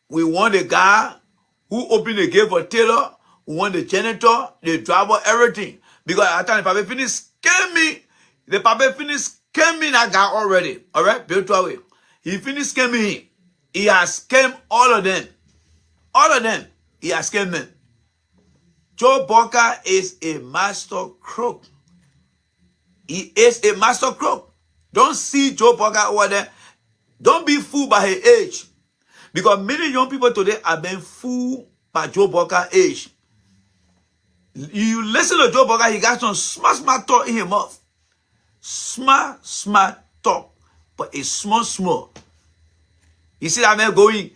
we want the guy who opened the gate for Taylor, we want the janitor, the driver, everything. Because at the time the papa finished scamming. The papa finished scamming that guy already. All right? Bill Travel. He finished scamming him. He has scammed all of them. All of them. He has scammed them. Joe Boga is a master crook. He is a master crook. Don't see Joe Boga over there. Don't be fooled by his age. Because many young people today are being fooled by Joe Boga's age. You listen to Joe Boga, he got some smart talk in his mouth. Smart talk. But it's small. You see that man going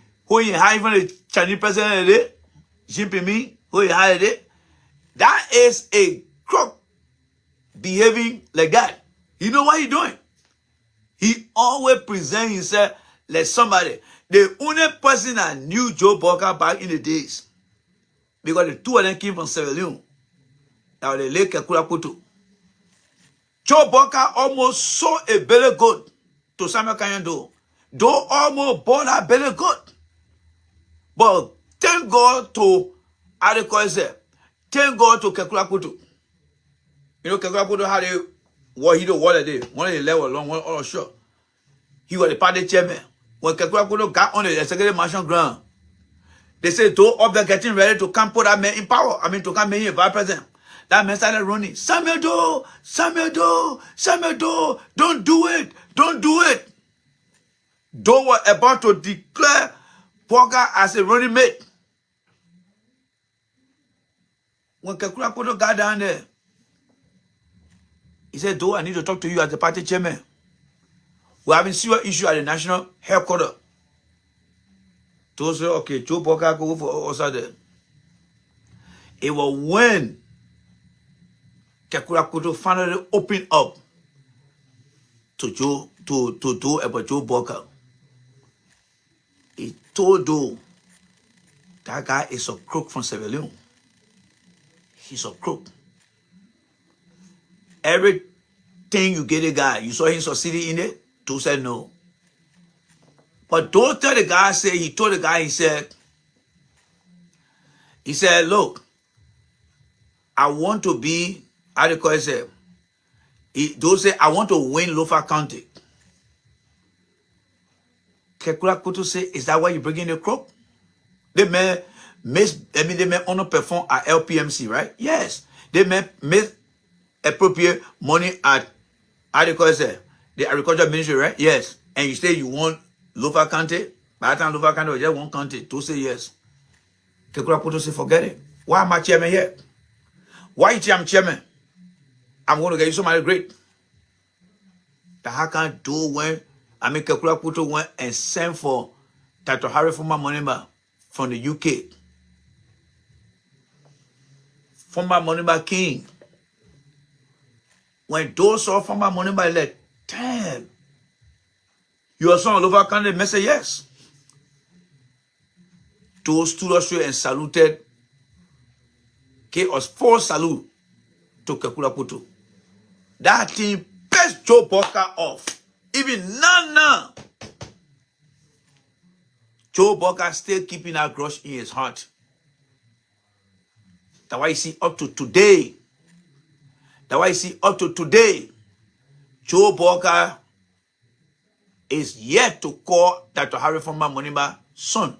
high from the Chinese president today? Xi Jinping, going high today? That is a crook behaving like that. You know what he's doing? He always presents himself like somebody. The only person that knew Joe Boga back in the days, because the two of them came from Sierra Leone, that was the late Kekula Kutu. Joe Boga almost sold a belly goat to Samuel Kanyando. Though almost bought that belly goat. But thank God to Adequate. thank God to Kekulaputu. You know, Kekulaputu had a war, he the water day. One of the level long, one all short. He was the party chairman. When Kekulaputu got on the executive mansion ground, they said, two of them getting ready to come put that man in power. I mean, to come make him vice president. That man started running. Samuel Doe, Samuel Doe, Samuel Doe, don't do it, don't do it. Doe was about to declare Walker as a running mate. When Kekulaputu got down there, he said, Doe, I need to talk to you as the party chairman. We're having serious issue at the national headquarters. Doe said, okay, Joe Walker go for us there. It was when Kekulaputu finally opened up to Doe about Joe Walker. He told Doe, that guy is a crook from Sierra Leone. He's a crook. Everything you get a guy, you saw him succeeding in it? Doe said no. But don't tell the guy, he told the guy, he said, look, I want to be, how do you call it? Doe said, I want to win Lofa County. Kekulaputu say, is that why you bring in the crop? They may underperform at LPMC, right? Yes. They may misappropriate money at, how do you call it? The agriculture ministry, right? Yes. And you say you want Lofa County? By the time Lofa County was just one county, Doe say yes. Kekulaputu say, forget it. Why am I chairman here? Why you think I'm chairman? I'm going to get you somebody great. But how can Doe went, Kekulaputu went and sent for Dr. Harry former Monimba from the UK. Former Monimba King. When Doe saw former Monimba, he like, damn. Your son all over Canada, may say yes. Doe stood up straight and saluted. Gave us 4 salute to Kekulaputu. That thing pissed Joe Walker off. Even now, Joe Walker still keeping that grudge in his heart. That's why you see up to today. Joe Walker is yet to call Dr. Harry former Monimba son,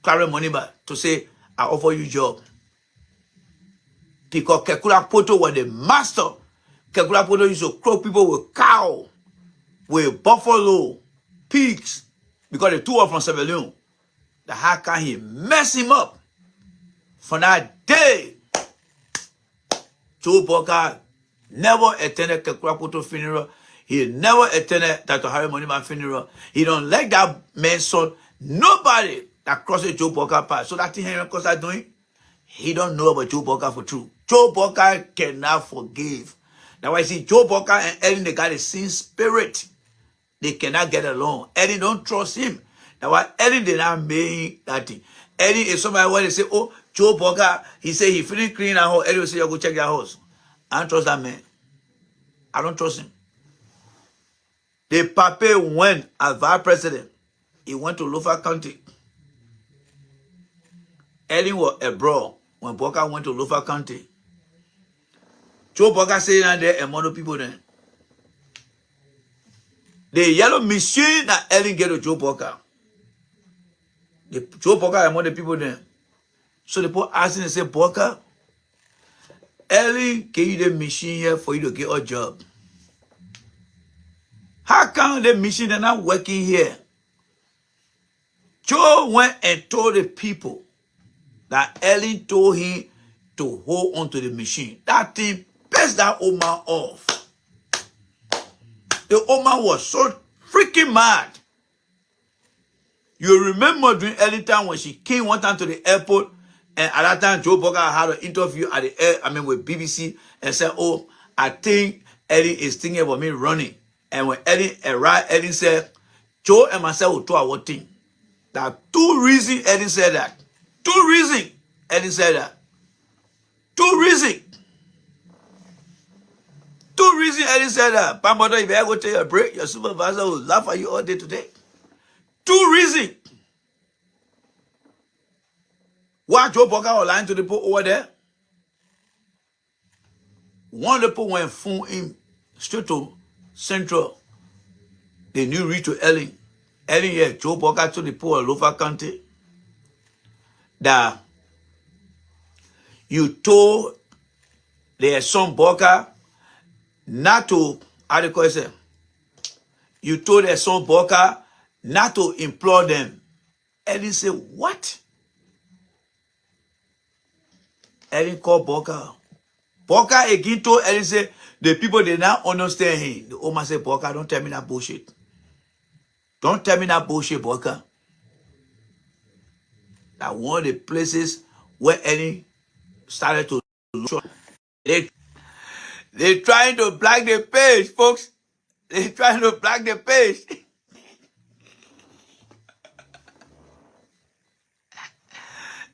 Clarence Monimba, to say, I offer you a job. Because Kekulaputu was the master. Kekulaputu used to croak people with cow, with buffalo, pigs, because the two are from Sierra Leone. How can he mess him up? From that day, Joe Walker never attended Kekulaputu funeral. He never attended Dr. Harry Monimba funeral. He don't like that man's son. Nobody that crosses Joe Walker path. So that thing Henry Costa doing, he don't know about Joe Walker for true. Joe Walker cannot forgive. That's why you see Joe Walker and Eddie, they got the same spirit. They cannot get along. Eddie don't trust him. That's why Eddie did not make that thing. Eddie is somebody where they say, oh, Joe Walker, he say he finished cleaning that house. Eddie will say, you go check your house. I don't trust that man. I don't trust him. The Pape went as vice president. He went to Lofa County. Eddie was abroad when Walker went to Lofa County. Joe Walker said that there and other people there. The yellow machine that Ellen get to Joe Walker. Joe Walker and other people there. So the people asking and say, Walker, Ellen gave you the machine here for you to get a job. How come the machine are not working here? Joe went and told the people that Ellen told him to hold on to the machine. That thing pissed that old man off. The old man was so freaking mad. You remember during early time when she came one time to the airport, and at that time Joe Walker had an interview at the air, with BBC, and said, oh, I think Eddie is thinking about me running. And when Eddie arrived, Eddie said, Joe and myself will do our thing. There are 2 reasons Eddie said that. 2 reasons Eddie said that. 2 reasons. 2 reasons Eddie said that. Pambodo, if you ever go take a break, your supervisor will laugh at you all day today. 2 reasons. Why Joe Walker was lying to the people over there? One of the people went phone in straight to Central. They knew reach to Ellen. Ellen here, Joe Boca to the poor Lofa County. That you told their son Boca not to, how do you call it? You told their son Boca not to implore them. Ellen said, what? Ellen called Boca. Boca again told Ellen, say, the people did not understand him. The Oma said, Boca, don't tell me that bullshit. Don't tell me that bullshit, Boca. That one of the places where Ellen started to look. They trying to black the page, folks. They trying to black the page.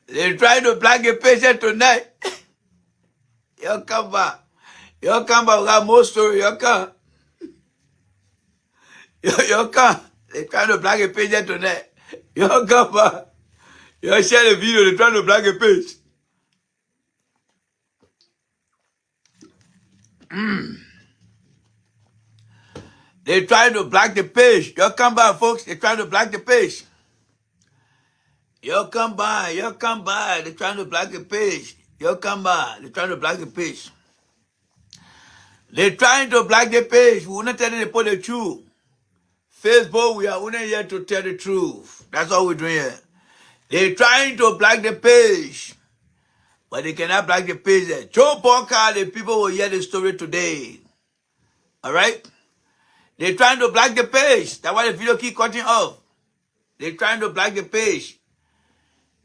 They trying to black the page here tonight. You come back. You come back. We got more story. You come. You come. They trying to black a page here tonight. You come back. You share the video. They trying to black a page. They trying to black the page. You come back, folks. They trying to black the page. You come by. You come by. They trying to black the page. You come by. They trying to black the page. They trying to black the page. We not telling people the truth. Facebook, we are only here to tell the truth. That's all we're doing here. They're trying to black the page, but they cannot black the page there. Joe Boca, the people will hear the story today. All right? They're trying to black the page. That's why the video keep cutting off. They're trying to black the page.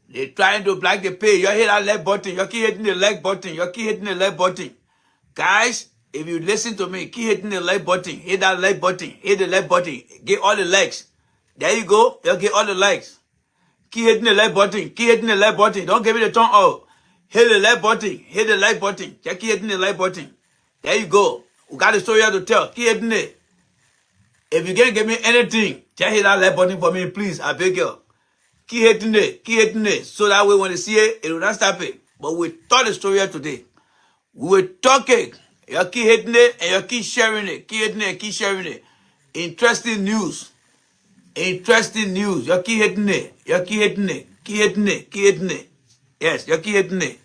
They're trying to black the page. You hit that like button. You keep hitting the like button. You keep hitting the like button. Guys, if you listen to me, keep hitting the like button. Hit that like button. Hit the like button. Get all the likes. There you go. You get all the likes. Keep hitting the like button. Keep hitting the like button. Don't give me the thumb up. Hit the like button. Hit the like button. Just keep hitting the like button. There you go. We got a story here to tell. Keep hitting it. If you can't give me anything, just hit that like button for me, please. I beg you. Keep hitting it. Keep hitting it. So that way when you see it, it will not stop it. But we told the story here today. We were talking. You keep hitting it and you keep sharing it. Keep hitting it and keep sharing it. Interesting news. Interesting news. You keep hitting it. You keep hitting it. Keep hitting it. Keep hitting it. Yes, you keep hitting it.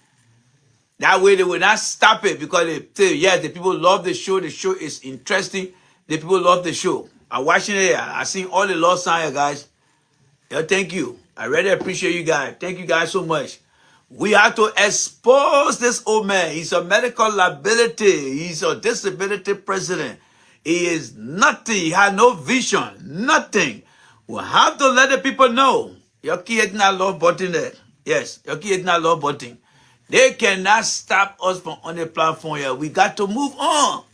That way they will not stop it because they say, yes, the people love the show. The show is interesting. The people love the show. I'm watching it. I seen all the love sign, guys. Yeah, thank you. I really appreciate you guys. Thank you guys so much. We have to expose this old man. He's a medical liability. He's a disability president. He is nothing. He has no vision. Nothing. We have to let the people know. Your kid hitting that love button there. Yes, your kid hitting that love button. They cannot stop us from on the platform here. We got to move on.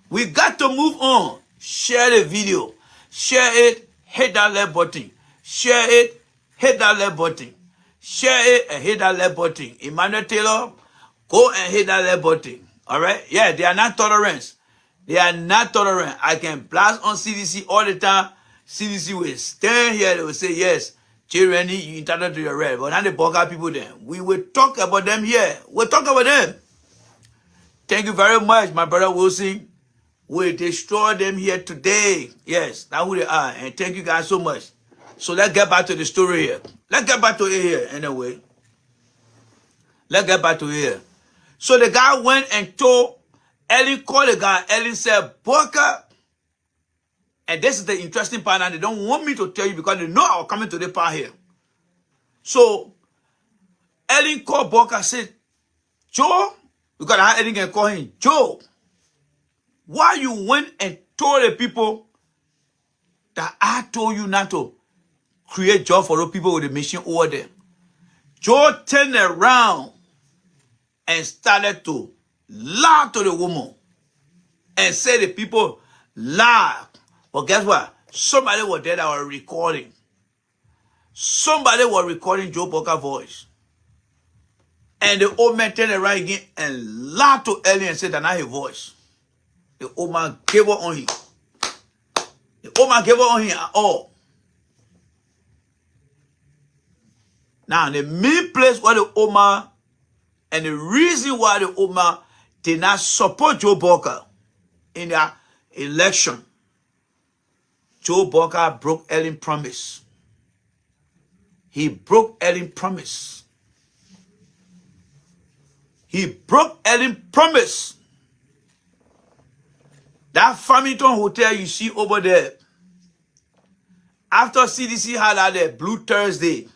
We got to move on. Share the video. Share it. Hit that like button. Share it. Hit that like button. Share it and hit that like button. Emmanuel Taylor, go and hit that like button. All right? Yeah, they are not tolerant. They are not tolerant. I can blast on CDC all the time. CDC will stand here. They will say, yes, J. Rennie, you entitled to your right. But now the Boca people then. We will talk about them here. We'll talk about them. Thank you very much, my brother Wilson. We'll destroy them here today. Yes, that's who they are. And thank you guys so much. So let's get back to the story here. Let's get back to it here anyway. Let's get back to it here. So the guy went and told Ellen, called the guy. Ellen said, Boca. And this is the interesting part, and they don't want me to tell you because they know I'm coming to the part here. So Ellen called Boca, said, Joe, because how Ellen can call him, Joe, why you went and told the people that I told you not to create job for those people with the machine over there? Joe turned around and started to lie to the woman and say the people lie. But guess what? Somebody was there that was recording. Somebody was recording Joe Boca's voice. And the old man turned around again and lied to Ellen and said that not his voice. The old man gave up on him. The old man gave up on him at all. Now, the main place where the old man, and the reason why the old man did not support Joe Walker in their election. Joe Walker broke Ellen promise. He broke Ellen promise. He broke Ellen promise. That Farmington Hotel you see over there, after CDC had that Blue Thursday,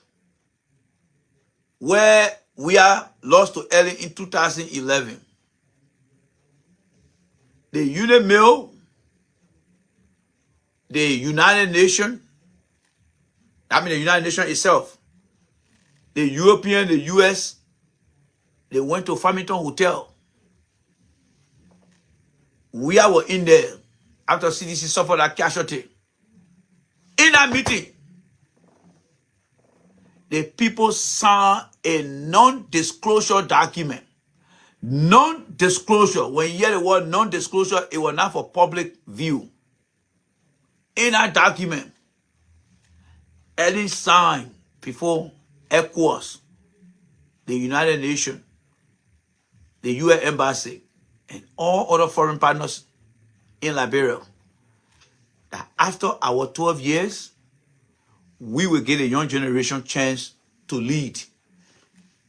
where we are lost to Ellen in 2011, the UNMIL, the United Nations, the United Nations itself, the European, the US, they went to Farmington Hotel. We were in there after CDC suffered a casualty. In that meeting, the people signed a non-disclosure document. Non-disclosure. When you hear the word non-disclosure, it was not for public view. In that document, Ellen signed before ECOWAS, the United Nations, the UN Embassy, and all other foreign partners in Liberia, that after our 12 years, we will give a young generation chance to lead.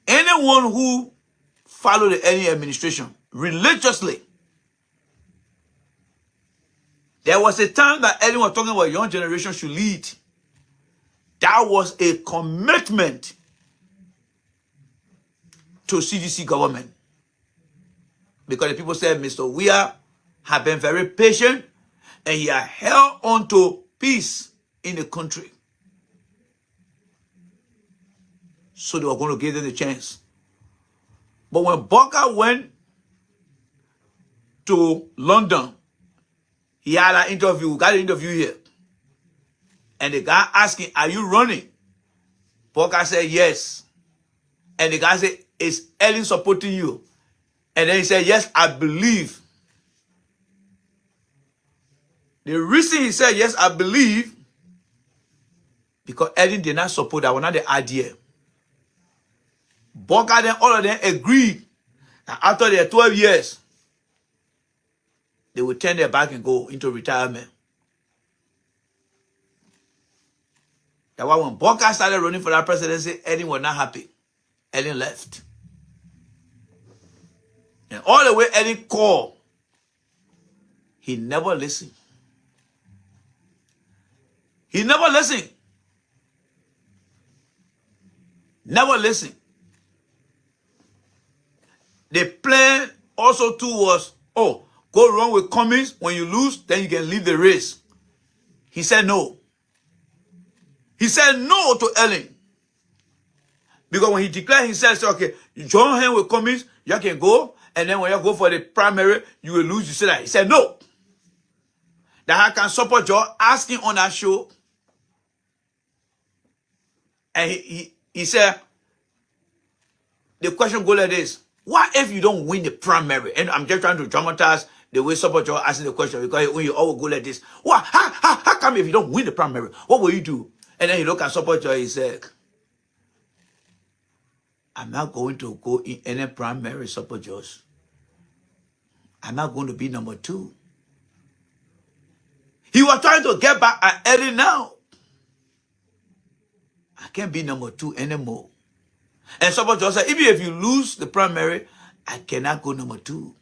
Anyone who followed the Ellen administration religiously, there was a time that Ellen was talking about young generation should lead. That was a commitment to CDC government. Because the people said, Mr. Weah have been very patient and he has held on to peace in the country. So they were going to give them the chance. But when Walker went to London, he had an interview, we got an interview here. And the guy asking, are you running? Walker said, yes. And the guy said, is Ellen supporting you? And then he said, yes, I believe. The reason he said, yes, I believe, because Ellen did not support that, was not the idea. Walker, then all of them agreed that after their 12 years, they would turn their back and go into retirement. That's why when Walker started running for that presidency, Ellen was not happy. Ellen left. And all the way Ellen called, he never listened. He never listened. Never listened. The plan also too was, oh, go wrong with Cummings. When you lose, then you can leave the race. He said no. He said no to Ellen. Because when he declared, he said, okay, you join him with Cummings, you can go. And then when you go for the primary, you will lose. You say that. He said no. That I can support Joe asking on that show. And he said, the question go like this. What if you don't win the primary? And I'm just trying to dramatize the way support Joe asking the question, because when you always go like this, what? How come if you don't win the primary, what will you do? And then he look at support Joe, he said, I'm not going to go in any primary support Joe's. I'm not going to be number 2. He was trying to get back at Eddie now. I can't be number 2 anymore. And support Joe said, even if you lose the primary, I cannot go number 2.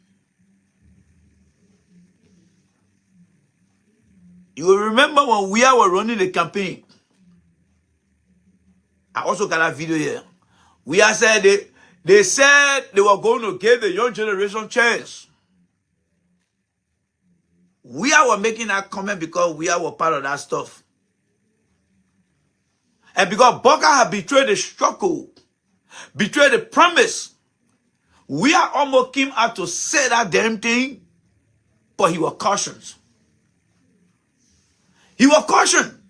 You will remember when we were running the campaign. I also got a video here. We are said they said they were going to give the young generation chance. We were making that comment because we were part of that stuff. And because Walker had betrayed the struggle, betrayed the promise, we are almost came out to say that damn thing, but he was cautious. He was cautioned.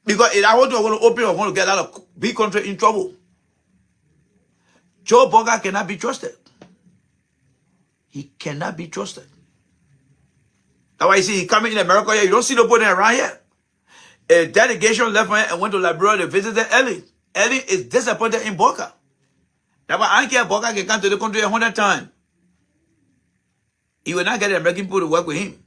Because if I want to open, I want to get out of big country in trouble. Joe Walker cannot be trusted. He cannot be trusted. That's why you see he coming in America here. You don't see nobody around here. A delegation left here and went to Liberia to visit Ellen. Ellen is disappointed in Walker. That's why I don't care Walker can come to the country 100 times. he will not get the American people to work with him.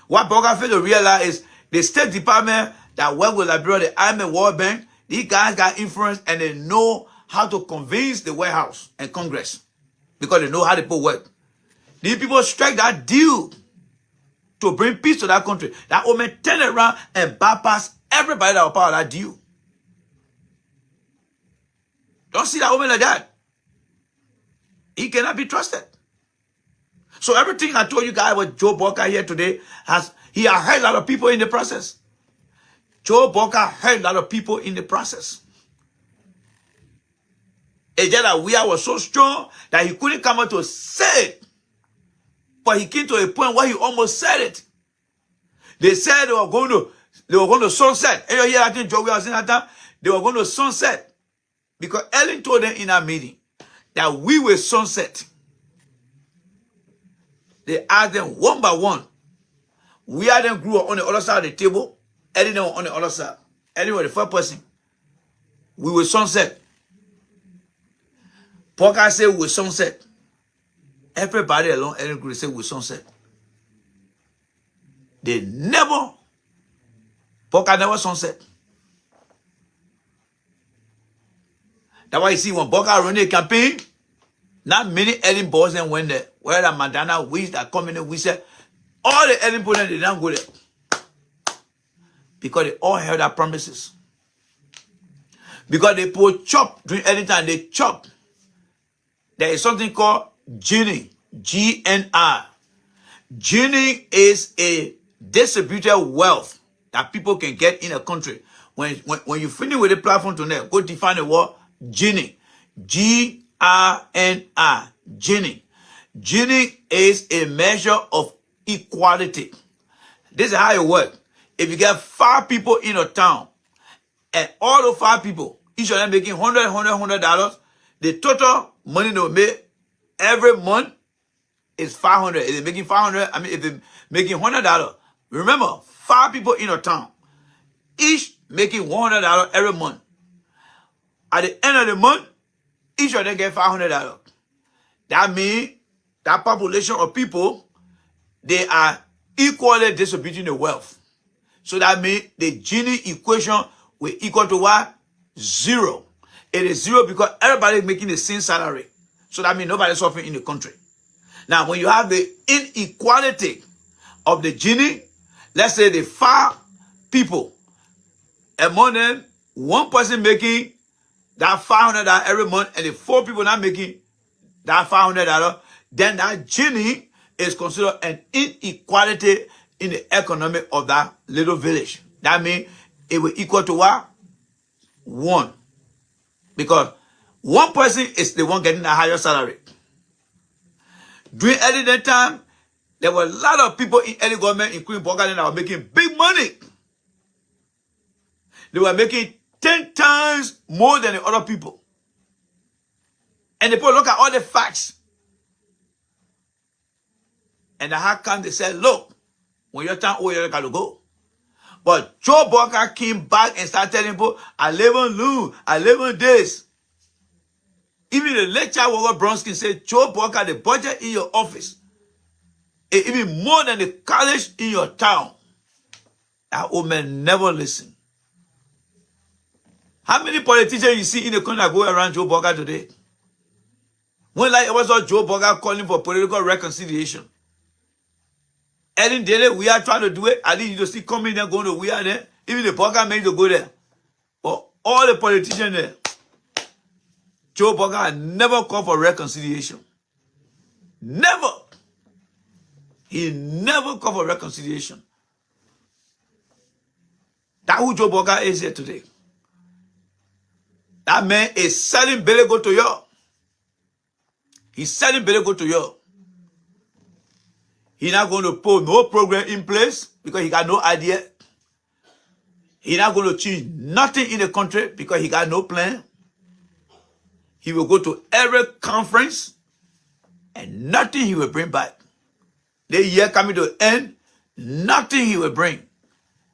What Boga failed to realize is the State Department that work with Liberia, the Army, World Bank, these guys got influence and they know how to convince the White House and Congress because they know how the people work. These people strike that deal to bring peace to that country. That woman turn around and bypass everybody that was part of that deal. Don't see that woman like that. He cannot be trusted. So everything I told you guys about Joe Boca here today, he has hurt a lot of people in the process. Joe Boca hurt a lot of people in the process. It's just that we was so strong that he couldn't come out to say it. But he came to a point where he almost said it. They said they were going to sunset. And you hear that thing, Joe, we was in that time. They were going to sunset. Because Ellen told them in our meeting that we will sunset. They asked them one by one. We had them grew up on the other side of the table. Ellen was on the other side. Ellen was the first person. We will sunset. Parker said we will sunset. Everybody along Ellen Group said we will sunset. They never, Parker never sunset. That's why you see when Parker run the campaign, not many Ellen boys then went there. Where the Mandana Wish that come in, we said, all the Ellen people they didn't go there. Because they all held their promises. Because they put chop during any time, they chop. There is something called ginning, GNR. Ginning is a distributed wealth that people can get in a country. When you finish with the platform tonight, go define the word ginning. GRNR. Ginning. Ginning is a measure of equality. This is how it works. If you get 5 people in a town, and all the 5 people, each of them making $100, the total money they will make every month is $500. If they're making $500, if they're making $100, remember, 5 people in a town, each making $100 every month. At the end of the month, each of them get $500. That means that population of people, they are equally distributing the wealth. So that means the Gini equation will equal to what? 0. It is 0 because everybody is making the same salary. So that means nobody is suffering in the country. Now, when you have the inequality of the Gini, let's say the 5 people, among them, 1 person making that $500 every month, and the 4 people not making that $500, then that Gini is considered an inequality in the economy of that little village. That means it will equal to what? 1. Because 1 person is the one getting a higher salary. During early that time, there were a lot of people in early government, including Bogaden, that were making big money. They were making 10 times more than the other people. And the people look at all the facts. And how come they said, look, when your time over, you got to go. But Joe Boca came back and started telling people, I live on noon, I live on this. Even the lecturer, Robert Bronsky, said, Joe Boca, the budget in your office is even more than the college in your town. That old man never listened. How many politicians you see in the country that go around Joe Boca today? When like it was all Joe Boca calling for political reconciliation. Ellen Daly, we are trying to do it. At least you see coming there, going to we are there. Even the Boca made to go there. But all the politicians there, Joe Boca never called for reconciliation. Never. He never called for reconciliation. That's who Joe Boca is here today. That man is selling Billy go to you. He's selling Billy go to you. He's not going to put no program in place because he got no idea. He's not going to change nothing in the country because he got no plan. He will go to every conference and nothing he will bring back. The year coming to end, nothing he will bring.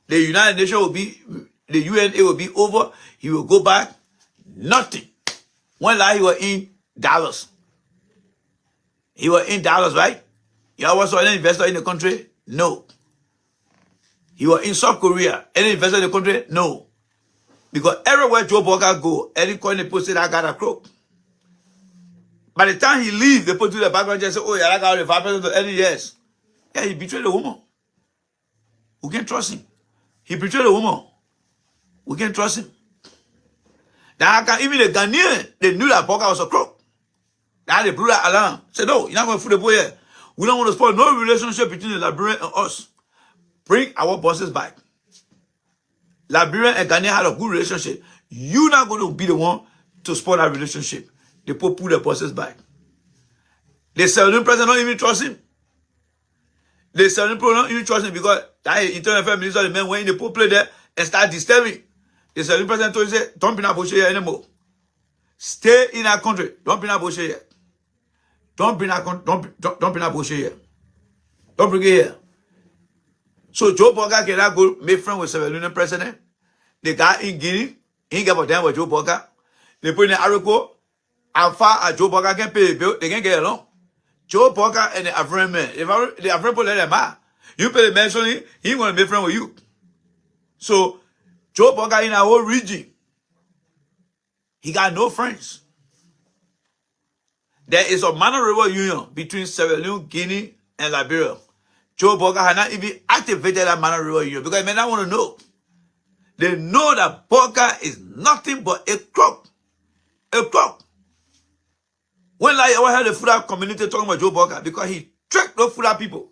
The United Nations will be, the UN, it will be over. He will go back, nothing. One lie, he was in Dallas. He was in Dallas, right? You was any investor in the country? No. You were in South Korea. Any investor in the country? No. Because everywhere Joe Boga go, any coin they posted, I got a crook. By the time he leave, they put to the background and say, oh, yeah, I got the 5% of any years. Yeah, he betrayed the woman. We can't trust him. He betrayed the woman. We can't trust him. Now, even the Ghanaian, they knew that Boga was a crook. Now they blew that alarm. Said, no, you're not going to fool the boy here. We don't want to spoil no relationship between the Liberian and us. Bring our bosses back. Liberian and Ghanaian had a good relationship. You're not going to be the one to spoil that relationship. They put the bosses back. The Salon president don't even trust him. The Salon president don't even trust him because that internal affairs minister, the men went in the pool play there and start disturbing. The Salon president told him, don't be in bullshit here anymore. Stay in our country. Don't be in bullshit here. Don't bring that bullshit here. Don't bring it here. So Joe Boga cannot go make friends with Sierra Leone president. The guy in Guinea, he get about them with Joe Boga. They put in the Arico. As far as Joe Boga can pay the bill, they can get along. Joe Boga and the African man, if the African people let them out, you pay the man, so he want to make friends with you. So Joe Boga in our whole region, he got no friends. There is a mannerable union between Sierra Leone, Guinea, and Liberia. Joe Boga has not even activated that mannerable union because they may not want to know. They know that Boga is nothing but a crook. A crook. When I heard the Fuda community talking about Joe Boga because he tricked those Fuda people.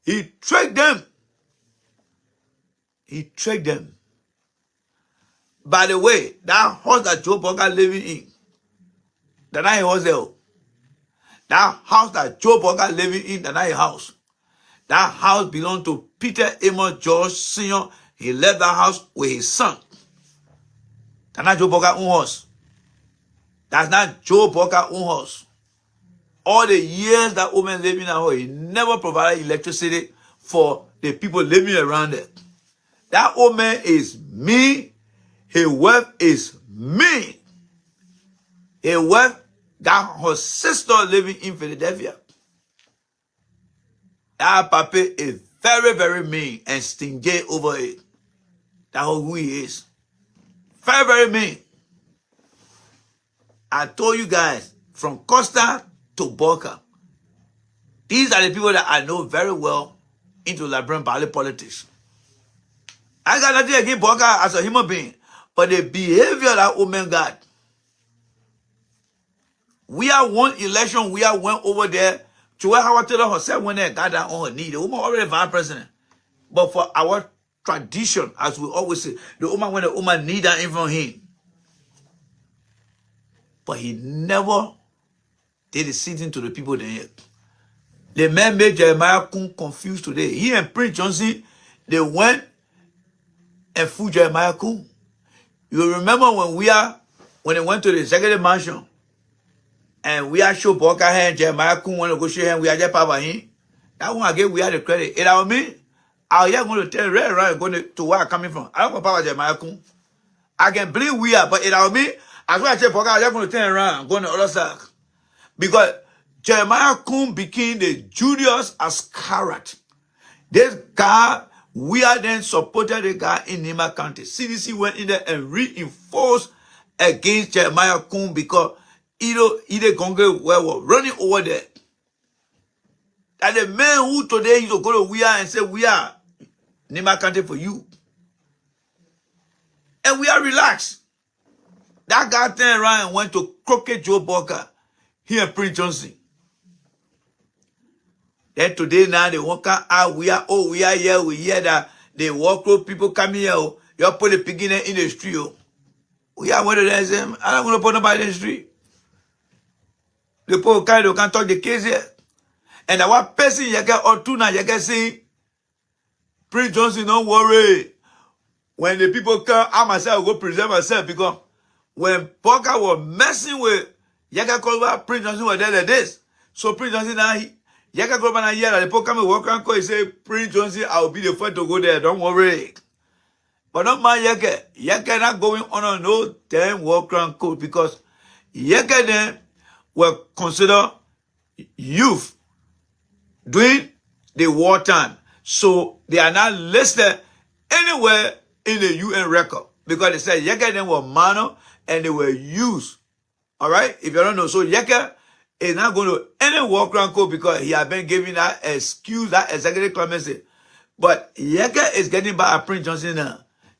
He tricked them. He tricked them. By the way, that house that Joe Boga living in, the night he was there. That house that Joe Boga living in, the night house. That house belonged to Peter Amos George Sr. He left that house with his son. That's not Joe Boga's own house. That's not Joe Boga's own house. All the years that woman living in that house, he never provided electricity for the people living around it. That old man is me. His wife is me. His wife got her sister living in Philadelphia. That papa is very, very mean and stingy over it. That's who he is. Very, very mean. I told you guys, from Costa to Boca, these are the people that I know very well into Liberian politics. I got nothing against Boca as a human being, but the behavior that woman got. We are one election, we are went over there to where Howard Taylor herself went there and got down on her knee. The woman already vice president. But for our tradition, as we always say, the woman when the woman knee down in front of him. But he never did the sitting to the people there. The man made Jeremiah Kun confused today. He and Prince Johnson, they went and fooled Jeremiah Kun. You remember when they went to the executive mansion and we are show Boca and Jeremiah Kun want to go show him, we are just power him. That one again, we had the credit. It was me. I am going to tell Red Ryan going to where I'm coming from. I don't go power Jeremiah Kun. I can believe we are, but it was me. As well as I say, Boca, I'm just going to turn around and go on the other side. Because Jeremiah Kun became the Judas Iscariot. This guy, we are then supported the guy in Nima County. CDC went in there and reinforced against Jeremiah Kun because either Congress were running over there. And the man who today he's going to go to we are and say, we are Nima County for you. And we are relaxed. That guy turned around and went to crooked Joe Boca. He and Prince Johnson. Then today now they walk out, we are here, we hear that they walk through people coming here, you put the pig in the street. We are one of them, I don't want to put nobody in the street. The people can't talk the case here. And that one person you get or two now, you can see Prince Johnson, don't worry. When the people come, I myself will go present myself because when Boca was messing with Yaga Kolba, Prince Johnson was there like this. So Prince Johnson now, Yaga Kolba now here, the people come and walk around, he say, Prince Johnson, I will be the first to go there, don't worry. But not my Yaga. Yaga not going on no damn walk around code because Yaga then were considered youth. during the wartime. So they are not listed anywhere in the UN record because they said Yeke them were minor and they were used. All right, if you don't know, so Yeke is not going to any war crime code because he has been given that excuse, that executive clemency. But Yeke is getting by a Prince Johnson now,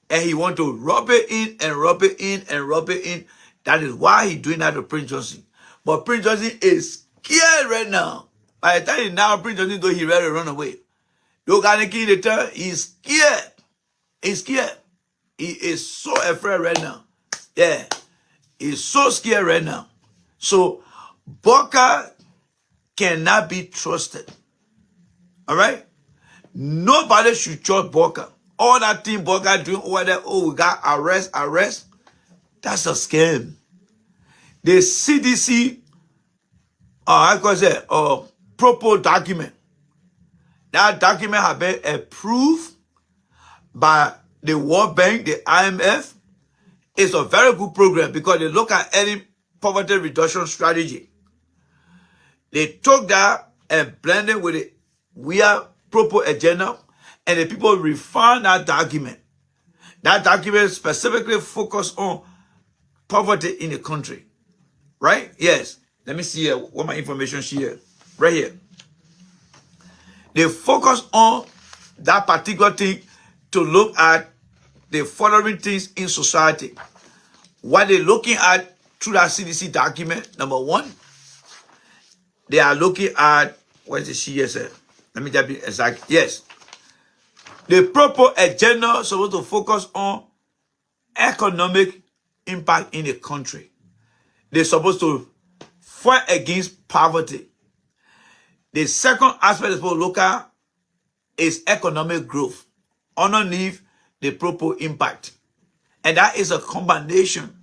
and he want to rub it in and rub it in and rub it in. That is why he's doing that to Prince Johnson. But Prince Johnson is scared right now. By the time now Prince Johnson though he ready to run away. Look at the king the turn, he's scared. He's scared. He is so afraid right now. Yeah. He's so scared right now. So Boka cannot be trusted. All right? Nobody should trust Boka. All that thing Boka doing over there, oh, we got arrest. That's a scam. The CDC, proposed document. That document has been approved by the World Bank, the IMF. It's a very good program because they look at any poverty reduction strategy. They took that and blended with it. We are proper agenda, and the people refined that document. That document specifically focused on poverty in the country. Right? Yes. Let me see what my information here. Right here. They focus on that particular thing to look at the following things in society. What they're looking at through that CDC document, number one, they are looking at, what is the CSA? Let me just be exact. Yes. The proper agenda is supposed to focus on economic impact in the country. They're supposed to fight against poverty. The second aspect is supposed to look at is economic growth underneath the proper impact. And that is a combination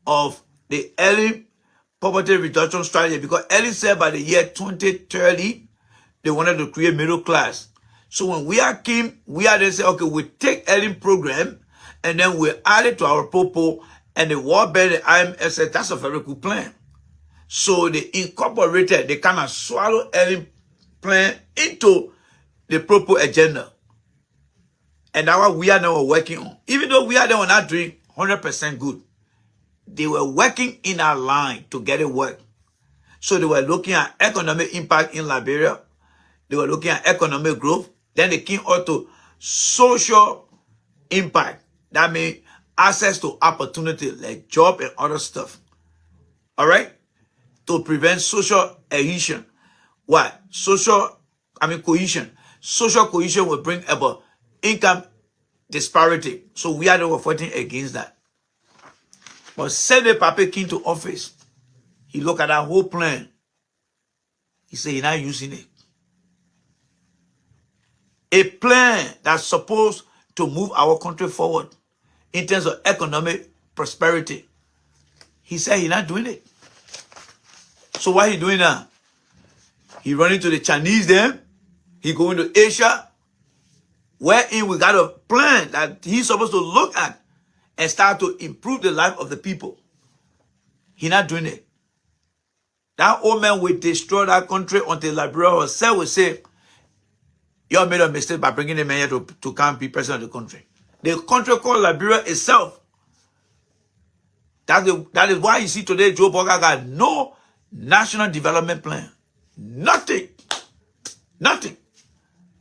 of the early poverty reduction strategy because early said by the year 2030, they wanted to create middle class. So when we are came, we are then say, okay, we take early program and then we add it to our proposal, and the World Bank, the IMF said that's a very good plan. So they incorporated, they kind of swallow early plan into the proper agenda. And that's what we are now working on. Even though we are now not doing 100% good, they were working in our line to get it work. So they were looking at economic impact in Liberia. They were looking at economic growth. Then they came out to social impact. That means access to opportunity like job and other stuff. All right? To prevent social adhesion. What? Cohesion. Social cohesion will bring about income disparity. So we are fighting against that. But Senate Pape came to office. He looked at that whole plan. He said he's not using it. A plan that's supposed to move our country forward in terms of economic prosperity. He said he's not doing it. So what he doing now? He running to the Chinese then. He going to Asia. Wherein we got a plan that he's supposed to look at and start to improve the life of the people. He's not doing it. That old man will destroy that country until Liberia herself will say, you have made a mistake by bringing the man here to come be president of the country. The country called Liberia itself. That is why you see today Joe Boga got no national development plan. Nothing. Nothing.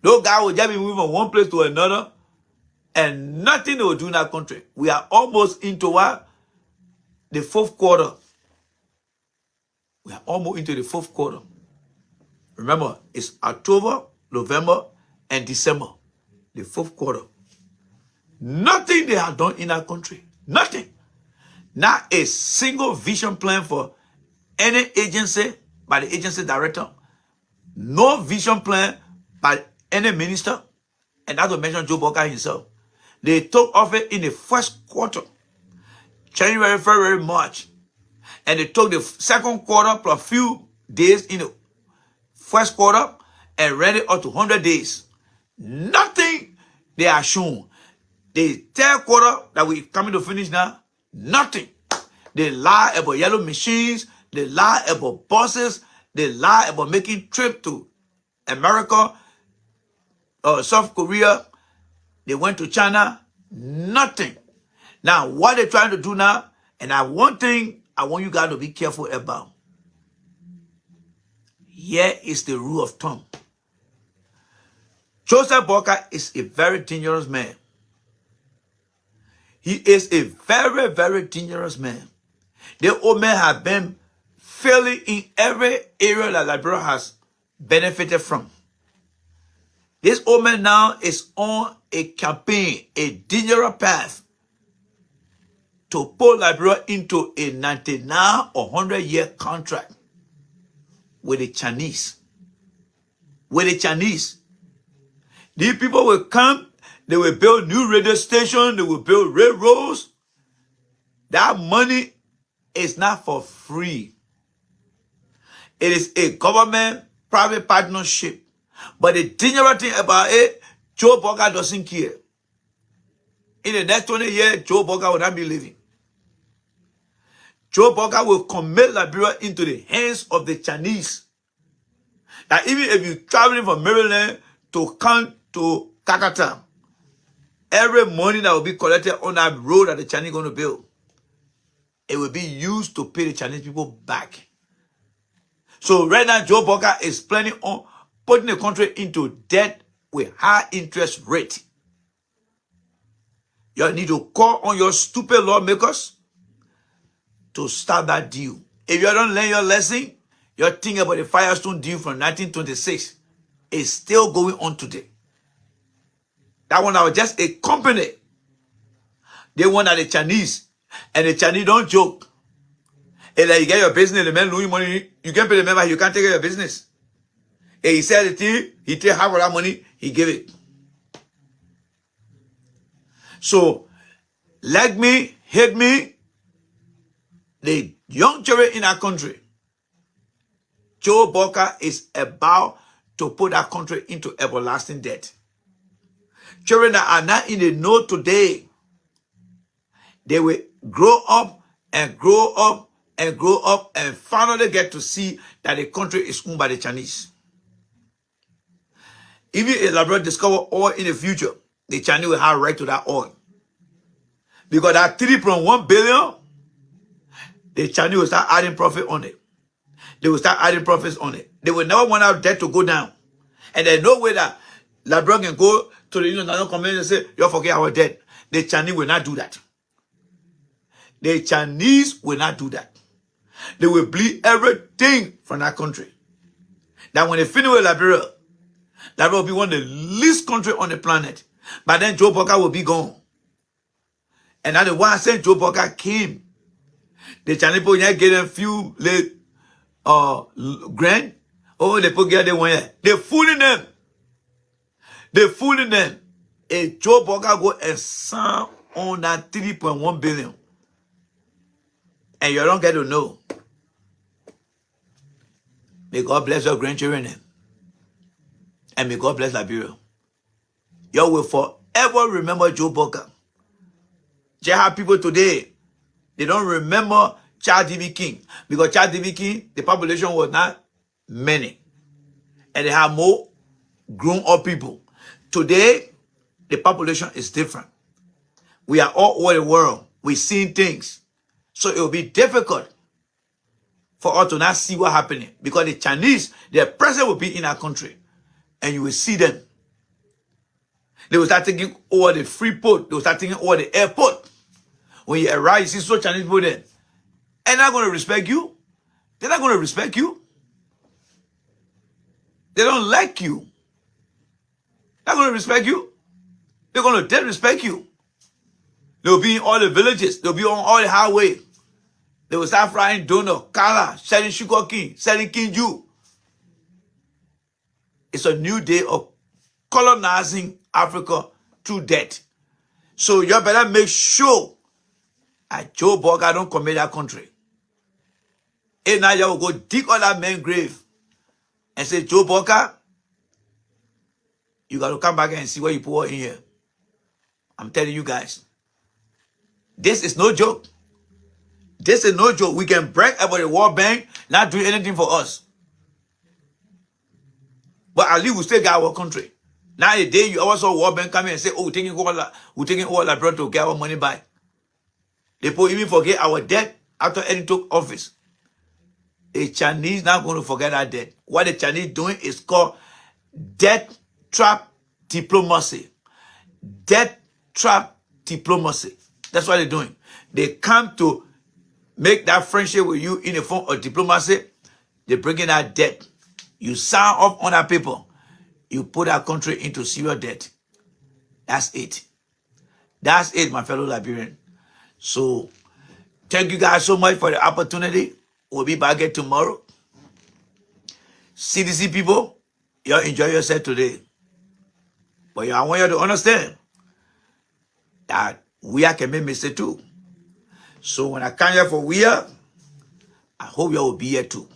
No guy will just be moving from one place to another and nothing they will do in that country. We are almost into what? The fourth quarter. We are almost into the fourth quarter. Remember, it's October, November, and December. The fourth quarter. Nothing they have done in our country. Nothing. Not a single vision plan for any agency by the agency director. No vision plan by any minister. And that's what mentioned Joe Boga himself. They took office in the first quarter. January, February, March. And they took the second quarter plus a few days in the first quarter and ran it up to 100 days. Nothing they are shown. The third quarter that we're coming to finish now, nothing. They lie about yellow machines. They lie about buses. They lie about making trips to America, South Korea, they went to China, nothing. Now, what they're trying to do now, and one thing I want you guys to be careful about. Here is the rule of thumb. Joseph Boyka is a very dangerous man. He is a very, very dangerous man. The old man has been failing in every area that Liberia has benefited from. This old man now is on a campaign, a dangerous path to put Liberia into a 99 or 100-year contract with the Chinese. With the Chinese. These people will come, they will build new radio stations, they will build railroads. That money is not for free. It is a government-private partnership. But the dangerous thing about it, Joe Boyka doesn't care. In the next 20 years, Joe Boyka will not be living. Joe Boyka will commit Liberia into the hands of the Chinese. That even if you're traveling from Maryland to come to Kakata, every money that will be collected on that road that the Chinese are going to build, it will be used to pay the Chinese people back. So right now, Joe Boyka is planning on putting the country into debt with high interest rate. You need to call on your stupid lawmakers to start that deal. If you don't learn your lesson, your thing about the Firestone deal from 1926 is still going on today. That one was just a company. They want at the Chinese, and the Chinese don't joke. And like you get your business, the man lose money, you can't pay the member, you can't take care of your business. And he said the thing, he take half of that money, he gave it. So, like me, hate me, the young children in our country, Joe Boyka is about to put our country into everlasting debt. Children that are not in the know today, they will grow up and grow up and grow up and finally get to see that the country is owned by the Chinese. Even if Liberia discover oil in the future, the Chinese will have right to that oil. Because that 3.1 billion, the Chinese will start adding profit on it. They will start adding profits on it. They will never want our debt to go down. And there's no way that Liberia can go to the international community and say, you forget our debt. The Chinese will not do that. The Chinese will not do that. They will bleed everything from that country. That when they finish with Liberia, Liberia will be one of the least countries on the planet. But then Joe Boyka will be gone. And that's why I said Joe Boyka came. The Chinese people get them few late grant. Oh, they put get them one year. They're fooling them. They're fooling them. And Joe Boyka go and sign on that 3.1 billion. And you don't get to know. May God bless your grandchildren. And may God bless Liberia. You will forever remember Joe Boyka. Just have people today, they don't remember Charles D.B. King. Because Charles D.B. King, the population was not many. And they have more grown-up people. Today, the population is different. We are all over the world. We're seeing things. So it will be difficult for us to not see what's happening. Because the Chinese, their presence will be in our country. And you will see them. They will start taking over the free port. They will start taking over the airport. When you arrive, you see so Chinese people there. They're not going to respect you. They're not going to respect you. They don't like you. They're not going to respect you. They're going to disrespect you. They'll be in all the villages. They'll be on all the highway. They will start frying donut, kala, selling sugar cane, selling kinju. It's a new day of colonizing Africa through debt. So you better make sure that Joe Boyka don't commit that country. And now you will go dig on that man's grave and say, Joe Boyka, you got to come back and see what you pour in here. I'm telling you guys. This is no joke. This is no joke. We can brag about the World Bank not doing anything for us. But at least we still got our country. Now a day you also war bank come and say, oh, we're taking all abroad to get our money back. They people even forget our debt after Eddie took office. A Chinese not going to forget that debt. What the Chinese doing is called debt trap diplomacy. Debt trap diplomacy. That's what they're doing. They come to make that friendship with you in the form of diplomacy. They bring in that debt. You sign up on that people. You put our country into serious debt. That's it. That's it, my fellow Liberian. So, thank you guys so much for the opportunity. We'll be back here tomorrow. CDC people, y'all enjoy yourself today. But I want you to understand that we can make mistakes too. So when I come here for we are, I hope you will be here too.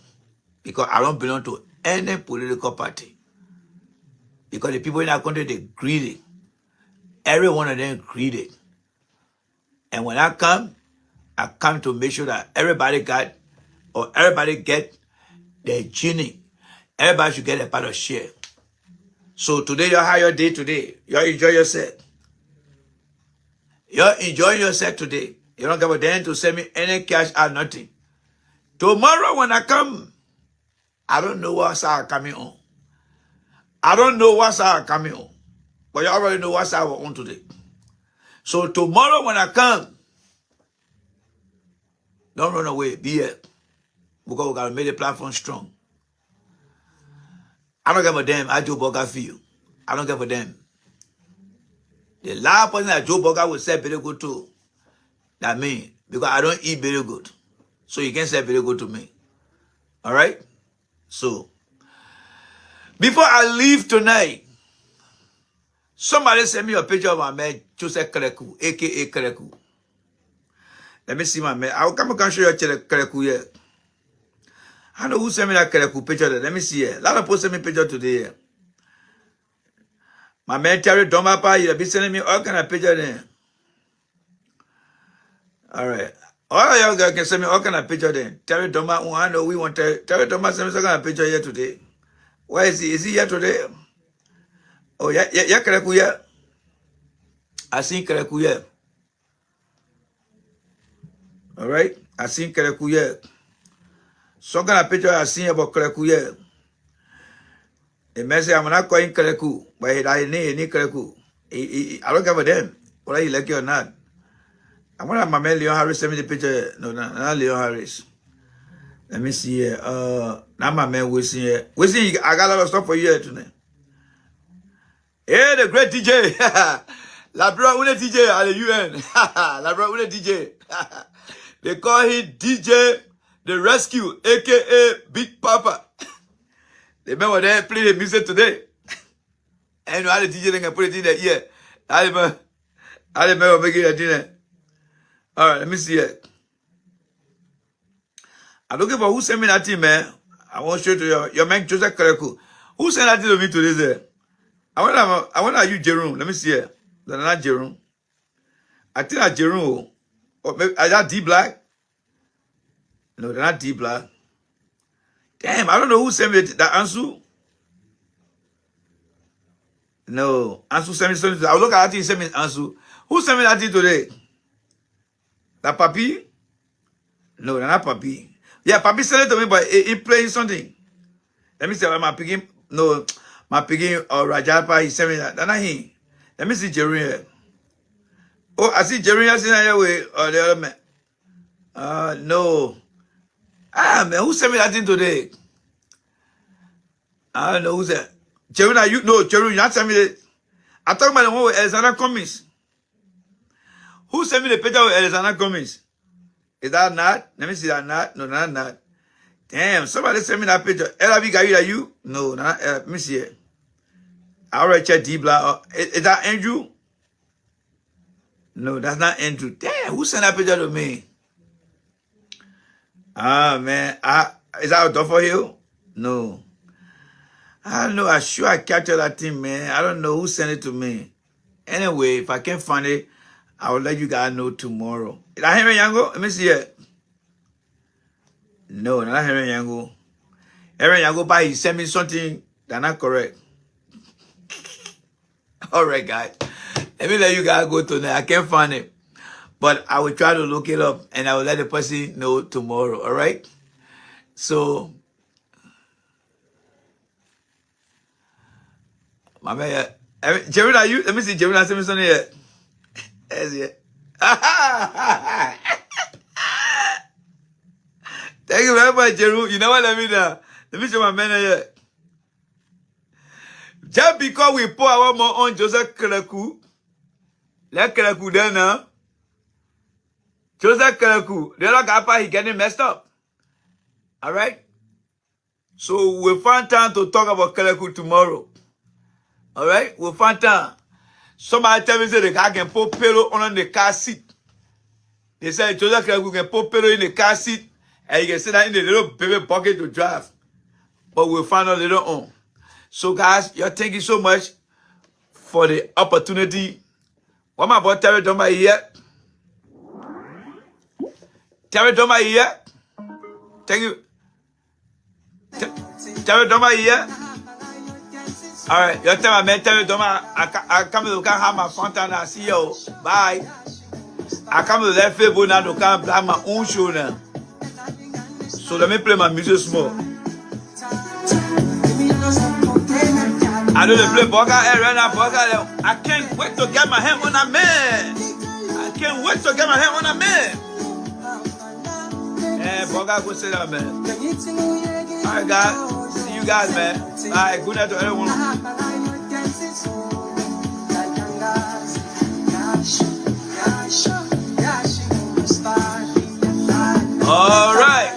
Because I don't belong to any political party. Because the people in our country, they're greedy. Every one of them greedy. And when I come to make sure that everybody get their genie. Everybody should get a part of share. So today, y'all have your day today. Y'all enjoy yourself. You're enjoying yourself today. You don't give a damn to send me any cash or nothing. Tomorrow when I come, I don't know what side I'm coming on. I don't know what side I'm coming on. But you already know what side we're on today. So tomorrow when I come, don't run away. Be here. Because we got to make the platform strong. I don't give a damn how Joe Burger feel. I don't give a damn. The last person that Joe Burger will say very good to, that me, because I don't eat very good. So you can't say very good to me. All right? So, before I leave tonight, somebody send me a picture of my man, Joseph Kereku, a.k.a. Kereku. Let me see my man. I'll come and show you Kereku here. I know who sent me that Kereku picture there. Let me see here. A lot of people sent me picture today. My man Terry Domapa, you'll be sending me all kind of picture there. All right. All of y'all guys can send me all kind of picture there. Terry Doma, I know we want Terry Doma send me some kind of picture here today. Where is he? Is he here today? Oh, yeah, Kereku here. I seen Kereku here. All right. I seen Kereku here. Some kind of picture I seen about Kereku here. The message I'm not calling Kereku, but I need Kereku. I don't give a damn whether you like it or not. I'm gonna have my man Leon Harris send me the picture. No, not Leon Harris. Let me see here. Now my man Wilson here. Wilson, I got a lot of stuff for you here tonight. Hey, the great DJ. Labra Une DJ at the UN. Labra Une DJ. They call him DJ The Rescue, aka Big Papa. The man was there playing the music today. And you know how the DJ can put it in the ear. How the man will make it a dinner. All right, let me see it. I'm looking for who sent me that thing, man. I want to show you your man Joseph Kereku. Who sent that thing to me today? I want you Jerome. Let me see it. That's not Jerome. I think that's Jerome. Or maybe is that D Black? No, they're not D Black. Damn, I don't know who sent me that Ansu. No, Ansu sent me something. I'll look at that thing. Sent me Ansu. Who sent me that thing today? That Papi? No, they're not Papi. Yeah, Papi sent it to me, but he playing something. Let me see. My picking. No, my picking or Rajapa. He sent me that. That's not him. Let me see Jerry here. Oh, I see Jerry here way or the other man. No. Man, who sent me that thing today? I don't know who's that. Jerry, you know, Jerry, you not send me that. I talk about the one with Alexander Cummings. Who sent me the picture with Alexander Cummings? Is that not? Let me see that not. No, not. Damn, somebody sent me that picture. LRB got you? No, not. Let me see it. I already checked D Black. Is that Andrew? No, that's not Andrew. Damn, who sent that picture to me? Ah, man. Is that Duffer Hill? No. I don't know. I'm sure I captured that thing, man. I don't know who sent it to me. Anyway, if I can't find it, I will let you guys know tomorrow. Is that Henry Yango? Let me see it. No, not Henry Yango. Henry Yango, but he sent me something They're not correct. All right, guys. Let me let you guys go to that. I can't find it. But I will try to look it up and I will let the person know tomorrow. All right? So, my man, Jerry, are you? Let me see. Jerry, send me something here. That's it. Thank you very much, Jerry. You know what? Let me show my man here. Just because we pour our more on Joseph Keleku, let Keleku there now. Joseph Keleku, the other guy, he getting messed up. All right? So we'll find time to talk about Keleku tomorrow. All right? We'll find time. Somebody tell me say the guy can put pillow on the car seat. They said Joseph Keleku can put pillow in the car seat and you can sit down in the little baby bucket to drive. But we'll find out later on. So guys, thank you so much for the opportunity. What my boy Terry done by here? Terry done by here? Thank you. Terry done by here? All right, your time I met Terry Doma. I come to have my fountain. I see you. Bye. I come to that Facebook now to come play my own show now. So let me play my music small. I do the play Boga right now. Boga. I can't wait to get my hand on a man. I can't wait to get my hand on a man. Eh, Boga, go sit down, man. All right, guys. See you guys, man. Bye. Good night to everyone. All right.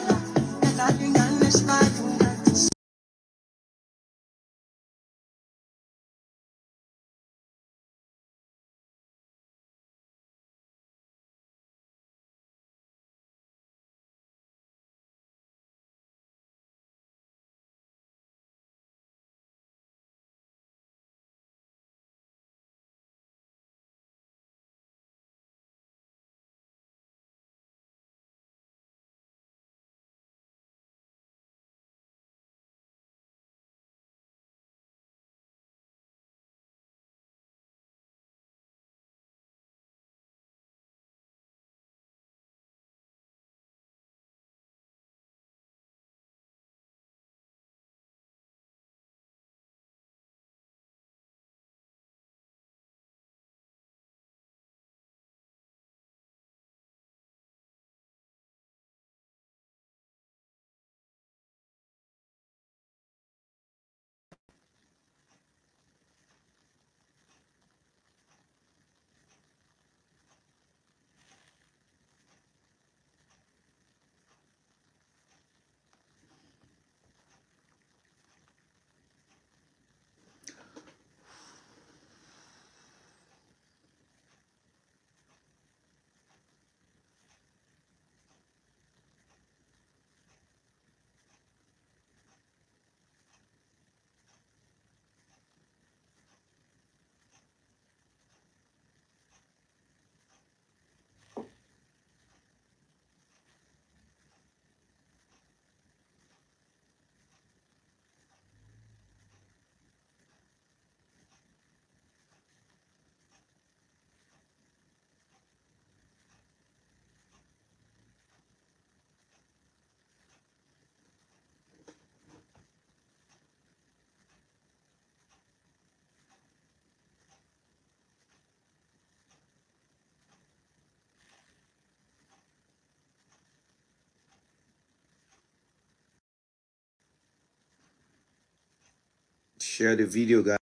Share the video, guys.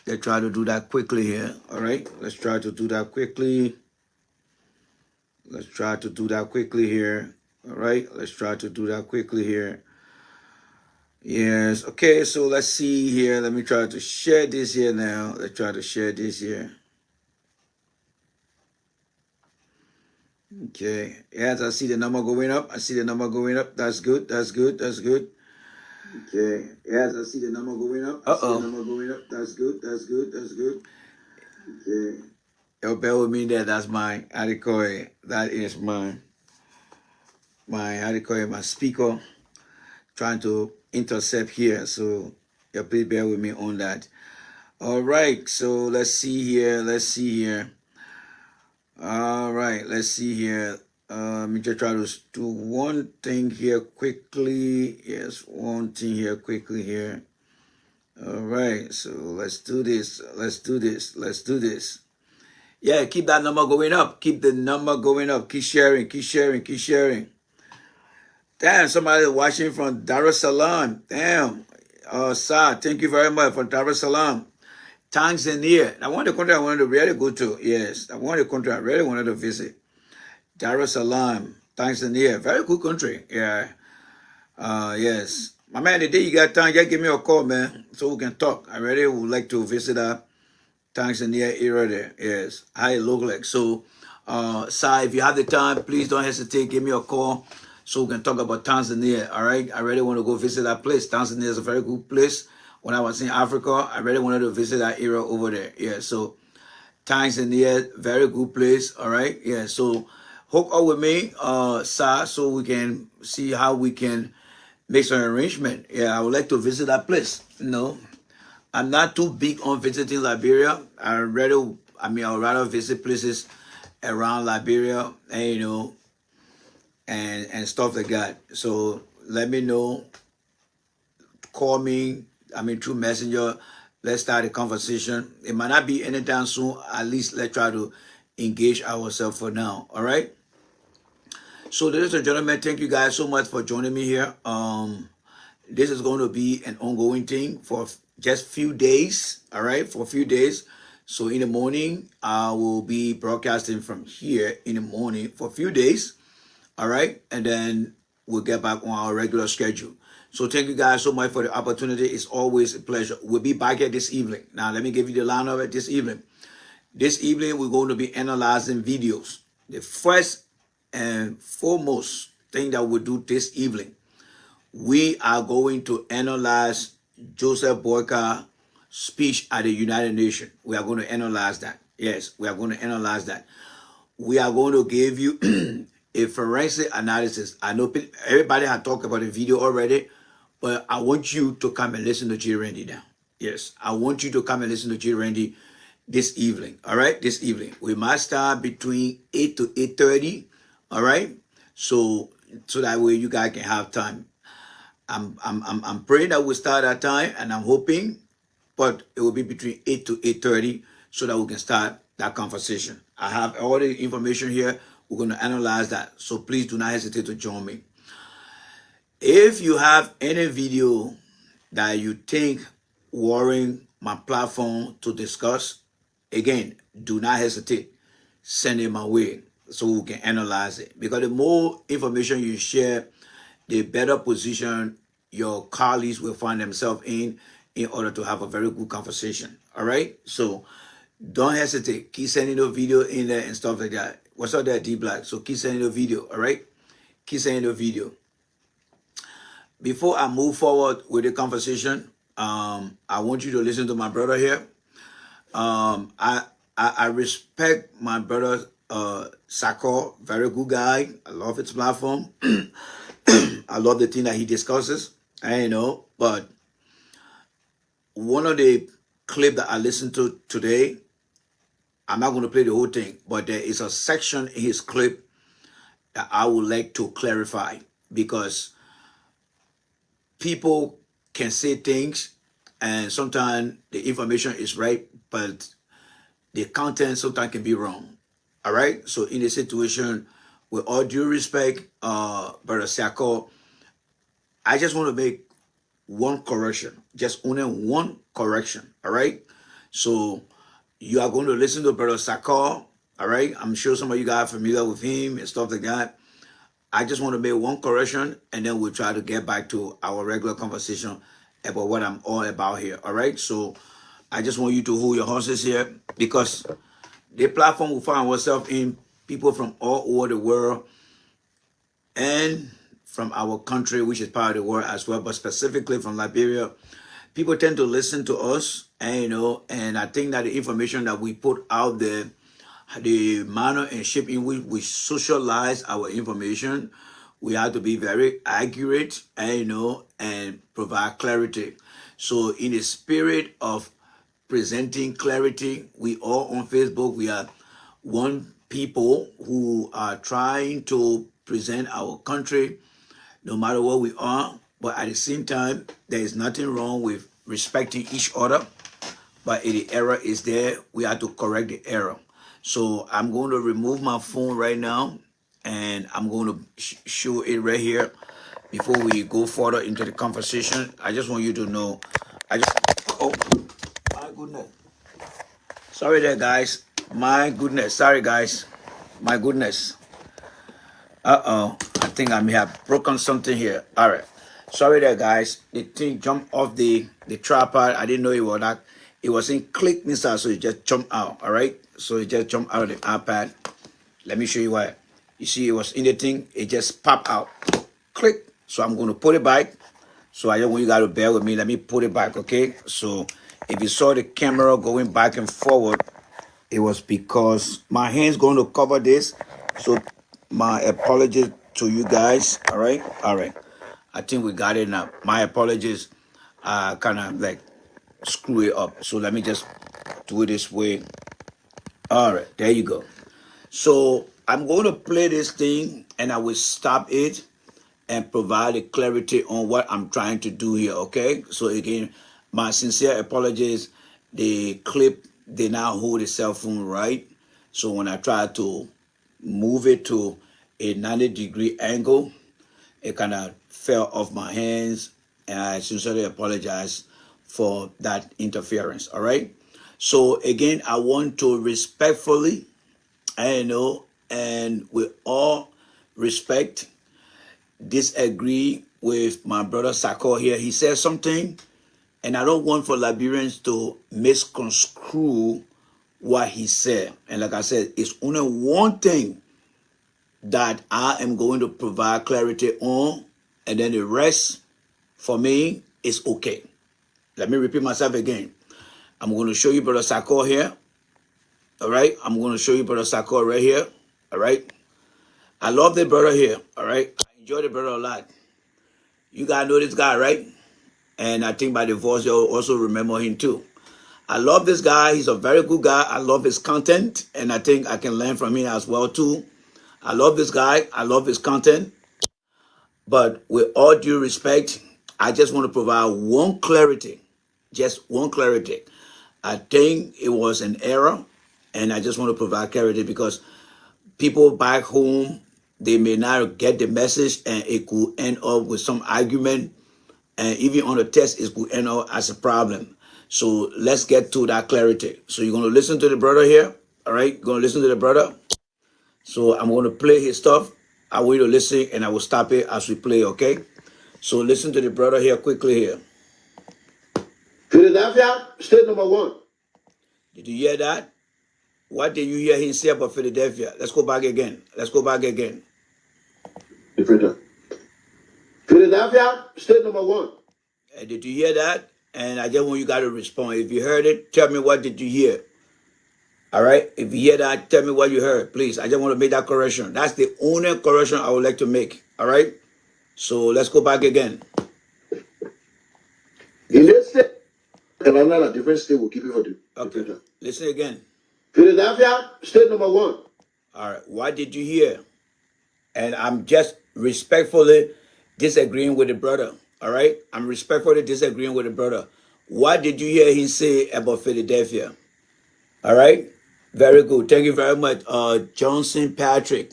Let's try to do that quickly here. All right. Let's try to do that quickly. Let's try to do that quickly here. All right. Let's try to do that quickly here. Yes. Okay. So let's see here. Let me try to share this here now. Let's try to share this here. Okay. Yes, I see the number going up. I see the number going up. That's good. That's good. That's good. Okay. Yes, I see the number going up. I see the number going up. That's good. That's good. That's good. Okay. Yo, bear with me there. That's my, how do you call it? That is my, how do you call it? My speaker trying to intercept here. So Yeah, please bear with me on that. All right, so let's see here. All right, let's see here. Let me just try to do one thing here quickly. Yes, one thing here quickly here. All right, so let's do this. Yeah, keep that number going up. Keep the number going up. Keep sharing. Damn, somebody watching from Dar es Salaam. Damn. Sir, thank you very much from Dar es Salaam. Tanzania. I want the country I wanted to really go to. Yes, I want the country I really wanted to visit. Dar es Salaam, Tanzania. Very good country. Yeah. Yes. My man, the day you got time, just give me a call, man, so we can talk. I really would like to visit that Tanzania area there. Yes. How it look like. So, sir, if you have the time, please don't hesitate. Give me a call so we can talk about Tanzania. All right. I really want to go visit that place. Tanzania is a very good place. When I was in Africa, I really wanted to visit that area over there. Yeah. So Tanzania, very good place. All right. Yeah. So hook up with me, sir, so we can see how we can make some arrangement. Yeah. I would like to visit that place. I'm not too big on visiting Liberia. I would rather visit places around Liberia and and stuff like that. So let me know. Call me. Through Messenger. Let's start a conversation. It might not be anytime soon. At least let's try to engage ourselves for now. All right. So, ladies and gentlemen, thank you guys so much for joining me here. This is going to be an ongoing thing for just few days. All right, for a few days. So in the morning, I will be broadcasting from here in the morning for a few days. All right, and then we'll get back on our regular schedule. So thank you guys so much for the opportunity. It's always a pleasure. We'll be back here this evening. Now, let me give you the line of it this evening. This evening, we're going to be analyzing videos. The first and foremost thing that we'll do this evening, we are going to analyze Joseph Boyka's speech at the United Nations. We are going to analyze that. Yes, we are going to analyze that. We are going to give you a forensic analysis. I know everybody had talked about the video already, but I want you to come and listen to J. Randy now. Yes, I want you to come and listen to J. Randy this evening. All right, this evening. We might start between 8 to 8:30. All right, so that way you guys can have time. I'm praying that we'll start at time, and I'm hoping, but it will be between 8 to 8:30 so that we can start that conversation. I have all the information here. We're going to analyze that. So please do not hesitate to join me. If you have any video that you think warring my platform to discuss, again, do not hesitate. Send it my way so we can analyze it. Because the more information you share, the better position your colleagues will find themselves in order to have a very good conversation. All right? So don't hesitate. Keep sending the video in there and stuff like that. What's up there, D Black? So keep sending the video. All right? Keep sending the video. Before I move forward with the conversation, I want you to listen to my brother here. I respect my brother Sako, very good guy. I love his platform. I love the thing that he discusses. But one of the clips that I listened to today, I'm not going to play the whole thing, but there is a section in his clip that I would like to clarify, because people can say things and sometimes the information is right, but the content sometimes can be wrong. All right. So in a situation, with all due respect, Brother Sako, I just want to make one correction, just only one correction. All right. So you are going to listen to Brother Sako. All right. I'm sure some of you guys are familiar with him and stuff like that. I just want to make one correction, and then we'll try to get back to our regular conversation about what I'm all about here. All right. So I just want you to hold your horses here, because the platform will find ourselves in, people from all over the world and from our country, which is part of the world as well, but specifically from Liberia. People tend to listen to us, and and I think that the information that we put out there, the manner and shape in which we socialize our information, we have to be very accurate and and provide clarity. So in the spirit of presenting clarity, we all on Facebook, we are one people who are trying to present our country no matter what we are, but at the same time, there is nothing wrong with respecting each other. But if the error is there, we have to correct the error. So I'm going to remove my phone right now, and I'm going to show it right here before we go further into the conversation. I just want you to know. Oh my goodness. Sorry there, guys. My goodness. Sorry, guys. My goodness. I think I may have broken something here. All right. Sorry there, guys. The thing jumped off the tripod. I didn't know it was that. It wasn't click inside, so it just jumped out. All right. So it just jumped out of the iPad. Let me show you why. You see, it was in the thing. It just popped out. Click. So I'm going to put it back. So I just want you guys to bear with me. Let me put it back, okay? So if you saw the camera going back and forward, it was because my hand's going to cover this. So my apologies to you guys. All right. I think we got it now. My apologies. Kind of like screw it up. So let me just do it this way. All right. There you go. So I'm going to play this thing and I will stop it and provide a clarity on what I'm trying to do here. Okay. So again, my sincere apologies. The clip did not hold the cell phone right. So when I try to move it to a 90-degree angle, it kind of fell off my hands, and I sincerely apologize for that interference. All right. So again, I want to respectfully, and with all respect, disagree with my brother Sako here. He says something, and I don't want for Liberians to misconstrue what he said. And like I said, it's only one thing that I am going to provide clarity on, and then the rest for me is okay. Let me repeat myself again. I'm going to show you brother Sako here. All right. I'm going to show you brother Sako right here. All right. I love the brother here. All right. I enjoy the brother a lot. You guys know this guy, right? And I think by the voice, you'll also remember him too. I love this guy. He's a very good guy. I love his content, and I think I can learn from him as well too. I love this guy. I love his content. But with all due respect, I just want to provide one clarity. Just one clarity. I think it was an error, and I just want to provide clarity because people back home, they may not get the message, and it could end up with some argument, and even on the test, it could end up as a problem. So let's get to that clarity. So you're going to listen to the brother here, all right? You're going to listen to the brother. So I'm going to play his stuff. I want you to listen, and I will stop it as we play, okay? So listen to the brother here quickly here. Philadelphia, state number 1. Did you hear that? What did you hear him say about Philadelphia? Let's go back again. Different. Philadelphia, state number 1. Did you hear that? And I just want you guys to respond. If you heard it, tell me what did you hear. All right? If you hear that, tell me what you heard, please. I just want to make that correction. That's the only correction I would like to make. All right? So let's go back again. In this state, a different state will keep it for you. Okay. Listen again. Philadelphia, state number 1. All right. What did you hear? And I'm just respectfully disagreeing with the brother. All right? I'm respectfully disagreeing with the brother. What did you hear him say about Philadelphia? All right? Very good. Thank you very much, Johnson Patrick.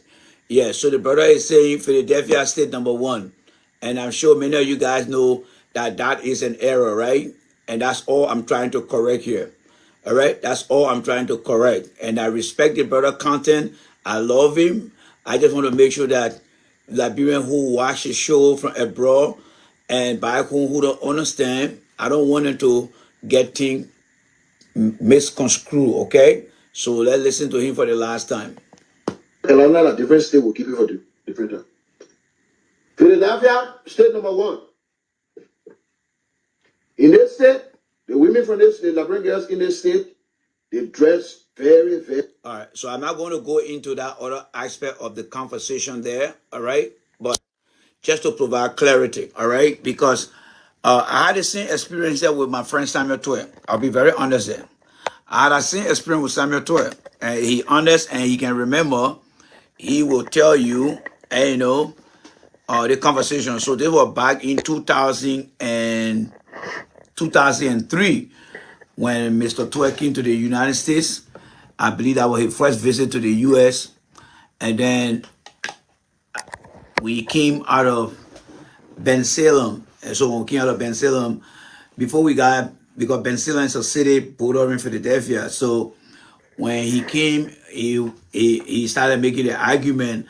Yeah, so the brother is saying Philadelphia state number 1. And I'm sure many of you guys know that that is an error, right? And that's all I'm trying to correct here. All right? That's all I'm trying to correct. And I respect the brother content. I love him. I just want to make sure that Liberians who watch the show from abroad and back home who don't understand, I don't want them to get things misconstrued, okay? So let's listen to him for the last time. A different state will keep it for you. Different. Philadelphia, state number 1. In this state, the women from this state, Liberian girls in this state, they dress very, very. All right, so I'm not going to go into that other aspect of the conversation there, all right? But just to provide clarity, all right? Because I had the same experience there with my friend Samuel Toy. I'll be very honest there. I had the same experience with Samuel Toy. And he honest and he can remember. He will tell you, the conversation. So they were back in 2003 when Mr. Toy came to the United States. I believe that was his first visit to the U.S. And then we came out of Ben Salem. And so when we came out of Ben Salem, because Ben Salem is a city bordering Philadelphia. So when he came, he started making the argument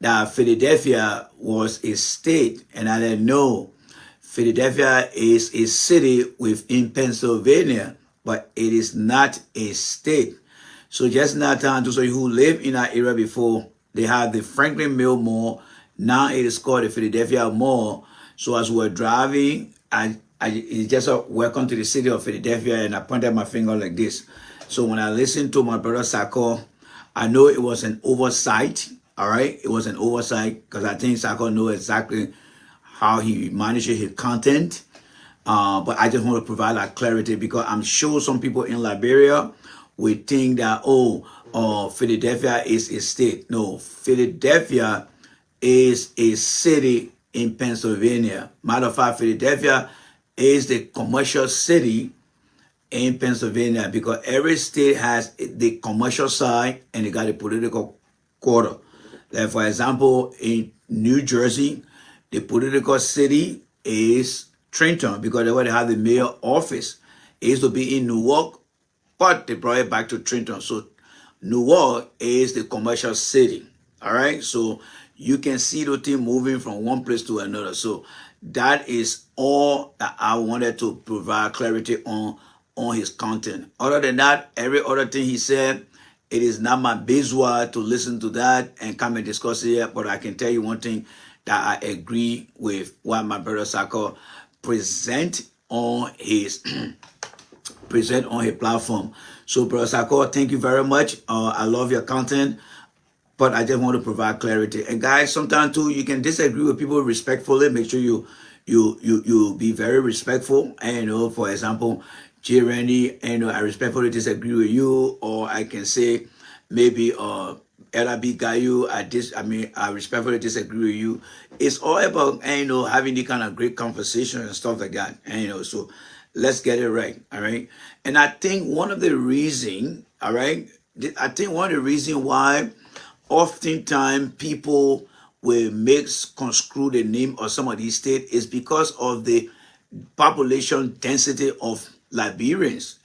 that Philadelphia was a state. And I didn't know. Philadelphia is a city within Pennsylvania, but it is not a state. So just now, those of you who live in that area before, they had the Franklin Mill Mall. Now it is called the Philadelphia Mall. So as we're driving, it's just a welcome to the city of Philadelphia, and I pointed my finger like this. So when I listened to my brother Sako, I know it was an oversight. All right, it was an oversight because I think Sako knows exactly how he manages his content. But I just want to provide that clarity because I'm sure some people in Liberia will think that, Philadelphia is a state. No, Philadelphia is a city in Pennsylvania. Matter of fact, Philadelphia is the commercial city in Pennsylvania because every state has the commercial side and they got a political quarter. Like for example, in New Jersey, the political city is Trenton because they have the mayor office. It used to be in Newark, but they brought it back to Trenton. So Newark is the commercial city. All right. So you can see the thing moving from one place to another. So that is all that I wanted to provide clarity on his content. Other than that, every other thing he said, it is not my business to listen to that and come and discuss it yet. But I can tell you one thing that I agree with what my brother Sako present on his platform. So brother Sako, thank you very much. I love your content, but I just want to provide clarity. And guys, sometimes too, you can disagree with people respectfully. Make sure you be very respectful. And for example, J. Randy, I respectfully disagree with you, or I can say maybe LB Gayu, I respectfully disagree with you. It's all about having the kind of great conversation and stuff like that. So let's get it right. All right. And I think one of the reasons, all right, why oftentimes people will misconstrue the name of some of these states is because of the population density of Liberians.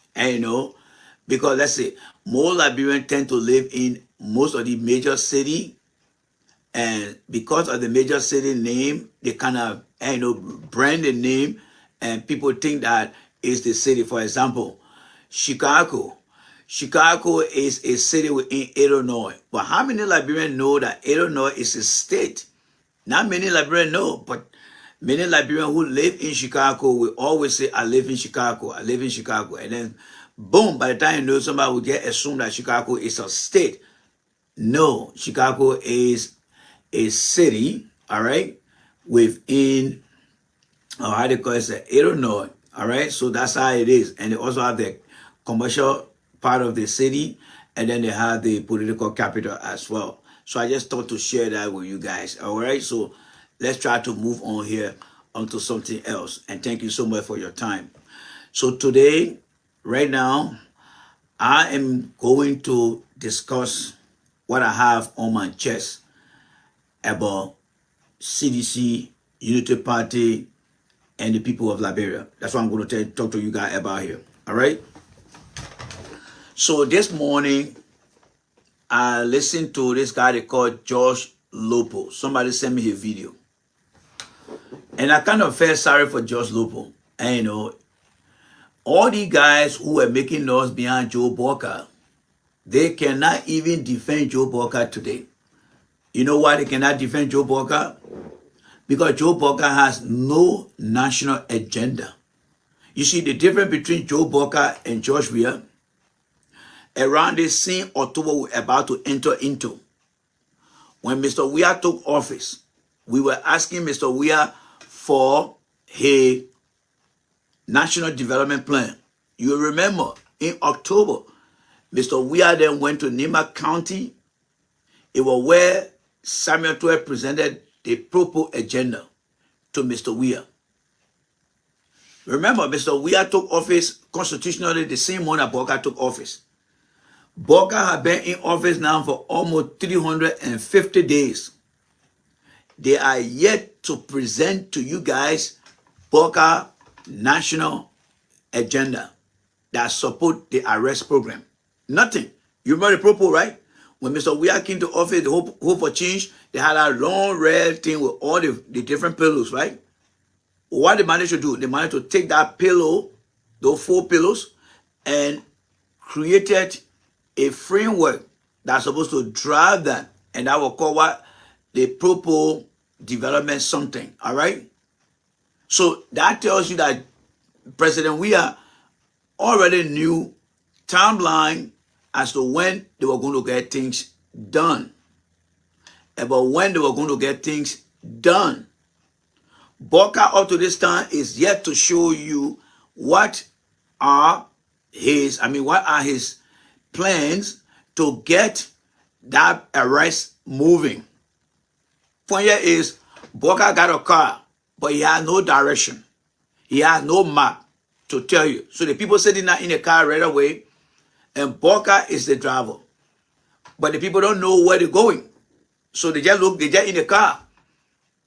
Because let's say more Liberians tend to live in most of the major city, and because of the major city name, they kind of brand the name, and people think that is the city. For example, Chicago is a city within Illinois, but how many Liberians know that Illinois is a state? Not many Liberians know, but many Liberians who live in Chicago will always say, I live in Chicago, I live in Chicago. And then, boom, by the time you know, somebody will get assumed that Chicago is a state. No, Chicago is a city, all right, within, how they call it, Illinois, all right? So that's how it is. And they also have the commercial part of the city, and then they have the political capital as well. So I just thought to share that with you guys, all right? So let's try to move on here onto something else. And thank you so much for your time. So today, right now, I am going to discuss what I have on my chest about CDC, Unity Party, and the people of Liberia. That's what I'm going to talk to you guys about here. All right? So this morning, I listened to this guy they called George Lopo. Somebody sent me his video. And I kind of felt sorry for George Lopo. And all these guys who were making noise behind Joe Walker, they cannot even defend Joe Walker today. You know why they cannot defend Joe Walker? Because Joe Walker has no national agenda. You see, the difference between Joe Walker and George Weah, around the same October we're about to enter into, when Mr. Weah took office, we were asking Mr. Weah for a national development plan. You remember in October, Mr. Weah then went to Nima County. It was where Samuel Twe presented the proposed agenda to Mr. Weah. Remember, Mr. Weah took office constitutionally the same month that Boka took office. Boka had been in office now for almost 350 days. They are yet to present to you guys Boka national agenda that support the arrest program. Nothing. You remember the propos, right? When Mr. Weah came to office, the Hope for Change, they had a long red thing with all the different pillows, right? What they managed to do, they managed to take that pillow, those 4 pillows, and created a framework that's supposed to drive that, and that will call what the propos development something. All right. So that tells you that President Weah already knew timeline as to when they were going to get things done. About when they were going to get things done. Boka up to this time is yet to show you what are his plans to get that arrest moving. Point here is Boka got a car, but he has no direction. He has no map to tell you. So the people sitting there in the car right away, and Boka is the driver. But the people don't know where they're going. So they just in the car.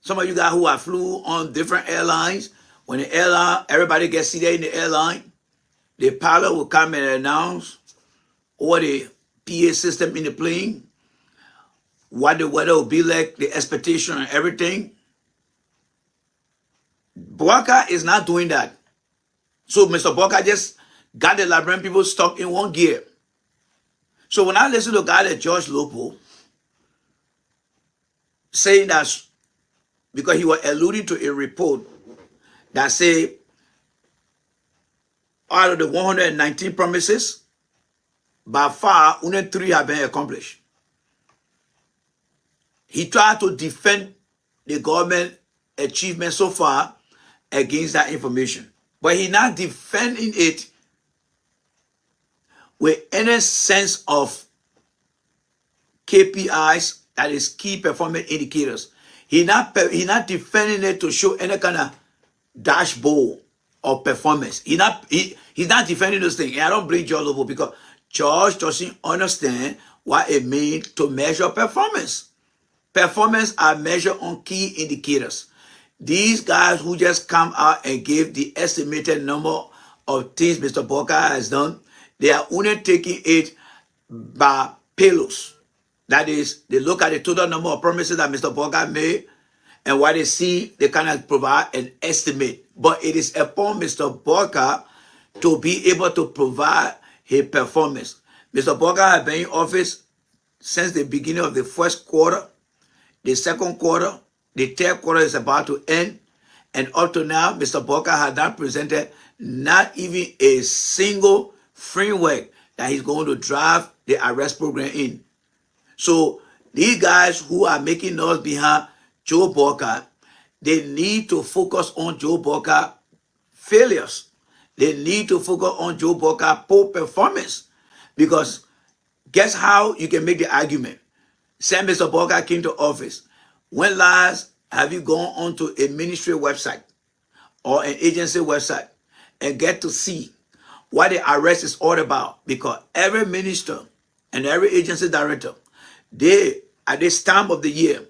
Some of you guys who have flew on different airlines, when the airline, everybody gets seated in the airline, the pilot will come and announce or the PA system in the plane, what the weather will be like, the expectation and everything. Boka is not doing that. So Mr. Boka just got the Liberian people stuck in one gear. So when I listen to a guy like George Lopo saying that, because he was alluding to a report that say out of the 119 promises, by far only 3 have been accomplished. He tried to defend the government achievement so far against that information. But he's not defending it with any sense of KPIs, that is key performance indicators. He's not defending it to show any kind of dashboard of performance. He's not defending those things. And I don't blame George Lobo because George doesn't understand what it means to measure performance. Performance are measured on key indicators. These guys who just come out and give the estimated number of things Mr. Boka has done, they are only taking it by pillows. That is, they look at the total number of promises that Mr. Boka made, and what they see, they kind of provide an estimate. But it is upon Mr. Boka to be able to provide his performance. Mr. Boka has been in office since the beginning of the first quarter, the second quarter, the third quarter is about to end, and up to now, Mr. Boka has not presented not even a single framework that he's going to drive the arrest program in. So these guys who are making noise behind Joe Boka, they need to focus on Joe Boka failures. They need to focus on Joe Boka poor performance. Because guess how you can make the argument? Say Mr. Boka came to office. When last have you gone onto a ministry website or an agency website and get to see what the arrest is all about? Because every minister and every agency director, they, at this time of the year,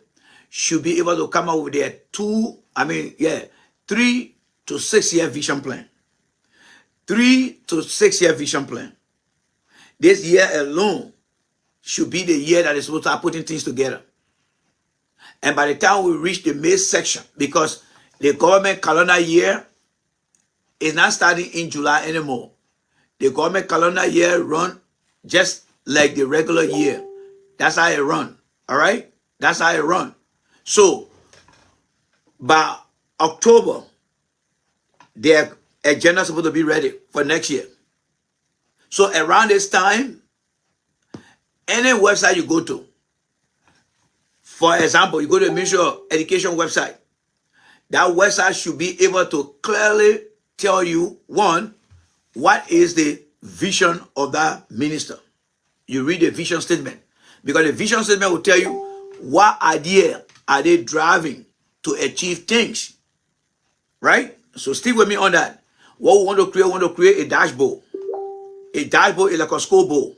should be able to come up with their 3 to 6 year vision plan. 3 to 6 year vision plan. This year alone should be the year that is supposed to start putting things together. And by the time we reach the May section, because the government calendar year is not starting in July anymore. The government calendar year run just like the regular year. That's how it run. All right? That's how it run. So, by October, their agenda is supposed to be ready for next year. So, around this time, any website you go to, For example, you go to the Ministry of Education website. That website should be able to clearly tell you, one, what is the vision of that minister. You read the vision statement, because the vision statement will tell you what idea are they driving to achieve things, right? So stick with me on that. What we want to create a dashboard. A dashboard is like a scoreboard.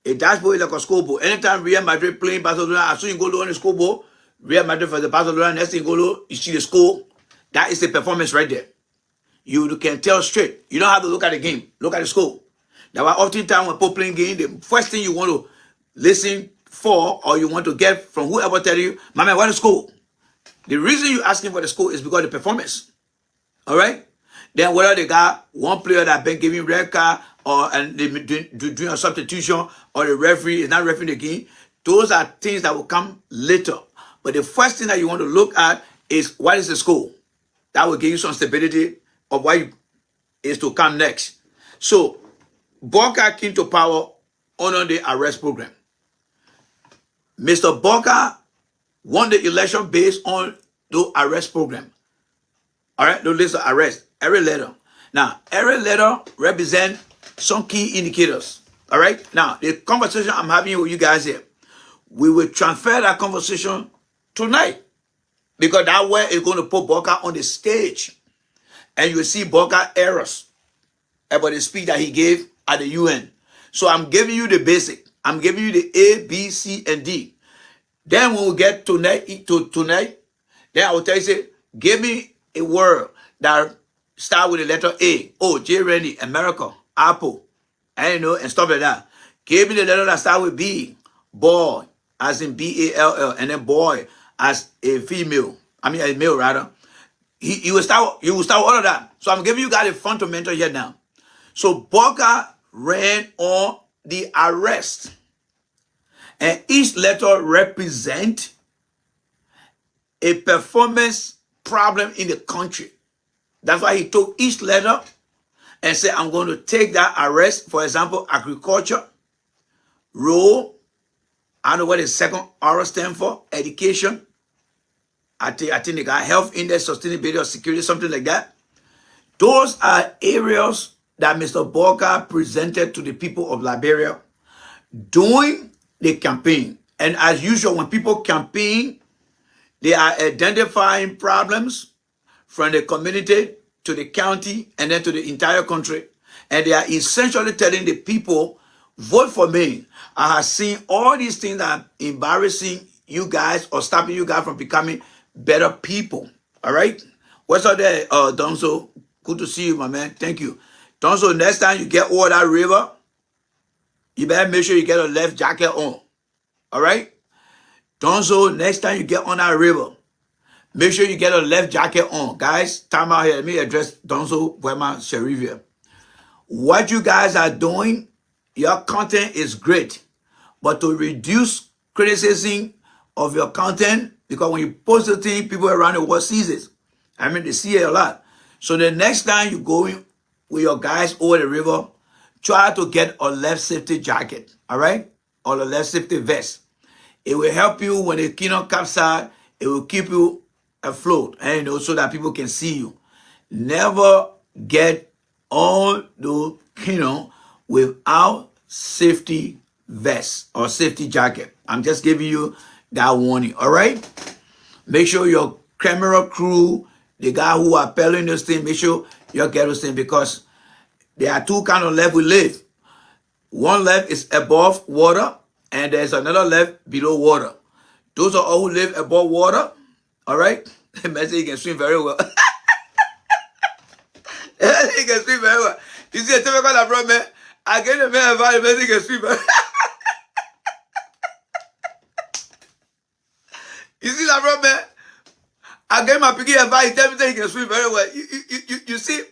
A dashboard is like a scoreboard. Anytime Real Madrid playing Barcelona, as soon as you go on the scoreboard, Real Madrid for the Barcelona, next thing you go, you see the score. That is the performance right there. You can tell straight. You don't have to look at the game. Look at the score. Now, oftentimes when people playing game, the first thing you want to listen for, or you want to get from whoever tell you, my man, what is the score? The reason you're asking for the score is because of the performance. All right? Then whether they got one player that been giving red card, or and they doing a substitution, or the referee is not refereeing the game, those are things that will come later. But the first thing that you want to look at is what is the score. That will give you some stability of what is to come next. So, Boca came to power under the arrest program. Mr. Boca won the election based on the arrest program. All right, the list of arrest, every letter. Now, every letter represents some key indicators. All right, now the conversation I'm having with you guys here, we will transfer that conversation tonight, because that way is going to put Boca on the stage, and you will see Boca errors about the speech that he gave at the UN. So I'm giving you the basic. I'm giving you the A, B, C, and D. Then when we get tonight, then I will tell you, say, give me a word that start with the letter A. Oh, J. Randy, America, Apple, and stuff like that. Give me the letter that start with B. Boy, as in B-A-L-L, and then boy as a female. I mean a male rather. You will start with all of that. So I'm giving you guys a fundamental here now. So Boca ran on the arrest, and each letter represent a performance problem in the country. That's why he took each letter and said, I'm going to take that arrest. For example, agriculture, road, I don't know what the second R stand for, education. I think they got health index, sustainability, or security, something like that. Those are areas that Mr. Boca presented to the people of Liberia during the campaign. And as usual, when people campaign, they are identifying problems from the community to the county and then to the entire country. And they are essentially telling the people, vote for me. I have seen all these things that are embarrassing you guys or stopping you guys from becoming better people. All right? What's up there, Donzo? Good to see you, my man. Thank you. Donzo, next time you get over that river, you better make sure you get a left jacket on. All right? Donzo, next time you get on that river, make sure you get a left jacket on. Guys, time out here. Let me address Donzo Buema Sherivia. What you guys are doing, your content is great. But to reduce criticism of your content, because when you post the thing, people around the world sees it. I mean, they see it a lot. So the next time you go in with your guys over the river, try to get a left safety jacket, all right? Or a left safety vest. It will help you when the kingdom capsize. It will keep you afloat, and so that people can see you. Never get on the kingdom without safety vest or safety jacket. I'm just giving you that warning, all right? Make sure your camera crew, the guy who are peddling this thing, make sure you get this thing, because there are two kinds of left we live. One left is above water, and there's another left below water. Those are all who live above water, all right? Man, he can swim very well. He can swim very well. You see, a typical abroad man, I get a man about he can swim very well. You see that, bro, man? I gave my piggy advice. He tell me that he can swim very well. You see,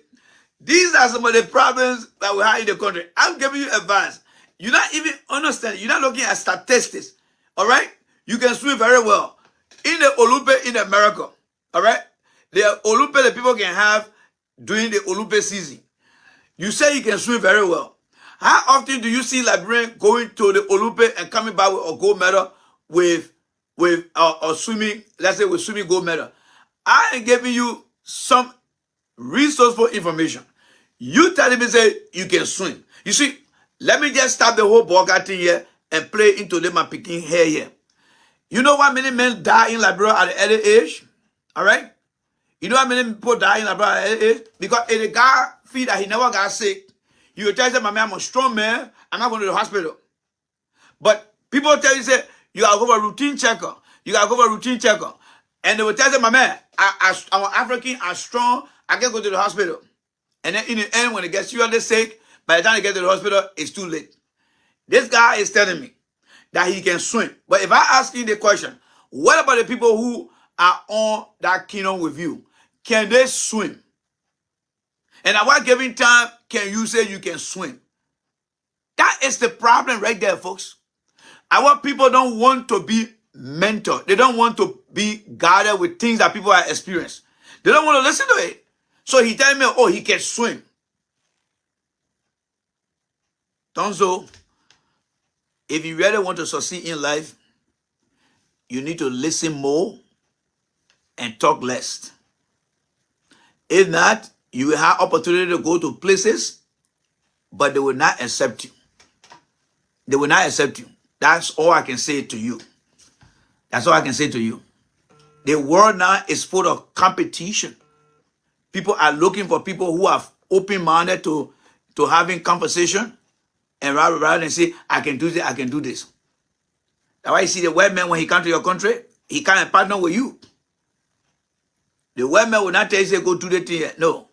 these are some of the problems that we have in the country. I'm giving you advice. You're not even understanding. You're not looking at statistics. All right? You can swim very well. In the Olympic in America, all right? The Olympic that people can have during the Olympic season. You say you can swim very well. How often do you see Liberians going to the Olympic and coming back with a gold medal with with swimming, let's say with swimming gold medal. I am giving you some resourceful information. You telling me say you can swim. You see, let me just stop the whole Boga thing here and play into the my picking hair here. You know how many men die in Liberia at an early age? All right? You know how many people die in Liberia at an early age? Because if the guy feel that he never got sick, you will tell him, my man, I'm a strong man, I'm not going to the hospital. But people tell you, say, you got to go for a routine checkup. You got to go for a routine checkup. And they will tell them, my man, I'm African, I'm strong, I can go to the hospital. And then in the end, when it gets seriously sick, by the time they get to the hospital, it's too late. This guy is telling me that he can swim. But if I ask you the question, what about the people who are on that kingdom with you? Can they swim? And at what given time can you say you can swim? That is the problem right there, folks. Our people don't want to be mentored. They don't want to be guided with things that people are experiencing. They don't want to listen to it. So he telling me, oh, he can swim. Tonzo, if you really want to succeed in life, you need to listen more and talk less. If not, you will have opportunity to go to places, but they will not accept you. They will not accept you. That's all I can say to you. That's all I can say to you. The world now is full of competition. People are looking for people who are open-minded to having conversation, and rather than say, I can do this, I can do this. That's why you see the white man, when he comes to your country, he can't partner with you. The white man will not tell you, say, go do the thing. No.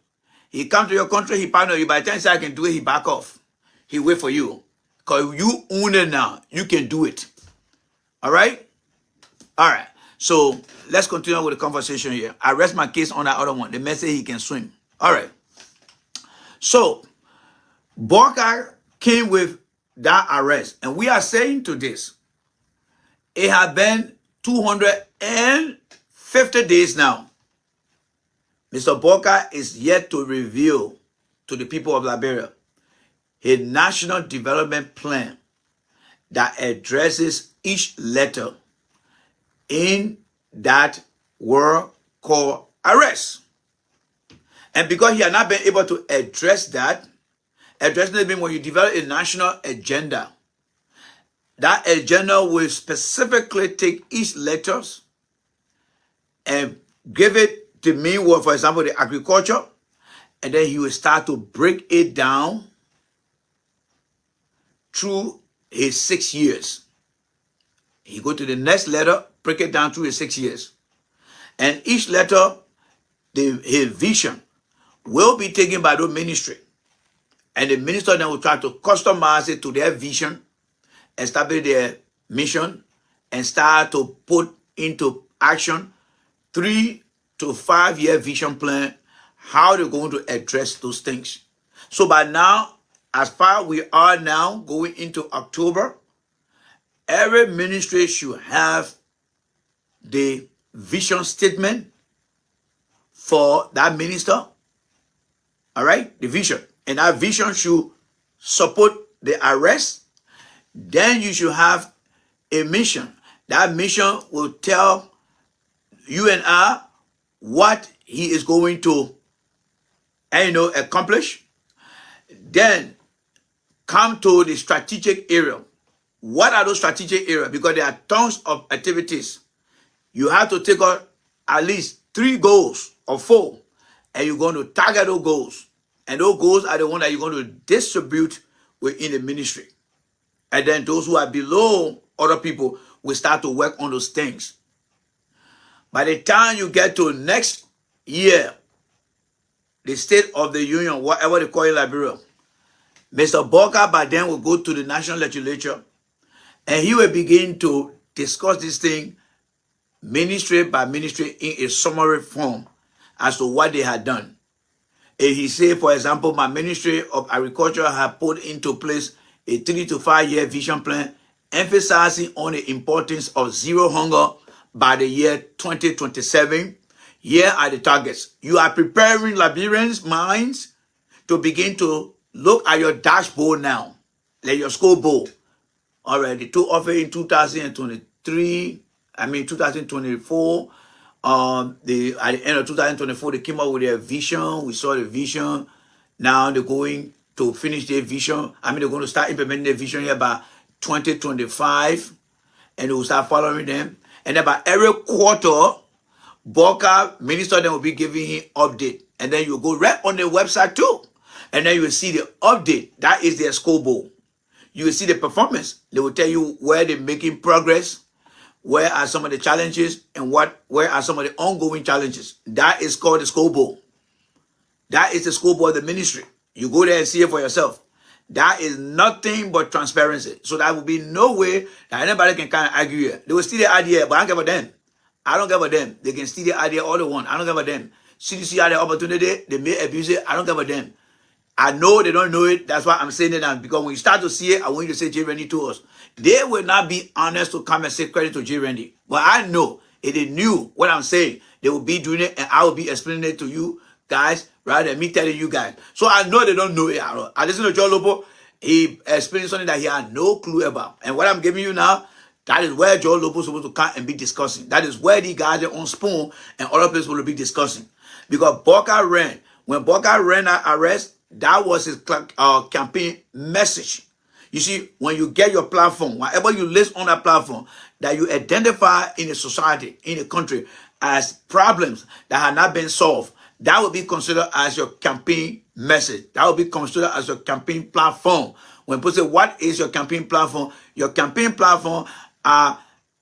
He comes to your country, he partner with you. By the time he says, I can do it, he back off. He wait for you. Because you own it now. You can do it. All right? All right. So let's continue with the conversation here. I rest my case on that other one. The man said he can swim. All right. So Boga came with that arrest. And we are saying to this, it has been 250 days now. Mr. Boga is yet to reveal to the people of Liberia a national development plan that addresses each letter in that word called arrest. And because he had not been able to address that, addressing it means when you develop a national agenda, that agenda will specifically take each letters and give it the mean word, for example, the agriculture, and then he will start to break it down through his 6 years. He go to the next letter, break it down through his 6 years. And each letter, his vision, will be taken by the ministry. And the minister then will try to customize it to their vision, establish their mission, and start to put into action 3 to 5 year vision plan, how they're going to address those things. So by now, as far as we are now going into October, every ministry should have the vision statement for that minister. All right, the vision. And that vision should support the arrest. Then you should have a mission. That mission will tell you and I what he is going to, accomplish. Then come to the strategic area. What are those strategic areas? Because there are tons of activities. You have to take out at least 3 goals or 4, and you're going to target those goals. And those goals are the ones that you're going to distribute within the ministry. And then those who are below other people will start to work on those things. By the time you get to next year, the State of the Union, whatever they call it in Liberia, Mr. Boga by then will go to the national legislature, and he will begin to discuss this thing ministry by ministry in a summary form as to what they had done. If he say, for example, my Ministry of Agriculture have put into place a 3 to 5 year vision plan emphasizing on the importance of zero hunger by the year 2027. Here are the targets. You are preparing Liberians' minds to begin to look at your dashboard now, like your scoreboard. Already, to offer in 2023, I mean 2024. At the end of 2024, they came up with their vision. We saw the vision. Now they're going to finish their vision. I mean, they're going to start implementing their vision here by 2025, and they will start following them. And then by every quarter, Boca minister then will be giving him update, and then you go right on the website too, and then you will see the update. That is their scoreboard. You will see the performance. They will tell you where they're making progress, where are some of the challenges, and where are some of the ongoing challenges. That is called the scoreboard. That is the scoreboard of the ministry. You go there and see it for yourself. That is nothing but transparency. So that will be no way that anybody can kind of argue here. They will steal the idea, but I don't care about them. I don't care about them. They can steal the idea all they want. I don't care about them. CDC had the opportunity, they may abuse it. I don't care about them. I know they don't know it. That's why I'm saying it now. Because when you start to see it, I want you to say J. Randy to us. They will not be honest to come and say credit to J. Randy. But I know if they knew what I'm saying, they will be doing it, and I will be explaining it to you guys rather than me telling you guys. So I know they don't know it at all. I listen to Joe Lobo. He explained something that he had no clue about. And what I'm giving you now, that is where Joe Lobo is supposed to come and be discussing. That is where the guys on Spoon and other places will be discussing. Because Boca ran. When Boca ran that arrest, that was his campaign message. You see, when you get your platform, whatever you list on that platform, that you identify in a society, in a country, as problems that have not been solved, that will be considered as your campaign message. That will be considered as your campaign platform. When people say, what is your campaign platform? Your campaign platform are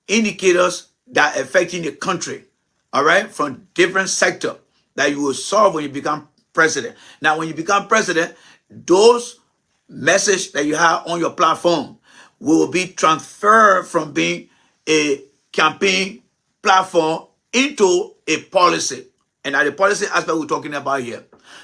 indicators that are affecting the country, all right, from different sectors that you will solve when you become president. Now, when you become president, those message that you have on your platform will be transferred from being a campaign platform into a policy. And at the policy aspect we're talking about here.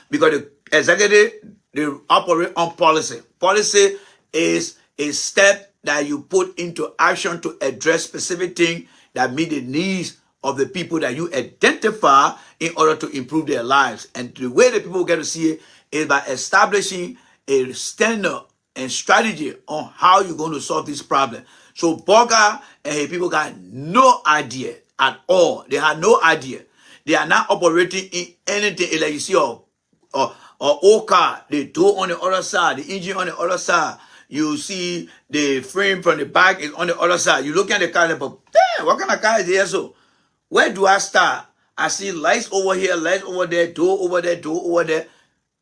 Because the executive, they operate on policy. Policy is a step that you put into action to address specific things that meet the needs of the people that you identify in order to improve their lives. And the way the people get to see it is by establishing a standard and strategy on how you're going to solve this problem. So Boga and his people got no idea at all. They had no idea. They are not operating in anything like you see or old car, the door on the other side, the engine on the other side. You see the frame from the back is on the other side. You look at the car, but damn, what kind of car is here? So where do I start? I see lights over here, lights over there, door over there, door over there.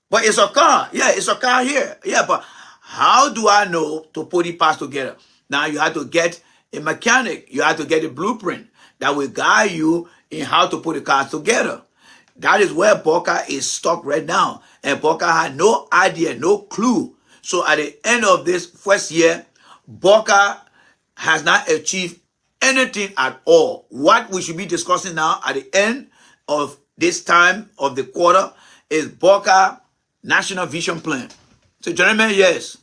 But it's a car. Yeah, it's a car here. Yeah, but how do I know to put the parts together? Now you have to get a mechanic. You have to get a blueprint that will guide you in how to put the cars together. That is where Boca is stuck right now. And Boca had no idea, no clue. So at the end of this first year, Boca has not achieved anything at all. What we should be discussing now at the end of this time of the quarter is Boca National Vision Plan. So gentlemen, yes,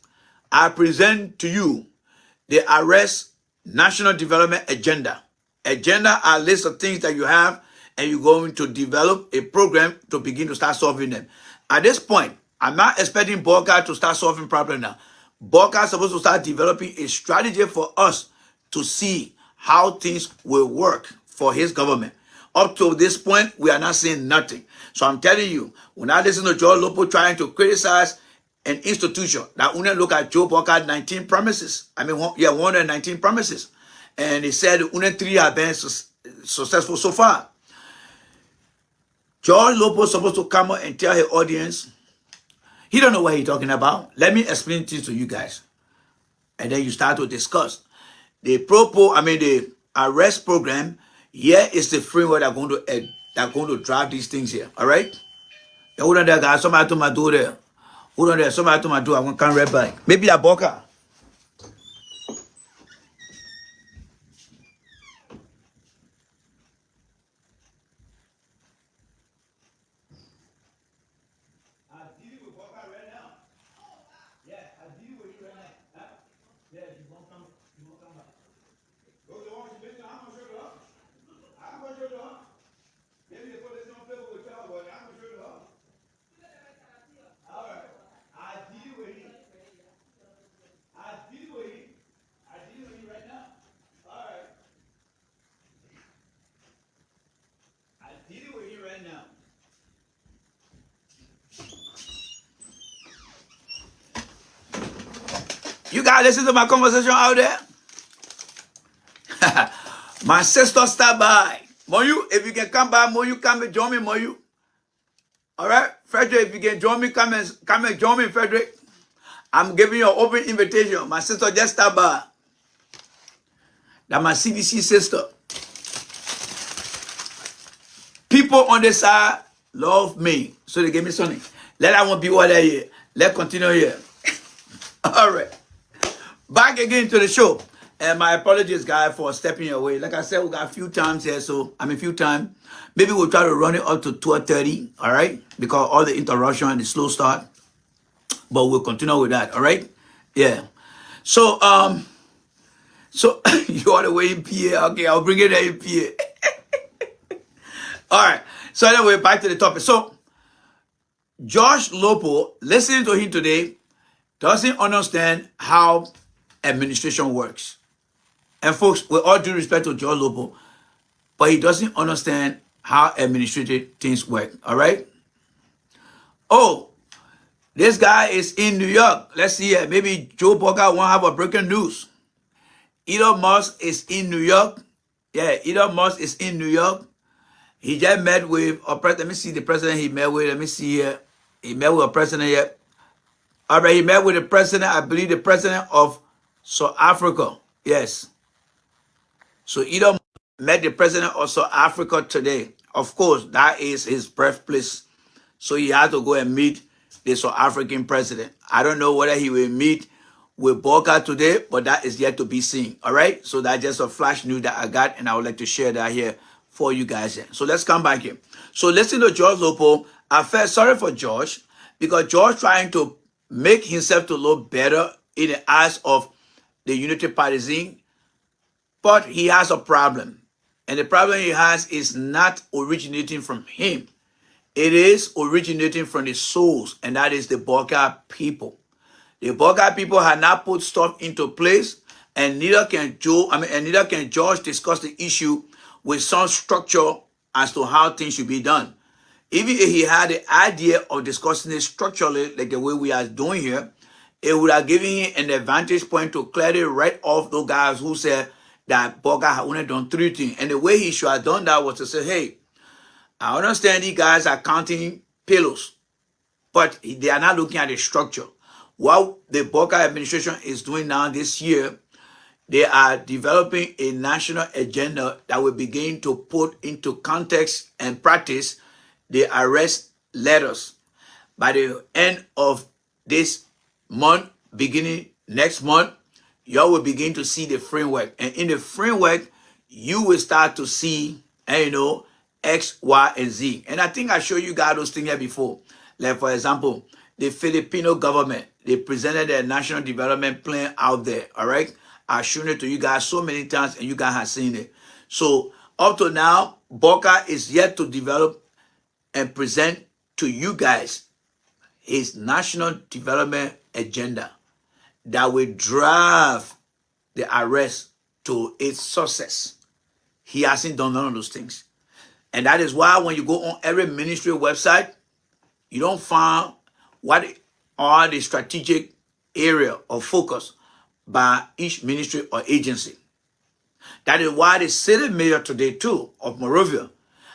I present to you the Arrest National Development Agenda. Agenda are a list of things that you have, and you're going to develop a program to begin to start solving them. At this point, I'm not expecting Boca to start solving problems now. Boca is supposed to start developing a strategy for us to see how things will work for his government. Up to this point, we are not seeing nothing. So I'm telling you, when I listen to Joe Lopo trying to criticize an institution, that when I look at Joe Boca 19 promises, 119 promises. And he said only 3 have been successful so far. George Lopo is supposed to come out and tell his audience, he don't know what he's talking about. Let me explain things to you guys. And then you start to discuss. The arrest program, here is the framework that are going to drive these things here. All right? Hold on there, guys. Somebody to my door there. Hold on there. Somebody to my door. I'm going to come right back. Maybe a Boca. now. You guys listen to my conversation out there? My sister stop by. Moyu, if you can come by, Moyu, come and join me, Moyu. All right, Frederick, if you can join me, come and join me, Frederick. I'm giving you an open invitation. My sister just stop by. That's my CDC sister. People on the side love me, so they give me something. Let that one be what I hear. Let's continue here. All right. Back again to the show. And my apologies, guys, for stepping away. Like I said, we got a few times here, few times. Maybe we'll try to run it up to 12:30, all right? Because all the interruption and the slow start. But we'll continue with that, all right? Yeah. So, you are the way in PA. Okay, I'll bring it in PA. All right. So anyway, back to the topic. So, George Lopo, listening to him today, doesn't understand how administration works. And folks, with all due respect to George Lopo, but he doesn't understand how administrative things work, all right? Oh, this guy is in New York. Let's see here. Maybe Joe Boga won't have a breaking news. Elon Musk is in New York. Yeah, Elon Musk is in New York. He just met with a president. Let me see the president he met with. Let me see here. He met with a president here. All right, he met with the president, I believe the president of South Africa. Yes. So Elon met the president of South Africa today. Of course, that is his birthplace. So he had to go and meet the South African president. I don't know whether he will meet with Boga today, but that is yet to be seen. All right. So that's just a flash news that I got, and I would like to share that here for you guys here. So let's come back here. So listen to George Lopo. I felt sorry for George because George trying to make himself to look better in the eyes of the Unity Partisan, but he has a problem. And the problem he has is not originating from him. It is originating from the souls, and that is the Boga people. The Boga people have not put stuff into place, and neither can George discuss the issue with some structure as to how things should be done. Even if he had the idea of discussing it structurally, like the way we are doing here, it would have given him an advantage point to clearly write off those guys who said that Boga had only done 3 things. And the way he should have done that was to say, hey, I understand these guys are counting pillows, but they are not looking at the structure. What the Boga administration is doing now this year, they are developing a national agenda that will begin to put into context and practice the arrest letters. By the end of this month, beginning next month, y'all will begin to see the framework. And in the framework, you will start to see, X, Y, and Z. And I think I showed you guys those things here before. Like, for example, the Filipino government, they presented their national development plan out there, all right? I've shown it to you guys so many times, and you guys have seen it. So, up to now, Boga is yet to develop and present to you guys his national development agenda that will drive the arrest to its success. He hasn't done none of those things. And that is why when you go on every ministry website, you don't find what are the strategic area of focus by each ministry or agency. That is why the city mayor today too of Monrovia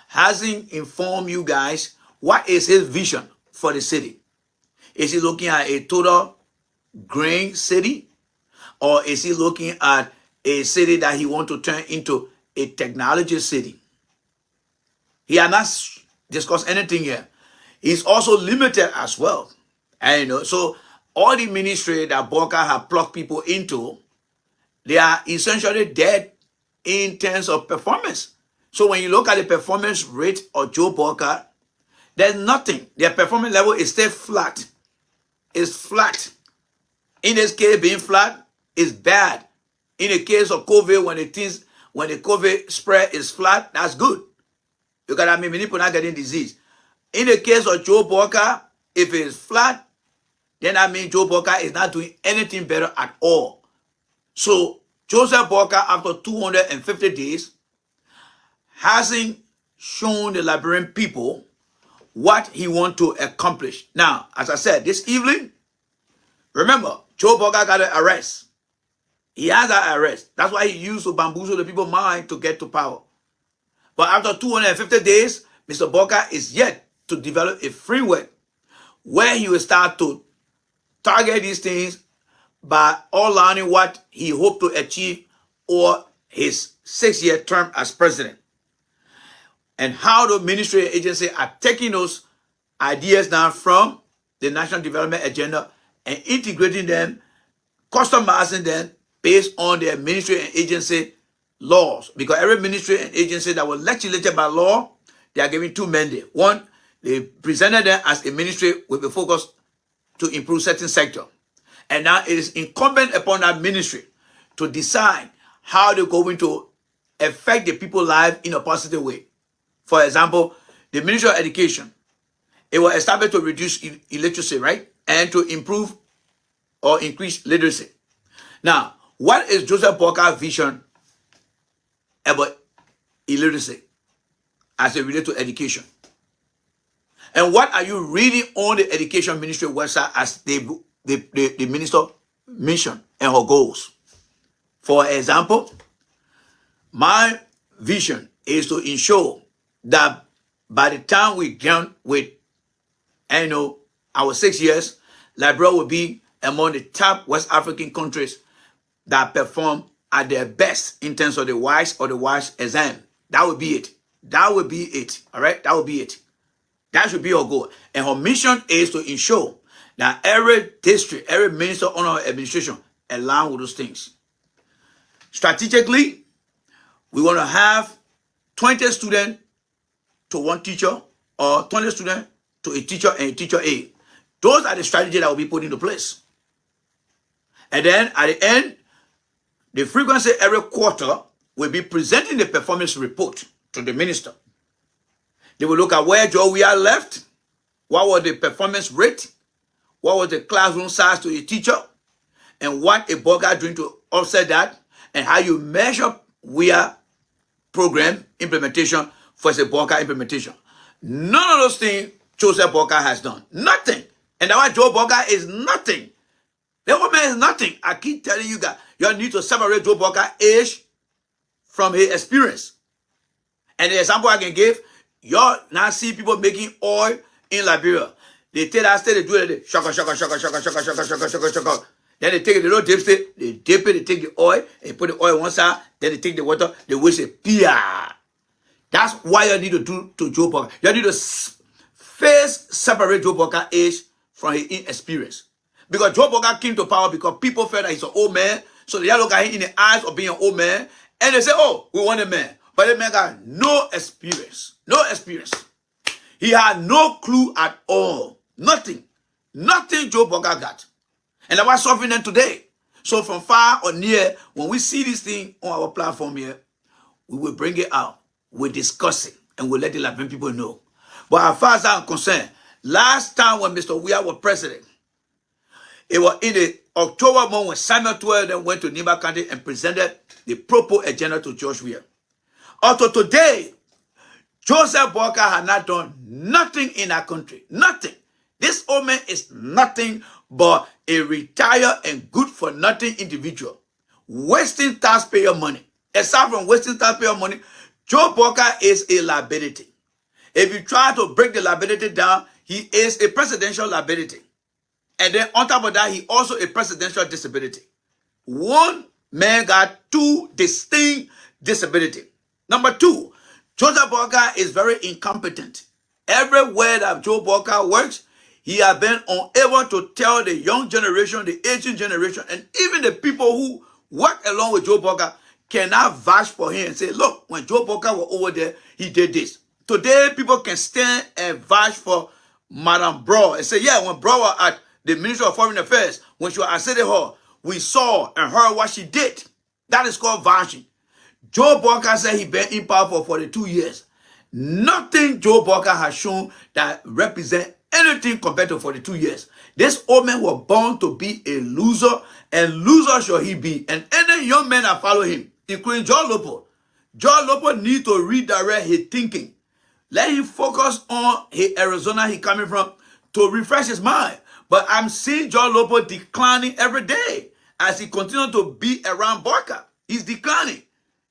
hasn't informed you guys what is his vision for the city. Is he looking at a total green city, or is he looking at a city that he wants to turn into a technology city? He has not discussed anything here. He's also limited as well. And so all the ministry that Boga have plugged people into, they are essentially dead in terms of performance. So when you look at the performance rate of Joe Boga, there's nothing. Their performance level is still flat. It's flat. In this case, being flat is bad. In the case of COVID, when the COVID spread is flat, that's good. You got many people not getting disease. In the case of Joe Boga, if it is flat, then that means Joe Boga is not doing anything better at all. So Joseph Boga, after 250 days, hasn't shown the Liberian people what he want to accomplish. Now, as I said, this evening, remember, Joe Boga got an arrest. He has that arrest. That's why he used to bamboozle the people's mind to get to power. But after 250 days, Mr. Boga is yet to develop a framework where he will start to target these things by outlining what he hoped to achieve or his 6-year term as president. And how the ministry and agency are taking those ideas down from the National Development Agenda and integrating them, customizing them based on their ministry and agency laws. Because every ministry and agency that was legislated by law, they are given 2 mandates. One, they presented them as a ministry with a focus to improve certain sector. And now it is incumbent upon that ministry to decide how they're going to affect the people's lives in a positive way. For example, the Ministry of Education, it was established to reduce illiteracy, right? And to improve or increase literacy. Now, what is Joseph Boga's vision about illiteracy as it relates to education? And what are you reading on the Education Ministry website as the minister mission and her goals? For example, my vision is to ensure that by the time we done with, our 6 years, Liberia will be among the top West African countries that perform at their best in terms of the WISE or the WISE exam. That would be it. That would be it. All right? That would be it. That should be our goal. And her mission is to ensure that every district, every minister on our administration align with those things. Strategically, we want to have 20 students to one teacher or 20 students to a teacher and a teacher aide. Those are the strategies that will be put into place. And then at the end, the frequency every quarter will be presenting the performance report to the minister. They will look at where Joe we are left, what was the performance rate, what was the classroom size to a teacher, and what a Boga doing to offset that, and how you measure WIA program implementation versus Boga implementation. None of those things Joseph Boga has done. Nothing. And that's why Joe Boga is nothing. The woman is nothing. I keep telling you guys, you need to separate Joe Boga's age from his experience. And the example I can give, you now see people making oil in Liberia. They take that state, they do it, shaka, shaka, shaka, shaka, shaka, shaka, shaka, shaka, shaka. Then they take it, they don't dip it, they dip it, they take the oil, and put the oil on one side, then they take the water, they wash it, pia. That's why you need to do to Joe Boga. You need to first separate Joe Boga's age from his inexperience. Because Joe Boga came to power because people felt that he's an old man, so they look at him in the eyes of being an old man, and they say, oh, we want a man. But the man got no experience. No experience. He had no clue at all. Nothing. Nothing Joe Boga got. And that's what's suffering them today. So from far or near, when we see this thing on our platform here, we will bring it out. We'll discuss it. And we'll let the Liberian people know. But as far as I'm concerned, last time when Mr. Weah was president, it was in the October month when Samuel 12 then went to Nimba County and presented the proposed agenda to George Weah. Up to today, Joseph Boga had not done nothing in our country. Nothing. This old man is nothing but a retired and good-for-nothing individual. Wasting taxpayer money. Aside from wasting taxpayer money, Joe Boga is a liability. If you try to break the liability down, he is a presidential liability. And then on top of that, he also a presidential disability. One man got 2 distinct disabilities. Number 2, Joseph Boga is very incompetent. Everywhere that Joe Boga works, he has been unable to tell the young generation, the aging generation, and even the people who work along with Joe Boga cannot vouch for him and say, look, when Joe Boga was over there, he did this. Today, people can stand and vouch for Madam Bro and say, yeah, when Bro was at the Ministry of Foreign Affairs, when she was at City Hall, we saw and heard what she did. That is called vouching. Joe Boga said he been in power for 42 years. Nothing Joe Boga has shown that represent anything compared to 42 years. This old man was born to be a loser, and loser shall he be. And any young men that follow him, including John Lopo. John Lopo need to redirect his thinking Let him focus on Arizona he coming from to refresh his mind. But I'm seeing John Lopo declining every day as he continues to be around Barker. He's declining.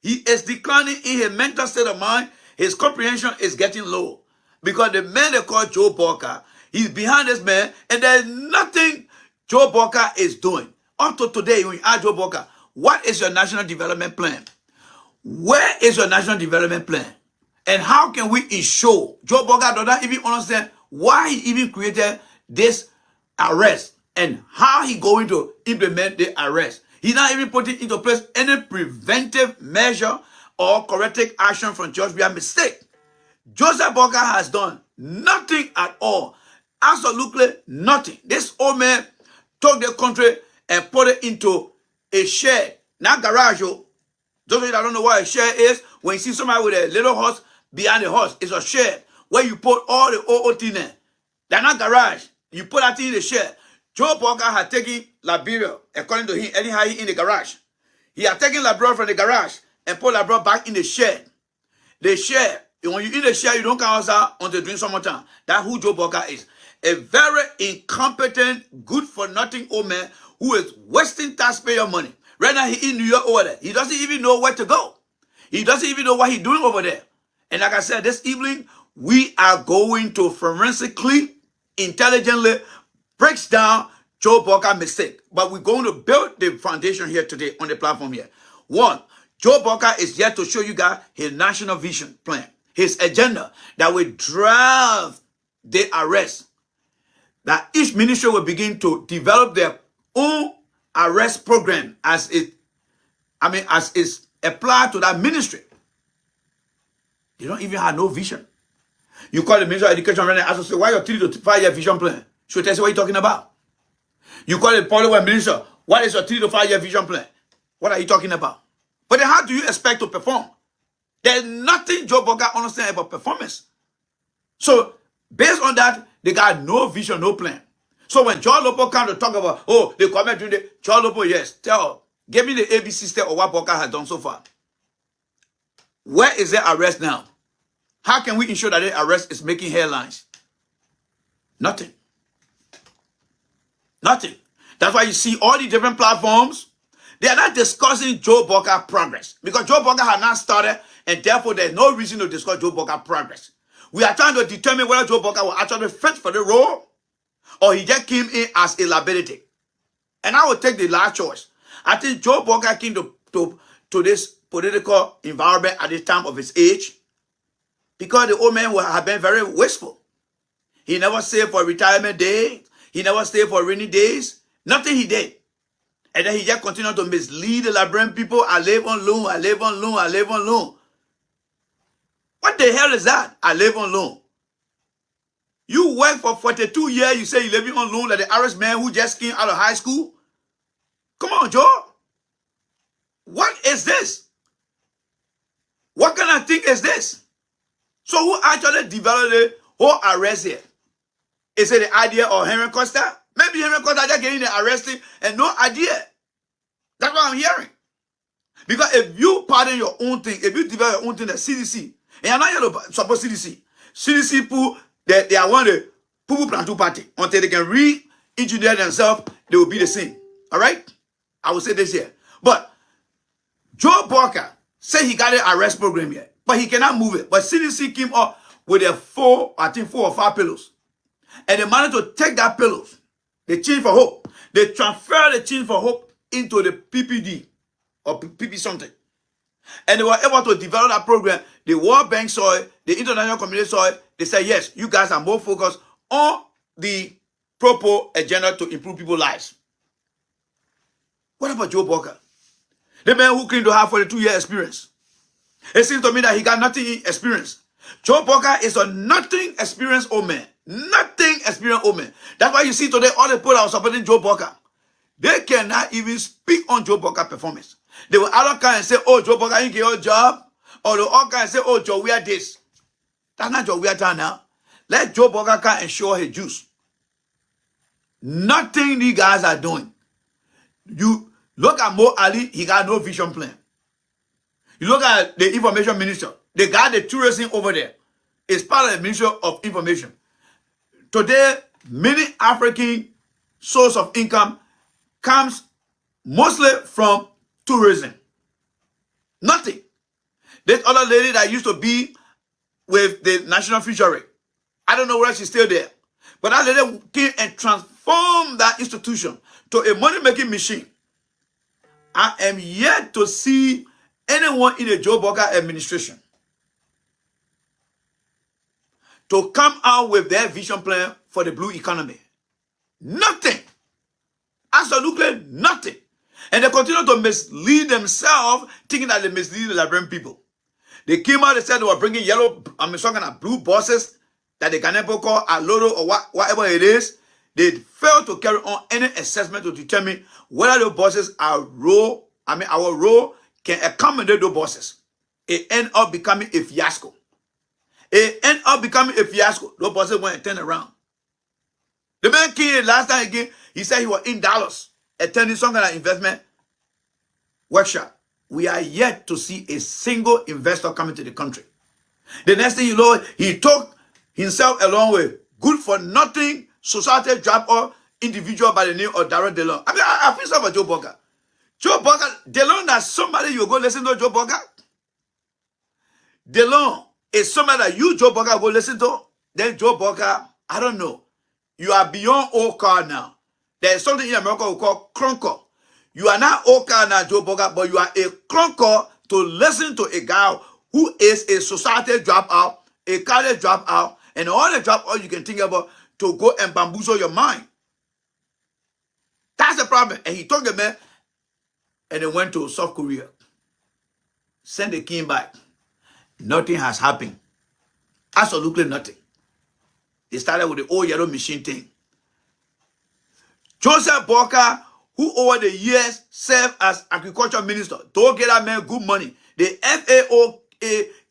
He is declining in his mental state of mind. His comprehension is getting low. Because the man they call Joe Barker, he's behind this man, and there's nothing Joe Barker is doing. Up to today, when you ask Joe Barker, what is your national development plan? Where is your national development plan? And how can we ensure Joe Barker does not even understand why he even created this arrest and how he going to implement the arrest? He's not even putting into place any preventive measure or corrective action from George Weah mistake. Joseph Barker has done nothing at all. Absolutely nothing. This old man took the country and put it into a shed, not garage. Those of you that don't know what a shed is, when you see somebody with a little horse behind the horse, it's a shed where you put all the old thing in. They're not garage. You put that thing in the shed. Joe Barker had taken Liberia, according to him, anyhow he in the garage. He had taken Liberia from the garage and put Liberia back in the shed. The shed, when you in the shed, you don't come outside until during summertime. That's who Joe Barker is. A very incompetent, good-for-nothing old man who is wasting taxpayer money. Right now, he in New York over there. He doesn't even know where to go. He doesn't even know what he's doing over there. And like I said, this evening, we are going to forensically, intelligently break down Joe Barker's mistake. But we're going to build the foundation here today on the platform here. One, Joe Barker is here to show you guys his national vision plan, his agenda that will drive the arrest. That each ministry will begin to develop their own arrest program as it's applied to that ministry. They don't even have no vision. You call the Minister of Education right now and ask us, why your 3 to 5 year vision plan? Should tell you what you're talking about. You call the Public Minister, what is your 3 to 5 year vision plan? What are you talking about? But then how do you expect to perform? There's nothing Joe Barker understands about performance. So based on that, they got no vision, no plan. So when John Lopo comes to talk about, oh, they come doing the John Lopo, yes, give me the ABC step of what Barker has done so far. Where is the arrest now? How can we ensure that the arrest is making headlines? Nothing. Nothing. That's why you see all the different platforms, they are not discussing Joe Barker progress. Because Joe Barker has not started, and therefore there's no reason to discuss Joe Barker progress. We are trying to determine whether Joe Barker will actually fit for the role, or he just came in as a liability. And I will take the last choice. I think Joe Barker came to this political environment at the time of his age because the old man had been very wasteful. He never saved for retirement day. He never saved for rainy days. Nothing he did. And then he just continued to mislead the Liberian people. I live on loan, I live on loan, I live on loan. What the hell is that? I live on loan. You work for 42 years, you say you're living on loan like the Irish man who just came out of high school? Come on, Joe. What is this? What kind of thing is this? So who actually developed the whole arrest here? Is it the idea of Henry Costa? Maybe Henry Costa just getting the arresting and no idea. That's what I'm hearing. Because if you pardon your own thing, if you develop your own thing, the CDC, and you're not here to support CDC. CDC people, they are one of the Pupu Plantu party. Until they can re-engineer themselves, they will be the same. All right? I will say this here. But Joe Barker said he got an arrest program here, but he cannot move it. But CDC came up with a 4 or 5 pillows. And they managed to take that pillows, the Change for Hope. They transfer the Change for Hope into the PPD or PP something. And they were able to develop that program. The World Bank saw it, the international community saw it. They said, yes, you guys are more focused on the proper agenda to improve people's lives. What about Joe Barker? The man who claimed to have 42-year experience. It seems to me that he got nothing experience. Joe Barker is a nothing experienced old man. Nothing experienced old man. That's why you see today all the people that are supporting Joe Barker, they cannot even speak on Joe Barker's performance. They will either come and say, oh, Joe Barker didn't get your job. Or they will all come and say, oh, Joe, we are this. That's not Joe, we are time now. Let Joe Barker come and show his juice. Nothing these guys are doing. You look at Mo Ali, he got no vision plan. You look at the information minister, they got the tourism over there. is part of the Ministry of Information. Today, many African source of income comes mostly from tourism. Nothing. This other lady that used to be with the National Fishery, I don't know whether she's still there, but that lady came and transformed that institution to a money-making machine. I am yet to see anyone in the Joe Boga administration to come out with their vision plan for the blue economy. Nothing. Absolutely nothing. And they continue to mislead themselves, thinking that they mislead the Liberian people. They came out and said they were bringing blue buses that the Ghanaian people call Aloro or whatever it is. They failed to carry on any assessment to determine whether the buses are our role can accommodate those buses. It ended up becoming a fiasco. Those buses went and turned around. The man came last time again, he said he was in Dallas attending some kind of investment workshop. We are yet to see a single investor coming to the country. The next thing you know, he took himself along with good-for-nothing society drop-off individual by the name of Darren DeLong. I mean, I feel sorry for Joe Boga. Joe Boga, DeLong, that's somebody you go listen to, Joe Boga. DeLong is somebody that you, Joe Boga, go listen to. Then Joe Boga, I don't know. You are beyond old car now. There is something in America we call clunker. You are not old car now, Joe Boga, but you are a clunker to listen to a guy who is a society dropout, a college dropout, and all the dropout you can think about to go and bamboozle your mind. That's the problem. And he took the man and they went to South Korea. Send the king back. Nothing has happened. Absolutely nothing. They started with the old yellow machine thing. Joseph Boka, who over the years served as agriculture minister, don't get that man good money. The FAO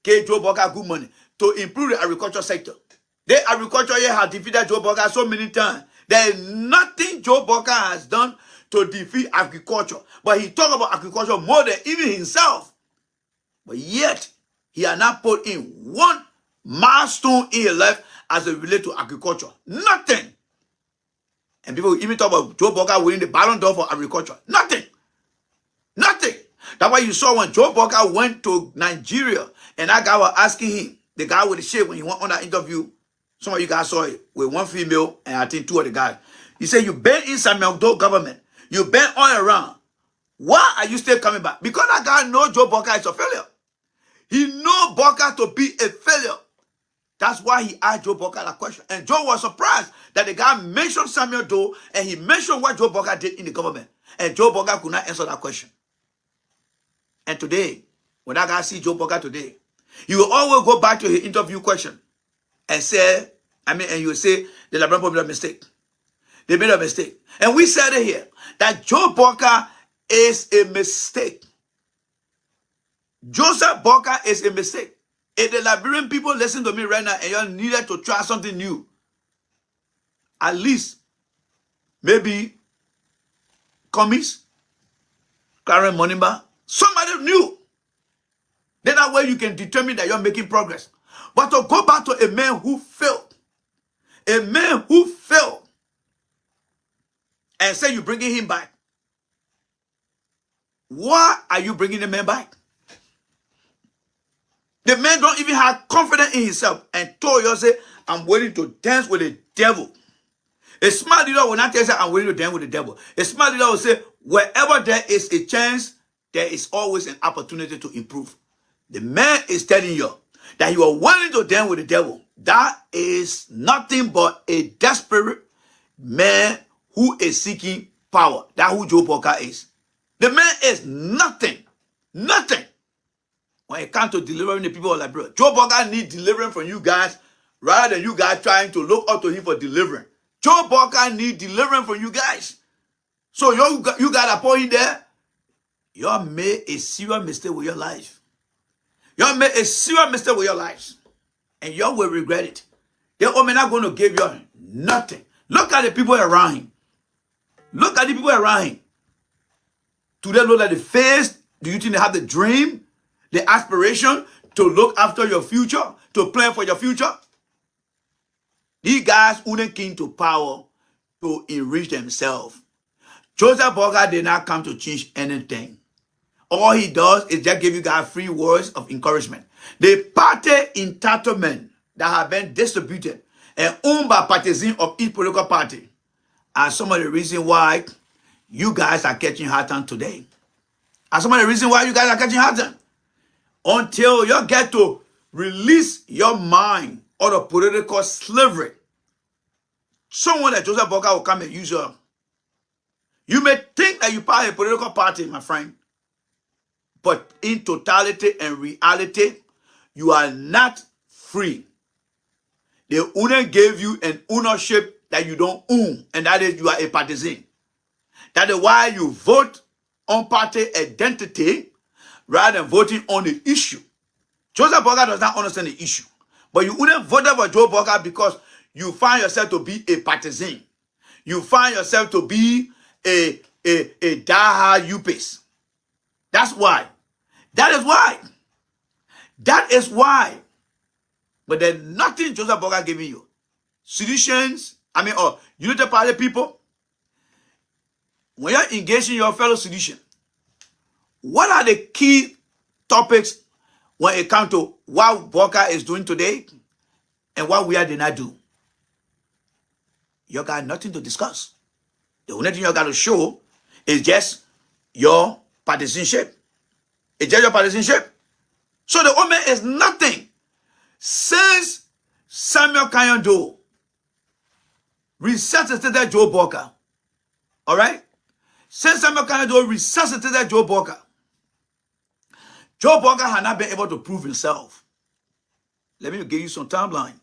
gave Joe Boka good money to improve the agriculture sector. The agriculture here has defeated Joe Boka so many times. There is nothing Joe Boka has done to defeat agriculture. But he talked about agriculture more than even himself. But yet, he has not put in one milestone in his life as it relates to agriculture. Nothing. And people even talk about Joe Boga winning the Ballon d'Or for agriculture. Nothing. Nothing. That's why you saw when Joe Boga went to Nigeria and that guy was asking him, the guy with the shape, when he went on that interview, some of you guys saw it, with one female and I think two of the guys. He said, you been in Samuel Doe government. You been all around. Why are you still coming back? Because that guy knows Joe Boga is a failure. He knows Boga to be a failure. That's why he asked Joe Boga that question. And Joe was surprised that the guy mentioned Samuel Doe and he mentioned what Joe Boga did in the government. And Joe Boga could not answer that question. And today, when that guy sees Joe Boga today, he will always go back to his interview question and say, and you will say, the Liberian people made a mistake. They made a mistake. And we said it here, that Joe Boga is a mistake. Joseph Boga is a mistake. If the Liberian people listen to me right now and you needed to try something new, at least, maybe, Commies, Karen Monimba, somebody new. Then that way you can determine that you're making progress. But to go back to a man who failed, and say you're bringing him back, why are you bringing the man back? The man don't even have confidence in himself and told you, say, I'm willing to dance with the devil. A smart leader will not tell you, I'm willing to dance with the devil. A smart leader will say, wherever there is a chance, there is always an opportunity to improve. The man is telling you that you are willing to dance with the devil. That is nothing but a desperate man who is seeking power. That's who Joe Boga is. The man is nothing. Nothing. When it comes to delivering the people of Liberia, Joe Boga needs deliverance from you guys rather than you guys trying to look up to him for deliverance. Joe Boga needs deliverance from you guys. So you guys are putting there, you made a serious mistake with your life. You made a serious mistake with your lives. And you will regret it. They are not going to give you nothing. Look at the people around him. Look at the people around him. Do they look at the face? Do you think they have the dream, the aspiration to look after your future, to plan for your future? These guys wouldn't came to power to enrich themselves. Joseph Boga did not come to change anything. All he does is just give you guys free words of encouragement. The party entitlement that have been distributed and owned by partisans of each political party are some of the reasons why you guys are catching hard time today. Are some of the reasons why you guys are catching hard time. Until you get to release your mind out of political slavery, someone like Joseph Boga will come and use you. You may think that you part of a political party, my friend, but in totality and reality, you are not free. The owner gave you an ownership that you don't own, and that is you are a partisan. That is why you vote on party identity rather than voting on the issue. Joseph Boga does not understand the issue, but you wouldn't vote for Joe Boga because you find yourself to be a partisan. You find yourself to be a diehard UPS. That's why. That is why. That is why. But there's nothing Joseph Boga giving you. Seditions, or Unity Party people, when you're engaging your fellow sedition, what are the key topics when it comes to what Boga is doing today and what we did not do? You got nothing to discuss. The only thing you got to show is just your partisanship. It's just your partisanship. So the woman is nothing. Since Samuel Kanyando resuscitated Joe Boga, all right? Since Samuel Kanyando resuscitated Joe Boga had not been able to prove himself. Let me give you some timeline.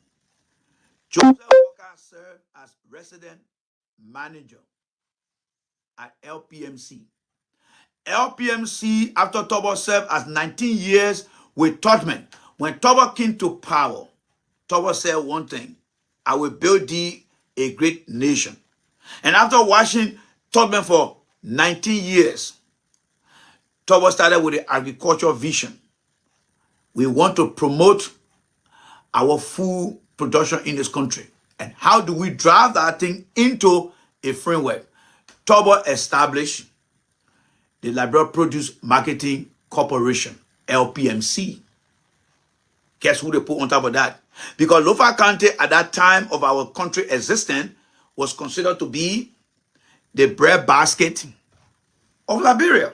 Joseph Boga served as resident manager at LPMC. LPMC, after Tobo served as 19 years with Tubman. When Tobo came to power, Tobo said one thing: I will build thee a great nation. And after watching Tubman for 19 years, Tobo started with the agricultural vision. We want to promote our food production in this country. And how do we drive that thing into a framework? Tobo established the Liberia Produce Marketing Corporation, LPMC. Guess who they put on top of that? Because Lofa County at that time of our country existence was considered to be the bread basket of Liberia.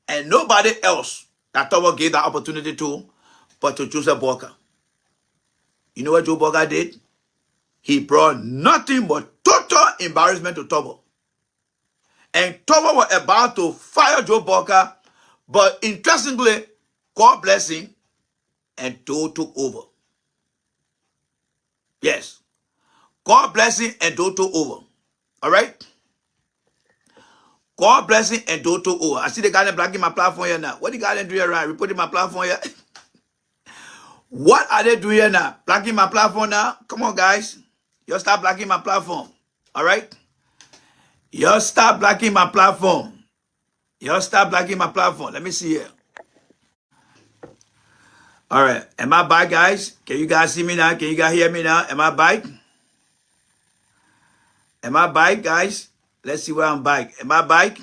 And nobody else that Tobo gave that opportunity to but to Joseph Boga. You know what Joe Boga did? He brought nothing but total embarrassment to Tobo. And Tobo was about to fire Joe Boga, but interestingly, God bless him, and Joe took over. Yes. God bless him, and Joe took over. All right? God bless him, and Joe took over. I see the guy blocking my platform here now. What the guy doing here right? Reporting my platform here. What are they doing here now? Blocking my platform now? Come on, guys. You stop blocking my platform. All right? You stop blocking my platform. You stop blocking my platform. Let me see here. All right. Am I back, guys? Can you guys see me now? Can you guys hear me now? Am I back? Am I back, guys? Let's see where I'm back. Am I back?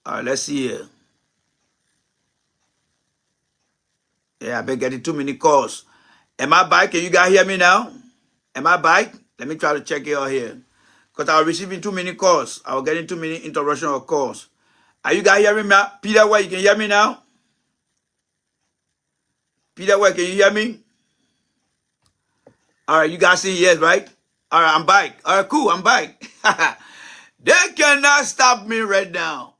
All right, let's see here. Yeah, I've been getting too many calls. Am I back? Can you guys hear me now? Am I back? Let me try to check it out here. Because I was receiving too many calls. I was getting too many interruption of calls. Are you guys hearing me? Peter, where you can hear me now? Peter, where can you hear me? All right, you guys see yes, right? All right, I'm back. All right, cool, I'm back. They cannot stop me right now.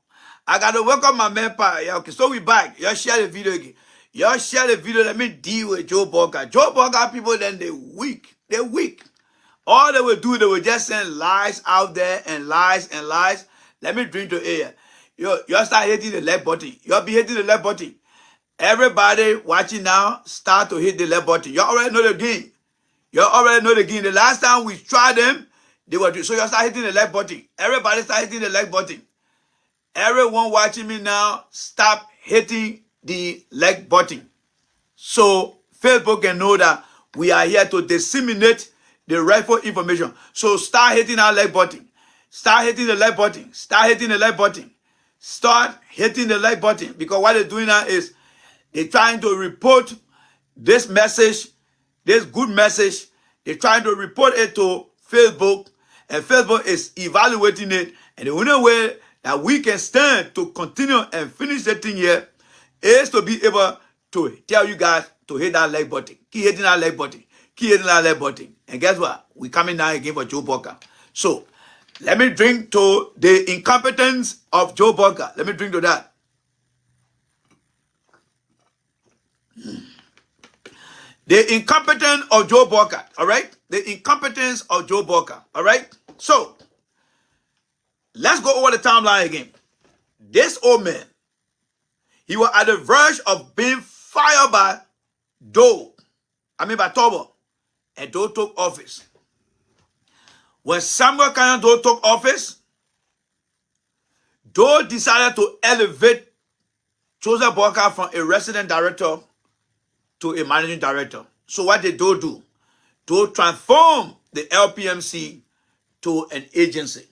I got to welcome my man. Yeah, okay, so we back. Y'all share the video again. Y'all share the video. Let me deal with Joe Boga. Joe Boga people, then they're weak. They're weak. All they will do, they will just send lies out there and lies and lies. Let me drink to air. Y'all start hitting the left button. Y'all be hitting the left button. Everybody watching now, start to hit the left button. Y'all already know the game. Y'all already know the game. The last time we tried them, they were doing. So y'all start hitting the left button. Everybody start hitting the left button. Everyone watching me now, stop hitting the like button. so Facebook can know that we are here to disseminate the rightful information. So start hitting our like button. Start hitting the like button. Start hitting the like button. Start hitting the like button. Because what they're doing now is they're trying to report this message, this good message. They're trying to report it to Facebook. And Facebook is evaluating it. And the only way that we can stand to continue and finish the thing here is to be able to tell you guys to hit that like button. Keep hitting that like button. Keep hitting that like button. And guess what? We're coming down again for Joe Walker. So, let me drink to the incompetence of Joe Walker. Let me drink to that. The incompetence of Joe Walker. All right? The incompetence of Joe Walker. All right? So, let's go over the timeline again. This old man, he was at the verge of being fired by by Tobo. And Doe took office. When Samuel Canyon Doe took office, Doe decided to elevate Joseph Walker from a resident director to a managing director. So what did Doe do? Doe transformed the LPMC to an agency.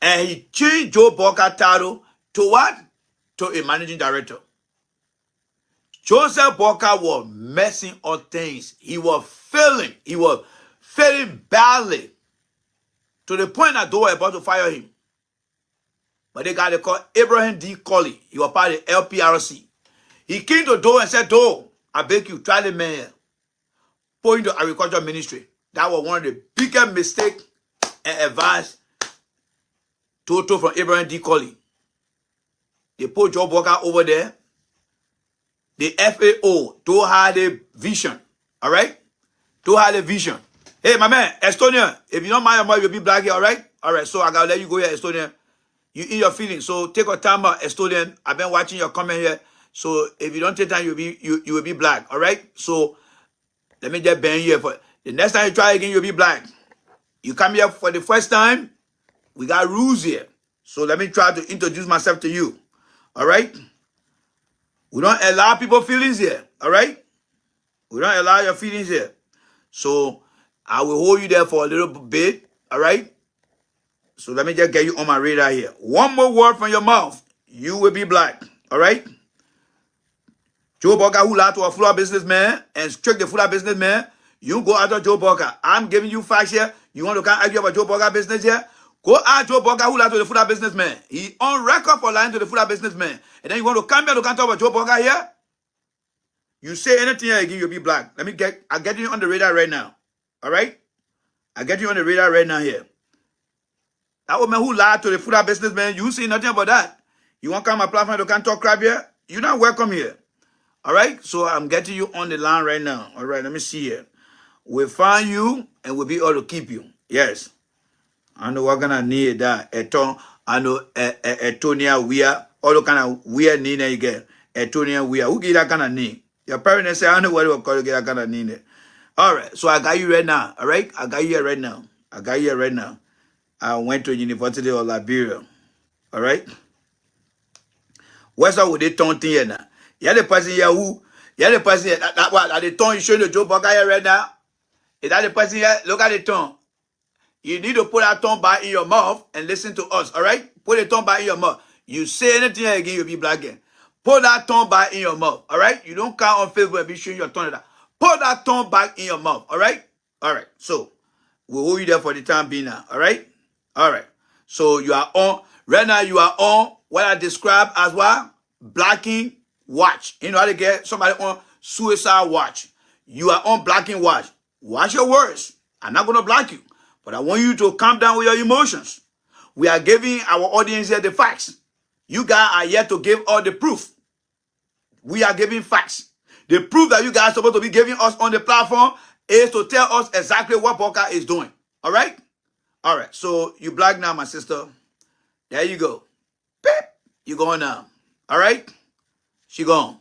And he changed Joe Walker's title to what? To a managing director. Joseph Walker was messing on things. He was failing. He was failing badly to the point that they were about to fire him. But they got to call Abraham D. Colley. He was part of the LPRC. He came to Doe and said, Doe, I beg you, try the man here. Put into agriculture ministry. That was one of the biggest mistakes and advice total from Abraham D. Colley. They put Joe Walker over there. The FAO, Doe had a vision. All right? Doe had a vision. Hey, my man, Estonia, if you don't mind your money, you'll be black here, all right? All right, so I got to let you go here, Estonian. You in your feelings, so take your time out, Estonian. I've been watching your comment here. So if you don't take time, you will be black, all right? So let me just ban you here. For the next time you try again, you'll be black. You come here for the first time, we got rules here. So let me try to introduce myself to you, all right? We don't allow people's feelings here, all right? We don't allow your feelings here. So I will hold you there for a little bit, all right? So let me just get you on my radar here. One more word from your mouth, you will be black, all right? Joe Walker, who lied to a Fuller businessman and tricked the Fuller businessman, you go after Joe Walker. I'm giving you facts here. You want to come argue about Joe Walker business here? Go ask Joe Walker who lied to the Fuller businessman. He on record for lying to the Fuller businessman. And then you want to come here to talk about Joe Walker here? You say anything here again, you'll be black. I'll get you on the radar right now. All right? I'll get you on the radar right now here. That woman who lied to the Fuller businessman, you say nothing about that. You want to come on my platform to come talk crap here? You're not welcome here. All right? So I'm getting you on the line right now. All right, let me see here. We'll find you and we'll be able to keep you. Yes. I know we're gonna need that. I know Etonia weird. All the kind of weird name you get. Etonia weird. Who get that kind of name? Your parents say, I know what they will call you get that kind of name. All right. So I got you right now. All right. I got you here right now. I went to University of Liberia. All right. What's up with the tongue thing here now? You the person here who? You the person here that what? The tongue you showing the Joe Walker here right now? Is that the person here? Look at the tongue. You need to put that tongue back in your mouth and listen to us, all right? Put the tongue back in your mouth. You say anything again, you'll be black again. Put that tongue back in your mouth, all right? You don't come on Facebook and be showing your tongue like that. Put that tongue back in your mouth, all right? All right, so we'll hold you there for the time being now, all right? All right, so you are on, right now you are on what I describe as what? Blacking watch. You know how to get somebody on suicide watch. You are on blacking watch. Watch your words. I'm not going to block you. But I want you to calm down with your emotions. We are giving our audience here the facts. You guys are here to give all the proof. We are giving facts. The proof that you guys are supposed to be giving us on the platform is to tell us exactly what Walker is doing. All right? All right. So you black now, my sister. There you go. Beep. You going now. All right? She gone.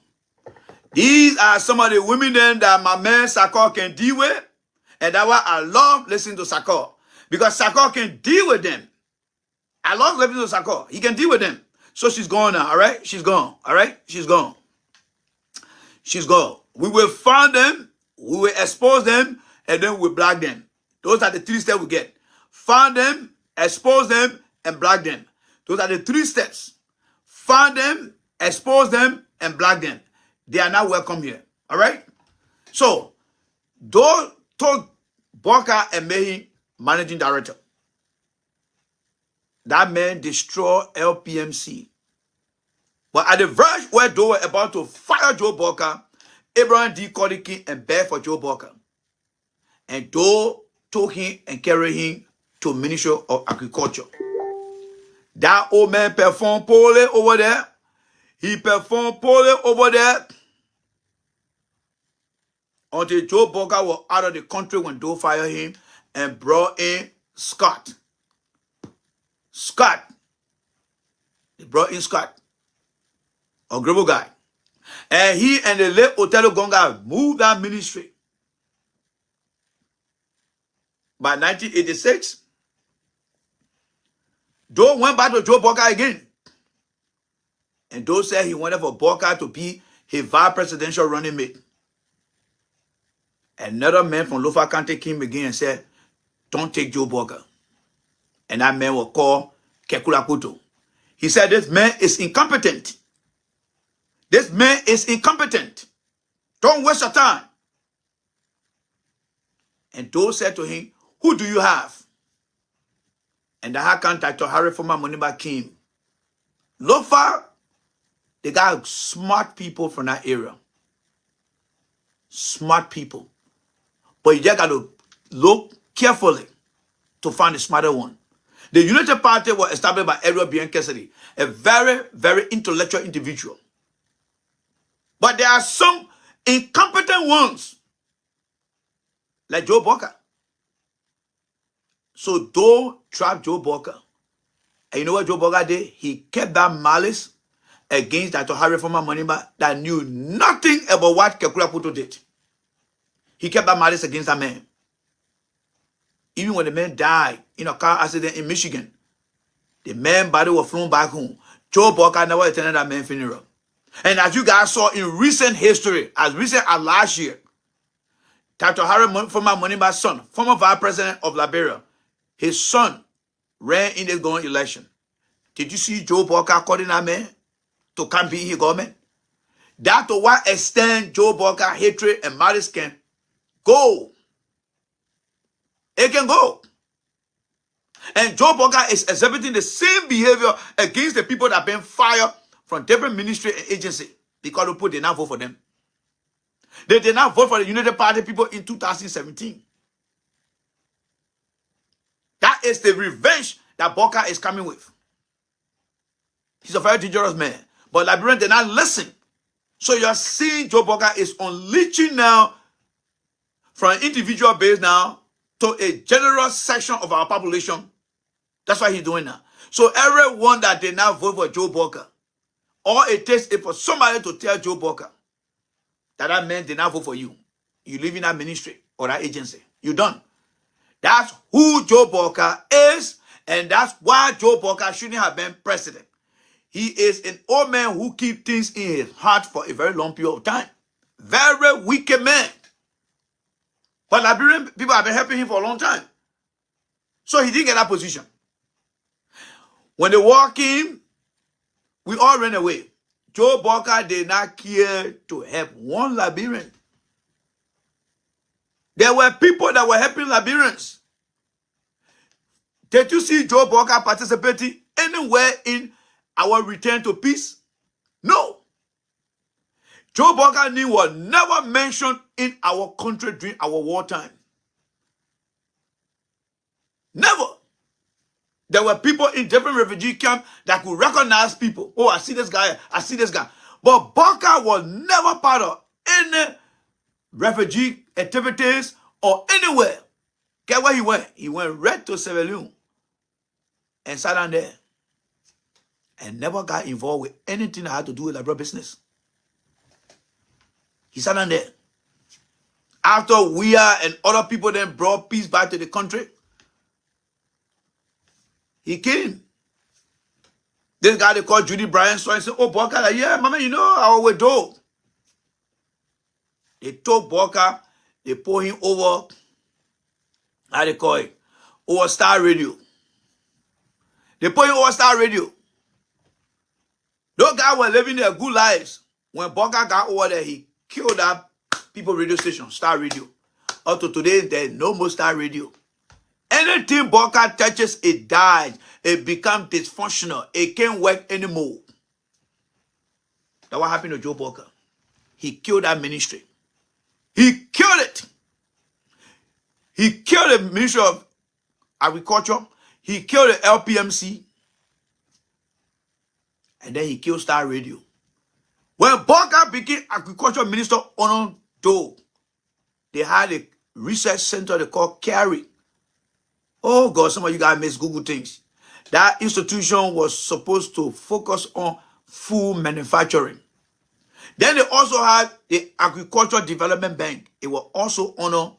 These are some of the women then that my man Sakor can deal with. And that's why I love listening to Sakor. Because Sakor can deal with them. I love listening to Sakor. He can deal with them. So she's gone now, all right? She's gone, all right? She's gone. She's gone. We will find them, we will expose them, and then we will black them. Those are the 3 steps we get. Find them, expose them, and black them. Those are the 3 steps. Find them, expose them, and black them. They are not welcome here. All right? So, those told Boka and Mehi, managing director, that man destroyed LPMC. But at the verge where they were about to fire Joe Boka, Abraham D. Kodiki and begged for Joe Boka. And Joe took him and carried him to Ministry of Agriculture. That old man performed poorly over there. He performed poorly over there until Joe Boka was out of the country when Joe fired him and brought in Scott. They brought in Scott, a Grebo guy. And he and the late Otelo Gonga moved that ministry. By 1986, Joe went back to Joe Boka again. And Joe said he wanted for Boka to be his vice presidential running mate. Another man from Lofa County came again and said, don't take Joe Boka. And that man was called Kekula Kuto. He said, this man is incompetent. This man is incompetent. Don't waste your time. And Joe said to him, who do you have? And the high contractor, Harry Former Moniba came. Lofa, they got smart people from that area. Smart people. But you just got to look carefully to find the smarter one. The United Party was established by Edward B. Cassidy, a very, very intellectual individual. But there are some incompetent ones, like Joe Boka. So Joe trapped Joe Boka. And you know what Joe Boka did? He kept that malice against Dr. Harry Former Monimba that knew nothing about what Kekula Puto did. He kept that malice against that man. Even when the man died in a car accident in Michigan, the man's body was flown back home. Joe Boka never attended that man's funeral. And as you guys saw in recent history, as recent as last year, Dr. Harry Former Monimba's son, former vice president of Liberia, his son ran in the going election. Did you see Joe Boka calling that man to come be in his government? That's to what extent Joe Boka hatred and malice can go. It can go. And Joe Boka is exhibiting the same behavior against the people that have been fired from different ministry and agency because the people did not vote for them. They did not vote for the United Party people in 2017. That is the revenge that Boka is coming with. He's a very dangerous man. But Liberians did not listen. So you're seeing Joe Boka is unleashing now from an individual base now to a general section of our population. That's what he's doing now. So everyone that did not vote for Joe Boka, all it takes is for somebody to tell Joe Boka that that man did not vote for you. You live in that ministry or that agency. You done. That's who Joe Boka is, and that's why Joe Boka shouldn't have been president. He is an old man who keeps things in his heart for a very long period of time. Very wicked man. But Liberian people have been helping him for a long time. So he didn't get that position. When they walk in, we all ran away. Joe Boka did not care to help one Liberian. There were people that were helping Liberians. Did you see Joe Boka participating anywhere in our return to peace? No. Joe Boka's name was never mentioned in our country during our wartime. Never. There were people in different refugee camps that could recognize people. Oh, I see this guy. I see this guy. But Boka was never part of any refugee activities or anywhere. Guess where he went? He went right to Sierra Leone and sat down there and never got involved with anything that had to do with Liberia business. He sat down there. After we and other people then brought peace back to the country, he came. This guy they called Judy Bryan saw and said, oh, Boka, yeah, mama, you know, I always do. They took Boca, they put him over, how they call it, over Star Radio. They put him over Star Radio. Those guys were living their good lives. When Boca got over there, he killed that people radio station, Star Radio. Up to today, there's no more Star Radio. Anything Boca touches, it dies. It becomes dysfunctional. It can't work anymore. That's what happened to Joe Boca. He killed that ministry. He killed it. He killed the Ministry of Agriculture. He killed the LPMC. And then he killed Star Radio. When Boca became Agriculture Minister on Doe, they had a research center they called CARI. Oh God, some of you guys miss Google things. That institution was supposed to focus on food manufacturing. Then they also had the Agriculture Development Bank. It will also honor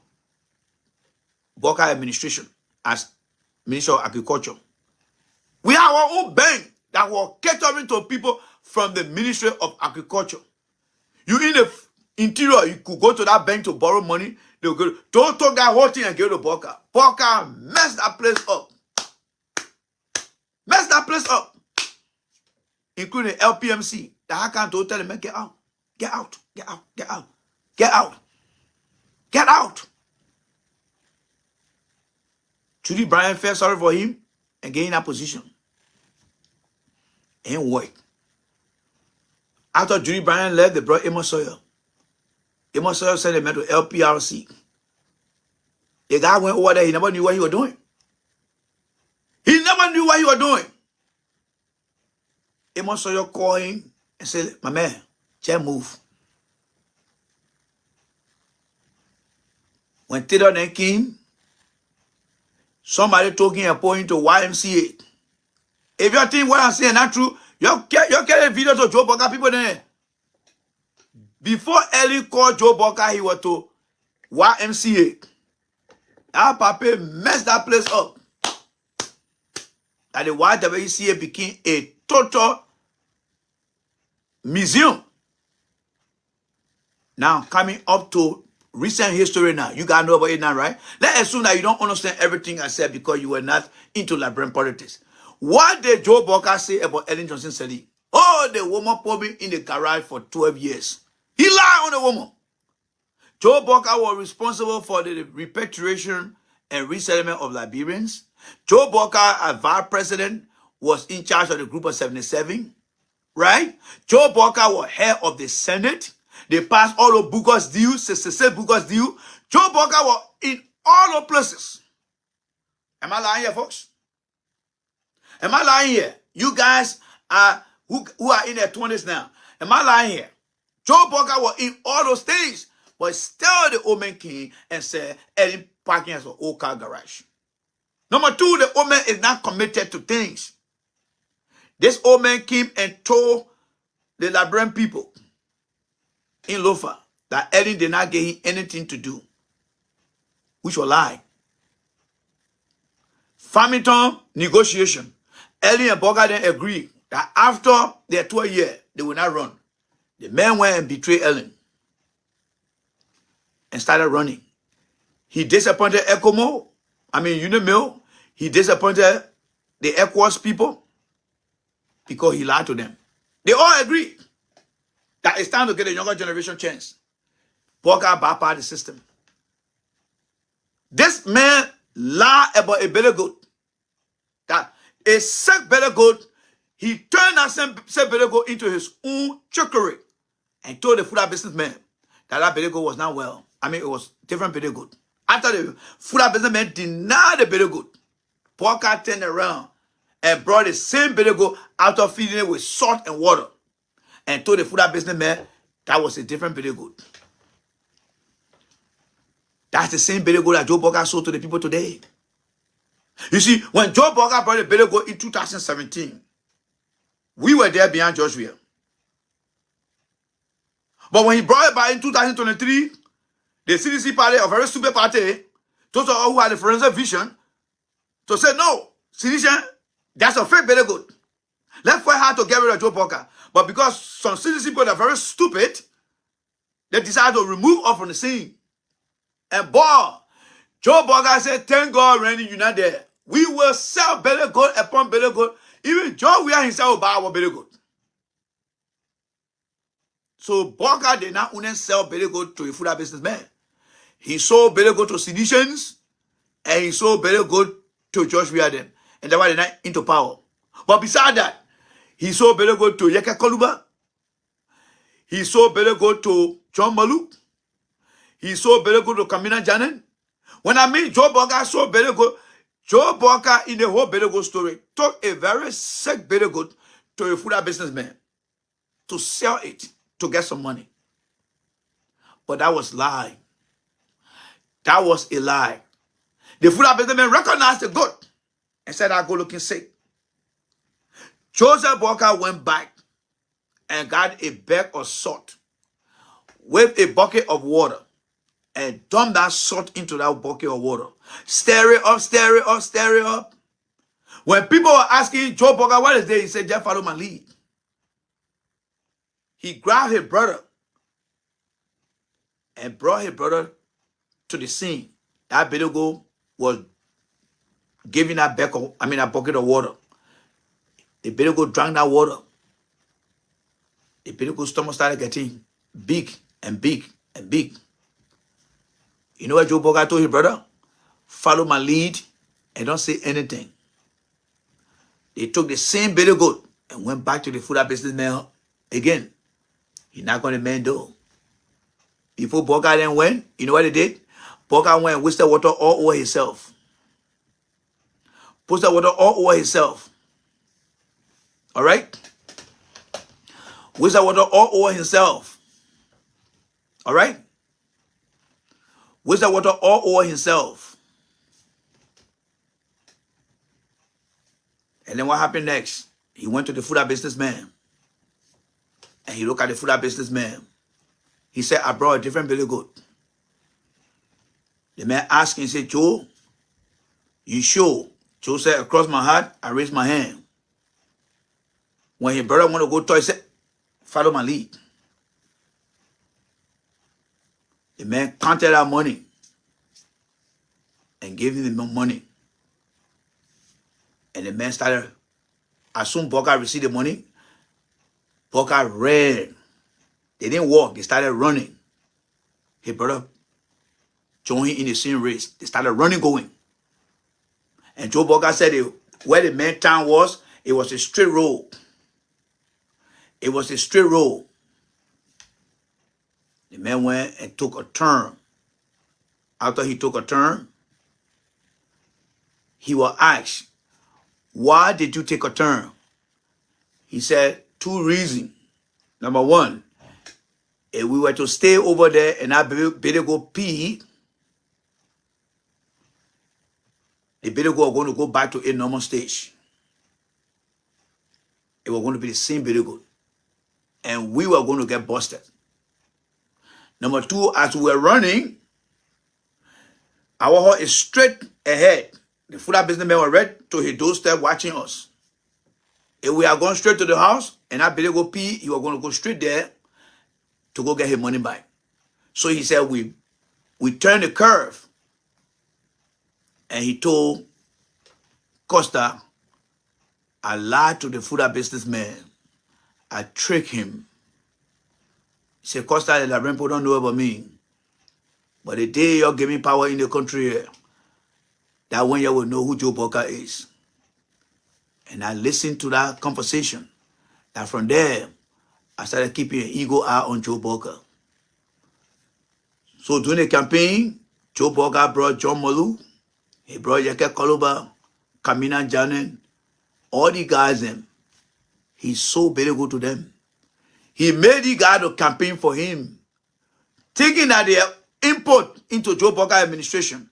Boca administration as Minister of Agriculture. We have our own bank that will catering to people from the Ministry of Agriculture. You in the interior, you could go to that bank to borrow money. They'll go, don't talk that whole thing and give it to Boca. Boca mess that place up. Mess that place up. Including LPMC. The hacker don't tell them, get out. Get out. Get out. Get out. Get out. Get out. Judy Bryan felt sorry for him and get in that position. Ain't work. After Judy Bryan left, they brought Amos Sawyer. Amos Sawyer sent him to LPRC. The guy went over there, he never knew what he was doing. He never knew what he was doing. Amos Sawyer called him and said, my man, just move. When Taylor then came, somebody took him and put him to YMCA. If you think what I'm saying not true, you get a video to Joe Boca people there. Before Ellie called Joe Boca, he was to YMCA. Our papa messed that place up. And the YMCA became a total museum. Now, coming up to recent history now. You got to know about it now, right? Let's assume that you don't understand everything I said because you were not into Liberian politics. What did Joe Boca say about Ellen Johnson Sirleaf? Oh, the woman put me in the garage for 12 years. He lied on the woman. Joe Boca was responsible for the repatriation and resettlement of Liberians. Joe Boca, as vice president, was in charge of the group of 77, right? Joe Boca was head of the Senate. They passed all the bogus deals, 66 bogus deal. Joe Boca was in all the places. Am I lying here, folks? Am I lying here? You guys are who are in their 20s now. Am I lying here? Joe Boca was in all those things, but still the old man came and said, Eddie parking as an old car garage. Number two, the old man is not committed to things. This old man came and told the Liberian people in Lofa that Eddie did not give him anything to do, which was a lie. Farmington negotiation. Eddie and Boca then agreed that after their 12 years, they will not run. The man went and betrayed Ellen and started running. He disappointed Ecomo, Unimill. He disappointed the ECOWAS people because he lied to them. They all agreed that it's time to get a younger generation chance. Boca bypassed the system. This man lied about a belly goat. That a sick belly goat, he turned that same belly goat into his own trickery and told the food businessman that belly goat was not well. It was different belly goat. After the food businessman denied the belly goat, Boca turned around and brought the same belly goat after feeding it with salt and water and told the food businessman that was a different belly goat. That's the same belly goat that Joe Boca sold to the people today. You see, when Joe Boca brought the belly goat in 2017, we were there behind Joshua. But when he brought it back in 2023, the CDC party, a very stupid party, those all who had the forensic vision, to say, no, CDC, that's a fake belly goat. Let's fight hard to get rid of Joe Boca. But because some CDC people are very stupid, They decided to remove us from the scene. And boy, Joe Burger said, thank God, Randy, you're not there. We will sell belly goat upon belly goat. Even Joe Weir himself will buy our belly goat. So Burger did not only sell belly goat to a food businessman. He sold belly goat to seditions, and he sold belly goat to George Weir them. And that's why they're not into power. But beside that, he sold belly goat to Yeke Koluba. He sold belly goat to John Maluk. He sold belly goat to Kamina Janen. When I mean Joe Burger sold belly goat, Joe Burger in the whole belly goat story took a very sick belly goat to a food businessman to sell it to get some money. But that was lie. That was a lie. The food businessman recognized the goat and said, I go looking sick. Joseph Burger went back and got a bag of salt with a bucket of water and dumped that salt into that bucket of water. Stir it up, stir it up, stir it up. When people were asking Joe Burger, what is this? He said, just follow my lead. He grabbed his brother and brought his brother to the scene. That Bedigo was giving that bucket of water. The Bedigo drank that water. The Bedigo's stomach started getting big and big and big. You know what Joe Burger told his brother? Follow my lead and don't say anything. They took the same belly goat and went back to the food businessman again. He knocked on the man's door. Before Burger then went, you know what he did? Burger went and wasted water all over himself. Wasted water all over himself. All right? Wasted water all over himself. All right? Wasted water all over himself. And then what happened next? He went to the food businessman. And he looked at the food businessman. He said, I brought a different belly goat. The man asked him, he said, Joe, you sure? Joe said, across my heart, I raised my hand. When his brother wanted to go talk, he said, follow my lead. The man counted out money and gave him the money. And the man started, as soon as Burger received the money, Burger ran. They didn't walk, they started running. His brother joined him in the same race. They started running, going. And Joe Burger said where the main town was, it was a straight road. It was a straight road. The man went and took a turn. After he took a turn, he was asked, why did you take a turn? He said, 2 reasons. Number 1, if we were to stay over there and I better go pee, the Bedigo was going to go back to a normal stage. It was going to be the same Bedigo. And we were going to get busted. Number 2, as we were running, our horse is straight ahead. The food businessman was right to his doorstep watching us. If we are going straight to the house and I Bedigo pee, he was going to go straight there to go get his money back. So he said, we turned the curve. And he told Costa, I lied to the food businessman. I tricked him. He said, Costa, the Liberian people don't know about me. But the day you're giving power in the country here, that when you will know who Joe Burger is. And I listened to that conversation. And from there, I started keeping an eagle eye on Joe Burger. So during the campaign, Joe Burger brought John Maluk. He brought Yeke Koluba, Kamina Janen, all the guys them. He sold Bedigo to them. He made the guy to campaign for him, thinking that their input into Joe Burger administration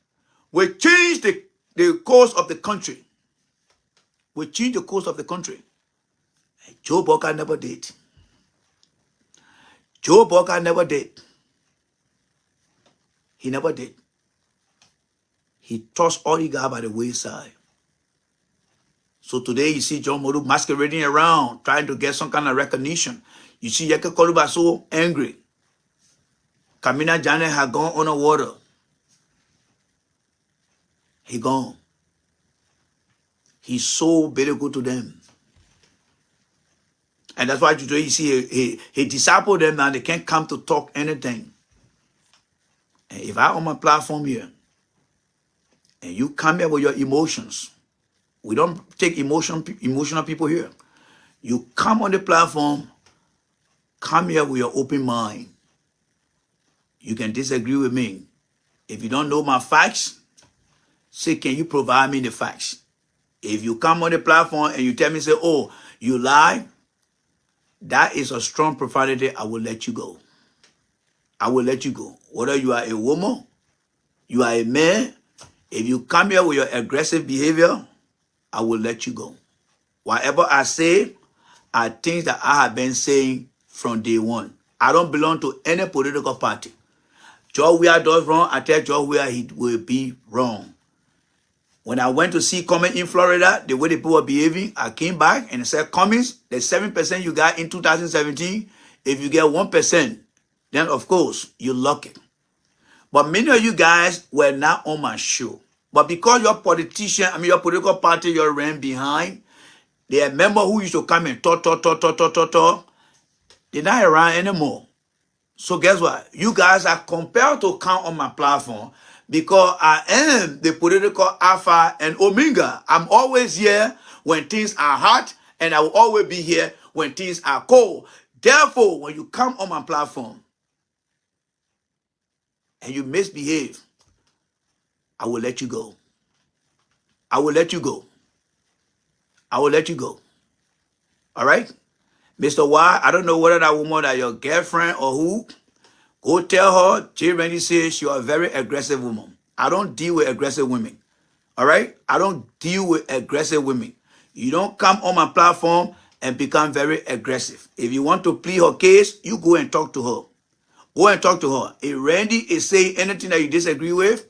will change the course of the country. Will change the course of the country. And Joe Burger never did. Joe Burger never did. He never did. He tossed all the guy by the wayside. So today you see John Maluk masquerading around, trying to get some kind of recognition. You see Yeke Koluba so angry. Kamina Janet had gone on the water. He gone. He's so very good to them. And that's why today you see he discipled them now. They can't come to talk anything. And if I'm on my platform here, and you come here with your emotions, we don't take emotional people here. You come on the platform, come here with your open mind. You can disagree with me. If you don't know my facts, say, can you provide me the facts? If you come on the platform and you tell me, say, oh, you lie, that is a strong profanity. I will let you go. I will let you go. Whether you are a woman, you are a man, if you come here with your aggressive behavior, I will let you go. Whatever I say are things that I have been saying from day one. I don't belong to any political party. George Weah does wrong, I tell George Weah he will be wrong. When I went to see Cummings in Florida, the way the people were behaving, I came back and I said, Cummings, the 7% you got in 2017, if you get 1%, then of course, you're lucky. But many of you guys were not on my show. But because your politician, your political party you ran behind, the member who used to come and talk, they're not around anymore. So guess what? You guys are compelled to come on my platform because I am the political alpha and omega. I'm always here when things are hot, and I will always be here when things are cold. Therefore, when you come on my platform and you misbehave, I will let you go. I will let you go. I will let you go. All right? Mr. Y, I don't know whether that woman is your girlfriend or who. Go tell her, J. Randy says you're a very aggressive woman. I don't deal with aggressive women. All right? I don't deal with aggressive women. You don't come on my platform and become very aggressive. If you want to plead her case, you go and talk to her. Go and talk to her. If Randy is saying anything that you disagree with,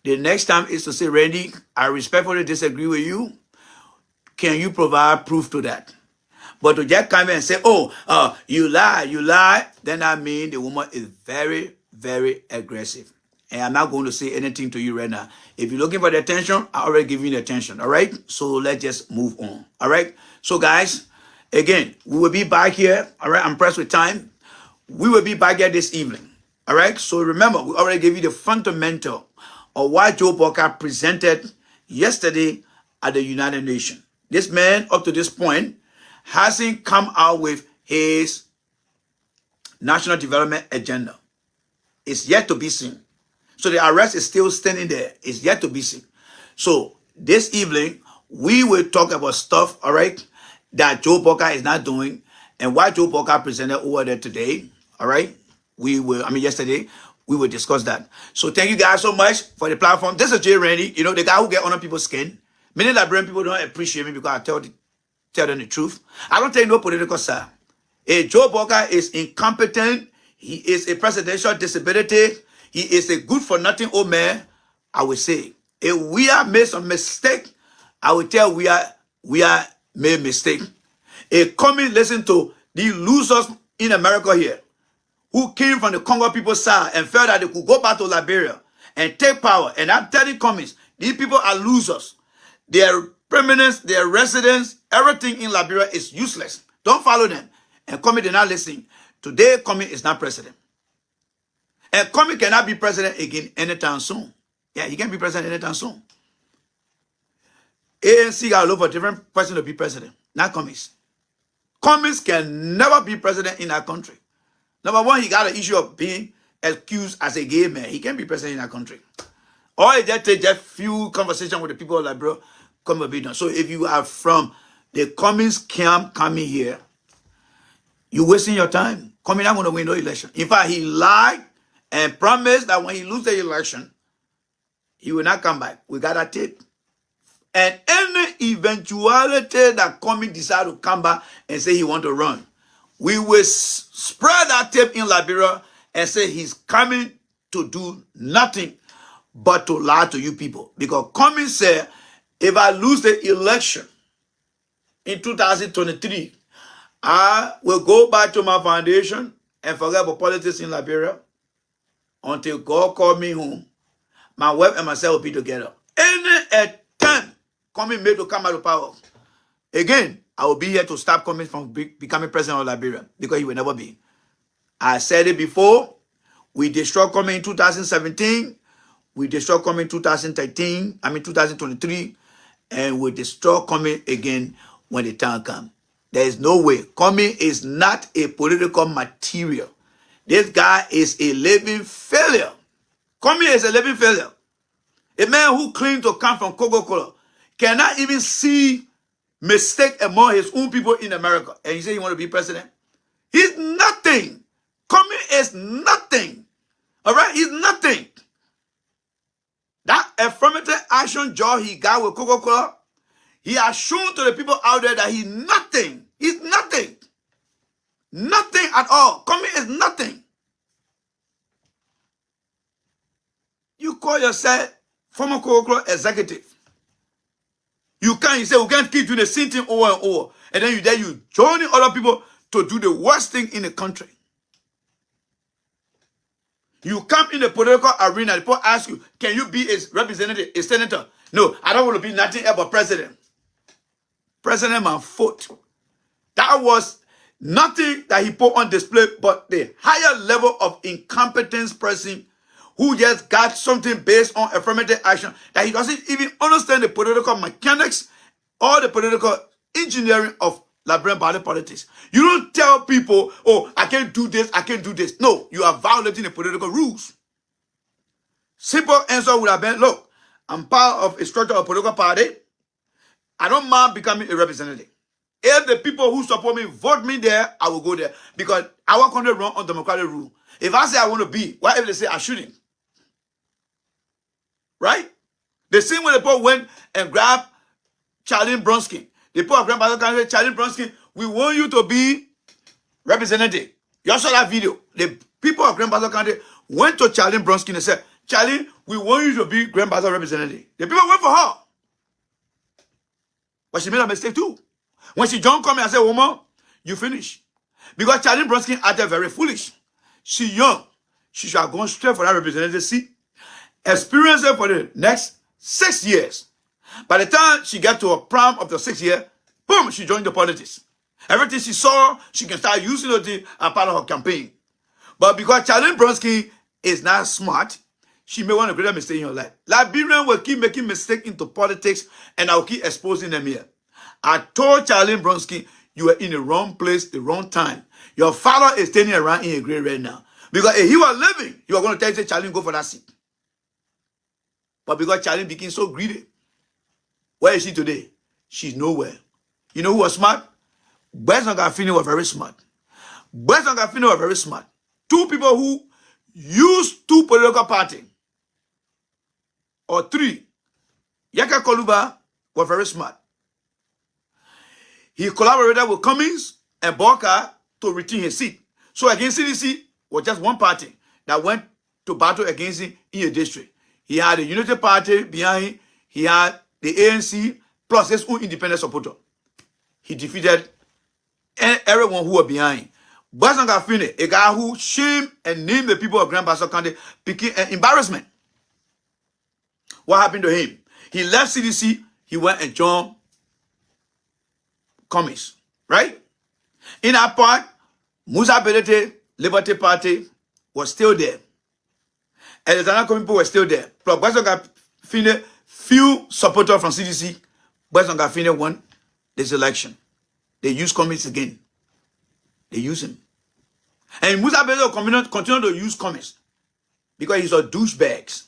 the next time is to say, Randy, I respectfully disagree with you. Can you provide proof to that? But to just come and say, oh, you lie, then I mean the woman is very, very aggressive. And I'm not going to say anything to you right now. If you're looking for the attention, I already give you the attention, all right? So let's just move on, all right? So guys, again, we will be back here, all right? I'm pressed with time. We will be back here this evening, all right? So remember, we already gave you the fundamental of what Joe Walker presented yesterday at the United Nations. This man, up to this point, hasn't come out with his national development agenda. It's yet to be seen. So the arrest is still standing there. It's yet to be seen. So this evening, we will talk about stuff, all right, that Joe Walker is not doing and what Joe Walker presented over there today, all right? Yesterday, we will discuss that. So thank you guys so much for the platform. This is Jay Randy, the guy who get under people's skin. Many Liberian people don't appreciate me because I tell them the truth. I don't take no political side. If Joe Walker is incompetent, he is a presidential disability, he is a good-for-nothing old man, I will say. If we are made some mistake, I will tell we are made mistake. If coming listen to the losers in America here, who came from the Congo people's side and felt that they could go back to Liberia and take power, and I'm telling Cummings, these people are losers. Their permanence, their residence, everything in Liberia is useless. Don't follow them. And Cummings did not listen. Today, Cummings is not president. And Cummings cannot be president again anytime soon. Yeah, he can't be president anytime soon. ANC got to look for a different person to be president, not Cummings. Cummings can never be president in our country. Number one, he got an issue of being accused as a gay man. He can't be president in our country. Or he just take just few conversations with the people of Liberia, come and be done. So if you are from the Cummings camp coming here, you're wasting your time. Cummings not going to win no election. In fact, he lied and promised that when he loses the election, he will not come back. We got a tape. And any eventuality that Cummings decide to come back and say he want to run, we will spread that tape in Liberia and say he's coming to do nothing but to lie to you people. Because Cummings said, if I lose the election in 2023, I will go back to my foundation and forget about politics in Liberia. until God called me home. My wife and myself will be together. Any time coming made to come out of power, again, I will be here to stop coming from becoming president of Liberia, because he will never be. I said it before. We destroyed coming in 2017. We destroyed coming in 2023. And we destroy coming again when the time comes. There is no way. Coming is not a political material. This guy is a living failure. Coming is a living failure. A man who claims to come from Coca-Cola cannot even see mistake among his own people in America. And he said he want to be president. He's nothing. Coming is nothing. All right? He's nothing. That affirmative action job he got with Coca-Cola, he has shown to the people out there that he's nothing. He's nothing. Nothing at all. Coming is nothing. You call yourself former Coca-Cola executive. You say we can't keep doing the same thing over and over. And then you joining other people to do the worst thing in the country. You come in the political arena, people ask you, can you be a representative, a senator? No, I don't want to be nothing else but president. President my foot. That was nothing that he put on display, but the higher level of incompetence person who just got something based on affirmative action, that he doesn't even understand the political mechanics or the political engineering of Liberian body politics. You don't tell people, oh, I can't do this, I can't do this. No, you are violating the political rules. Simple answer would have been, look, I'm part of a structure of a political party. I don't mind becoming a representative. If the people who support me vote me there, I will go there. Because our country run on democratic rule. If I say I want to be, why if they say I shouldn't? Right? The same way the people went and grabbed Charlie Bronsky. The people of Grand Bassa County, Charlie Bronsky, we want you to be representative. You saw that video. The people of Grand Bassa County went to Charlie Bronsky and said, Charlie, we want you to be Grand Bassa representative. The people went for her. But she made a mistake too. When she John come and said, woman, you finish. Because Charlie Bronsky acted very foolish. She young. She should have gone straight for that representative seat. Experience it for the next 6 years. By the time she got to a prime of the 6th year, boom, she joined the politics. Everything she saw, she can start using it as part of her campaign. But because Charlie Bronsky is not smart, she made one of the greatest mistakes in her life. Liberians will keep making mistakes into politics, and I will keep exposing them here. I told Charlie Bronsky, you are in the wrong place, the wrong time. Your father is standing around in a grave right now. Because if he was living, you are going to tell him, Charlie, go for that seat. But because Charlie became so greedy, where is she today? She's nowhere. You know who was smart? Best and Gafini were very smart. Best and Gafini were very smart. Two people who used two political parties, or three. Yaka Koluba were very smart. He collaborated with Cummings and Boka to retain his seat. So against CDC was just one party that went to battle against him in a district. He had the Unity Party behind him. He had the ANC plus his own independent supporter. He defeated everyone who was behind him. Basanga Fine, a guy who shamed and named the people of Grand Bassa County, became an embarrassment. What happened to him? He left CDC, he went and joined Cummings, right? In that part, Musa Belete Liberty Party was still there. And the Zana people were still there. Plus, Basanga Fine, few supporters from CDC, Basanga Fine won this election. They used Cummings again. They use him. And Musa Belete continue to use Cummings because he's a douchebag.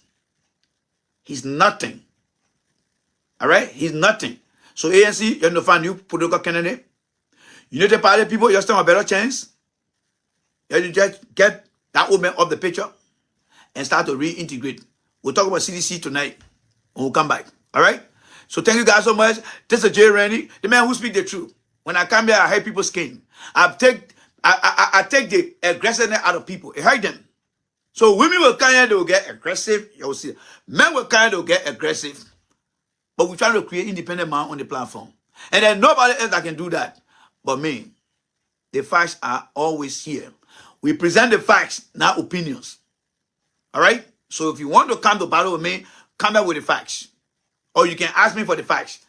He's nothing. All right? He's nothing. So ANC, you're going to find new political candidate. United Party people, you stand a better chance. You just get that woman off the picture and start to reintegrate. We'll talk about CDC tonight when we come back. All right? So thank you guys so much. This is Jay Randy, the man who speaks the truth. When I come here, I hurt people's skin. I take the aggressiveness out of people. It hurt them. So women will come here, they will get aggressive. You'll see. Men will come here, they will get aggressive. But we're trying to create independent man on the platform. And then nobody else that can do that but me. The facts are always here. We present the facts, not opinions. All right? So if you want to come to battle with me, come back with the facts. Or you can ask me for the facts.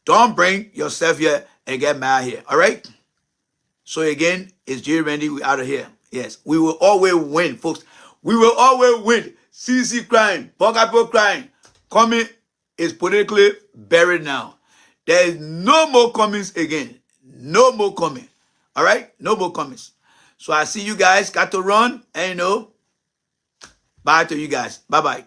Don't bring yourself here and get mad here. All right? So again, it's J. Randy. We out of here. Yes, we will always win, folks. We will always win. CC crying, Bogapo crying. Comment is politically buried now. There is no more comments again. No more comment. All right? No more comments. So I see you guys. Got to run. And bye to you guys. Bye-bye.